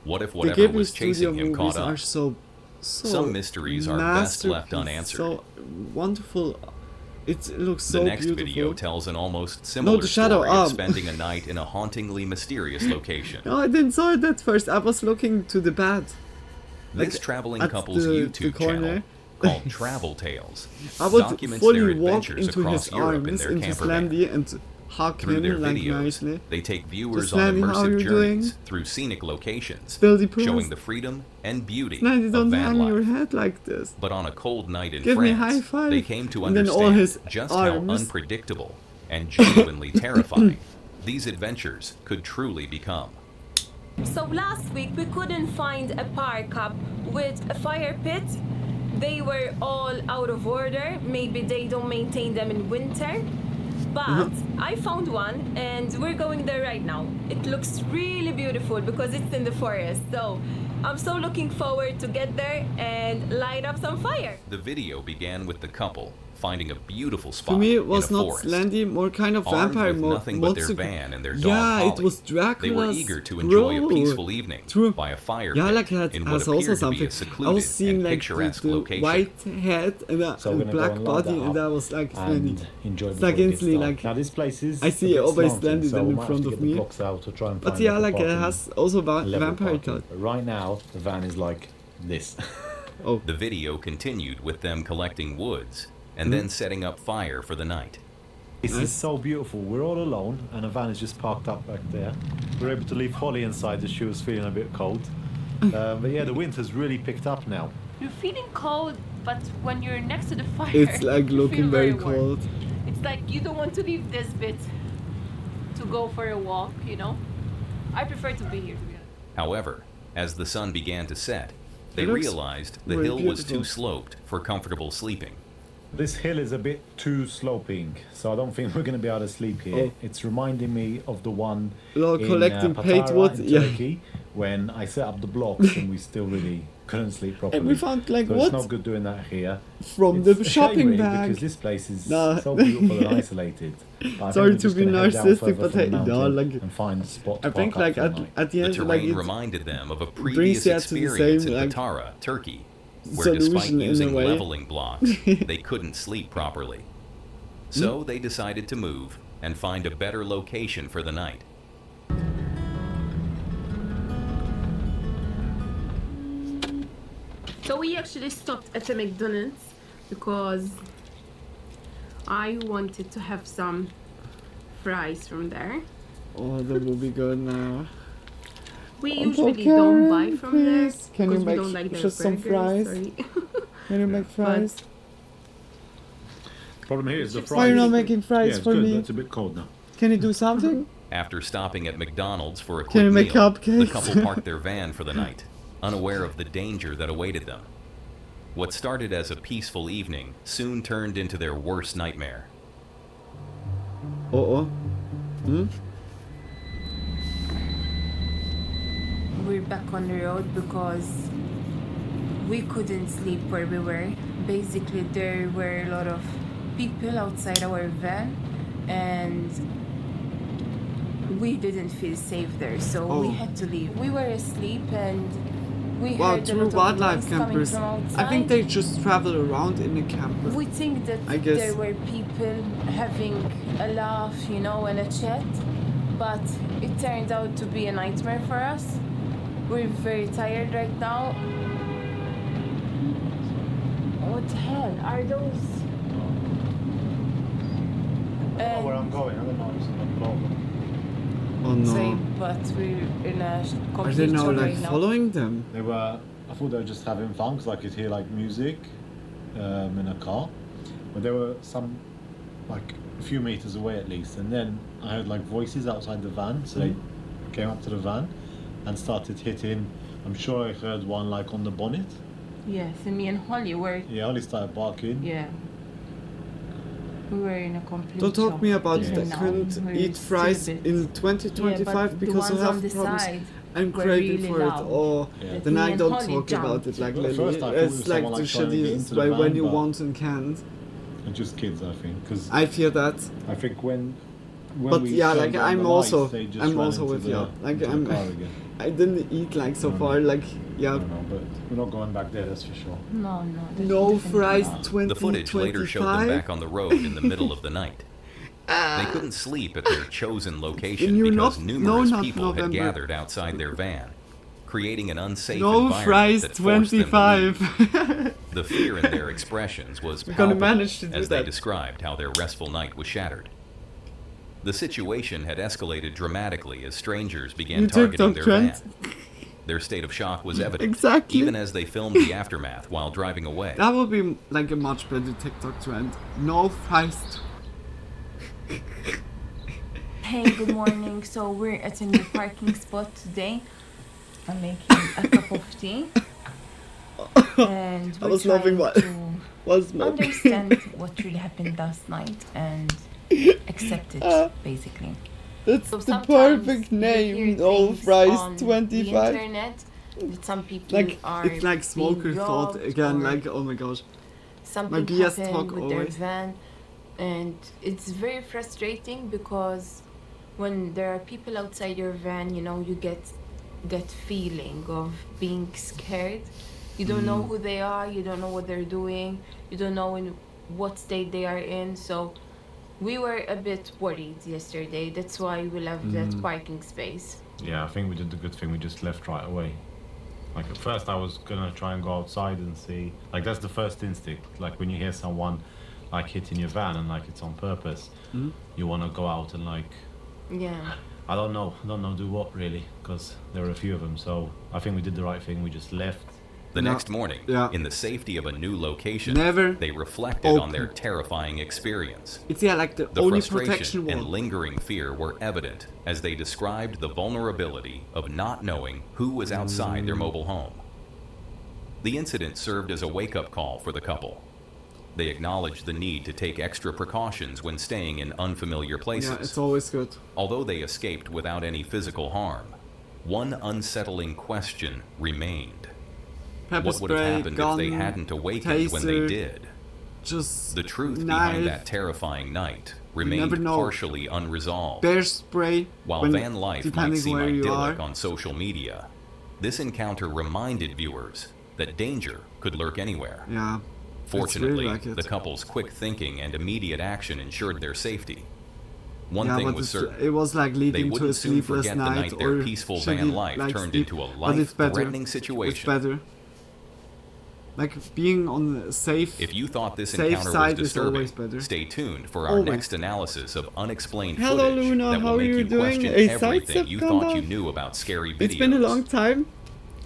What if the whatever Ghibli was Studio chasing him caught movies up? are so Some mysteries are best left unanswered. So wonderful. It looks so The next beautiful. video tells an almost similar the shadow story up. of spending a night in a hauntingly mysterious location. No, I didn't saw it at first. I was looking to the bed. This traveling at couple's the YouTube corner. channel, called Travel Tales, I would documents their fully walk adventures into across his Europe in arms, their into camper van. Slendy, and hug Through their him like videos, nicely. they take viewers So, on Slendy, how immersive you doing? journeys through scenic locations, Spildy Pools. showing the freedom and beauty Slendy, of don't van hang life. your head like this. But on a cold night in Give me a France, high five. they came to And then all understand his just arms. how unpredictable and genuinely terrifying these adventures could truly become. So last week we couldn't find a park up with a fire pit. They were all out of order. Maybe they don't maintain them in winter. But I found one and we're going there right now. It looks really beautiful because it's in the forest. So I'm so looking forward to get there and light up some fire. The video began with the couple finding a beautiful spot For me, it was in a not forest. Slendy, more kind of Armed vampire with mode. nothing but their van and their dog Yeah, Holly, it was Dracula's they were eager to enjoy a bro. peaceful evening by a fire Yeah, pit like that in what has also appeared to be something. a I secluded was seeing and like picturesque the location. white head and a So we're gonna black go and light body, that and that up was like and Slendy. enjoy It's before like it gets instantly dark. like Now this place is I see a it bit always slanted, Slendy so then we in might have front to of get the me. blocks out to try and But find yeah, a like it parking has also level vampire parking. type. But right now the van is like this. Oh. The video continued with them collecting woods and then setting up fire for the night. This is so beautiful. We're all alone and a van is just parked up back there. We're able to leave Holly inside as she was feeling a bit cold. But yeah, the wind has really picked up now. You're feeling cold, but when you're next to the fire, It's like you looking feel very warm. cold. It's like you don't want to leave this bit to go for a walk, you know? I prefer to be here, to be honest. However, as the sun began to set, they It looks realized the really hill was beautiful. too sloped for comfortable sleeping. This hill is a bit too sloping, so I don't think we're going to be able to sleep here. Oh. It's reminding me of the one Lol, in collecting paint Patara wood, in yeah. Turkey when I set up the blocks and we still really couldn't sleep properly. And we found like so what? It's not good doing that here. From It's the a shame, shopping really, bag. because this place is No. so beautiful and isolated. But I think Sorry we're to just be gonna head down narcissistic, further but from the no, mountain like and find a spot to I think park like up for the night. at the The end terrain like it reminded them of a brings previous you to the experience same, in like, Patara, Turkey, where despite solution in a using way. leveling blocks, they couldn't sleep properly. So they decided to move and find a better location for the night. So we actually stopped at a McDonald's because I wanted to have some fries from there. Oh, that will be good now. We Uncle usually Karen, don't buy from there please. Can you because we make don't like their just some burgers, fries? sorry. Can you make fries? Problem here is the fries. Why are you not making fries yeah, it's for good, me? But it's a bit cold now. Can you do something? After stopping at McDonald's for a Can quick you make meal, the cupcakes? couple parked their van for the night, unaware of the danger that awaited them. What started as a peaceful evening soon turned into their worst nightmare. Uh-oh. Hmm? We're back on the road because we couldn't sleep where we were. Basically, there were a lot of people outside our van, and we didn't feel safe there, so we had to leave. We were asleep, and we Wow, heard a true lot of wildlife noise coming campers. from outside. I think they just travel around in a camper. We think that I guess. there were people having a laugh, you know, and a chat, but it turned out to be a nightmare for us. We're very tired right now. What the hell are those? I don't know where I'm going. I don't know. It's not over. Oh no. Sorry, but we're in a Are complete they now shock like right now. following them? They were. I thought they were just having fun because I could hear like music in a car, but there were some like a few meters away at least, and then I heard like voices outside the van, so they came up to the van and started hitting. I'm sure I heard one like on the bonnet. Yes, and me and Holly were. Yeah, Holly started barking. Yeah. We were in a complete Don't talk shock. me about Even that. now, Couldn't we're eat fries still a bit- in 2025 Yeah, but because the I ones on have the problems. side I'm were craving really for it. loud. Oh, That then me I and don't Holly talk about jumped. it like At Lily. first I thought it was It's like someone, the like, trying to get shittiest into the way when van, you but- want and can't. And just kids, I think, because I fear that. I think when But we yeah, turned like on I'm the also, lights, they just I'm ran also into with the- you. Like into the car again. I didn't eat like so far. Like yeah. I don't know, but we're not going back there. That's for sure. No, No fries. 2025. The footage later showed them back on the road in the middle of the night. They couldn't sleep at their chosen location You because not- numerous no, not people had November. gathered outside their van, creating an unsafe No environment fries. that forced them to 25. leave. The fear in their expressions was We're gonna palpable manage to do as they that. described how their restful night was shattered. The situation had escalated dramatically as strangers began You targeting TikTok their trend? van. Their state of shock was evident, Exactly. even as they filmed the aftermath while driving away. That would be like a much better TikTok trend. No fries. Hey, good morning. So we're at a new parking spot today. I'm making a cup of tea. And I we're was loving trying what to was my understand what really happened last night and accept it, basically. That's So the sometimes perfect you name. hear No things fries. on 25. The internet that some people Like are it's like smoker being thought robbed again. or Like oh my gosh. something BS happened talk with their always. van, and it's very frustrating because when there are people outside your van, you know, you get that feeling of being scared. You don't know who they are, you don't know what they're doing, you don't know in what state they are in. So we were a bit worried yesterday. That's why we left that parking space. Yeah, I think we did the good thing. We just left right away. Like at first, I was gonna try and go outside and see. Like that's the first instinct. Like when you hear someone like hitting your van and like it's on purpose, you want to go out and like. Yeah. I don't know do what really, because there were a few of them. So I think we did the right thing. We just left. The next morning, in the safety of a new location, Never they reflected on their terrifying experience. It's yeah, like the The only frustration protection and wall. lingering fear were evident as they described the vulnerability of not knowing who was outside their mobile home. The incident served as a wake-up call for the couple. They acknowledged the need to take extra precautions when staying in unfamiliar places. Yeah, it's always good. Although they escaped without any physical harm, one unsettling question remained. Pepper What would have spray, happened gun, if they hadn't awakened when they taser, did? Just The truth knife. behind that terrifying night remained never know. partially unresolved. Bear spray. While when- van life might depending seem where you idyllic are. on social media, this encounter reminded viewers that danger could lurk anywhere. Yeah. Fortunately, really like it. the couple's quick thinking and immediate action ensured their safety. One Yeah, thing but was certain. it was like They leading to a wouldn't soon sleepless forget the night night their or peaceful should van he, life like, turned sleep? into a But it's better. life-threatening It's situation. better. like being on the safe. If you thought this safe encounter was side is always disturbing, better. stay tuned for our Oh my- next analysis of unexplained Hello, footage Luna, that how will are make you you doing? question A side everything step you count thought you off? knew about scary videos. It's been a long time.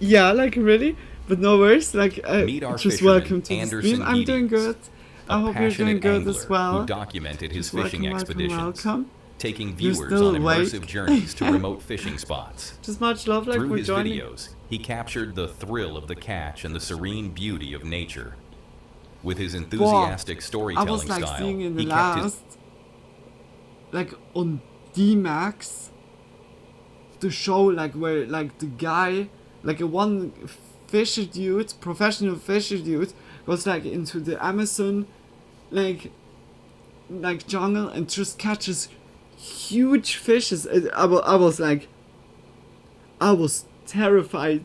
Yeah, like really, but no worries. Like Meet our just fisherman, welcome to the Anderson stream. I'm doing good. a I hope you're doing passionate good angler as well. who documented his Just fishing welcome, expeditions, welcome. taking You're viewers still on immersive awake. journeys to remote fishing spots. Just much love, like Through for his joining. videos, he captured the thrill of the catch and the serene beauty of nature. With his enthusiastic I storytelling was like style, seeing in the he kept his last, like on D-Max, the show like where like the guy, like a one fisher dude, professional fisher dude, goes like into the Amazon, like jungle and just catches huge fishes. I was like, I was terrified.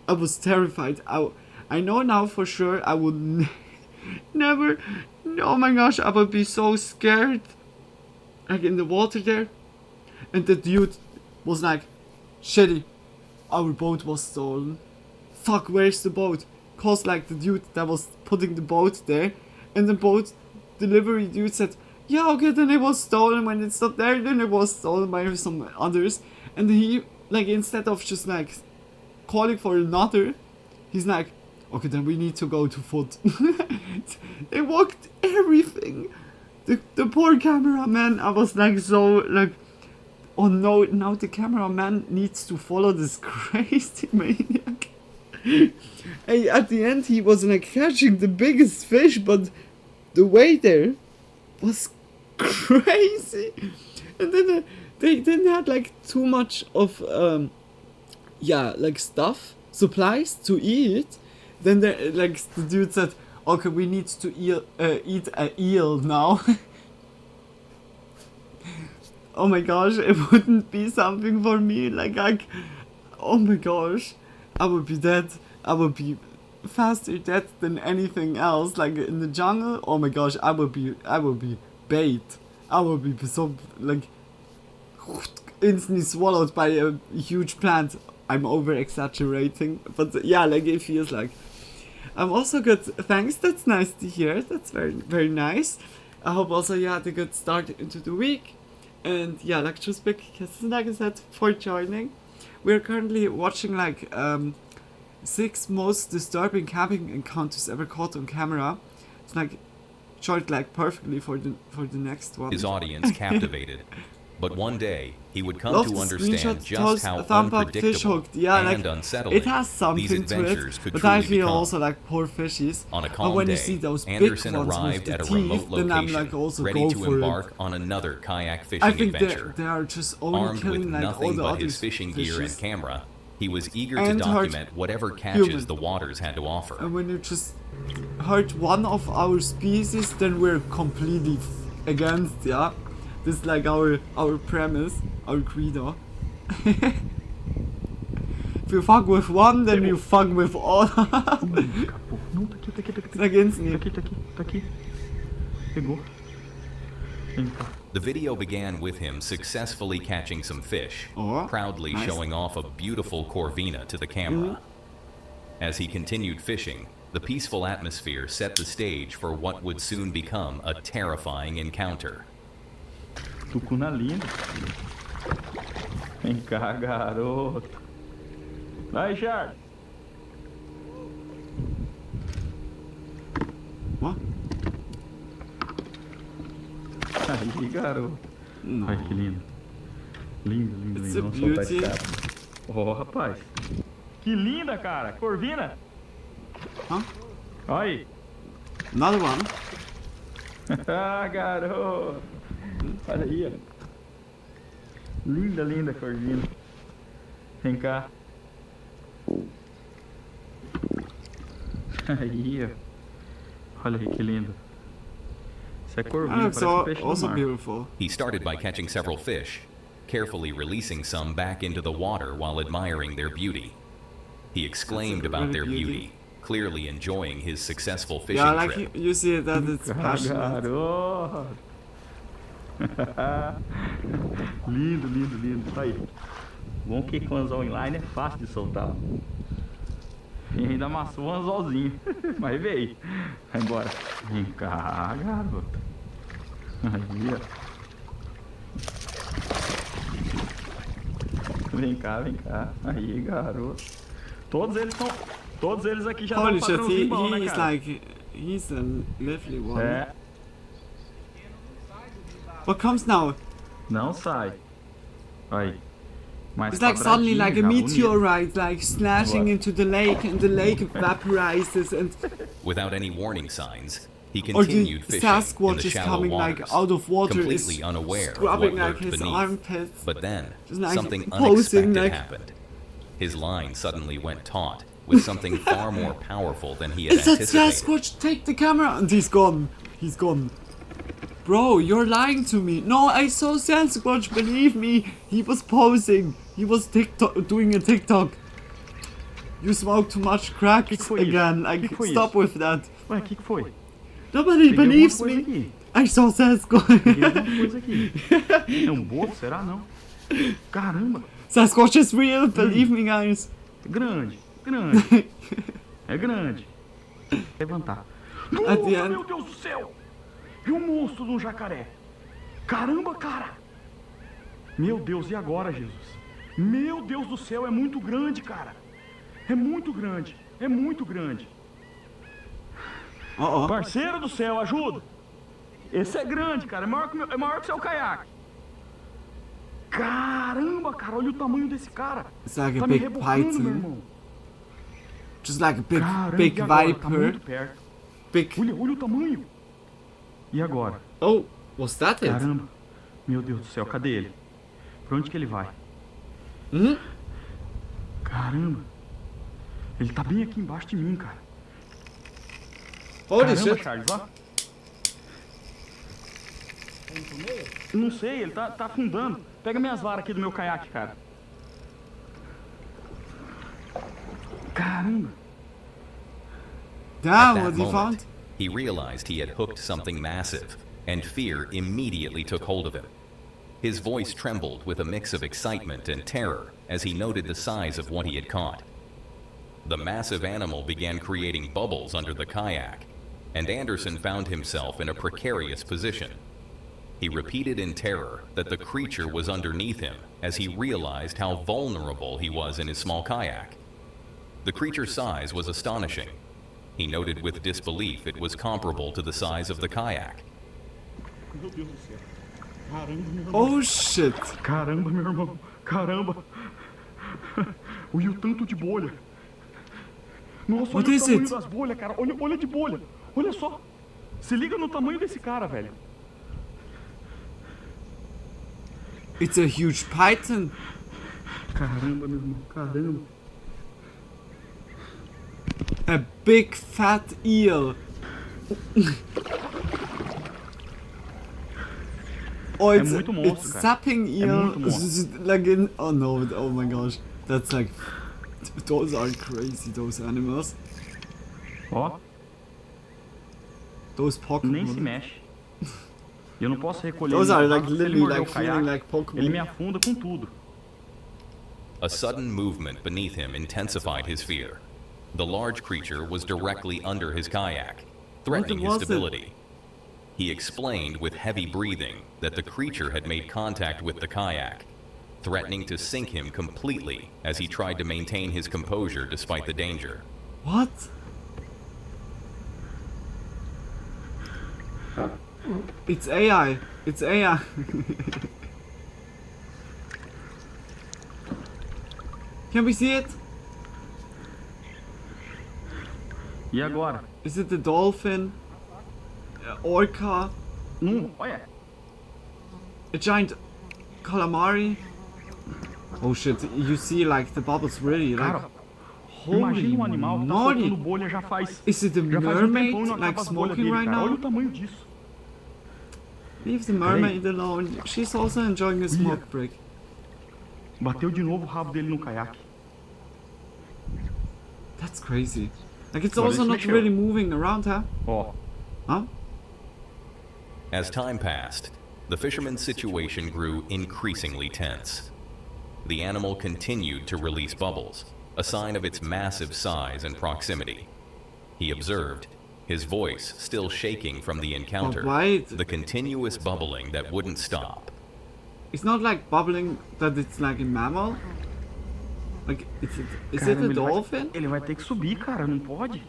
I know now for sure I would never. Oh my gosh, I would be so scared. Like in the water there, and the dude was like, "Shitty, our boat was stolen. Fuck, where's the boat?" Cause like the dude that was putting the boat there, and the boat delivery dude said, "Yeah, okay, then it was stolen. When it's not there, then it was stolen by some others." And he like instead of just like calling for another, he's like, "Okay, then we need to go to foot." They walked everything. The poor cameraman, I was like so like, oh no, now the cameraman needs to follow this crazy maniac. And at the end he was like catching the biggest fish, but the way there was crazy. And then they didn't have like too much of like supplies to eat. Then the dude said, "Okay, we need to eat an eel now." Oh my gosh, it wouldn't be something for me. Oh my gosh, I would be dead. I would be faster dead than anything else. Like in the jungle, oh my gosh, I would be bait. I would be so like instantly swallowed by a huge plant. I'm over exaggerating, but yeah, like it feels like. I'm also good. Thanks, that's nice to hear. That's very, very nice. I hope also you had a good start into the week. And yeah, like just big kisses, like I said, for joining. We're currently watching 6 most disturbing camping encounters ever caught on camera. It's like short like perfectly for the next one. His audience captivated. But one day, he would come Love to the understand screenshot, just how thumb up, fish unpredictable hooked. Yeah, and like, unsettling it has these something to it, adventures could but truly I feel become. also like poor fishies. On a And calm when day, you see those Anderson big ones arrived with at the a remote teeth, then I'm location, like also ready go to for embark it. on another kayak I fishing think adventure. they are just only Armed with killing like all nothing the but other his fishing gear and fishes. camera, he was eager to And hurt document whatever catches human. the waters had to offer. And when you just hurt one of our species, then we're completely against, yeah? This is like our premise, our credo. If you fuck with one, then you fuck with all. It's like instantly. The video began with him successfully catching some fish, proudly nice. showing off a beautiful corvina to the camera. As he continued fishing, the peaceful atmosphere set the stage for what would soon become a terrifying encounter. Tucuna linda. Vem cá, garoto. Vai, Charles. What? Aí, garoto. Não. Olha que lindo. Lindo, lindo, It's lindo. a Vamos soltar esse beauty. cara. Ó, rapaz. Que linda, cara. Corvina. Huh? Olha aí. Another one. Ah, garoto. Olha aí, ó. Linda, linda corvina. Vem cá. Aí, ó. Olha aí que lindo. Isso é corvina, Looks parece peixe do also mar. beautiful. He started by catching several fish, carefully releasing some back into the water while admiring their beauty. He exclaimed about really their beauty. beauty, clearly enjoying his successful fishing Yeah, like trip. you see that it's passionate. Garoto. Lindo, lindo, lindo. Aí. Bom que com anzol inline é fácil de soltar. E ainda amassou um anzolzinho. Mas veio. Vai embora. Vem cá, garoto. Aí, ó. Vem cá, vem cá. Aí, garoto. Todos eles aqui já Holy estão shit, bom, né, he's cara? like, he's a lovely one. É. What comes now? Não sai. Aí. Mais It's like suddenly like a quadradinho, já, bonito. meteorite like slashing into the lake and the lake vaporizes and Without any warning signs, he or the continued fishing in Sasquatch the is shallow coming waters, like out of water, completely is unaware of scrubbing what like lurked his beneath. armpits. But then, Just like something posing, unexpected like- happened. His line suddenly went taut with something far more powerful than he had It's that anticipated. Sasquatch, take the camera! And he's gone. He's gone. Bro, you're lying to me. No, I saw Sasquatch, believe me. He was posing. He was doing a TikTok. You smoke too much crack again. Like, stop with that. Ué, que foi? Nobody Peguei believes alguma me. coisa aqui. I saw Sasquatch. Peguei alguma coisa aqui. É um boto? Será? Não. Caramba. Sasquatch is real, believe me, guys. Grande, grande. É grande. Levantar. At the end. Meu Deus do céu! E o monstro de um jacaré? Caramba, cara! Meu Deus, e agora, Jesus? Meu Deus do céu, é muito grande, cara! É muito grande, é muito grande. Parceiro do céu, ajuda! Esse é grande, cara, é maior que seu caiaque. Caramba, cara, olha o tamanho desse cara. It's like a Tá me big rebocando, python. meu irmão. Just like a big, Caramba, big e agora? viper. Tá muito perto. Big. Olha o tamanho. E agora? Oh, was that it? Caramba. Meu Deus do céu, cadê ele? Pra onde que ele vai? Caramba. Ele tá bem aqui embaixo de mim, cara. Holy Caramba, shit. Charles, ó. Não sei, ele tá afundando. Pega minhas varas aqui do meu caiaque, cara. Caramba. At Damn, that what he moment, found? he realized he had hooked something massive, and fear immediately took hold of him. His voice trembled with a mix of excitement and terror as he noted the size of what he had caught. The massive animal began creating bubbles under the kayak, and Anderson found himself in a precarious position. He repeated in terror that the creature was underneath him as he realized how vulnerable he was in his small kayak. The creature's size was astonishing. He noted with disbelief it was comparable to the size of the kayak. Meu Deus do céu. Caramba, meu irmão. Oh shit. Caramba, meu irmão. Caramba. Olha o tanto de bolha. Nossa, What olha o is tamanho it? das bolhas, cara. Olha de bolha. Olha só. Se liga no tamanho desse cara, velho. It's a huge python. Caramba, meu irmão. Caramba. A big fat eel. Oh, it's, muito monstro, it's cara. zapping É eel. muito monstro. Like in, oh no, oh my gosh. That's like, those are crazy, those animals. Ó. Those Pokémon. Nem se mexe. E eu não posso recolher. Those ele are no like barco. Se ele literally morder like o feeling caiaque, like Pokémon. ele me afunda com tudo. A sudden movement beneath him intensified his fear. The large creature was directly under his kayak, threatening his was it? stability. He explained with heavy breathing that the creature had made contact with the kayak, threatening to sink him completely as he tried to maintain his composure despite the danger. What? It's AI. It's AI. Can we see it? E agora? Is it the dolphin? Orca? Olha. A giant calamari? Oh shit, you see like the bubbles really like... Cara, Holy imagina animal que tá moly. soltando bolha já faz. Is it the já faz mermaid tempão e não like acaba as bolhas smoking dele, right cara. now? Olha o tamanho disso. Leave the mermaid alone. She's also enjoying a smoke break. Bateu de novo o rabo dele no caiaque. That's crazy. Like it's Well, also this not mexeu. really moving around, huh? Ó. Huh? As time passed, the fisherman's situation grew increasingly tense. The animal continued to release bubbles, a sign of its massive size and proximity. He observed, his voice still shaking from the encounter, the continuous bubbling that wouldn't stop. It's not like bubbling that it's like a mammal. Like, is it a dolphin? Ele vai ter que subir, cara, não pode?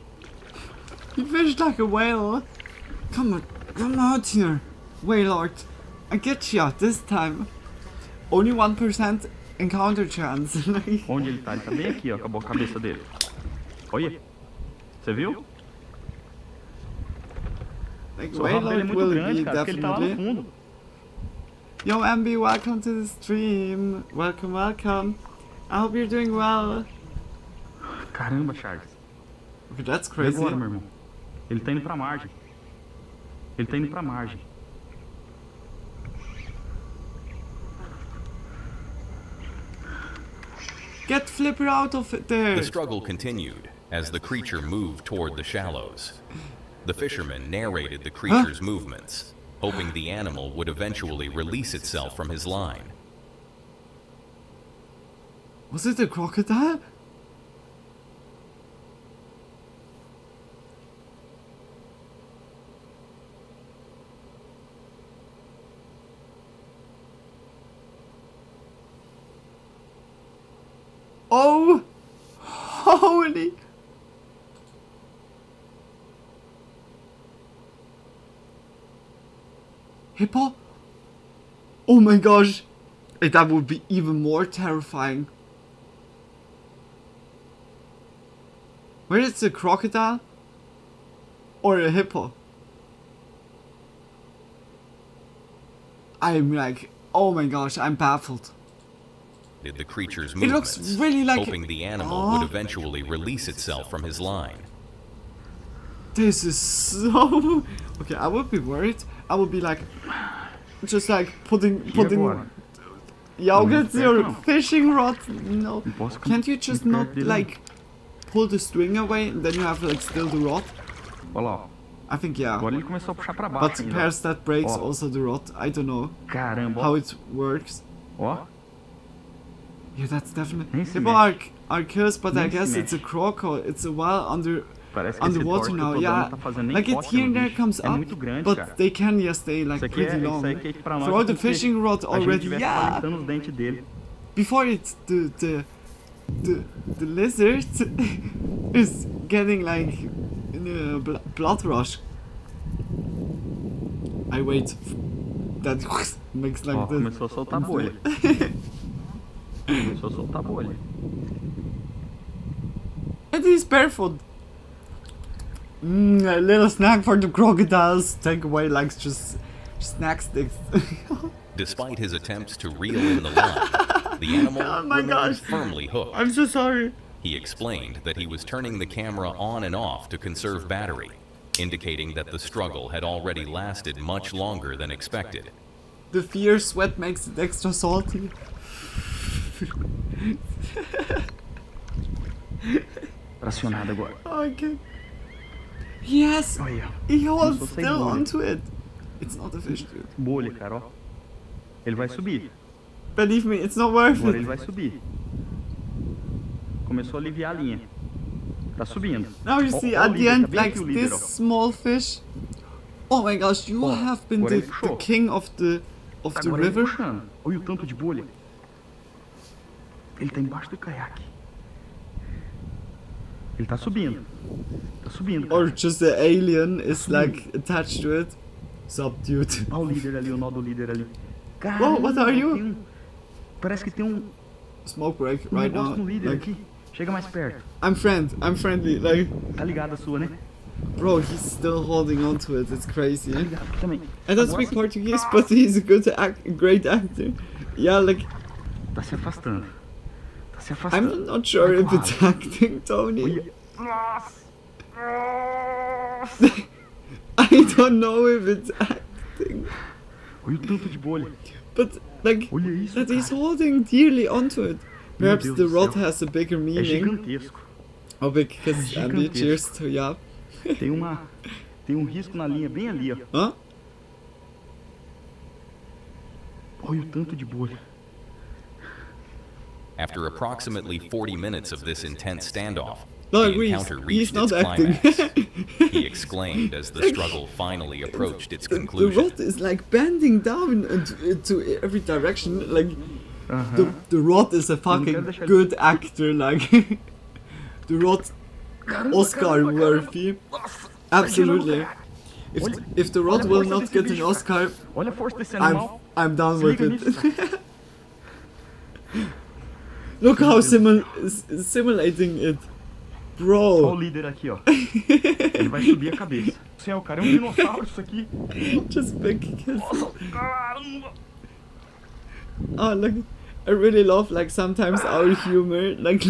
He fished like a whale. Come out here, Wailord. I get you this time. Only 1% encounter chance. Onde ele tá? Ele tá bem aqui, ó, acabou a cabeça dele. Olha, você viu? Like, O rabo dele é Wailord muito will grande, be cara, porque ele tá lá no definitely. fundo. Yo, MB, welcome to the stream. Welcome, welcome. I hope you're doing well. Caramba, Charles. Okay, that's E crazy. agora, meu irmão? Ele tá indo pra margem. Ele tá indo pra margem. Get Flipper out of there. The struggle continued as the creature moved toward the shallows. The fisherman narrated the creature's movements, hoping the animal would eventually release itself from his line. Was it a crocodile? Oh! Holy! Hippo? Oh my gosh! That would be even more terrifying. Where is the crocodile? Or a hippo? I'm like, oh my gosh, I'm baffled. Did the creature's It movements, looks really like hoping the animal would eventually release itself from his line. This is so... Okay, I would be worried. I would be like... Just like putting... Yeah, get your fishing rod. No. Can't you just not like... Pull the string away and then you have like still the rod? Olha lá, ó. I think yeah. Agora ele começou a puxar pra baixo. But ainda. pairs that breaks Ó. also the rod. I don't know Caramba, how ó. it works. Ó. Yeah, that's definitely... Nem se People mexe. are cursed, but I Nem se guess it's a mexe. crocodile. It's a while Parece que esse underwater torque now. que eu tô Yeah, dando tá fazendo nem like it cócega here no and there bicho. comes É up, muito grande, but cara. they can stay like Isso aqui pretty é, long. isso aí que é pra nós. Throw the como se fishing rod a already. gente tivesse Yeah. arrebentando os dentes dele. Before it's the lizard is getting like in a blood rush. I wait. That makes like Ó, this. começou a soltar bolha. Começou a soltar bolha. And he's barefoot. A little snack for the crocodiles. Take away like just snack sticks. Despite his attempts to reel in the line, the animal Oh my remained gosh. firmly hooked. I'm so sorry. He explained that he was turning the camera on and off to conserve battery, indicating that the struggle had already lasted much longer than expected. The fierce sweat makes it extra salty. Tracionado agora. Okay. Yes, Olha, he holds começou sem still bolha. onto it. It's not a fish, dude. Bolha, cara, ó. Ele vai subir. Believe me, it's not worth Agora ele it. vai subir. Começou a aliviar a linha. Tá subindo. Now you Ó, see ó o at the líder, end, tá bem like aqui o líder, this ó. small fish. Oh my gosh, you Ó, have been agora the ele puxou. king of the Agora ele river. puxando. Olha o tanto de bolha. Ele tá embaixo do caiaque. Ele tá subindo. Tá subindo. Or Cara. just the alien is like attached to it. Subdued. Olha o líder ali, o nó do líder ali. Whoa, what are you? tem parece que tem um Smoke break right negócio now. no líder Like, aqui. Chega mais perto. I'm friendly. Like, Tá ligado a sua, né? bro, he's still holding on to it. It's crazy. Tá ligado aqui também. I don't Agora speak sim. Portuguese, but he's a great actor. Yeah, like, Tá se afastando. Tá se afastando. I'm not sure if it's acting, Tony. Olha. Nossa. I don't know if it's acting. Olha o tanto de bolha. But, like, Olha isso, that he's cara. holding dearly onto it. Meu Perhaps Deus the do rod céu. has a bigger É meaning. gigantesco. Oh, because É Andy, gigantesco. cheers to ya. Tem um risco na linha bem ali, ó. Huh? Olha o tanto de bolha. After approximately 40 minutes of this intense standoff, No, the encounter reached its climax. He exclaimed as the struggle finally approached its The conclusion. rod is like bending down into every direction. Like the rod is a fucking good actor. Like the rod, Oscar worthy. Absolutely. If the rod will not get an Oscar, I'm done with it. Look how simulating it. Bro. Olha o líder aqui, ó. Ele vai subir a cabeça. Céu, cara, é um dinossauro isso aqui. Just big kiss. Oh, look. I really love, like, sometimes our humor. Like,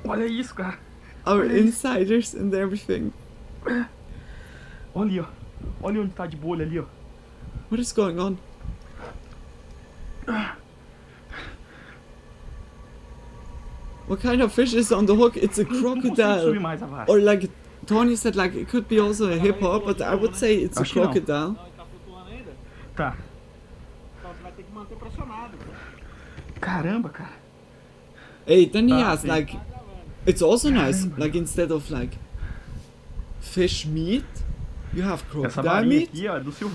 olha isso, cara. Our olha insiders and everything. Olha ali, ó. Olha onde tá de bolha ali, ó. What is going on? What kind of fish is on the hook? It's a crocodile. Or like Tony said, like it could be also a hippo, but I would say it's a crocodile. Tá. Caramba, cara. Hey, then he has like, it's also nice, like instead of like fish meat, you have crocodile meat,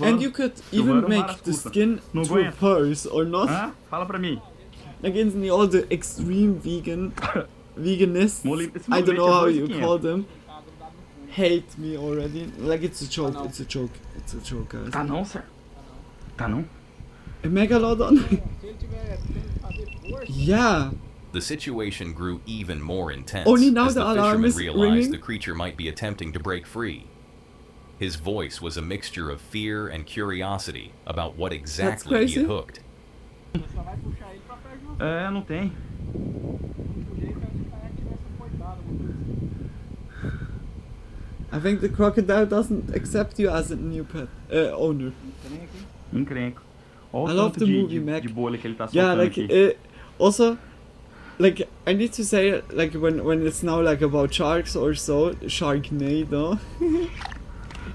and you could even make the skin to a purse or not. Fala pra mim. Like in all the extreme veganists, I don't know how you call them, hate me already. Like it's a joke, it's a joke, it's a joke, guys. Tá não, sir. Tá não? A megalodon? Yeah. The situation grew even more intense Only now as the the alarm fisherman is realized ringing? the creature might be attempting to break free. His voice was a mixture of fear and curiosity about what exactly he had hooked. É, não tem. I think the crocodile doesn't accept you as a new pet owner. Encrenco. I Olha o love tanto the de movie, Mac. de bolha que ele tá Yeah, soltando like aqui. also, like I need to say, like when it's now like about sharks or so, Sharknado,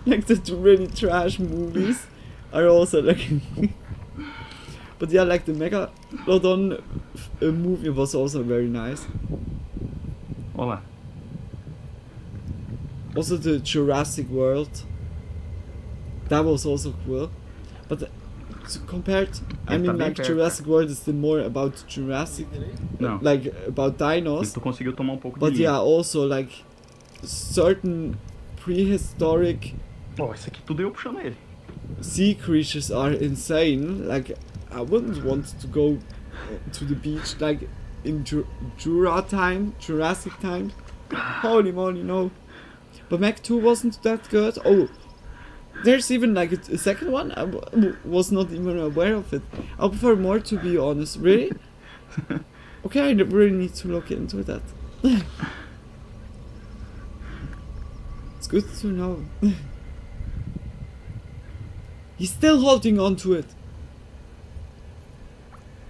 like the really trash movies are also like. But yeah, like the Megalodon movie was also very nice. Olá. Also the Jurassic World, that was also cool. But compared, I mean, like Jurassic World is the more about Jurassic, like about dinos. Tu conseguiu tomar pouco de But linha. yeah, also like certain prehistoric. Oh, isso aqui tudo eu puxando ele. Sea creatures are insane. Like I wouldn't want to go to the beach like in Jurassic time. Holy moly, no. But Mech 2 wasn't that good. Oh, there's even like a second one. I was not even aware of it. I prefer more, to be honest. Really? Okay, I really need to look into that. It's good to know. He's still holding on to it.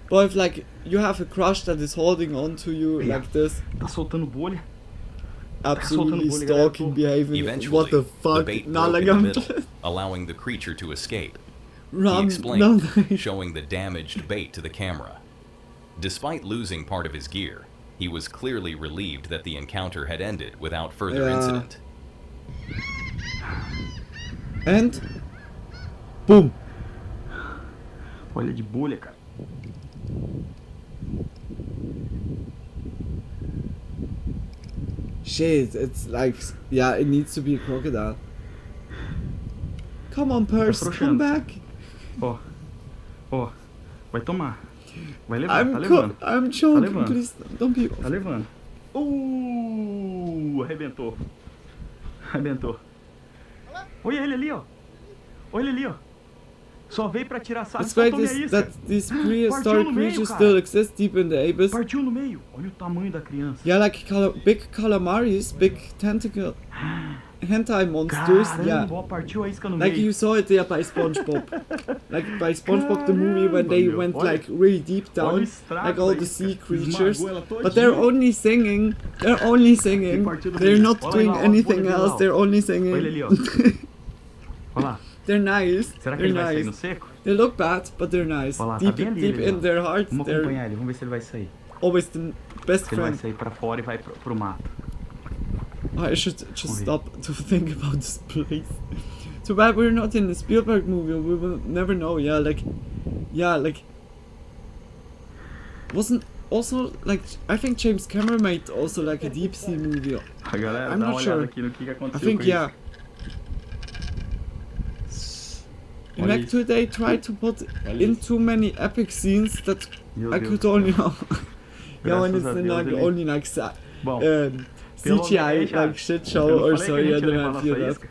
But if like you have a crush that is holding on to you like this, Tá soltando bolha. absolutely stalking behavior. Eventually, What the the fuck? bait Nah, broke like in the I'm middle, allowing the creature to escape. He Run, explained, no. showing the damaged bait to the camera. Despite losing part of his gear, he was clearly relieved that the encounter had ended without further incident. And boom. Olha de bolha, cara. Shit, it's like, yeah, it needs to be a crocodile. Come on, purse, come back. Ó, ó, vai tomar. Vai levar, tá I'm levando. I'm choking, tá levando. please don't be. Tá levando. Arrebentou. Arrebentou. Olha ele ali, ó. Olha ele ali, ó. Só veio pra tirar sarro. It's great Soltou minha isca. that these prehistoric Partiu no meio, creatures cara. still exist deep in the abyss. Partiu no meio. Olha o tamanho da criança. Yeah, like big calamaris, big tentacle hentai monsters. Yeah, Caramba, ó, partiu a isca no like meio. you saw it there by SpongeBob. Like by SpongeBob the movie when they meu. went Olha- like really deep olha down, o estrago like all da the isca. sea creatures. Esmagou ela todinha. But they're only singing. They're only singing. partiu do They're meio. not Olha doing lá, olha a anything bolha dele else. lá, ó. They're only Olha ele ali, singing. ó. Olha lá. They're nice. Será que They're ele vai sair nice. no seco? They look bad, but they're nice. Olha lá, Deep, tá bem ali deep ele, in ó. their hearts, Vamos they're acompanhar ele, vamos ver se ele vai sair. always the best Se ele vai friend. sair pra fora e vai pro mato. Oh, I should just stop to think about this place. Too bad we're not in a Spielberg movie. We will never know. Yeah, like wasn't also like I think James Cameron made also like a deep sea movie. Galera, I'm dá uma not olhada sure. aqui no que aconteceu I think com yeah. Olha Like isso. they tried to put Olha in isso. too many epic scenes that Meu I Deus could do only céu. yeah, when Graças it's a in Deus like ele- only like Bom, pelo CGI menos, like shit show eu or falei so. que a Yeah, gente ia then levar I nossa feel that. isca.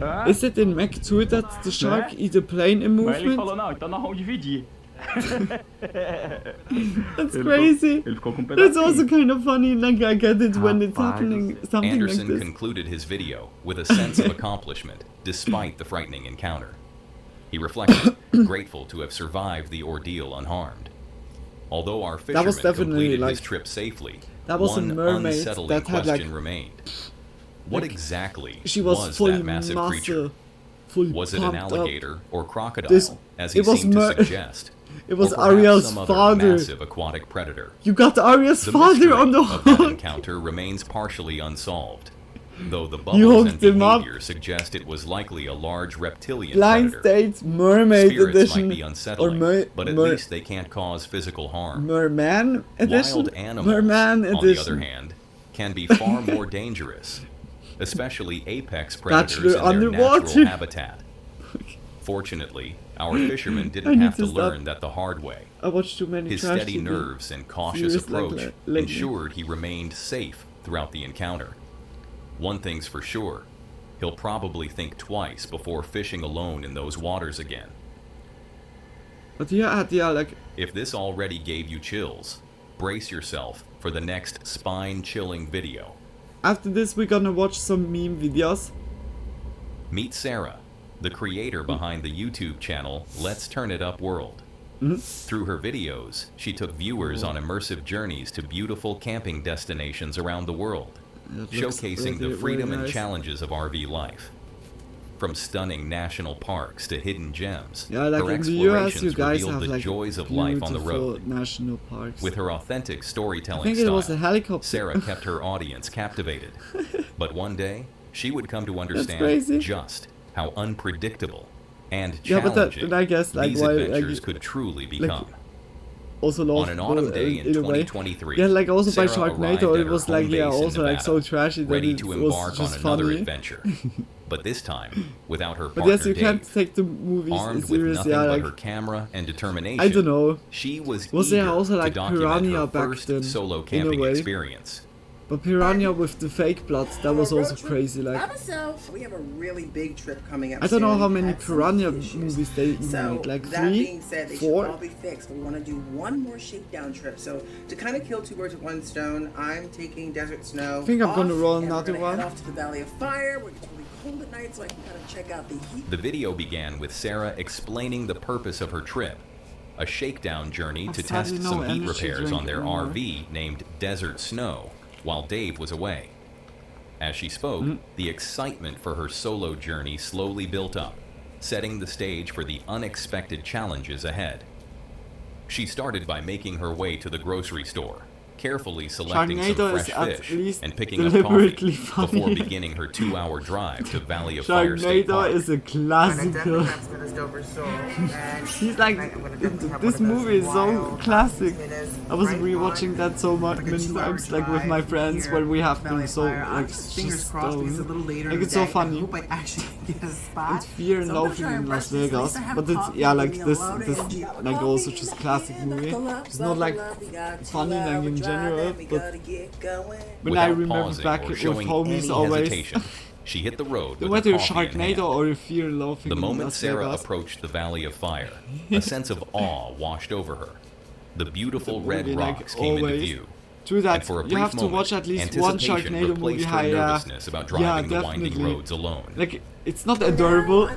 Ah? Is it in Mac 2 that the shark eat a plane in Mas ele movement? falou, não, então nós vamos dividir. That's crazy. Ele ficou com um That's pedacinho. also kind of funny. Like I get it when it's happening, something Anderson like this. concluded his video with a sense of accomplishment despite the frightening encounter. He reflected, grateful to have survived the ordeal unharmed. Although our That was fisherman definitely, completed like, his trip safely, that was a one mermaid unsettling that had, question like- remained. What like, exactly she was fully that massive creature? fully Was it an pumped up. alligator or crocodile, This- as he it was seemed to mer- suggest? It was or perhaps Ariel's some other father. massive aquatic predator? You got Ariel's The father mystery on the of that hook. encounter remains partially unsolved, though the You bubbles and hooked him up. behavior suggest it was likely a large reptilian Blind predator. States Mermaid Spirits Edition might be or unsettling, but at least they can't cause physical harm. Merman Edition. Wild animals, Merman on the Edition. other hand, can be far more dangerous, especially apex predators Bachelor in their underwater. natural habitat. Fortunately, our fisherman I didn't need have to to stop. learn that the hard way. I watched too many His trash steady TV nerves and cautious series like approach lately. ensured he remained safe throughout the encounter. One thing's for sure, he'll probably think twice before fishing alone in those waters again. But yeah, like If this already gave you chills, brace yourself for the next spine-chilling video. after this we're gonna watch some meme videos. Meet Sarah, the creator behind the YouTube channel Let's Turn It Up World. Through her videos, she took viewers on immersive journeys to beautiful camping destinations around the world, That looks showcasing really, the freedom really and nice. challenges of RV life. From stunning national parks to hidden gems, Yeah, like her in the US, you explorations guys revealed have the like joys of life on the beautiful road. national parks. With her authentic I storytelling think it style, was a helicopter. Sarah kept her audience captivated. But one day, she would come to crazy. understand just how unpredictable and Yeah, but challenging then I guess, like, these why, like, adventures could truly become. Also On lost an autumn day in a way. 2023, Yeah, like also by Sarah Sharknado, arrived it at was her like home yeah, base in also like so Nevada, trashy that ready it to was embark just on another funny. adventure. But this time, without her But partner yes, you Dave, can't take the movies armed with serious. nothing Yeah, but like her camera and determination. I don't know. She was there eager also like to document Piranha her back first then solo in a camping way? experience. But Piranha with the fake blood, that was also crazy. Like We have a really big trip coming up I don't know soon. how many Had some Piranha issues. movies they So made. Like that 3, being said, they 4. should all be fixed. But we want to do one more shakedown trip. So to kind of kill two birds with one stone, I'm taking Desert Snow. I think I'm gonna off, roll and another we're gonna one. Head off to the Valley of Fire, where it's really cold at night, so I can kind of check out the heat. The video began with Sarah explaining the purpose of her trip, a shakedown journey to test sadly no some heat energy repairs drink on their anymore. RV named Desert Snow, while Dave was away. As she spoke, the excitement for her solo journey slowly built up, setting the stage for the unexpected challenges ahead. She started by making her way to the grocery store, carefully selecting some Sharknado is fresh at fish least and picking up coffee deliberately funny. before beginning her 2-hour drive to Valley of Fire State Sharknado Park. is a classical. He's like, this movie is so classic. I was rewatching that so much many times, like with my friends, when we have been so like just like it's so funny. It's Fear and Loathing in Las Vegas, but it's yeah like this like also just classic movie. It's not like funny like in general, but when I Without remember pausing back or with showing homies any always. hesitation, she hit the road with Whether her coffee in hand. Sharknado or Fear and Loathing The in moment Las Sarah Vegas. approached the Valley of Fire, a sense of awe washed over her. The beautiful red movie, like, rocks came into always. view. True that, And for a you brief have to moment, watch at least one anticipation Sharknado replaced movie. her nervousness about driving the winding definitely. roads alone. Like, it's not adorable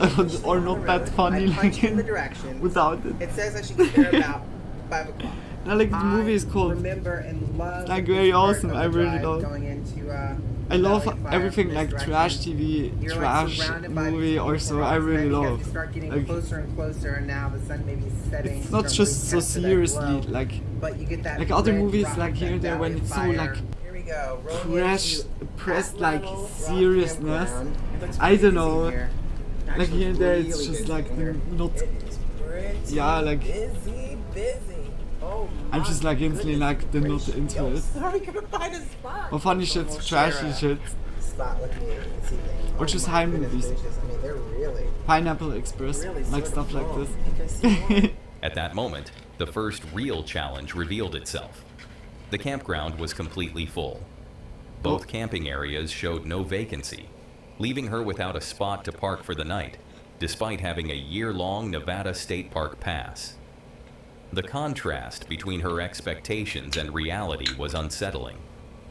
or not that funny like in the directions. without it. It says I should get there about 5 o'clock. Now, like the movie is called. Remember and love It's like the very part awesome. of I the really drive love. going into I love everything like trash TV, trash movie or so. I really love. You start getting Like, closer and closer, and now the sun maybe is setting. it's not just so seriously like other movies like here and there when it's so like pressed like seriousness. I don't know. Like here and there it's just like not. Yeah, like I'm just like instantly like they're not into it. Sorry, couldn't find a spot. Or funny shit, trashy shit. Or just high movies. I mean, they're really Pineapple Express, like stuff like this. At that moment, the first real challenge revealed itself. The campground was completely full. Both camping areas showed no vacancy, leaving her without a spot to park for the night, despite having a year-long Nevada State Park pass. The contrast between her expectations and reality was unsettling,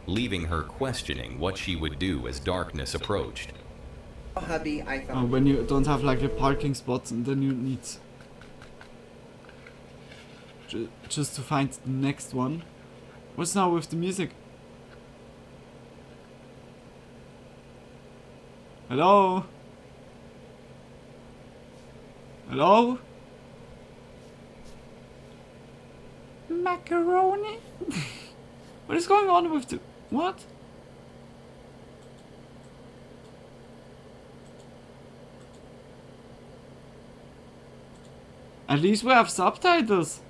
leaving her questioning what she would do as darkness approached. Hubby, I found When you don't have like a parking spot, and then you need just to find the next one. What's now with the music? Hello? Hello? Macaroni? What is going on with the... What? At least we have subtitles.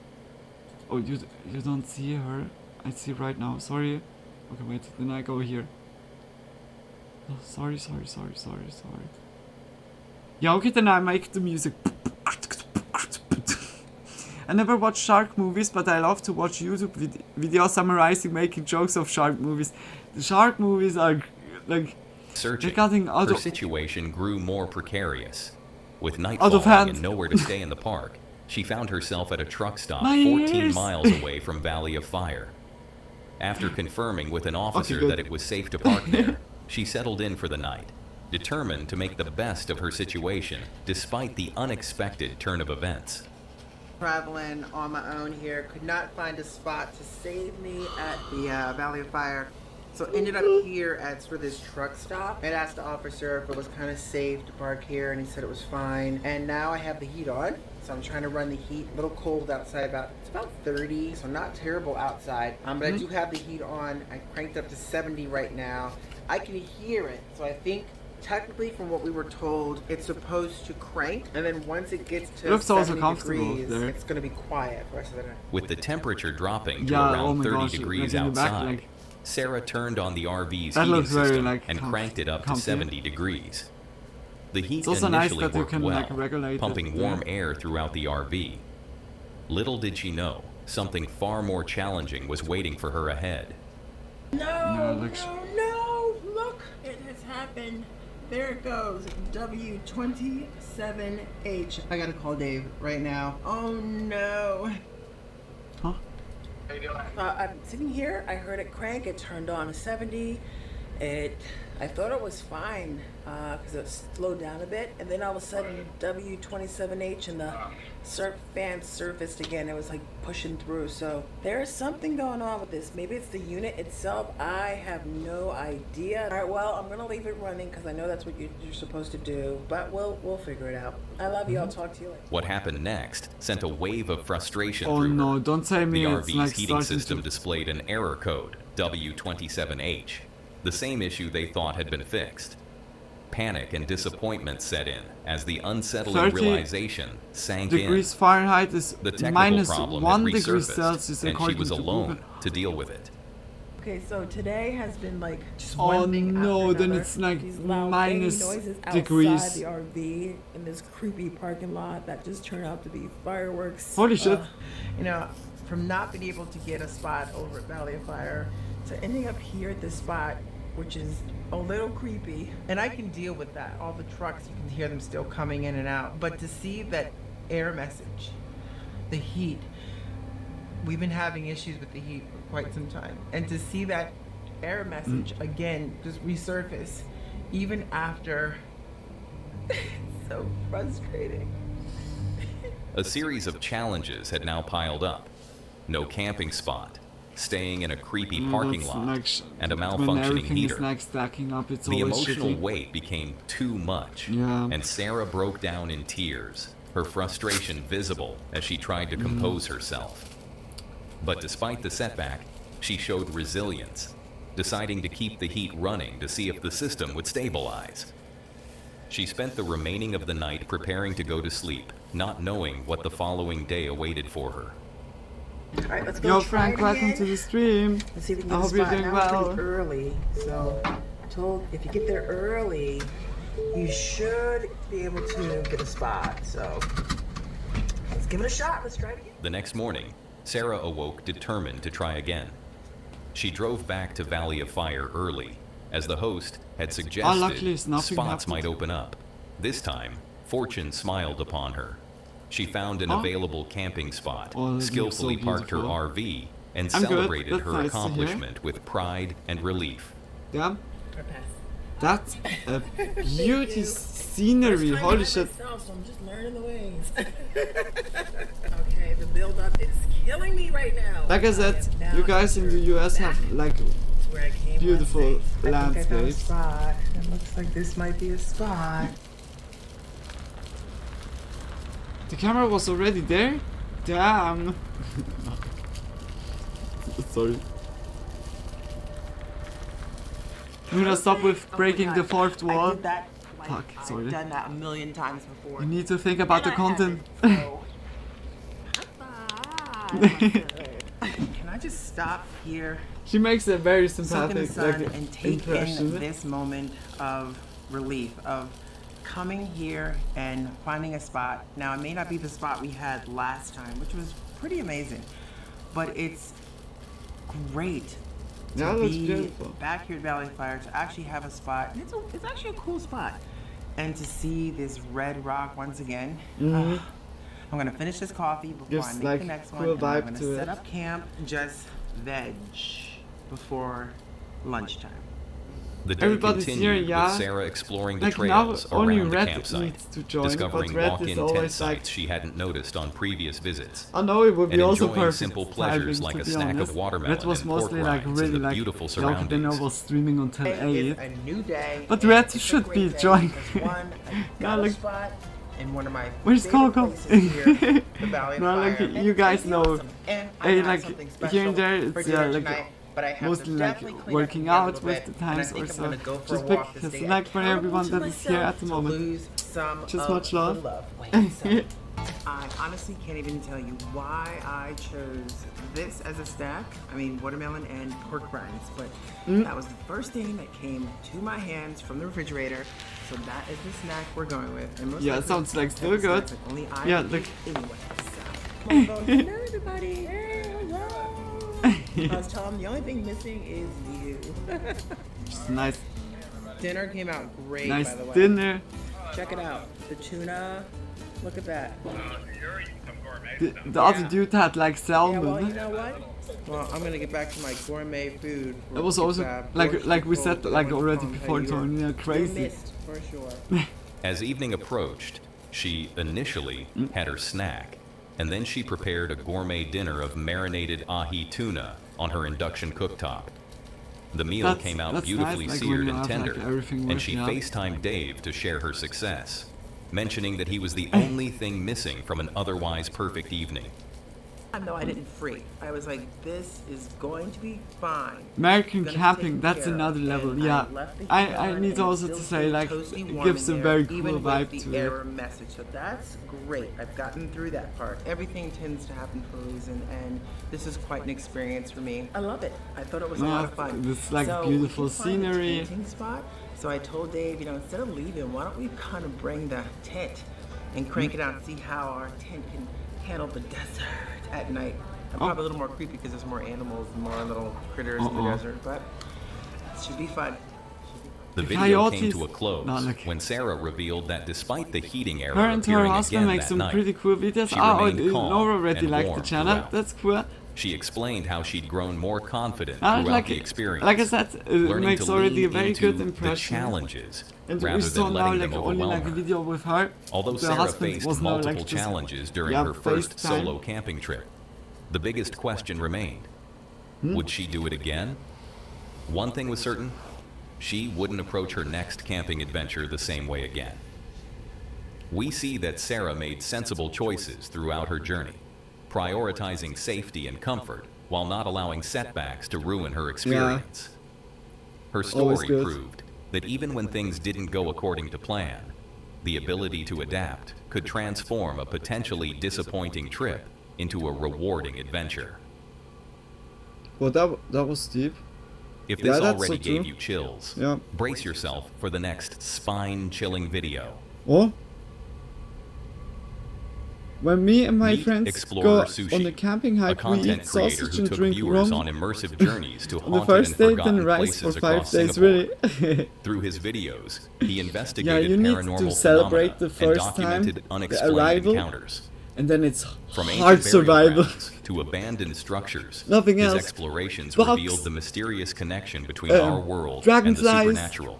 Oh, you don't see her? I see right now. Sorry. Okay, wait. Then I go here. Oh, sorry. Yeah, okay, then I make the music. I never watch shark movies, but I love to watch YouTube videos summarizing making jokes of shark movies. The shark movies are like Searching, out her of situation grew more precarious. With night out of falling hand. and nowhere to stay in the park, she found herself at a truck stop My 14 ears. miles away from Valley of Fire. After confirming with an officer good. that it was safe to park there, she settled in for the night, determined to make the best of her situation despite the unexpected turn of events. traveling on my own here. Could not find a spot to save me at the Valley of Fire. So ended up here at sort of this truck stop. I asked the officer if it was kind of safe to park here, and he said it was fine. And now I have the heat on, so I'm trying to run the heat. A little cold outside, it's about 30, so not terrible outside. But I do have the heat on. I cranked up to 70 right now. I can hear it, so I think technically from what we were told, it's supposed to crank, and then once it gets to 70 degrees, it's going to be quiet for the rest of the night. With the temperature dropping to around 30 degrees outside, Sarah turned on the RV's heating system and cranked it up to 70 degrees. The heat initially worked well, pumping warm air throughout the RV. Little did she know, something far more challenging was waiting for her ahead. No, look, it has happened. There it goes, W27H. I gotta call Dave right now. Oh no. Huh? How you doing? I'm sitting here, I heard it crank, it turned on to 70. I thought it was fine, because it slowed down a bit, and then all of a sudden, W27H and the fan surfaced again. It was like pushing through, so there's something going on with this. Maybe it's the unit itself, I have no idea. All right, well, I'm gonna leave it running, because I know that's what you're supposed to do, but we'll figure it out. I love you, I'll talk to you later. What happened next sent a wave of frustration through her. No, don't say me. The it's RV's like heating system displayed an error code, W27H. The same issue they thought had been fixed. Panic and disappointment set in as the unsettling realization sank in. Degrees Fahrenheit is the technical minus problem 1 had degree resurfaced, Celsius and she was to alone Google. to deal with it. Okay, so today has been like just Oh one thing no, after then another. it's like These loud minus banging noises degrees. outside the RV in this creepy parking lot that just turned out to be fireworks. Holy shit. You know, from not being able to get a spot over at Valley of Fire to ending up here at this spot, which is a little creepy. And I can deal with that. All the trucks, you can hear them still coming in and out. But to see that air message, the heat, we've been having issues with the heat for quite some time. And to see that error message again just resurface, even after, it's so frustrating. A series of challenges had now piled up. No camping spot, staying in a creepy parking that's lot, like and a when malfunctioning everything heater. is like stacking up, it's The always emotional shitty. weight became too much, Yeah. and Sarah broke down in tears, her frustration visible as she tried to compose herself. But despite the setback, she showed resilience, deciding to keep the heat running to see if the system would stabilize. She spent the remaining of the night preparing to go to sleep, not knowing what the following day awaited for her. All right, let's go. Yo, try Frank, it welcome again. to the stream. Let's see if we can I get hope a you're spot. doing Now it's well. pretty early, so I'm told if you get there early, you should be able to get a spot. So let's give it a shot. Let's try it again. The next morning, Sarah awoke determined to try again. She drove back to Valley of Fire early, as the host had luckily suggested nothing spots happened. might open up. This time, fortune smiled upon her. She found an Oh. available camping spot, Oh, that looks so skillfully parked her beautiful. RV, and I'm good. celebrated That's her nice to hear. accomplishment with pride and relief. Yeah. That's a beauty scenery. Holy shit. So I'm just learning the ways. Okay, the build up is killing me right now. Like I said, you guys in the US have like Where I came beautiful I think I found a landscapes. spot. It looks like this might be a spot. The camera was already there? Damn. Sorry. I'm gonna stop with breaking the fourth I wall. did that. Like, Fuck, sorry. I've done that a million times before. You need to think about the content. Can I just stop here? She makes a very Soak in the sympathetic sun like, and take impression. in this moment of relief, of coming here and finding a spot. Now, it may not be the spot we had last time, which was pretty amazing, but it's great to Yeah, that's be beautiful. back here at Valley Fire, to actually have a spot. And it's actually a cool spot. And to see this red rock once again. Mhm. I'm gonna finish this coffee before Gives, I make like, the next cool one. And I'm vibe gonna to set it. up camp, just veg before lunchtime. The day Everybody's continued here, yeah. with Sarah exploring the Like, now trails only around the Red campsite, needs to join, discovering but Red walk-in is tent always, like- sites she hadn't noticed on previous visits. I know it would be and also enjoying perfect simple pleasures timing, like to a be snack honest. of watermelon Red was and pork mostly like rinds really in the like beautiful the dinner surroundings. was streaming until It 8. is a new day. But and Red it's a should great be day joining. because one, I Now got a like, spot in one of my where's favorite Coco? places here, the Valley of No, like Fire. And you it's guys gonna be know, awesome. And I hey, got like something here and there, special for it's dinner like tonight, but I have to mostly like definitely clean up working here a out little with bit, the and I times think or I'm so. gonna go for Just a pick walk to a stay snack for accountable everyone to that is here myself, at the to moment. lose some Just of much the love. Wait, so I honestly can't even tell you why I chose this as a snack. I mean, watermelon and pork rinds, but that was the first thing that came to my hands from the refrigerator. So that is the snack we're going with. And most Yeah, it likely, sounds like that's still the good. snack that only I Yeah, eat look. anyway. So, come on, dinner, everybody. Hey, hello. I was telling them the only thing missing is you. Just nice, Dinner came out great, nice by the way. dinner. Check it out. The tuna. Look at that. The other dude had like Yeah, salmon. well, you know what? Well, I'm gonna get back to my gourmet food. It was also like we said like already before, Tony, You crazy. missed, for sure. As evening approached, she initially had her snack, and then she prepared a gourmet dinner of marinated ahi tuna on her induction cooktop. The meal That's- came out that's beautifully nice, like, when seared you and have, like, tender, everything and she working out. FaceTimed Dave to share her success, mentioning that he was the only thing missing from an otherwise perfect evening. No, I didn't freak. I was like, this is going to be fine. American Gonna be camping, taken that's care of. another level, And yeah. left the heat I on, need and also it to still say stayed like, toasty it warm gives in a there, very cool even with vibe the to it. error message. So that's great. I've gotten through that part. Everything tends to happen for a reason, and this is quite an experience for me. I love it. I thought it was a Yeah, lot of fun. it's like So beautiful we can find a scenery. camping spot. So I told Dave, instead of leaving, why don't we kind of bring the tent and crank it out and see how our tent can handle the desert at night. Oh. Probably a little more creepy because there's more animals and more little critters in the desert, but it should be fun. The The video came coyotes- to a close No, look. when Sarah revealed that despite the heating error Her and her appearing husband again make that some night, pretty cool videos. she Oh, remained calm Nora already and liked the warm channel. throughout. That's cool. She explained how she'd grown more confident Ah, throughout like- the experience, like I said, it learning makes to already a lean very into good the impression. challenges And rather we saw than now letting like them only overwhelm like a her. video with her. Although The Sarah husband faced was now, like, multiple just- challenges during yeah, her first FaceTime. solo camping trip, the biggest question remained: Would she do it again? One thing was certain, she wouldn't approach her next camping adventure the same way again. We see that Sarah made sensible choices throughout her journey, prioritizing safety and comfort while not allowing setbacks to ruin her experience. Her story proved that even when things didn't go according to plan, the ability to adapt could transform a potentially disappointing trip into a rewarding adventure. Well, that was deep. If this already gave you chills, brace yourself for the next spine-chilling video. Oh? When me and my friends go Sushi, on the camping hike, we eat sausage and drink rum on immersive journeys to on the haunted first and day, then forgotten rice for places 5 across days, Singapore. really. Through his videos, he Yeah, investigated you need paranormal to celebrate phenomena the and first time, documented the unexplained arrival, encounters. and then it's From hard ancient burial survival. grounds to abandoned structures, Nothing his else. explorations Bugs. revealed the mysterious connection between our world and the dragonflies, supernatural.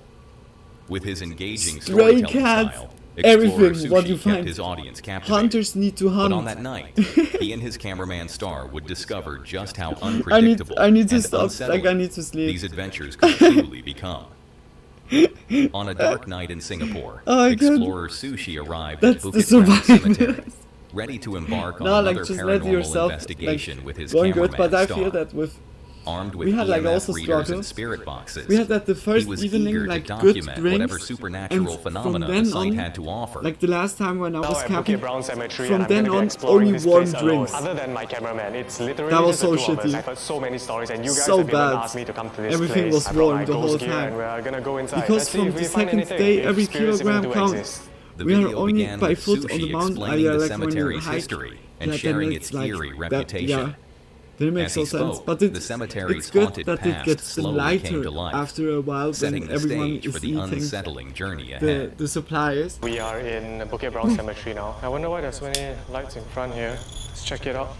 With his engaging stray storytelling cats, style, everything Explorer what Sushi you kept find. his audience captivated. Hunters need to hunt. But on that night, he and his cameraman Star would discover just how unpredictable I need to and stop. unsettling Like I need to sleep. these adventures could truly become. On a dark night in Singapore, Oh my God. Explorer Sushi arrived That's at the Bukit Brown survivor. Cemetery, ready to embark on No, another like just let paranormal yourself investigation with his going cameraman good, but I Star. feel that with Armed with we had like EMF also readers and struggles. spirit boxes, We had that the first he was evening eager like to good document drinks, whatever supernatural and phenomena from the then site on, had to offer. like the last time when I was Now camping, at Bukit Brown Cemetery, from and I'm then gonna be on exploring only this one place alone. drinks. Other than my cameraman, it's literally That was just the so two of us. shitty. I've heard so many stories, and you guys So have even bad. asked me to come to this Everything place. was I brought warm my the whole ghost gear, time. and we're gonna go inside. Because Let's see from if the we find second anything, day, if every spirits even kilogram do counts. exist. The We are video only began by with foot on the Sushi mountain. explaining the Like when you cemetery's hike, history and then sharing it's its like eerie that, reputation. Then it makes As he no sense. spoke, But the cemetery's it's good haunted that it past gets slowly lighter came to life, after a while setting when the everyone stage is for the eating unsettling journey ahead. the supplies. We are in Bukit Brown Cemetery now. I wonder why there's so many lights in front here. Let's check it out.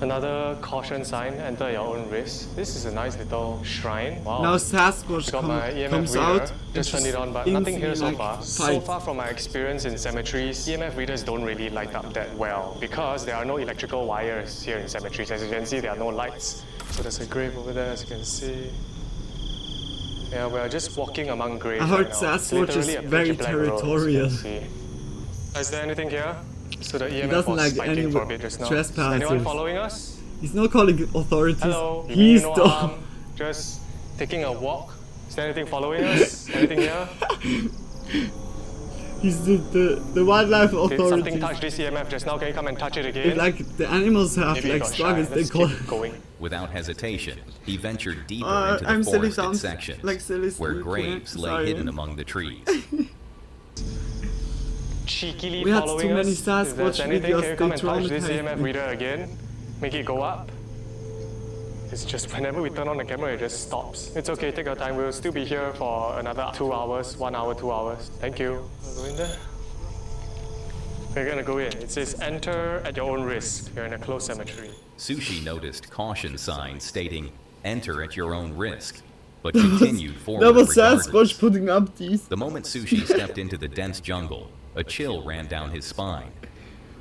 Another caution sign, enter your own risk. This is a nice little shrine. Wow. Now Sasquatch Got my EMF comes reader. out. Just turned it on, but nothing here so far. So far from my experience in cemeteries, EMF readers don't really light up that well because there are no electrical wires here in cemeteries. As you can see, there are no lights. So there's a grave over there, as you can see. Yeah, we're just walking among graves I heard right now. It's Sasquatch literally is a pitch very black road, as you territorial. can see. Is there anything here? So the He EMF doesn't was like spiking any for a bit just now. trespassers. Anyone following us? He's not calling authorities. Hello, you He's mean no the harm, just taking a walk. Is there anything following us? Anything here? he's the wildlife Did something authority. touch this EMF just now? Can you come and touch it again? If like the animals have Maybe it like got shy. struggles, they Let's call. keep going. Without hesitation, he ventured deeper into the I'm silly forested sounds section, like silly where Steve, graves lay sorry. hidden among the trees. Cheekily We had following too many us. If there's Sasquatch anything, videos, can you come and they touch this traumatized EMF me. reader again? Make it go up. It's just whenever we turn on the camera, it just stops. It's okay, take your time. We'll still be here for another 2 hours, 1 hour, 2 hours. Thank you. We'll go in there. We're gonna go in. It says enter at your own risk. You're in a closed cemetery. Sushi noticed caution signs stating, enter at your own risk, but continued forward That was regardless. Sasquatch putting up these. The moment Sushi stepped into the dense jungle, a chill ran down his spine.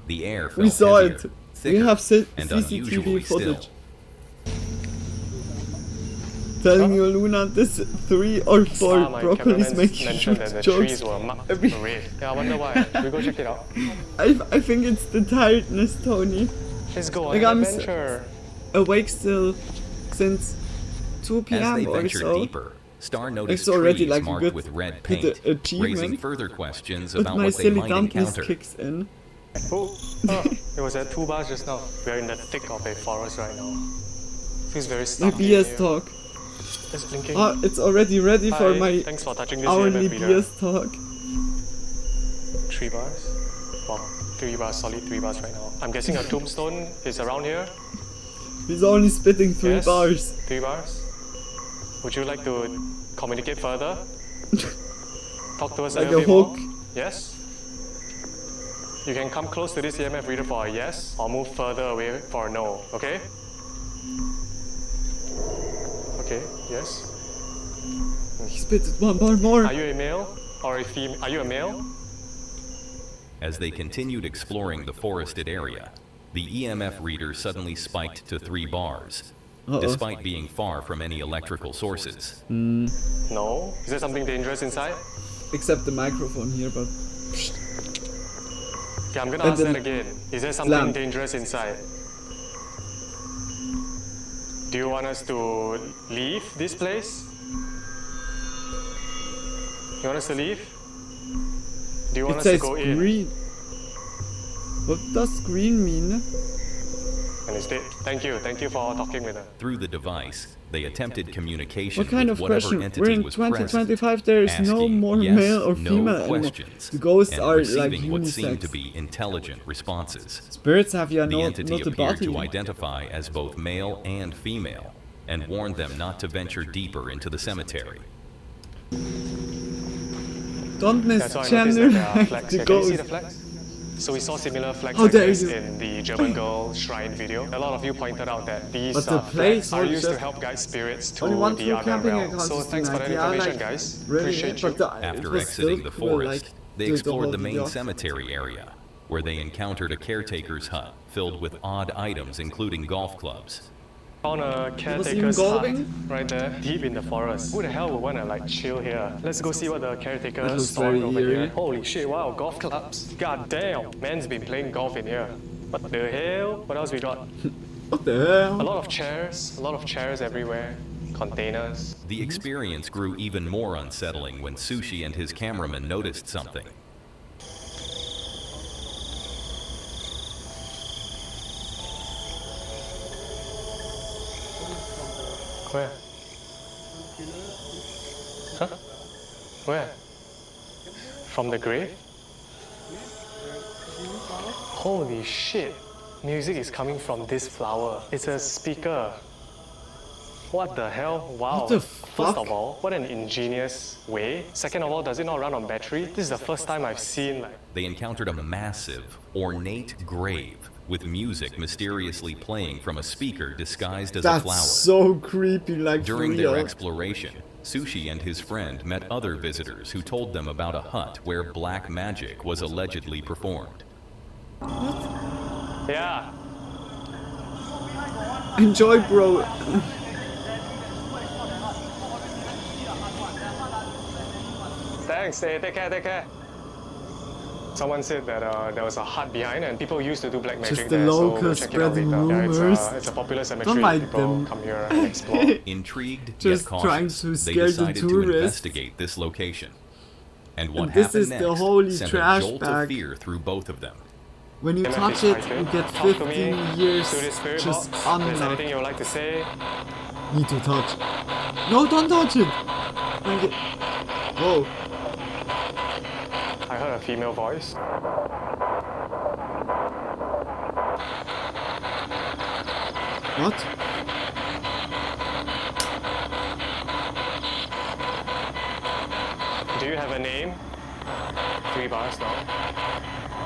The air felt We saw heavier, it. We thicker, have and CCTV unusually footage. still. Telling you, Luna, this 3 or 4 My broccolis cameraman make you mentioned shoot that the jokes. trees were marked every- red. Yeah, I wonder why. Should we go check it out? I think it's the tiredness, Tony. Let's go on Like an I'm adventure. awake still since 2 As p.m. they or ventured so. deeper, Star noticed It's already trees like a marked good with red good paint, achievement, raising further questions but about my what they silly might dumpness encounter. kicks in. Oh, it was at 2 bars just now. We're in the thick of a forest right now. Feels very My stuffy in BS here. talk. It's blinking. Oh, it's already ready for Hi, my thanks for touching this hourly EMF reader. BS talk. 3 bars. Wow, 3 bars, solid 3 bars right now. I'm guessing a tombstone is around here. He's only spitting 3 Yes? bars. 3 bars. Would you like to communicate further? Talk to us Like a little a bit more? hook. Yes? You can come close to this EMF reader for a yes, or move further away for a no, okay? Okay, yes. He spitted 1 bar more. Are you a male? Or a female? Are you a male? As they continued exploring the forested area, The EMF reader suddenly spiked to 3 bars, Uh-oh. despite being far from any electrical sources. No? Is there something dangerous inside? Except the microphone here, but... Okay, I'm gonna And ask then that again. Is there something lamp. dangerous inside? Do you want us to leave this place? You want us to leave? Do you want It us to says go in? green. What does green mean? And it's dead. Thank you for talking with her. Through the device, they attempted communication What kind with of whatever question? entity We're in was 2025, there is present, no asking more yes, male or no female anymore. questions, The ghosts and are like receiving what seemed to unisex. be intelligent responses. Spirits have yeah The no, entity not a appeared body. to identify as both male and female, and warned them not to venture deeper into the cemetery. Don't That's why I noticed that there are misgender flags. the Can you see the ghost. flags? So we saw similar flags How like dare this you. in the German girl shrine video. A lot of you pointed out that these But the flags are placeholder used to just- help guide spirits to Only one the true other camping realm. account So is thanks for that tonight. Yeah, information, like, guys. really, Appreciate you. but it After was exiting still the cool, forest, like, they the explored whole the main video. cemetery area, where they encountered a caretaker's hut filled with odd items including golf clubs. Found a even caretaker's hut golfing? right there, deep in the forest. Who the hell would want to like chill here? Let's go see what the That caretaker's looks storing very over here. eerie. Holy shit, wow, golf clubs. God damn, man's been playing golf in here. What the hell? What else we got? What the hell? A lot of chairs everywhere. Containers. The experience grew even more unsettling when Sushi and his cameraman noticed something. Where? Huh? Where? From the grave? Holy shit! Music is coming from this flower. It's a speaker. What the hell? Wow. What the First fuck? of all, what an ingenious way. Second of all, does it not run on battery? This is the first time I've seen like They encountered a massive, ornate grave with music mysteriously playing from a speaker disguised as a That's flower. so creepy, like During for their real. exploration, Sushi and his friend met other visitors who told them about a hut where black magic was allegedly performed. Yeah. Enjoy, bro. Thanks, take care. Someone said that there was a hut behind and people used to do black magic Just the there, so we'll locals check it out spreading later. Yeah, rumors. it's a popular Don't cemetery. like People them. come here and explore. Intrigued Just yet trying cautious, to they scare the decided to tourists. investigate this location. And what And this happened is the next holy sent trash a jolt bag. of fear through both of them. When you Can I touch be it, excited? you get Talk to me 15 years to this spirit just box. If there's unlocked. anything you would like to say? Need to touch. No, don't touch it. Thank you. Whoa. I heard a female voice. What? Do you have a name? 3 bars now.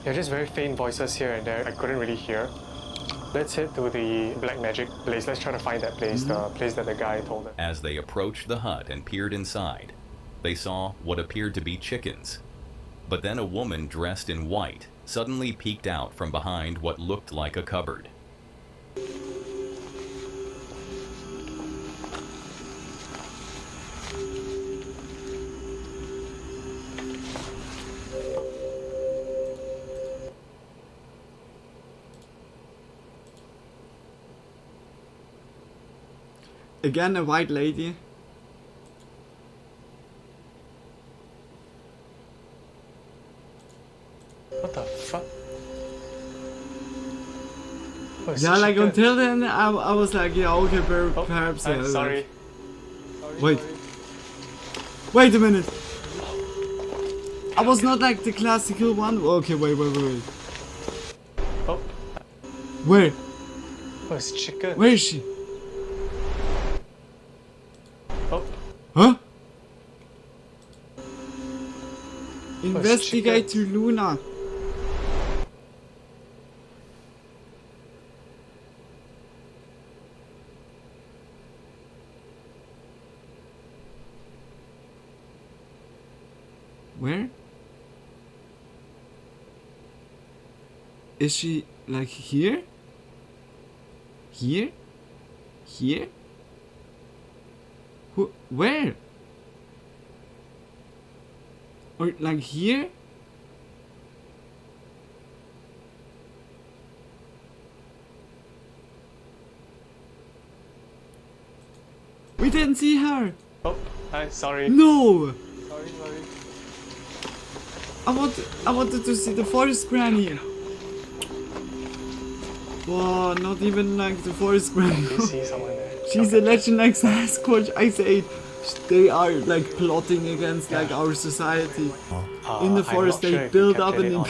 There are just very faint voices here and there. I couldn't really hear. Let's head to the black magic place. Let's try to find that place, the place that the guy told us. As they approached the hut and peered inside, they saw what appeared to be chickens. But then a woman dressed in white suddenly peeked out from behind what looked like a cupboard. Again, a white lady. What the fuck? Oh, it's Yeah, like chicken. until then, I was like, yeah, okay, perhaps. I'm sorry. Wait. Wait a minute. I was not like the classical one. Okay, wait. Oh. Where? Oh, it's chicken. Where is she? Oh. Huh? Investigate to Luna. Where? Is she like here? Here? Here? Where? Or like here? We didn't see her! Oh, hi, sorry. No! Sorry. I wanted to see the forest granny. Wow, not even like the forest granny. You see someone there? She's a legend like Sasquatch. I say they are like plotting against like our society. In the forest they build up an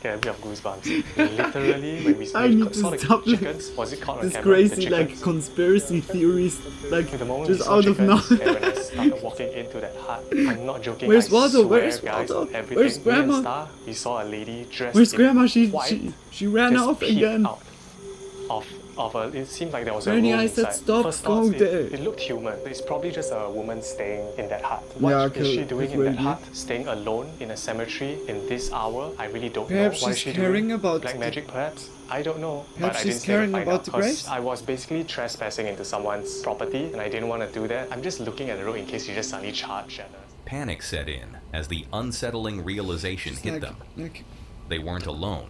Get a bit of goosebumps. Literally, when we I need saw to the stop chickens, was it caught on this camera? crazy like conspiracy theories like The moment just we saw out of chickens, nowhere. and when I started walking into that hut, I'm not joking. Where's I Waldo? swear, Where's guys, Waldo? everything, Where's me and Grandma? Star, we saw a lady dressed Where's in Grandma? white, She ran just off peeked again. out of a, it seemed like there was Bernie, a room I said inside. stop First going thoughts, there. it looked human. It's probably just a woman staying in that hut. Yeah, What okay, is she doing it in will that be. hut? Staying alone in a cemetery in this hour? I really don't Perhaps know. What is she's she caring doing? about Black the- magic, perhaps? I don't know. Perhaps But I she's didn't stay caring to find about out the 'cause graves? I was basically trespassing into someone's property and I didn't want to do that. I'm just looking at the road in case you just suddenly charge at us. Panic set in as the unsettling realization hit them. They weren't alone,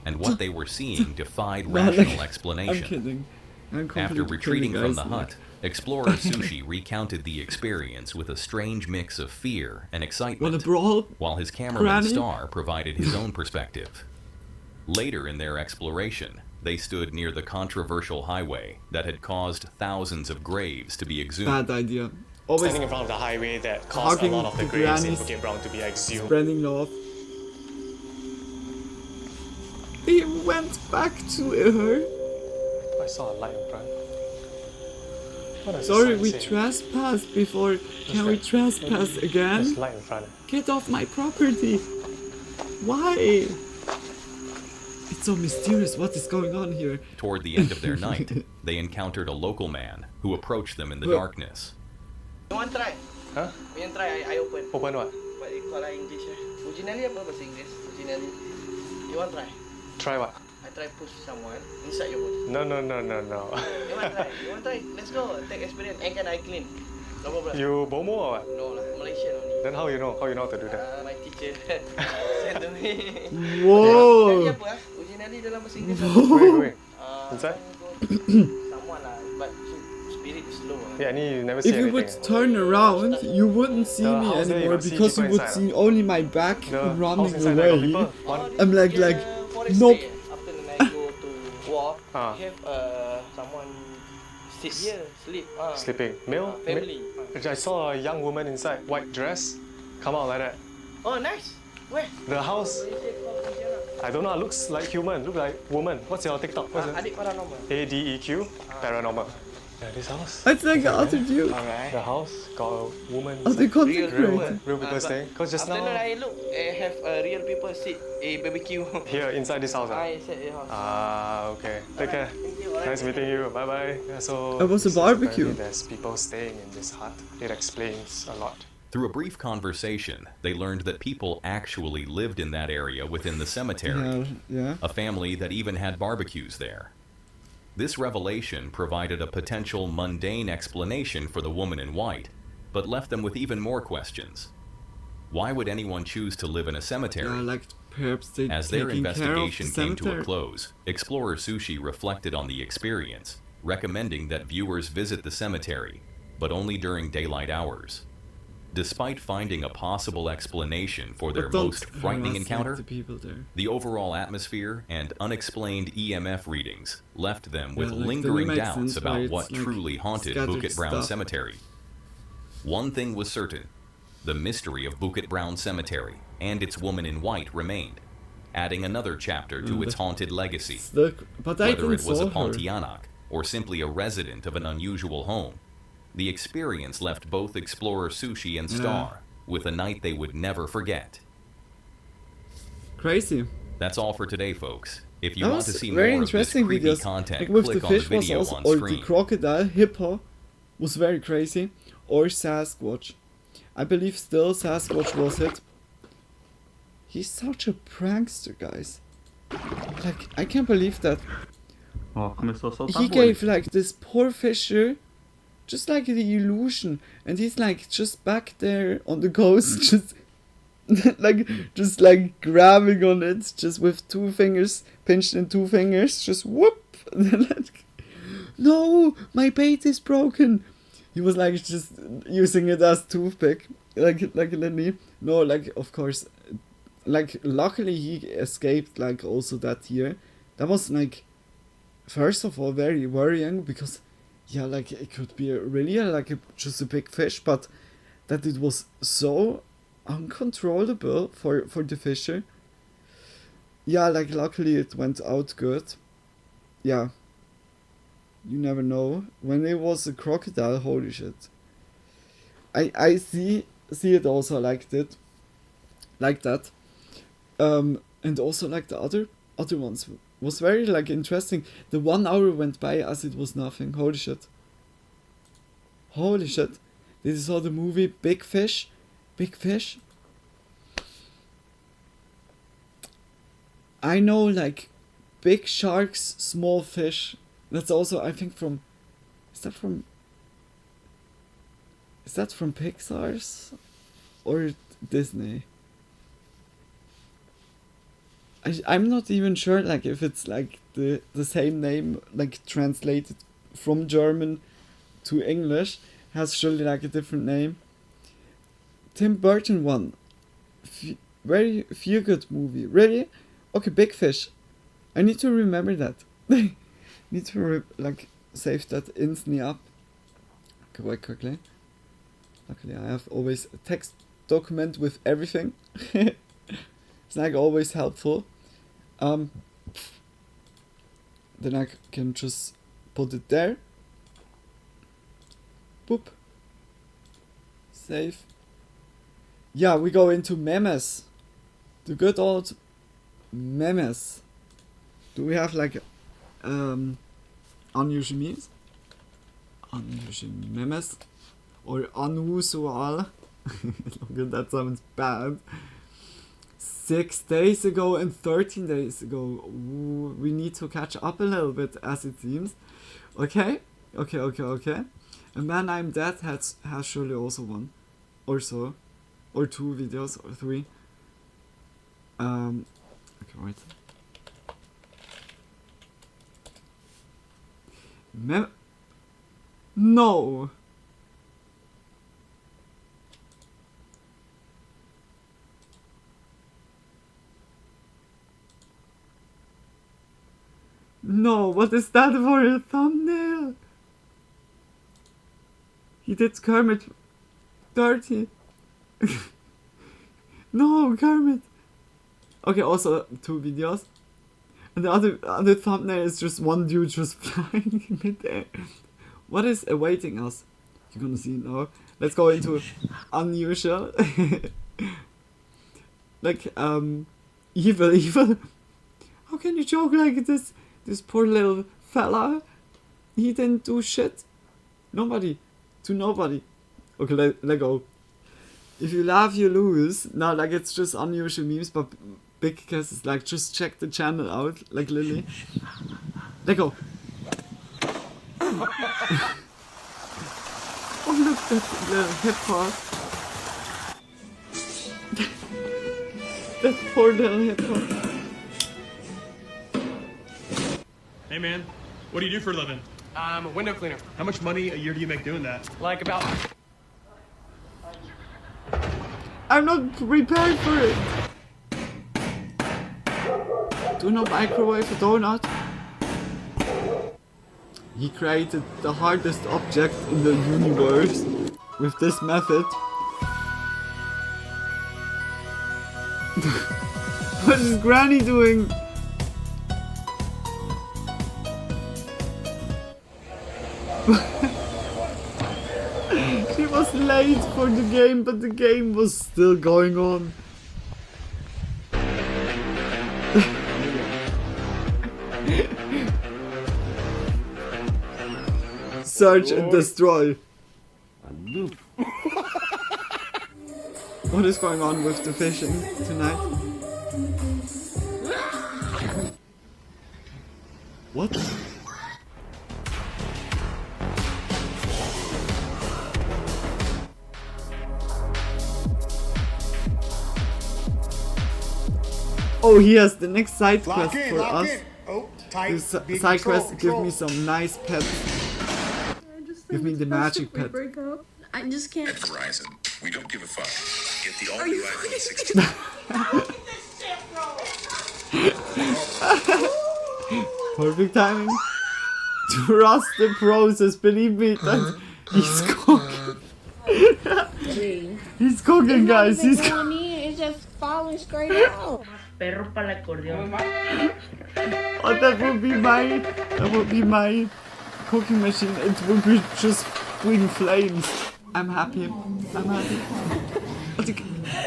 and what they were seeing defied No, rational like, explanation. I'm kidding. I'm After completely retreating kidding, from the guys. hut, Explorer Sushi recounted the experience with a strange mix of fear and excitement, Wanna brawl, while his cameraman Granny? Star provided his own perspective. Later in their exploration, they stood near the controversial highway that had caused thousands of graves to be exhumed. Bad idea. Always Standing in front of the highway that caused a hugging lot of the the graves in grannies, Bukit Brown to be exhumed. spreading love. He went back to her. I saw a light in front. What does the Sorry, sign we say? trespassed before. Can we trespass again? There's light in front. Get off my property. Why? It's so mysterious. What is going on here? Toward the end of their night, they encountered a local man who approached them in the Well- darkness. You want try? Huh? You want try? I open. Open what? What you call English? Originally apa bahasa Inggris? Originally. You want try? Try what? I try push someone inside your body. No. You want try? You want try? Let's go. Take experience. And can I clean? No problem. You bomo or what? No lah. Malaysian only. Then how you know? How you know how to do that? My teacher send to me. Whoa. Originally apa? Originally dalam bahasa Inggeris. Wait. Inside? Someone lah, but spirit is slow. Yeah, you never see If you anything. would turn around, you wouldn't see The me house there, you anymore don't see because you people would inside. see only my back The house running inside there got away. people. One. I'm like, Forest nope. stay. After the night go to walk, Ah. have someone sit here, sleep. Sleeping. Male? Family. I saw a young woman inside, white dress, come out like that. Oh, nice. Where? The house, I don't know, looks like human, look like woman. What's your TikTok? What's it? Adik paranormal. ADEQ, paranormal. Yeah, this house. It's like the other dude. Alright. The house got a woman. Are they inside. content Real creator? people staying. Because just After now, that I look, have real people sit barbecue. here inside this house. I said the house. Okay. Take care. Nice meeting you. Bye bye. Yeah, so It was a this is barbecue. apparently There's people staying in this hut. It explains a lot. Through a brief conversation, they learned that people actually lived in that area within the cemetery. Yeah. A family that even had barbecues there. This revelation provided a potential mundane explanation for the woman in white, but left them with even more questions. Why would anyone choose to live in a cemetery? Like perhaps they As their taking care of the investigation came to a cemetery. close, Explorer Sushi reflected on the experience, recommending that viewers visit the cemetery, but only during daylight hours. Despite finding a possible explanation for their But don't most frightening harass, like, encounter, the people there. the overall atmosphere and unexplained EMF readings left them with Yeah, like, lingering the makes doubts sense why about it's, what like, truly haunted scattered Bukit Brown stuff. Cemetery. One thing was certain: the mystery of Bukit Brown Cemetery and its woman in white remained, adding another chapter to its haunted legacy. But I Whether even it was saw a her. Pontianak or simply a resident of an unusual home, the experience left both Explorer Sushi and Yeah. Star with a night they would never forget. Crazy. That's all for today, folks. If you That want to was see very more of this interesting creepy videos. content, Like with click the on the fish was video also, on or screen. the crocodile, hippo was very crazy, or Sasquatch. I believe still Sasquatch was it, He's such a prankster, guys. Like, I can't believe that. Ó, começou a soltar He bolha. gave like this poor fisher just like the illusion, and he's like just back there on the coast, just just like grabbing on it, just with 2 fingers pinched in 2 fingers, just whoop. And then like, no, my bait is broken. He was like just using it as toothpick, like literally. No, like of course, like luckily he escaped. Like also that year, that was like. First of all, very worrying because, yeah, like it could be really like just a big fish, but that it was so uncontrollable for the fisher. Yeah, like luckily it went out good. Yeah, you never know. When it was a crocodile, holy shit. I see it also like that, and also like the other ones. Was very like interesting. The 1 hour went by as it was nothing. Holy shit. Holy shit. This is all the movie Big Fish. Big Fish. I know like big sharks, small fish. That's also I think from is that from Pixar's or Disney? I'm not even sure like if it's like the same name like translated from German to English, has surely like a different name. Tim Burton one, very feel good movie. Really? Okay, Big Fish. I need to remember that. Need to like save that instantly up quite quickly. Luckily I have always a text document with everything. It's like always helpful. Then I can just put it there. Boop. Save. Yeah, we go into memes. The good old memes. Do we have like unusual memes? Unusual memes? Or unusual? Look, that sounds bad. 6 days ago and 13 days ago. Ooh, we need to catch up a little bit, as it seems. Okay. A Man I'm Dead has surely also one. Or so. Or 2 videos, or 3. Okay, wait. No! No, what is that for a thumbnail? He did Kermit 30. No, Kermit. Okay, also 2 videos. And the other thumbnail is just one dude just flying in midair. What is awaiting us? You're gonna see it now. Let's go into unusual. Like, evil. How can you joke like this? This poor little fella. He didn't do shit. Nobody. To nobody. Okay, let go. If you laugh, you lose. No, like it's just unusual memes, but big guess is like just check the channel out, like Lily. Let go. Oh look, that little hip hop. That poor little hip hop. Hey man, what do you do for a living? I'm a window cleaner. How much money a year do you make doing that? Like about... I'm not prepared for it. Do not microwave a donut. He created the hardest object in the universe with this method. What is Granny doing? She was late for the game, but the game was still going on. Search and destroy. What is going on with the fishing tonight? What? Oh, he has the next side quest for us. Oh, tight. This Big side control, quest, give me some nice pets. Give me the magic pet. I just can't. At Verizon, we don't give a fuck. Get the all-new iPhone 16. Perfect timing. Trust the process, believe me, that he's cooking. He's cooking, guys. He's cooking. It's just falling straight out. Perro para el acordeón. Oh, that would be my cooking machine. It would be just doing flames. I'm happy.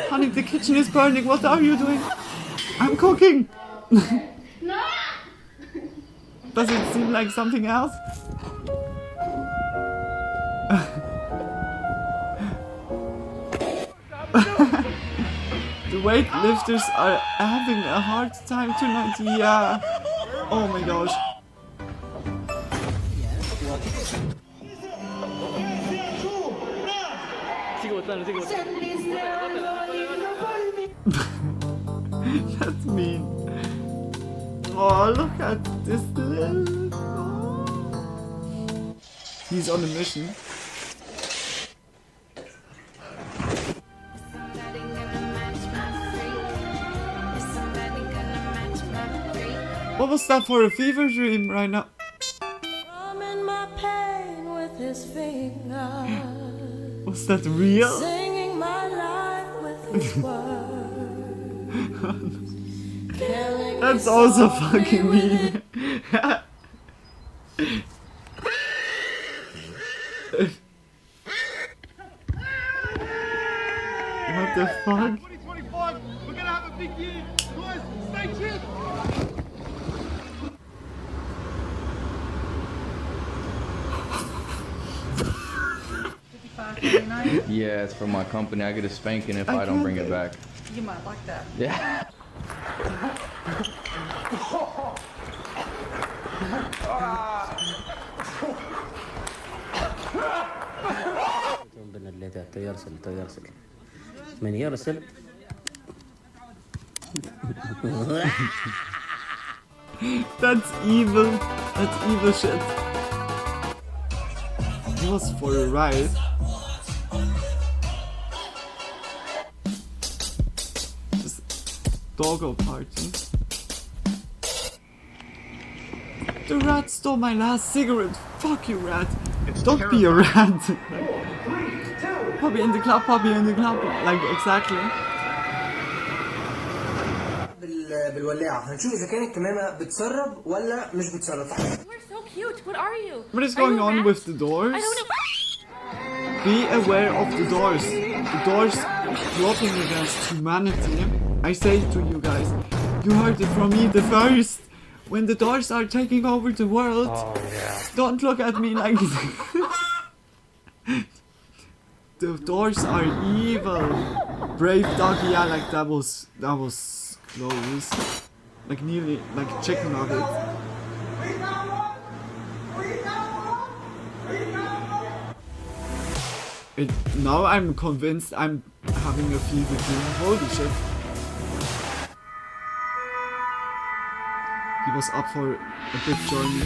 Honey, the kitchen is burning. What are you doing? I'm cooking. No. Does it seem like something else? The weightlifters are having a hard time tonight. Yeah. Oh my gosh. That's mean. Oh, look at this little... Oh. He's on a mission. What was that for a fever dream right now? Was that real? That's also fucking mean. What the fuck? 2025, we're gonna have a big year. Guys, stay tuned. Yeah, it's from my company. I get a spanking if I don't bring it back. You might like that. Yeah. يرسل من يرسل That's evil. That's evil shit. He was for a ride. Just doggo party. The rat stole my last cigarette. Fuck you, rat. Don't be a rat. Puppy in the club, puppy in the club. Like, exactly. بالولاعة هنشوف إذا كانت كمامة بتسرب ولا مش بتسرب. We're so cute. What are you? What is going on with the doors? I don't know. Be aware of the doors. The doors plotting against humanity. I say to you guys, you heard it from me the first. When the doors are taking over the world, don't look at me like the doors are evil. Brave doggy, yeah, like that was close. Like nearly like chicken nugget. Now I'm convinced I'm having a fever dream. Holy shit. He was up for a big journey.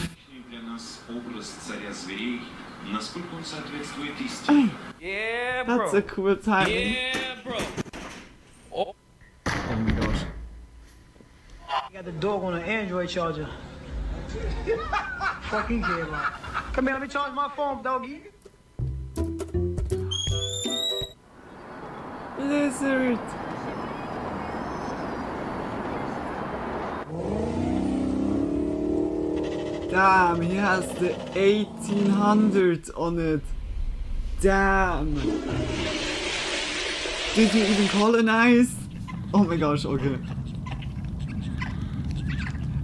Yeah, bro. That's a cool timing. Yeah, bro. Oh my gosh. You got the dog on an Android charger. Fucking kid, man. Come here, let me charge my phone, doggy. Lizard. Damn, he has the 1800 on it. Damn. Did you even colonize? Oh my gosh, okay.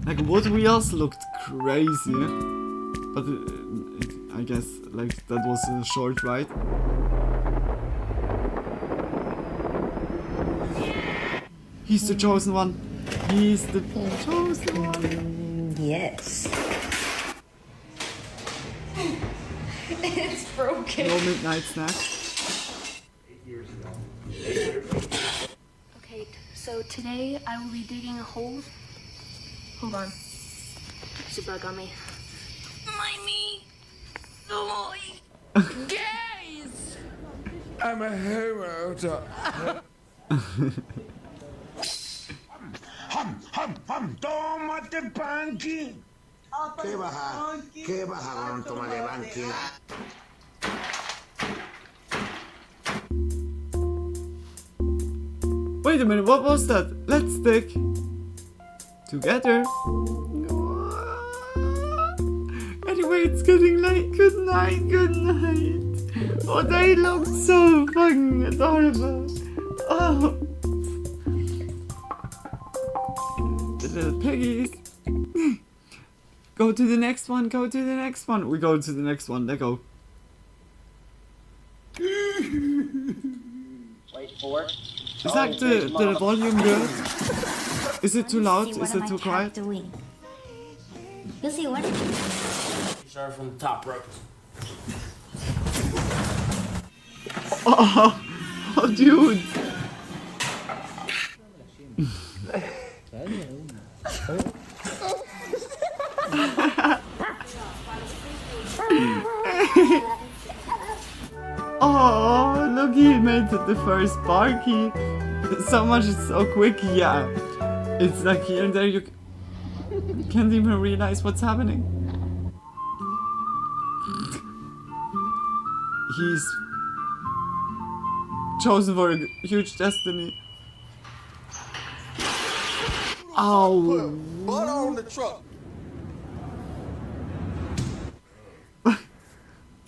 Like, wood wheels looked crazy. But I guess, like, that was a short ride. He's the chosen one. He's the chosen one. Yes. It's broken. No midnight snack. Okay, so today I will be digging a hole. Hold on. There's a bug on me. My knee. Oh, guys! I'm a hero to... tómate panqui. ¿Qué baja con tomate panqui? Wait a minute, what was that? Let's stick together. Anyway, it's getting late. Good night, good night. Oh, they look so fucking adorable. Oh. The little piggies. Go to the next one, go to the next one. We go to the next one, let go. Wait for. Is that the volume good? Is it too loud? Is it too quiet? Doing. You see what? Start from the top rope. Oh, dude. Oh, look, he made it the first barky. So much, it's so quick, yeah. It's like here and there, you can't even realize what's happening. He's chosen for a huge destiny. Ow. Butt on the truck.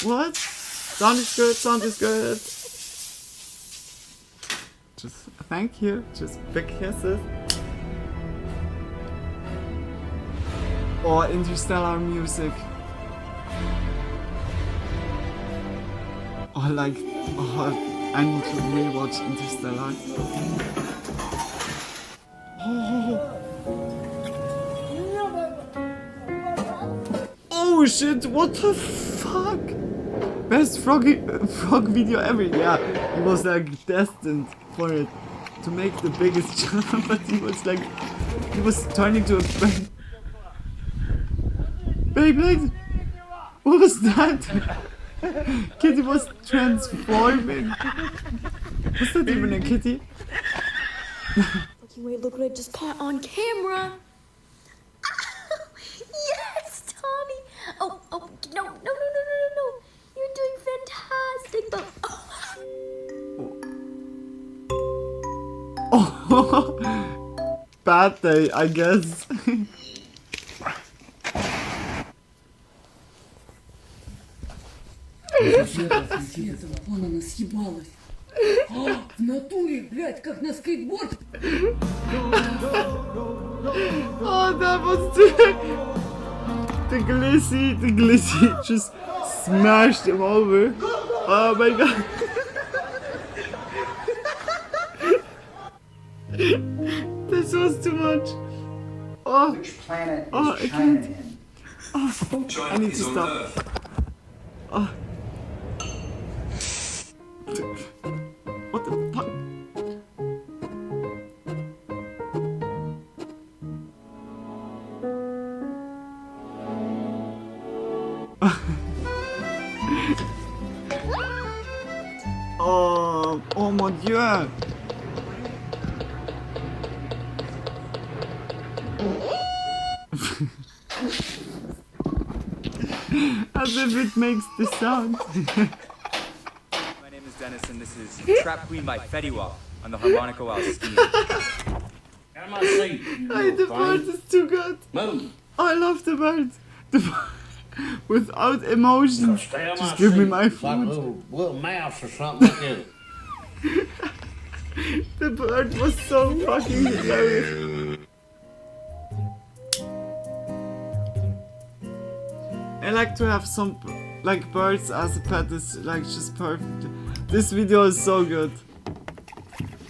What? Sound is good, sound is good. Just thank you, just big kisses. Or interstellar music. Or like, oh, I need to rewatch Interstellar. Oh shit, what the fuck? Best frog video ever. Yeah, he was like destined for it to make the biggest jump, but he was turning to a Beyblade. What was that? Kitty was transforming. Was that even a kitty? Okay, wait, look what I just caught on camera. Yes, Tommy. Oh, no. You're doing fantastic, but Oh, bad day, I guess. Вон она съебалась. В натуре, блядь, как на скейтборд. Oh, that was the glissy just smashed him over. Oh my god. This was too much. Oh, which planet oh, is I China can't. in? Oh, I need to stop. Oh. What the fuck? Oh mon dieu! As if it makes the sound. My name is Dennis and this is Trap Queen by Fetty Wap on the harmonica while skiing. The bird is too good. Oh, I love the bird. Without emotions. Just give me my food. Little mouse or something like that. The bird was so fucking hilarious. I like to have some like birds as a pet. Is like just perfect. This video is so good.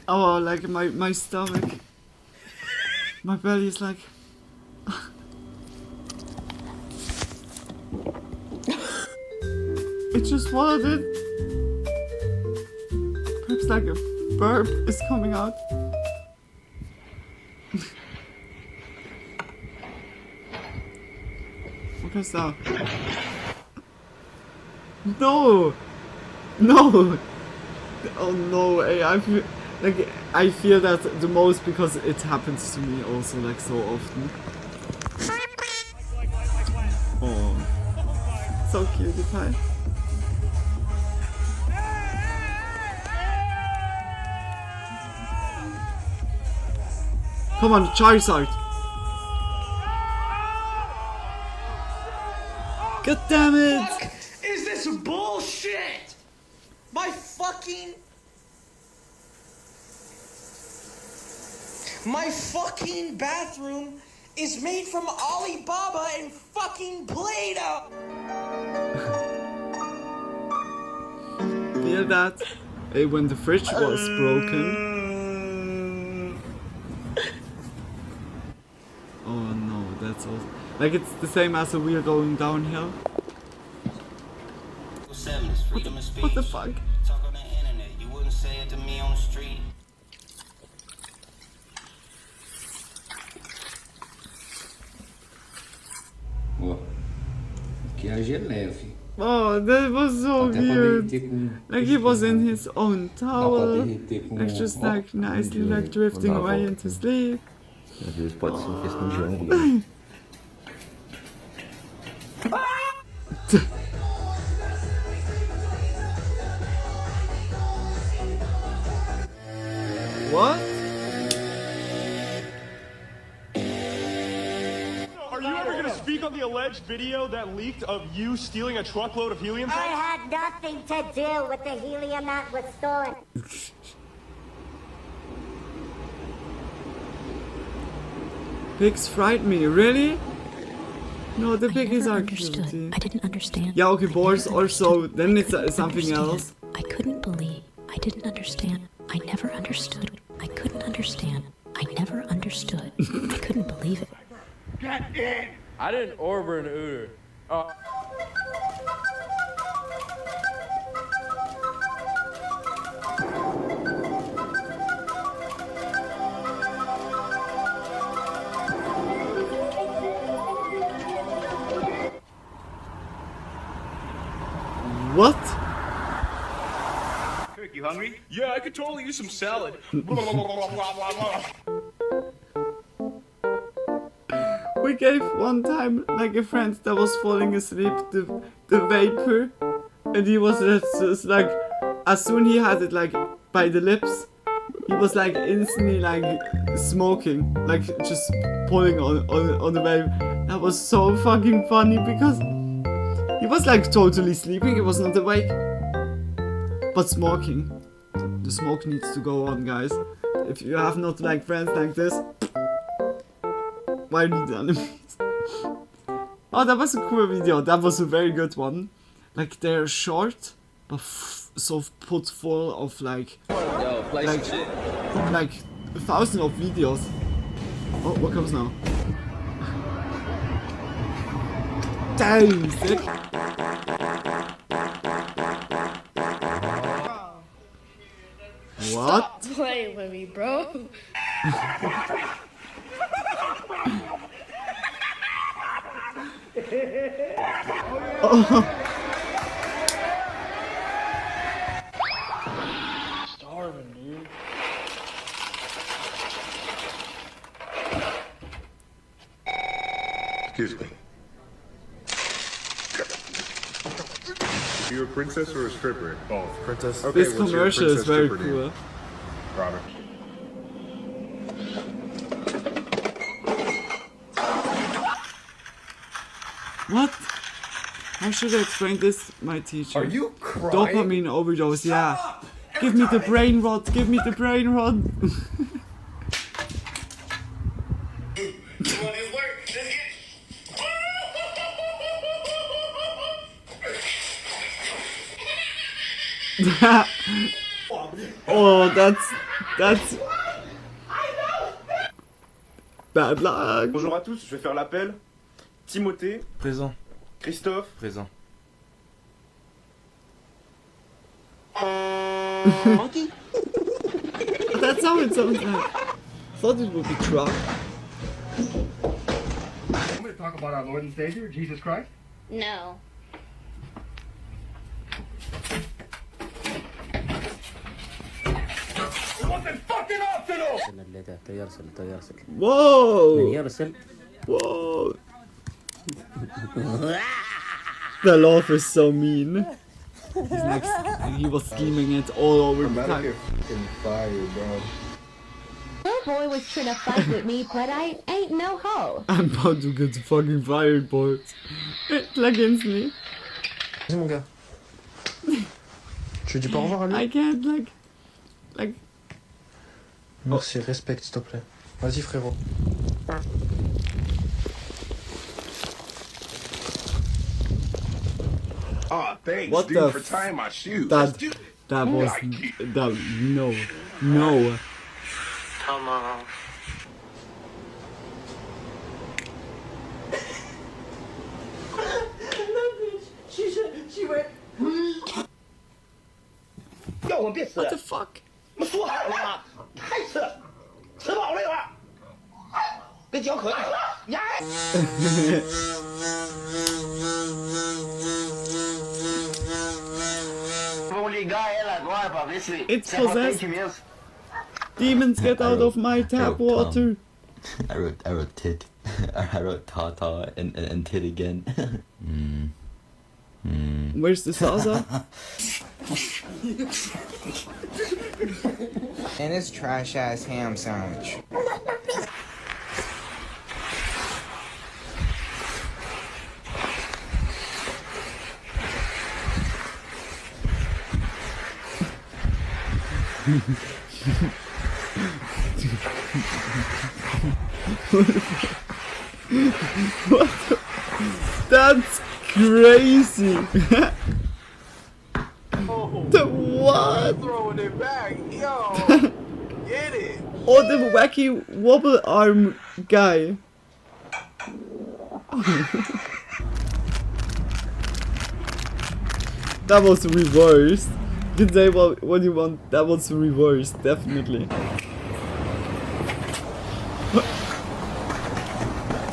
Oh, like my stomach, my belly is like. It just swallowed it. Perhaps like a burp is coming out. What is that? No! No! Oh no, I feel that the most because it happens to me also like so often. Oh, so cute, pie. Come on, Charizard! God damn it! Fuck is this bullshit? My fucking bathroom is made from Alibaba and fucking Play-Doh. Feel that? When the fridge was broken. Oh no, that's awesome. Like it's the same as a wheel going downhill. What the fuck? Talk on the internet, you wouldn't say it to me on the street. Ó, que a leve. Oh, that was so cute. Like he was in his own towel, like just like nicely like drifting away into sleep. Às vezes pode ser questão de ângulo. What? Are you ever gonna speak on the alleged video that leaked of you stealing a truckload of helium? I had nothing to do with the helium that was stolen. Pigs frighten me, really? No, the piggies are cute. I didn't understand. Yeah, okay, boars also, then it's something else. I couldn't believe. I didn't understand. I never understood. I couldn't understand. I never understood. I couldn't believe it. Get in! I didn't order an Uber. What? Kirk, you hungry? Yeah, I could totally use some salad. We gave one time like a friend that was falling asleep the vapor, and he was just like, as soon he had it like by the lips, he was like instantly like smoking, like just pulling on the vape. That was so fucking funny because he was like totally sleeping, he was not awake. But smoking. The smoke needs to go on, guys. If you have not like friends like this, why need enemies? Oh, that was a cool video. That was a very good one. Like they're short, but so put full of like, like 1,000 of videos. Oh, what comes now? Damn, sick. What? Stop playing with me, bro. Oh. Starving, dude. Excuse me. Are you a princess or a stripper? Both. Princess. Okay, This commercial is very cool. Robert. What? How should I explain this, my teacher? Are you crying? Dopamine overdose, yeah. Give me the brain rot, give me the brain rot. Oh, that's bad luck. Bonjour à tous, je vais faire l'appel. Timothée. Présent. Christophe. Présent. Monkey? That's how it sounds like. Thought it would be truck. I'm going to talk about our Lord and Savior, Jesus Christ. No. Whoa! Whoa! The laugh is so mean. He's like, he was scheming it all over the time. Fire, bro. Your boy was trying to fight with me, but I ain't no hoe. I'm about to get fucking fired, boys. Like instantly. Vas-y mon gars. Tu dis pas au revoir à lui? I can't like. Merci, respecte s'il te plaît. Vas-y frérot. Oh, thanks, What dude, the for tying my shoes. That was no. Come on. She went. What the fuck? 我说好了吗？太吃，吃饱了吧？别嚼可以。呀！ It's possessed. Demons, get out of my tap water. I wrote tit. I wrote ta and tit again. Where's the salsa? And this trash ass ham sandwich. What the? That's crazy. The what? Throwing it back, yo. Get it. Oh, the wacky wobble arm guy. That was reversed. You can say what you want. That was reversed, definitely.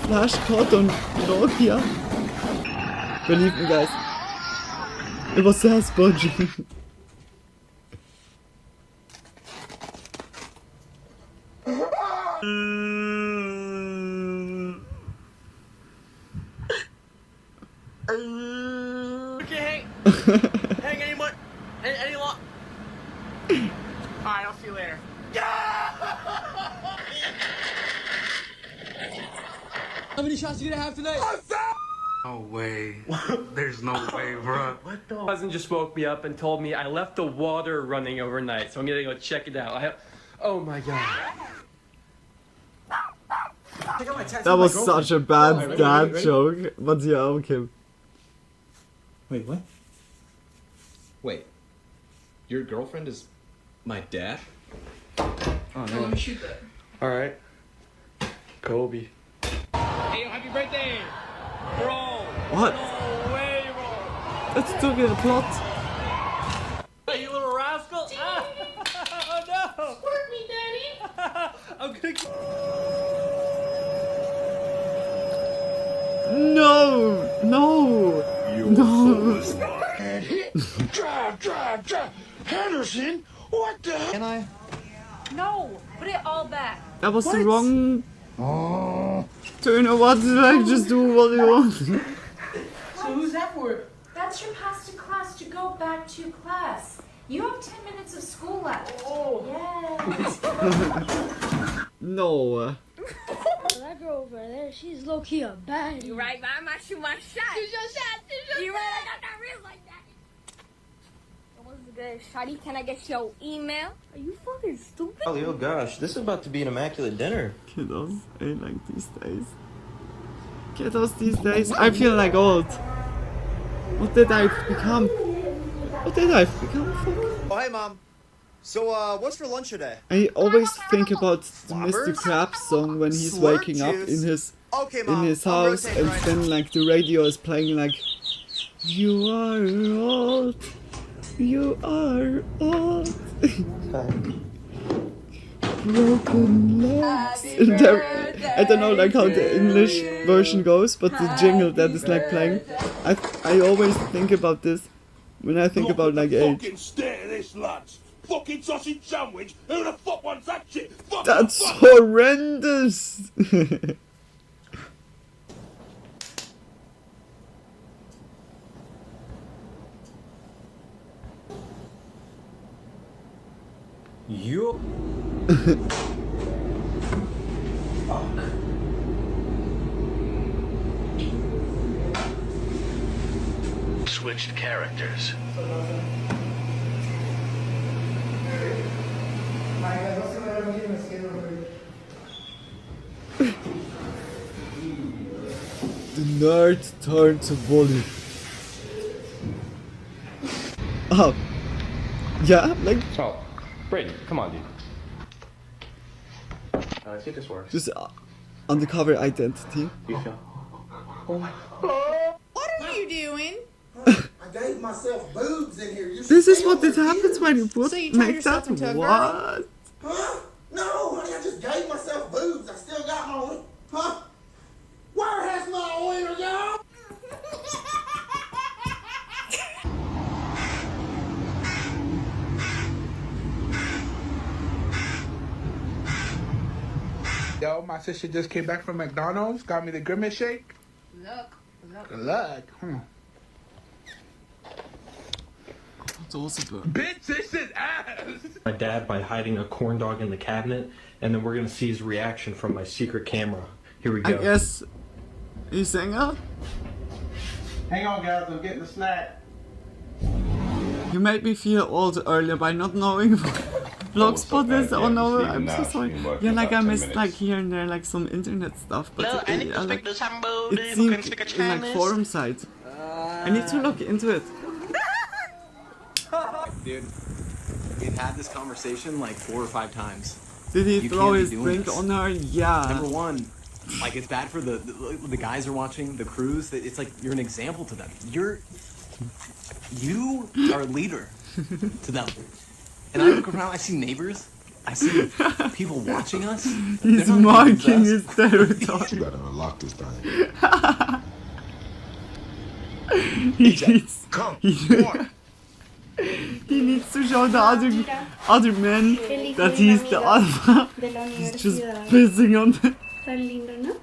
Flash caught on Nokia. Believe me, guys. It was so spongy. Okay, hang any more, any long. Alright, I'll see you later. How many shots are you gonna have tonight? No way. There's no way, bro. What the? My cousin just woke me up and told me I left the water running overnight, so I'm gonna go check it out. Oh my god. That was such a bad dad joke, but yeah, okay. Wait, what? Wait, your girlfriend is my dad? Oh no. Let me shoot that. Alright. Kobe. Hey, happy birthday! Bro! What? No way, bro! Let's do the plot. Hey, you little rascal! Ah. Oh no! Squirt me, Daddy! I'm gonna... No! No! No! Drive. Henderson, what the? Can I? No, put it all back. That was the wrong... Turn or what? Like, just do what you want. So who's that for? That's your pass to class to go back to class. You have 10 minutes of school left. Oh. Yes. No. That girl over there, she's low-key a baddie. You right, I might shoot my shot. Shoot your shot. You right, I got that wrist like that. What's good, shawty? Can I get your email? Are you fucking stupid? Oh gosh, this is about to be an immaculate dinner. Kiddos ain't like these days. Kiddos these days, I feel like old. What did I become? What did I become? Fuck. Oh, hey, Mom. So, what's for lunch today? I always think about the Mr. Krabs song when he's waking up in his house, and then like the radio is playing like, "You are old, You are old. Broken legs. I don't know like how the English version goes, but the jingle that is like playing, I always think about this when I think about like age. Fucking stare this lunch. Fucking sausage sandwich. Who the fuck wants that shit? Fuck That's horrendous. You. Switched characters. The nerd turned to bully. Oh. Yeah, like... Oh, Brayden, come on, dude. Let's see if this works. Just undercover identity. You feel? Oh my. What are you doing? I gave myself boobs in here. You This is what it happens when you put So you turn makeup. yourself into a girl? What? Huh? No, honey, I just gave myself boobs. I still got my own. Huh? Where has my wiener gone? Yo, my sister just came back from McDonald's, got me the Grimace shake. Good luck. It's also good. Bitch, this is ass. My dad by hiding a corn dog in the cabinet, and then we're gonna see his reaction from my secret camera. Here we go. I guess he's saying up. Hang on, guys. I'm getting a snack. You made me feel old earlier by not knowing Blogspot is. Oh no, I'm so sorry. Yeah, like I missed like here and there like some internet stuff, but it seemed like forum site. I need to look into it. Dude, we've had this conversation like 4 or 5 times. Did he You throw can't be his doing drink this. on her? Yeah. Number one, like it's bad for the guys are watching, the crews. It's like you're an example to them. You are a leader to them. And I look around, I see neighbors, I see people watching us. He's marking his territory. You gotta unlock this thing. He needs to show the other men that he's the alpha. He's just pissing on them. Tan lindo, ¿no?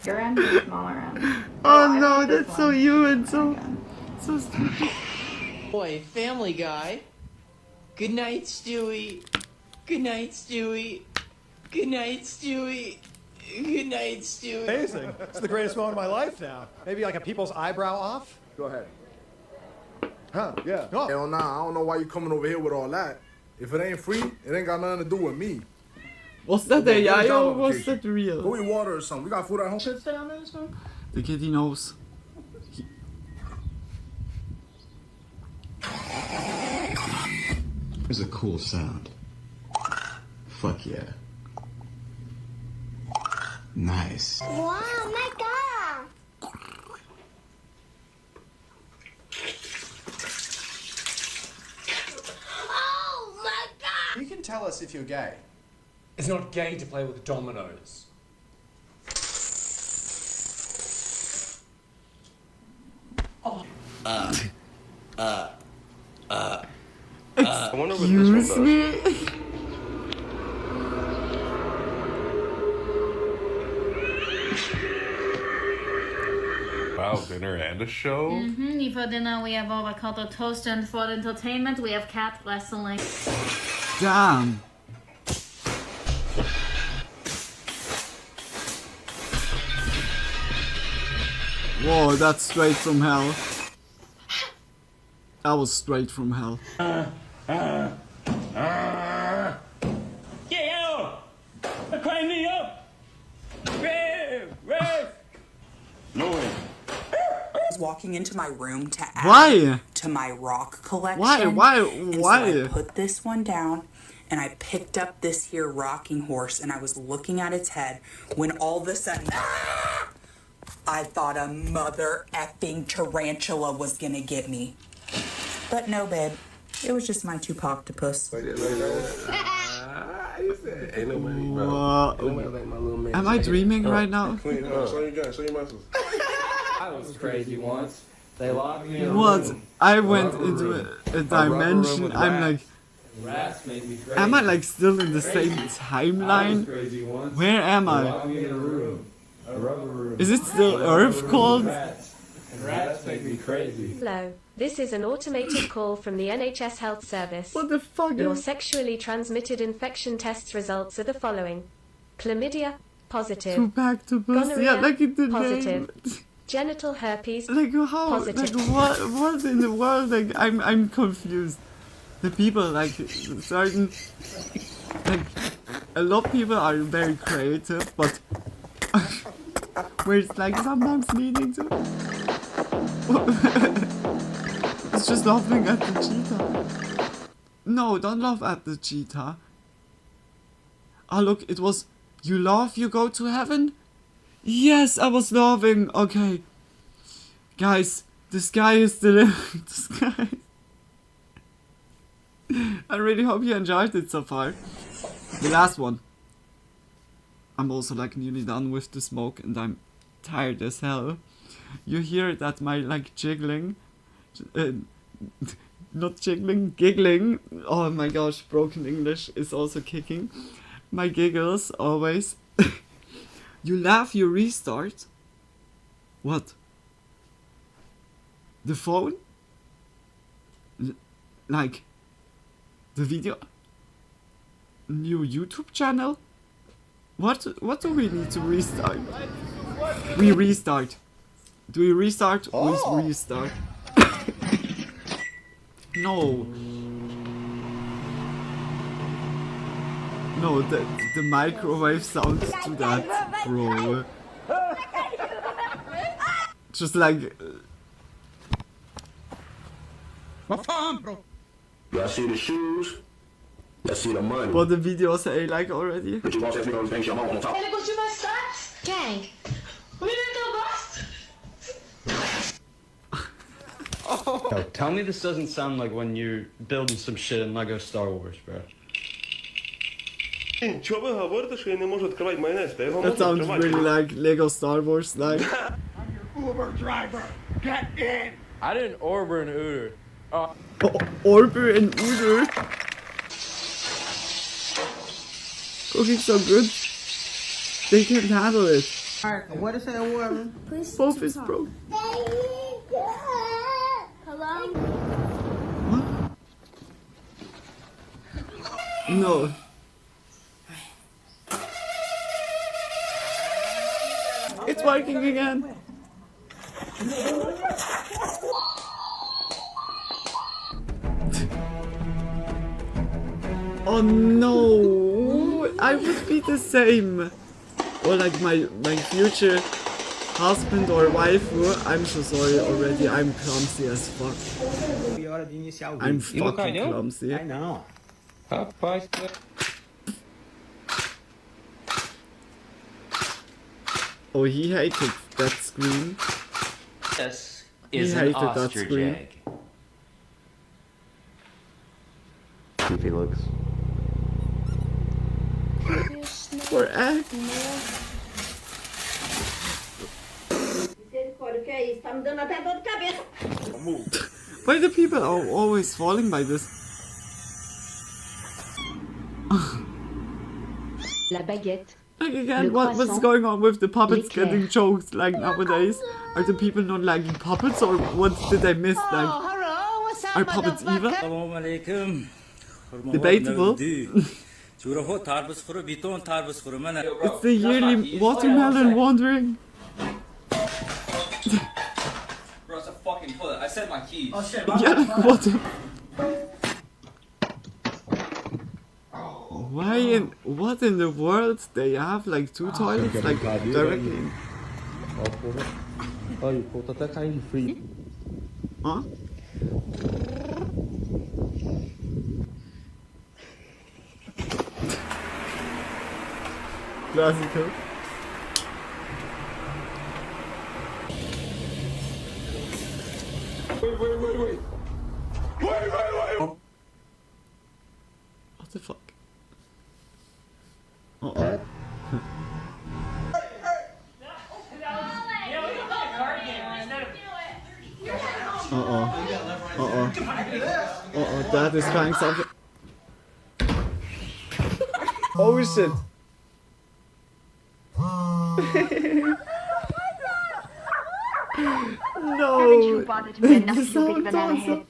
Your end or smaller end? Oh no, that's so you and so stupid. Boy, Family Guy. Good night, Stewie. Good night, Stewie. Good night, Stewie. Good night, Stewie. Amazing. It's the greatest moment of my life now. Maybe like a people's eyebrow off? Go ahead. Huh, yeah. Oh. Hell nah, I don't know why you coming over here with all that. If it ain't free, it ain't got nothing to do with me. Was that a yayo or was that real? Go eat water or something. We got food at home. The kid, he knows. It's a cool sound. Fuck yeah. Nice. Wow, my God. Oh my God! You can tell us if you're gay. It's not gay to play with dominoes. I wonder what this one does. Wow, dinner and a show? For dinner we have avocado toast, and for entertainment we have cat wrestling. Damn. Whoa, that's straight from hell. That was straight from hell. Get out! Climb me up! Rave! I was walking into my room to add Why? to my rock collection. Why? And so I put this one down and I picked up this here rocking horse and I was looking at its head when all of a sudden I thought a mother effing tarantula was gonna get me. But no, babe. It was just my Tupac-topus. Am I dreaming right now? Show your gun, show your muscles. I was crazy once. They locked me in a What? room. I went into a dimension. I'm like, Rats made me crazy. am I like still in the same timeline? Where am I? Locked me in a room. A rubber room. Is it still Earth cold? And rats make me crazy. Hello. This is an automated call from the NHS Health Service. What the fuck? Your sexually transmitted infection tests results are the following. Chlamydia, positive. Tupac-topus, Gonorrhea, yeah, like in the positive. name. Genital herpes, Like how? positive. Like what in the world? Like I'm confused. The people like certain like a lot of people are very creative, but where it's like sometimes needing to. It's just laughing at the cheetah. No, don't laugh at the cheetah. Oh look, it was you laugh, you go to heaven. Yes, I was laughing. Okay. Guys, this guy is still this guy. I really hope you enjoyed it so far. The last one. I'm also like nearly done with the smoke and I'm tired as hell. You hear that my like jiggling, not jiggling, giggling. Oh my gosh, broken English is also kicking. My giggles always. You laugh, you restart. What? The phone? Like the video? New YouTube channel? What do we need to restart? We restart. Do we restart? We restart. No. No, the microwave sounds to that, bro. Just like. Y'all see the shoes? Y'all see the money? What the video say like already? But you won't me those things your mom on top. Ele curtiu meus socks? Quem? O menino que eu gosto. Yo, tell me this doesn't sound like when you're building some shit in Lego Star Wars, bro. Що ви говорите, що я не можу відкривати майонез? Та його That можна sounds відкривати. really like Lego Star Wars like. Uber driver, get in! I didn't order an Uber. Orber and Uber. Cooking so good. They can't handle it. Alright, what is that, woman? Both is broke. Hello? No. It's working again. Oh no, I would be the same. Or like my future husband or wife. I'm so sorry already, I'm clumsy as fuck. I'm fucking clumsy. I know. Rapaz, Oh, he hated that screen. This He is an hated that ostrich screen. egg. See if he looks. For egg. Misericórdia, o que é isso? Tá me dando até dor de cabeça. Why do people are always falling by this? La baguette. Like again, what's going on with the puppets getting choked like nowadays? Are the people not liking puppets or what did I miss? Like, are puppets evil? Assalamu alaikum. Debatable. It's the yearly watermelon wandering. Bro, it's a fucking toilet. I said my keys. Oh shit. Yeah, like what? What in the world they have like two toilets like directly in? Olha, o pô tá até caindo de frio. Huh? Classical. Wait. What the fuck? Uh-oh. Uh-oh, Dad is trying something. Oh shit! No! This sounds awesome!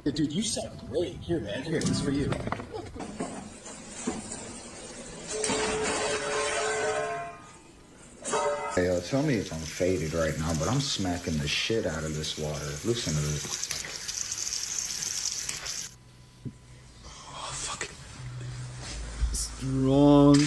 Dude, you sound great. Here, man. Here, this is for you. Hey, tell me if I'm faded right now, but I'm smacking the shit out of this water. Listen to this. Oh, fuck. Strong.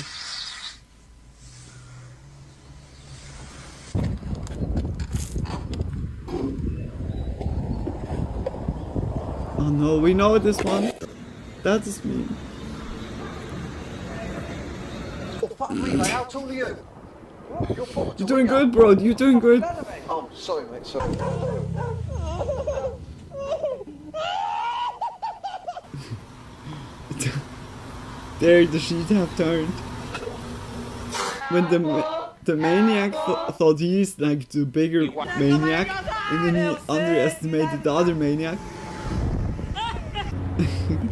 Oh no, we know this one. That is me. Oh, fuck me, mate. How tall are you? You're doing good, bro. You're doing good. Oh, sorry, mate. Sorry. There, the sheet have turned. When the maniac thought he's like the bigger maniac, and then he underestimated the other maniac.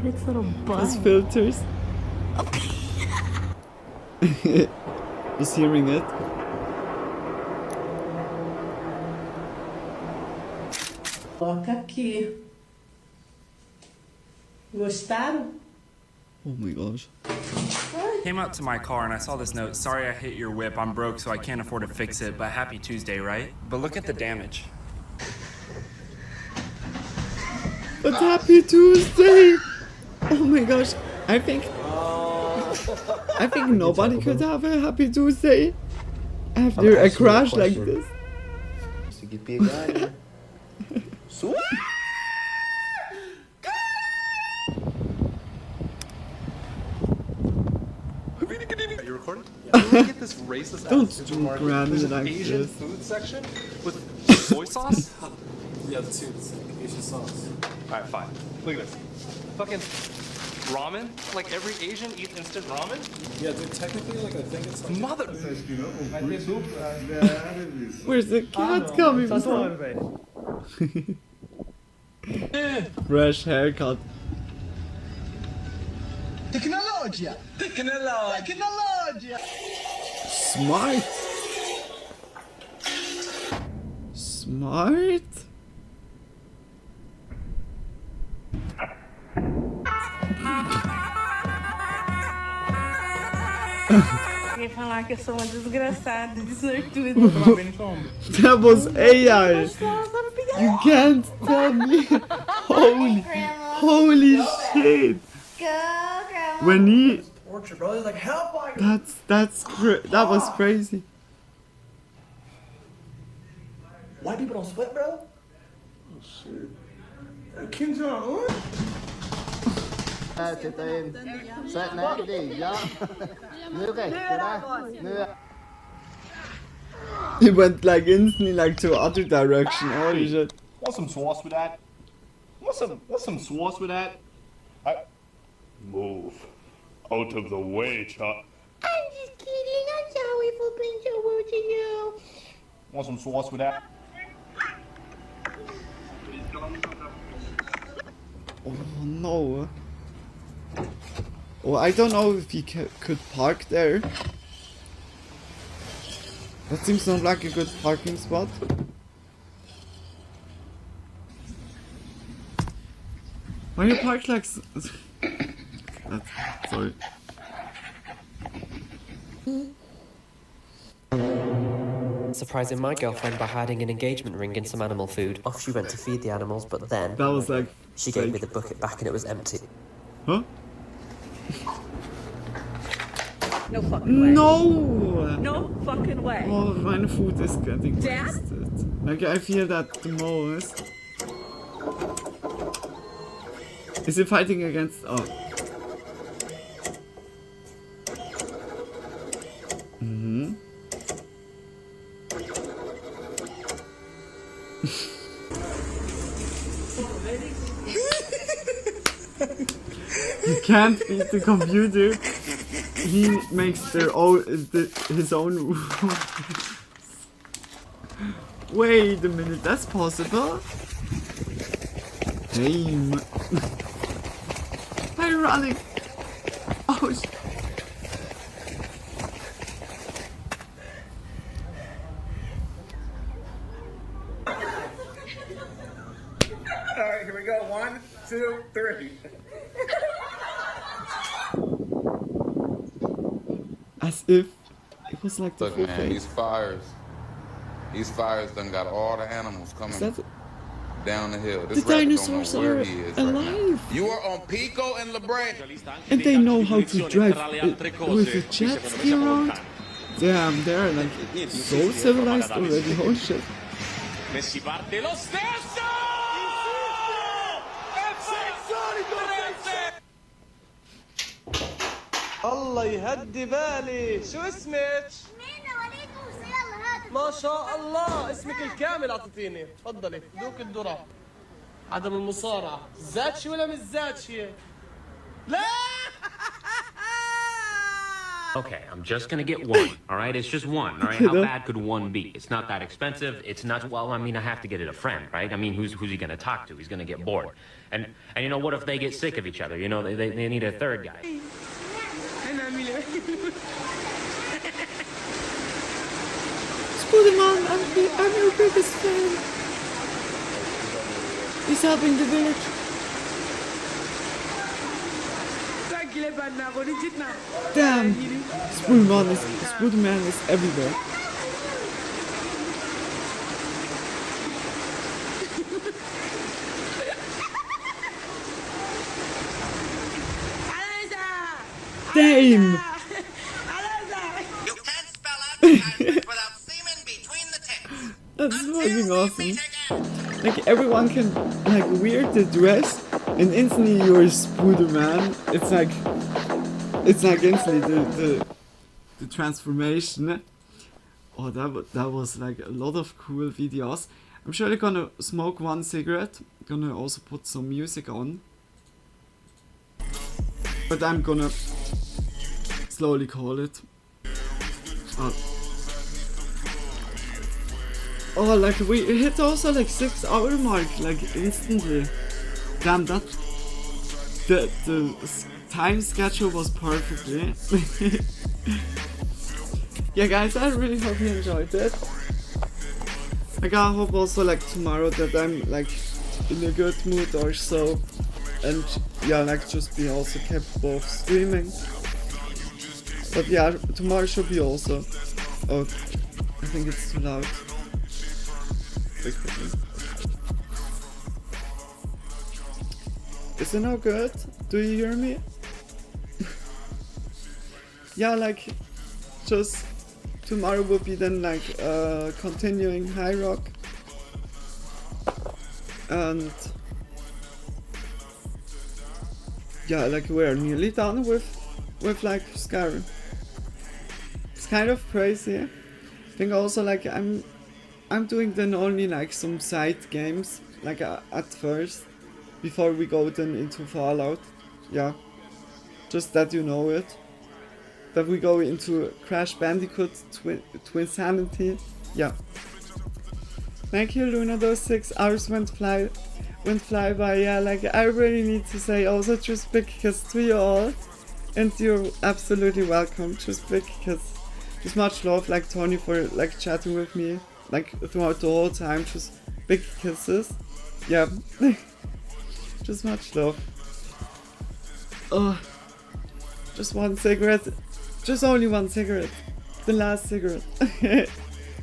Its little butt. His filters. Was hearing it. Coloca aqui. Gostaram? Oh my gosh. Came out to my car and I saw this note. Sorry I hit your whip. I'm broke, so I can't afford to fix it, but happy Tuesday, right? But look at the damage. But happy Tuesday! Oh my gosh. I think nobody could have a happy Tuesday after a crash like this. So you'd be a guy. Are you recording? Yeah. Can we get this racist ass supermarket? There's an like Asian this. food section with soy sauce? Yeah, the two. It's like Asian sauce. Alright, fine. Look at this. Fucking ramen? Like every Asian eats instant ramen? Yeah, dude, technically, like, I think it's like... Mother... Where's the cat coming from? Fresh haircut. Tecnologia! Tecnologia! Smart. Smart. Quem falar que eu sou uma desgraçada de sortuda. That was AI. You can't tell me. Holy shit. When he Torture, bro. They're like, help! that was crazy. White people don't sweat, bro? Oh, shit. Kim Jong-un? He went like instantly like to other direction. Holy shit. Want some sauce with that? Want some sauce with that? Move. Out of the way, Chuck. I'm just kidding. I'm sorry for being so rude to you. Want some sauce with that? Oh no. Well, I don't know if he could park there. That seems not like a good parking spot. Why you park like... Sorry. Surprising my girlfriend by hiding an engagement ring in some animal food. Off she went to feed the animals, but then... That was like... She gave me the bucket back and it was empty. Huh? No fucking way. No! No fucking way. Oh, my food is getting Dad? wasted. Like, I feel that the most. Is he fighting against... Oh. Mm-hmm. You can't beat the computer. He makes his own rules. Wait a minute, that's possible? Damn. Why are you running? Oh shit. Alright, here we go. 1, 2, 3. As if it was like the Look, full man, face. These fires done got all the animals coming down the hill. This The rabbit dinosaurs don't know where are he is alive. right now. You are on Pico and LeBron. And they know how to drive with a jet ski around. Damn, they're like so civilized already. Holy shit. Messi parte lo stesso! الله يهدي بالي، شو اسمك؟ مين وليد موسى؟ يلا هات ما شاء الله، اسمك الكامل اعطيتيني، تفضلي، دوك الذرة. عدم المصارعة، زاتشي ولا مش زاتشي؟ لا! Okay, I'm just gonna get one, alright? It's just one, alright? How bad could one be? It's not that expensive, it's not, well, I mean, I have to get it a friend, right? I mean, who's he gonna talk to? He's gonna get bored. And you know, what if they get sick of each other? You know, they need a third guy. Spider-Man, I'm your biggest fan. He's helping the village. Damn, Spider-Man is everywhere. Damn. That's fucking awesome. Like everyone can like wear the dress and instantly you're Spider-Man. It's like instantly the transformation. Oh, that was like a lot of cool videos. I'm sure they're gonna smoke one cigarette. Gonna also put some music on. But I'm gonna slowly call it. Oh, like we hit also like 6 hour mark, like instantly. Damn, that the time schedule was perfectly. Yeah, guys, I really hope you enjoyed it. Like I hope also like tomorrow that I'm like in a good mood or so, and yeah, like just be also capable of streaming. But yeah, tomorrow should be also. Oh, I think it's too loud. Is it now good? Do you hear me? Yeah, like just tomorrow will be then like continuing High Rock, and yeah, like we're nearly done with like Skyrim. It's kind of crazy. I think also like I'm doing then only like some side games like at first before we go then into Fallout. Yeah, just that you know it. That we go into Crash Bandicoot Twinsanity. Yeah. Thank you, Luna. Those 6 hours went fly by. Yeah, like I really need to say also just because to you all, and you're absolutely welcome. Just because, just much love, like Tony for like chatting with me, like throughout the whole time. Just big kisses. Yeah. Just much love. Oh, just one cigarette. Just only one cigarette. The last cigarette.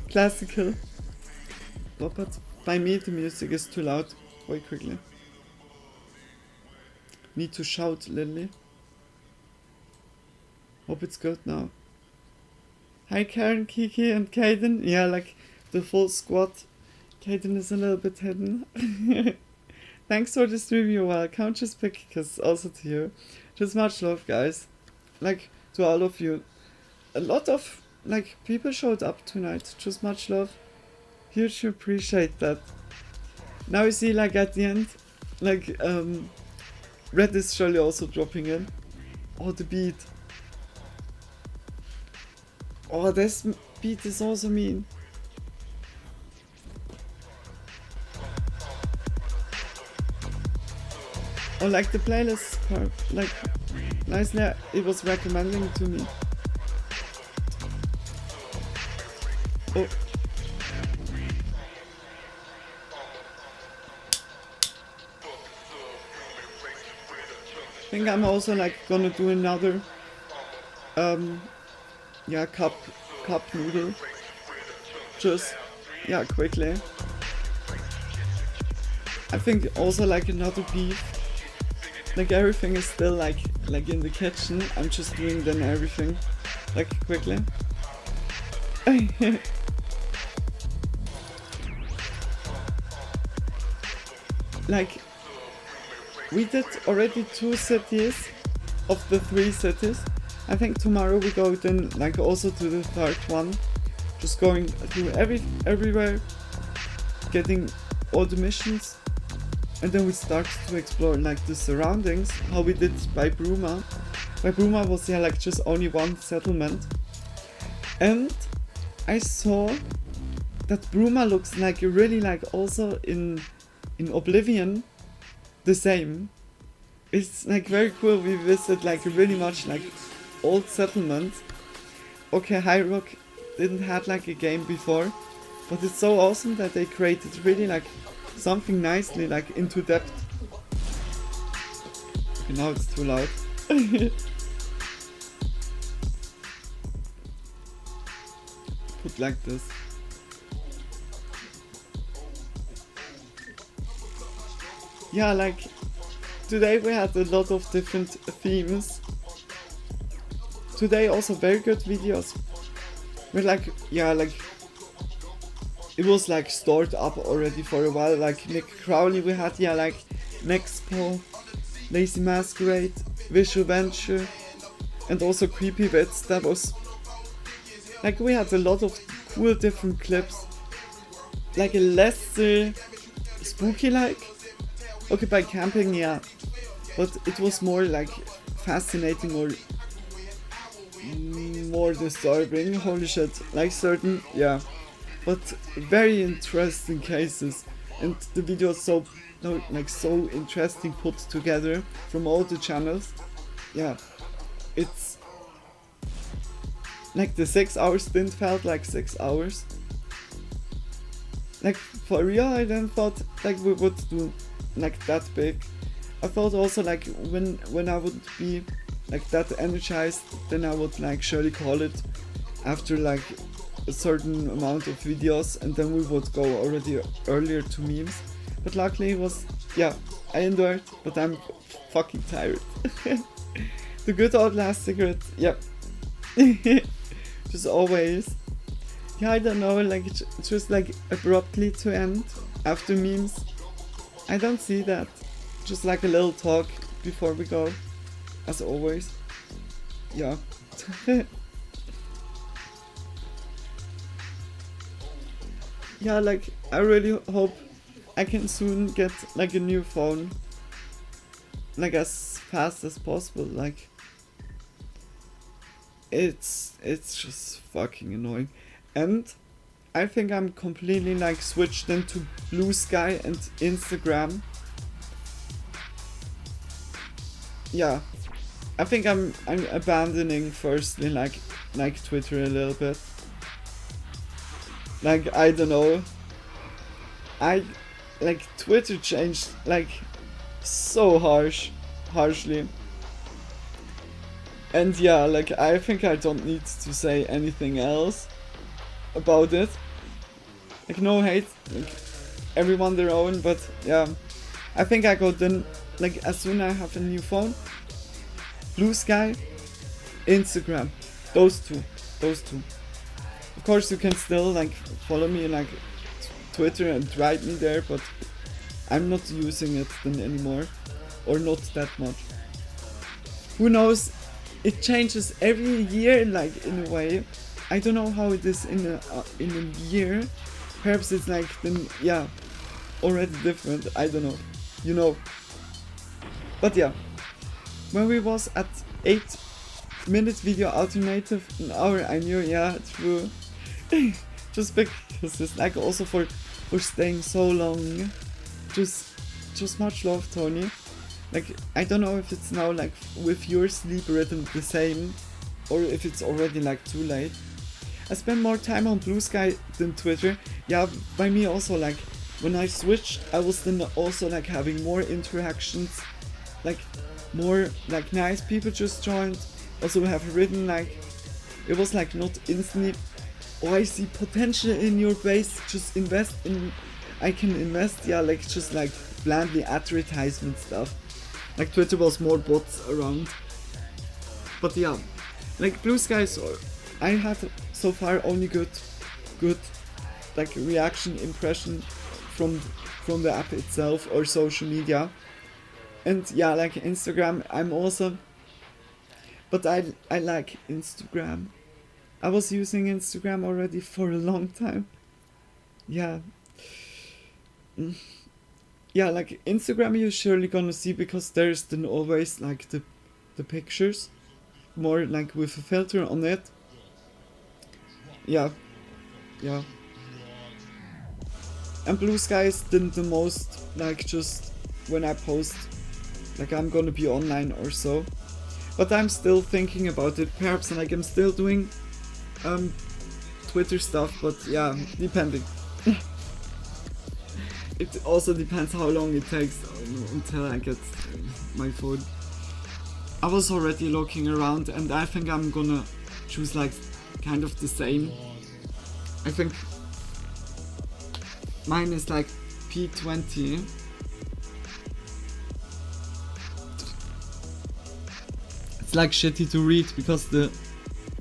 Classical. Oh, but by me the music is too loud. Wait quickly. Need to shout, Lily. Hope it's good now. Hi Karen, Kiki and Kaden. Yeah, like the full squad. Kaden is a little bit hidden. Thanks for the stream, you're welcome. Just pick because also to you. Just much love, guys. Like to all of you. A lot of like people showed up tonight. Just much love. Huge appreciate that. Now you see like at the end, like Red is surely also dropping in. Oh, the beat. Oh, this beat is also mean. Oh, like the playlist part, like nicely it was recommending to me. Oh. I think I'm also like gonna do another yeah, cup noodle. Just yeah, quickly. I think also like another beef. Like everything is still like in the kitchen. I'm just doing then everything like quickly. Like we did already 2 cities of the 3 cities. I think tomorrow we go then like also to the 3rd one. Just going through everywhere, getting all the missions, and then we start to explore like the surroundings, how we did by Bruma. By Bruma was yeah like just only 1 settlement. And I saw that Bruma looks like really like also in Oblivion the same. It's like very cool. We visit like really much like old settlements. Okay, High Rock didn't have like a game before, but it's so awesome that they created really like something nicely like into depth. Okay, now it's too loud. Put like this. Yeah, like today we had a lot of different themes. Today also very good videos. But like, yeah, like it was like stored up already for a while. Like Nick Crowley we had, yeah, like Nexpo, Lazy Masquerade, Visual Venture, and also Creepy Vids. That was like we had a lot of cool different clips. Like a less spooky like. Okay, by camping, yeah, but it was more like fascinating or more disturbing. Holy shit, like certain, yeah, but very interesting cases, and the video is so like so interesting put together from all the channels. Yeah, it's like the 6 hours didn't felt like 6 hours. Like for real, I then thought like we would do like that big. I thought also like when I would be like that energized, then I would like surely call it after like a certain amount of videos, and then we would go already earlier to memes. But luckily it was, yeah, I endured, but I'm fucking tired. The good old last cigarette, yep. Just always. Yeah, I don't know, like just like abruptly to end after memes. I don't see that. Just like a little talk before we go, as always. Yeah. Yeah, like I really hope I can soon get like a new phone, like as fast as possible. Like it's just fucking annoying. And I think I'm completely like switched into Blue Sky and Instagram. Yeah, I think I'm abandoning firstly like Twitter a little bit. Like I don't know. I like Twitter changed like so harshly. And yeah, like I think I don't need to say anything else about it. Like no hate, like everyone their own, but yeah, I think I go then like as soon as I have a new phone, Blue Sky, Instagram, those two. Of course you can still like follow me in like Twitter and write me there, but I'm not using it then anymore, or not that much. Who knows, it changes every year like in a way. I don't know how it is in a year. Perhaps it's like then, yeah, already different. I don't know. You know. But yeah, when we was at 8-minute video alternative, an hour, I knew, yeah, true. Just because it's like also for staying so long. Just much love, Tony. Like, I don't know if it's now like with your sleep rhythm the same, or if it's already like too late. I spend more time on Blue Sky than Twitter. Yeah, by me also, like, when I switched, I was then also like having more interactions, like more like nice people just joined. Also we have written like, it was like not instantly, oh I see potential in your base, just invest in, I can invest, yeah, like just like blandly advertisement stuff. Like Twitter was more bots around. But yeah, like Blue Skies, I had so far only good like reaction impression from the app itself or social media. And yeah, like Instagram, I'm also, but I like Instagram. I was using Instagram already for a long time. Yeah. Yeah, like Instagram you're surely gonna see, because there's then always like the pictures, more like with a filter on it. Yeah. Yeah. And Blue Sky is then the most, like, just when I post, like I'm gonna be online or so. But I'm still thinking about it, perhaps, like I'm still doing Twitter stuff, but yeah, depending. It also depends how long it takes until I get my phone. I was already looking around and I think I'm gonna choose like kind of the same. I think mine is like P20. It's like shitty to read because the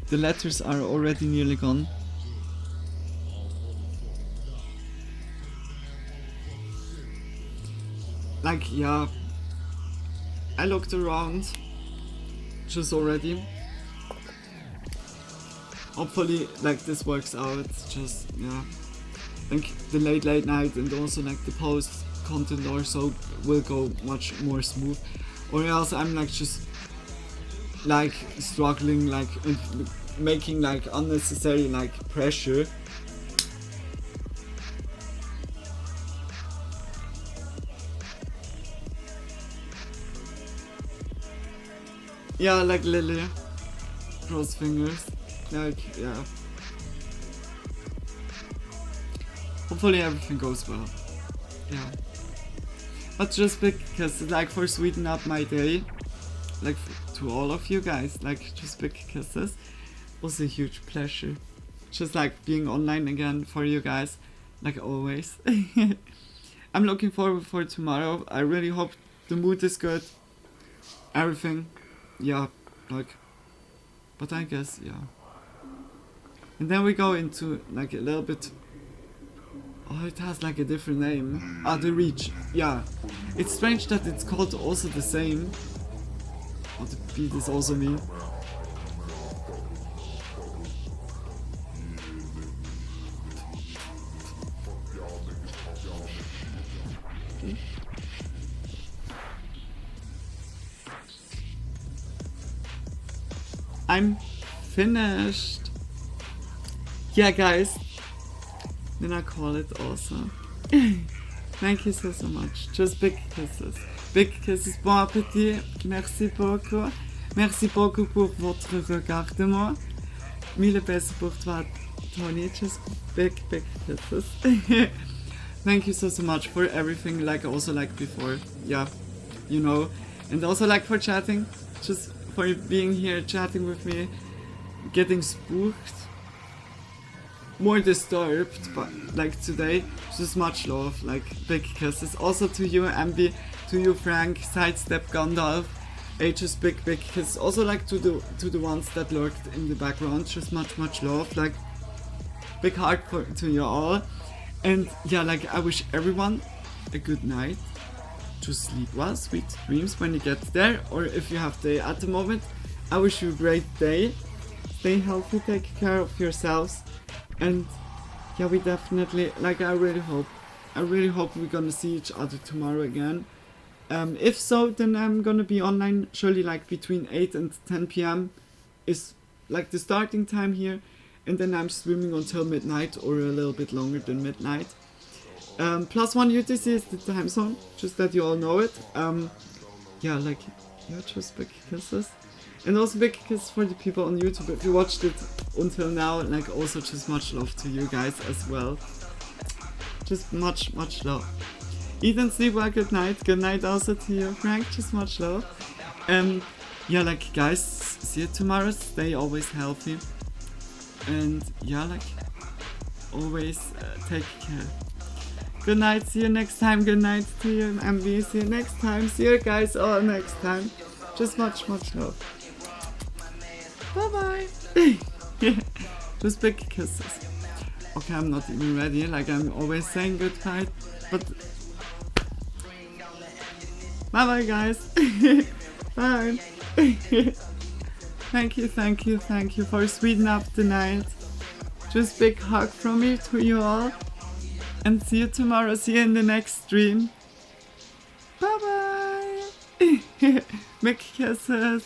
letters are already nearly gone. Like, yeah, I looked around just already. Hopefully, like, this works out. Just, yeah, I think the late night and also like the post content or so will go much more smooth. Or else I'm like just like struggling, like making like unnecessary like pressure. Yeah, like Lily. Cross fingers. Like, yeah. Hopefully everything goes well. Yeah. But just because, like, for sweeten up my day, like, to all of you guys, like, just big kisses. Was a huge pleasure. Just like being online again for you guys, like always. I'm looking forward for tomorrow. I really hope the mood is good. Everything. Yeah, like, but I guess, yeah. And then we go into like a little bit, oh, it has like a different name. Ah, the Reach, yeah. It's strange that it's called also the same. Oh, the beat is also me. I'm finished. Yeah, guys. Then I call it also. Thank you so much. Just big kisses. Big kisses. Bon appétit. Merci beaucoup. Merci beaucoup pour votre regardement. Mille besos pour toi, Tony. Just big kisses. Thank you so much for everything. Like also like before. Yeah, you know. And also like for chatting. Just for being here, chatting with me, getting spooked, more disturbed, but like today, just much love, like big kisses. Also to you, Ambi, to you, Frank, Sidestep, Gandalf, just big kisses. Also like to the ones that lurked in the background, just much love, like big heart to you all. And yeah, like I wish everyone a good night. Just sleep well, sweet dreams when you get there, or if you have day at the moment. I wish you a great day. Stay healthy, take care of yourselves, and yeah, we definitely, like I really hope we're gonna see each other tomorrow again. If so, then I'm gonna be online surely like between 8 and 10 p.m. is like the starting time here, and then I'm streaming until midnight or a little bit longer than midnight. +1 UTC is the time zone, just that you all know it. Yeah, like, yeah, just big kisses. And also big kisses for the people on YouTube. If you watched it until now, like, also just much love to you guys as well. Just much love. Eat and sleep well, good night. Good night also to you, Frank. Just much love. Yeah, like, guys, see you tomorrow. Stay always healthy. And yeah, like, always take care. Good night. See you next time. Good night to you, MV. See you next time. See you guys all next time. Just much love. Bye bye. Just big kisses. Okay, I'm not even ready. Like, I'm always saying goodbye. But bye bye, guys. Bye. Thank you for sweetening up the night. Just big hug from me to you all. And see you tomorrow. See you in the next stream. Bye bye. Big kisses.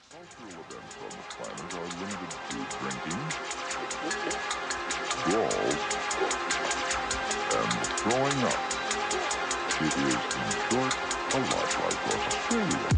Cultural events on the planet are limited to drinking, brawls, and throwing up. It is, in short, a lot like Australia.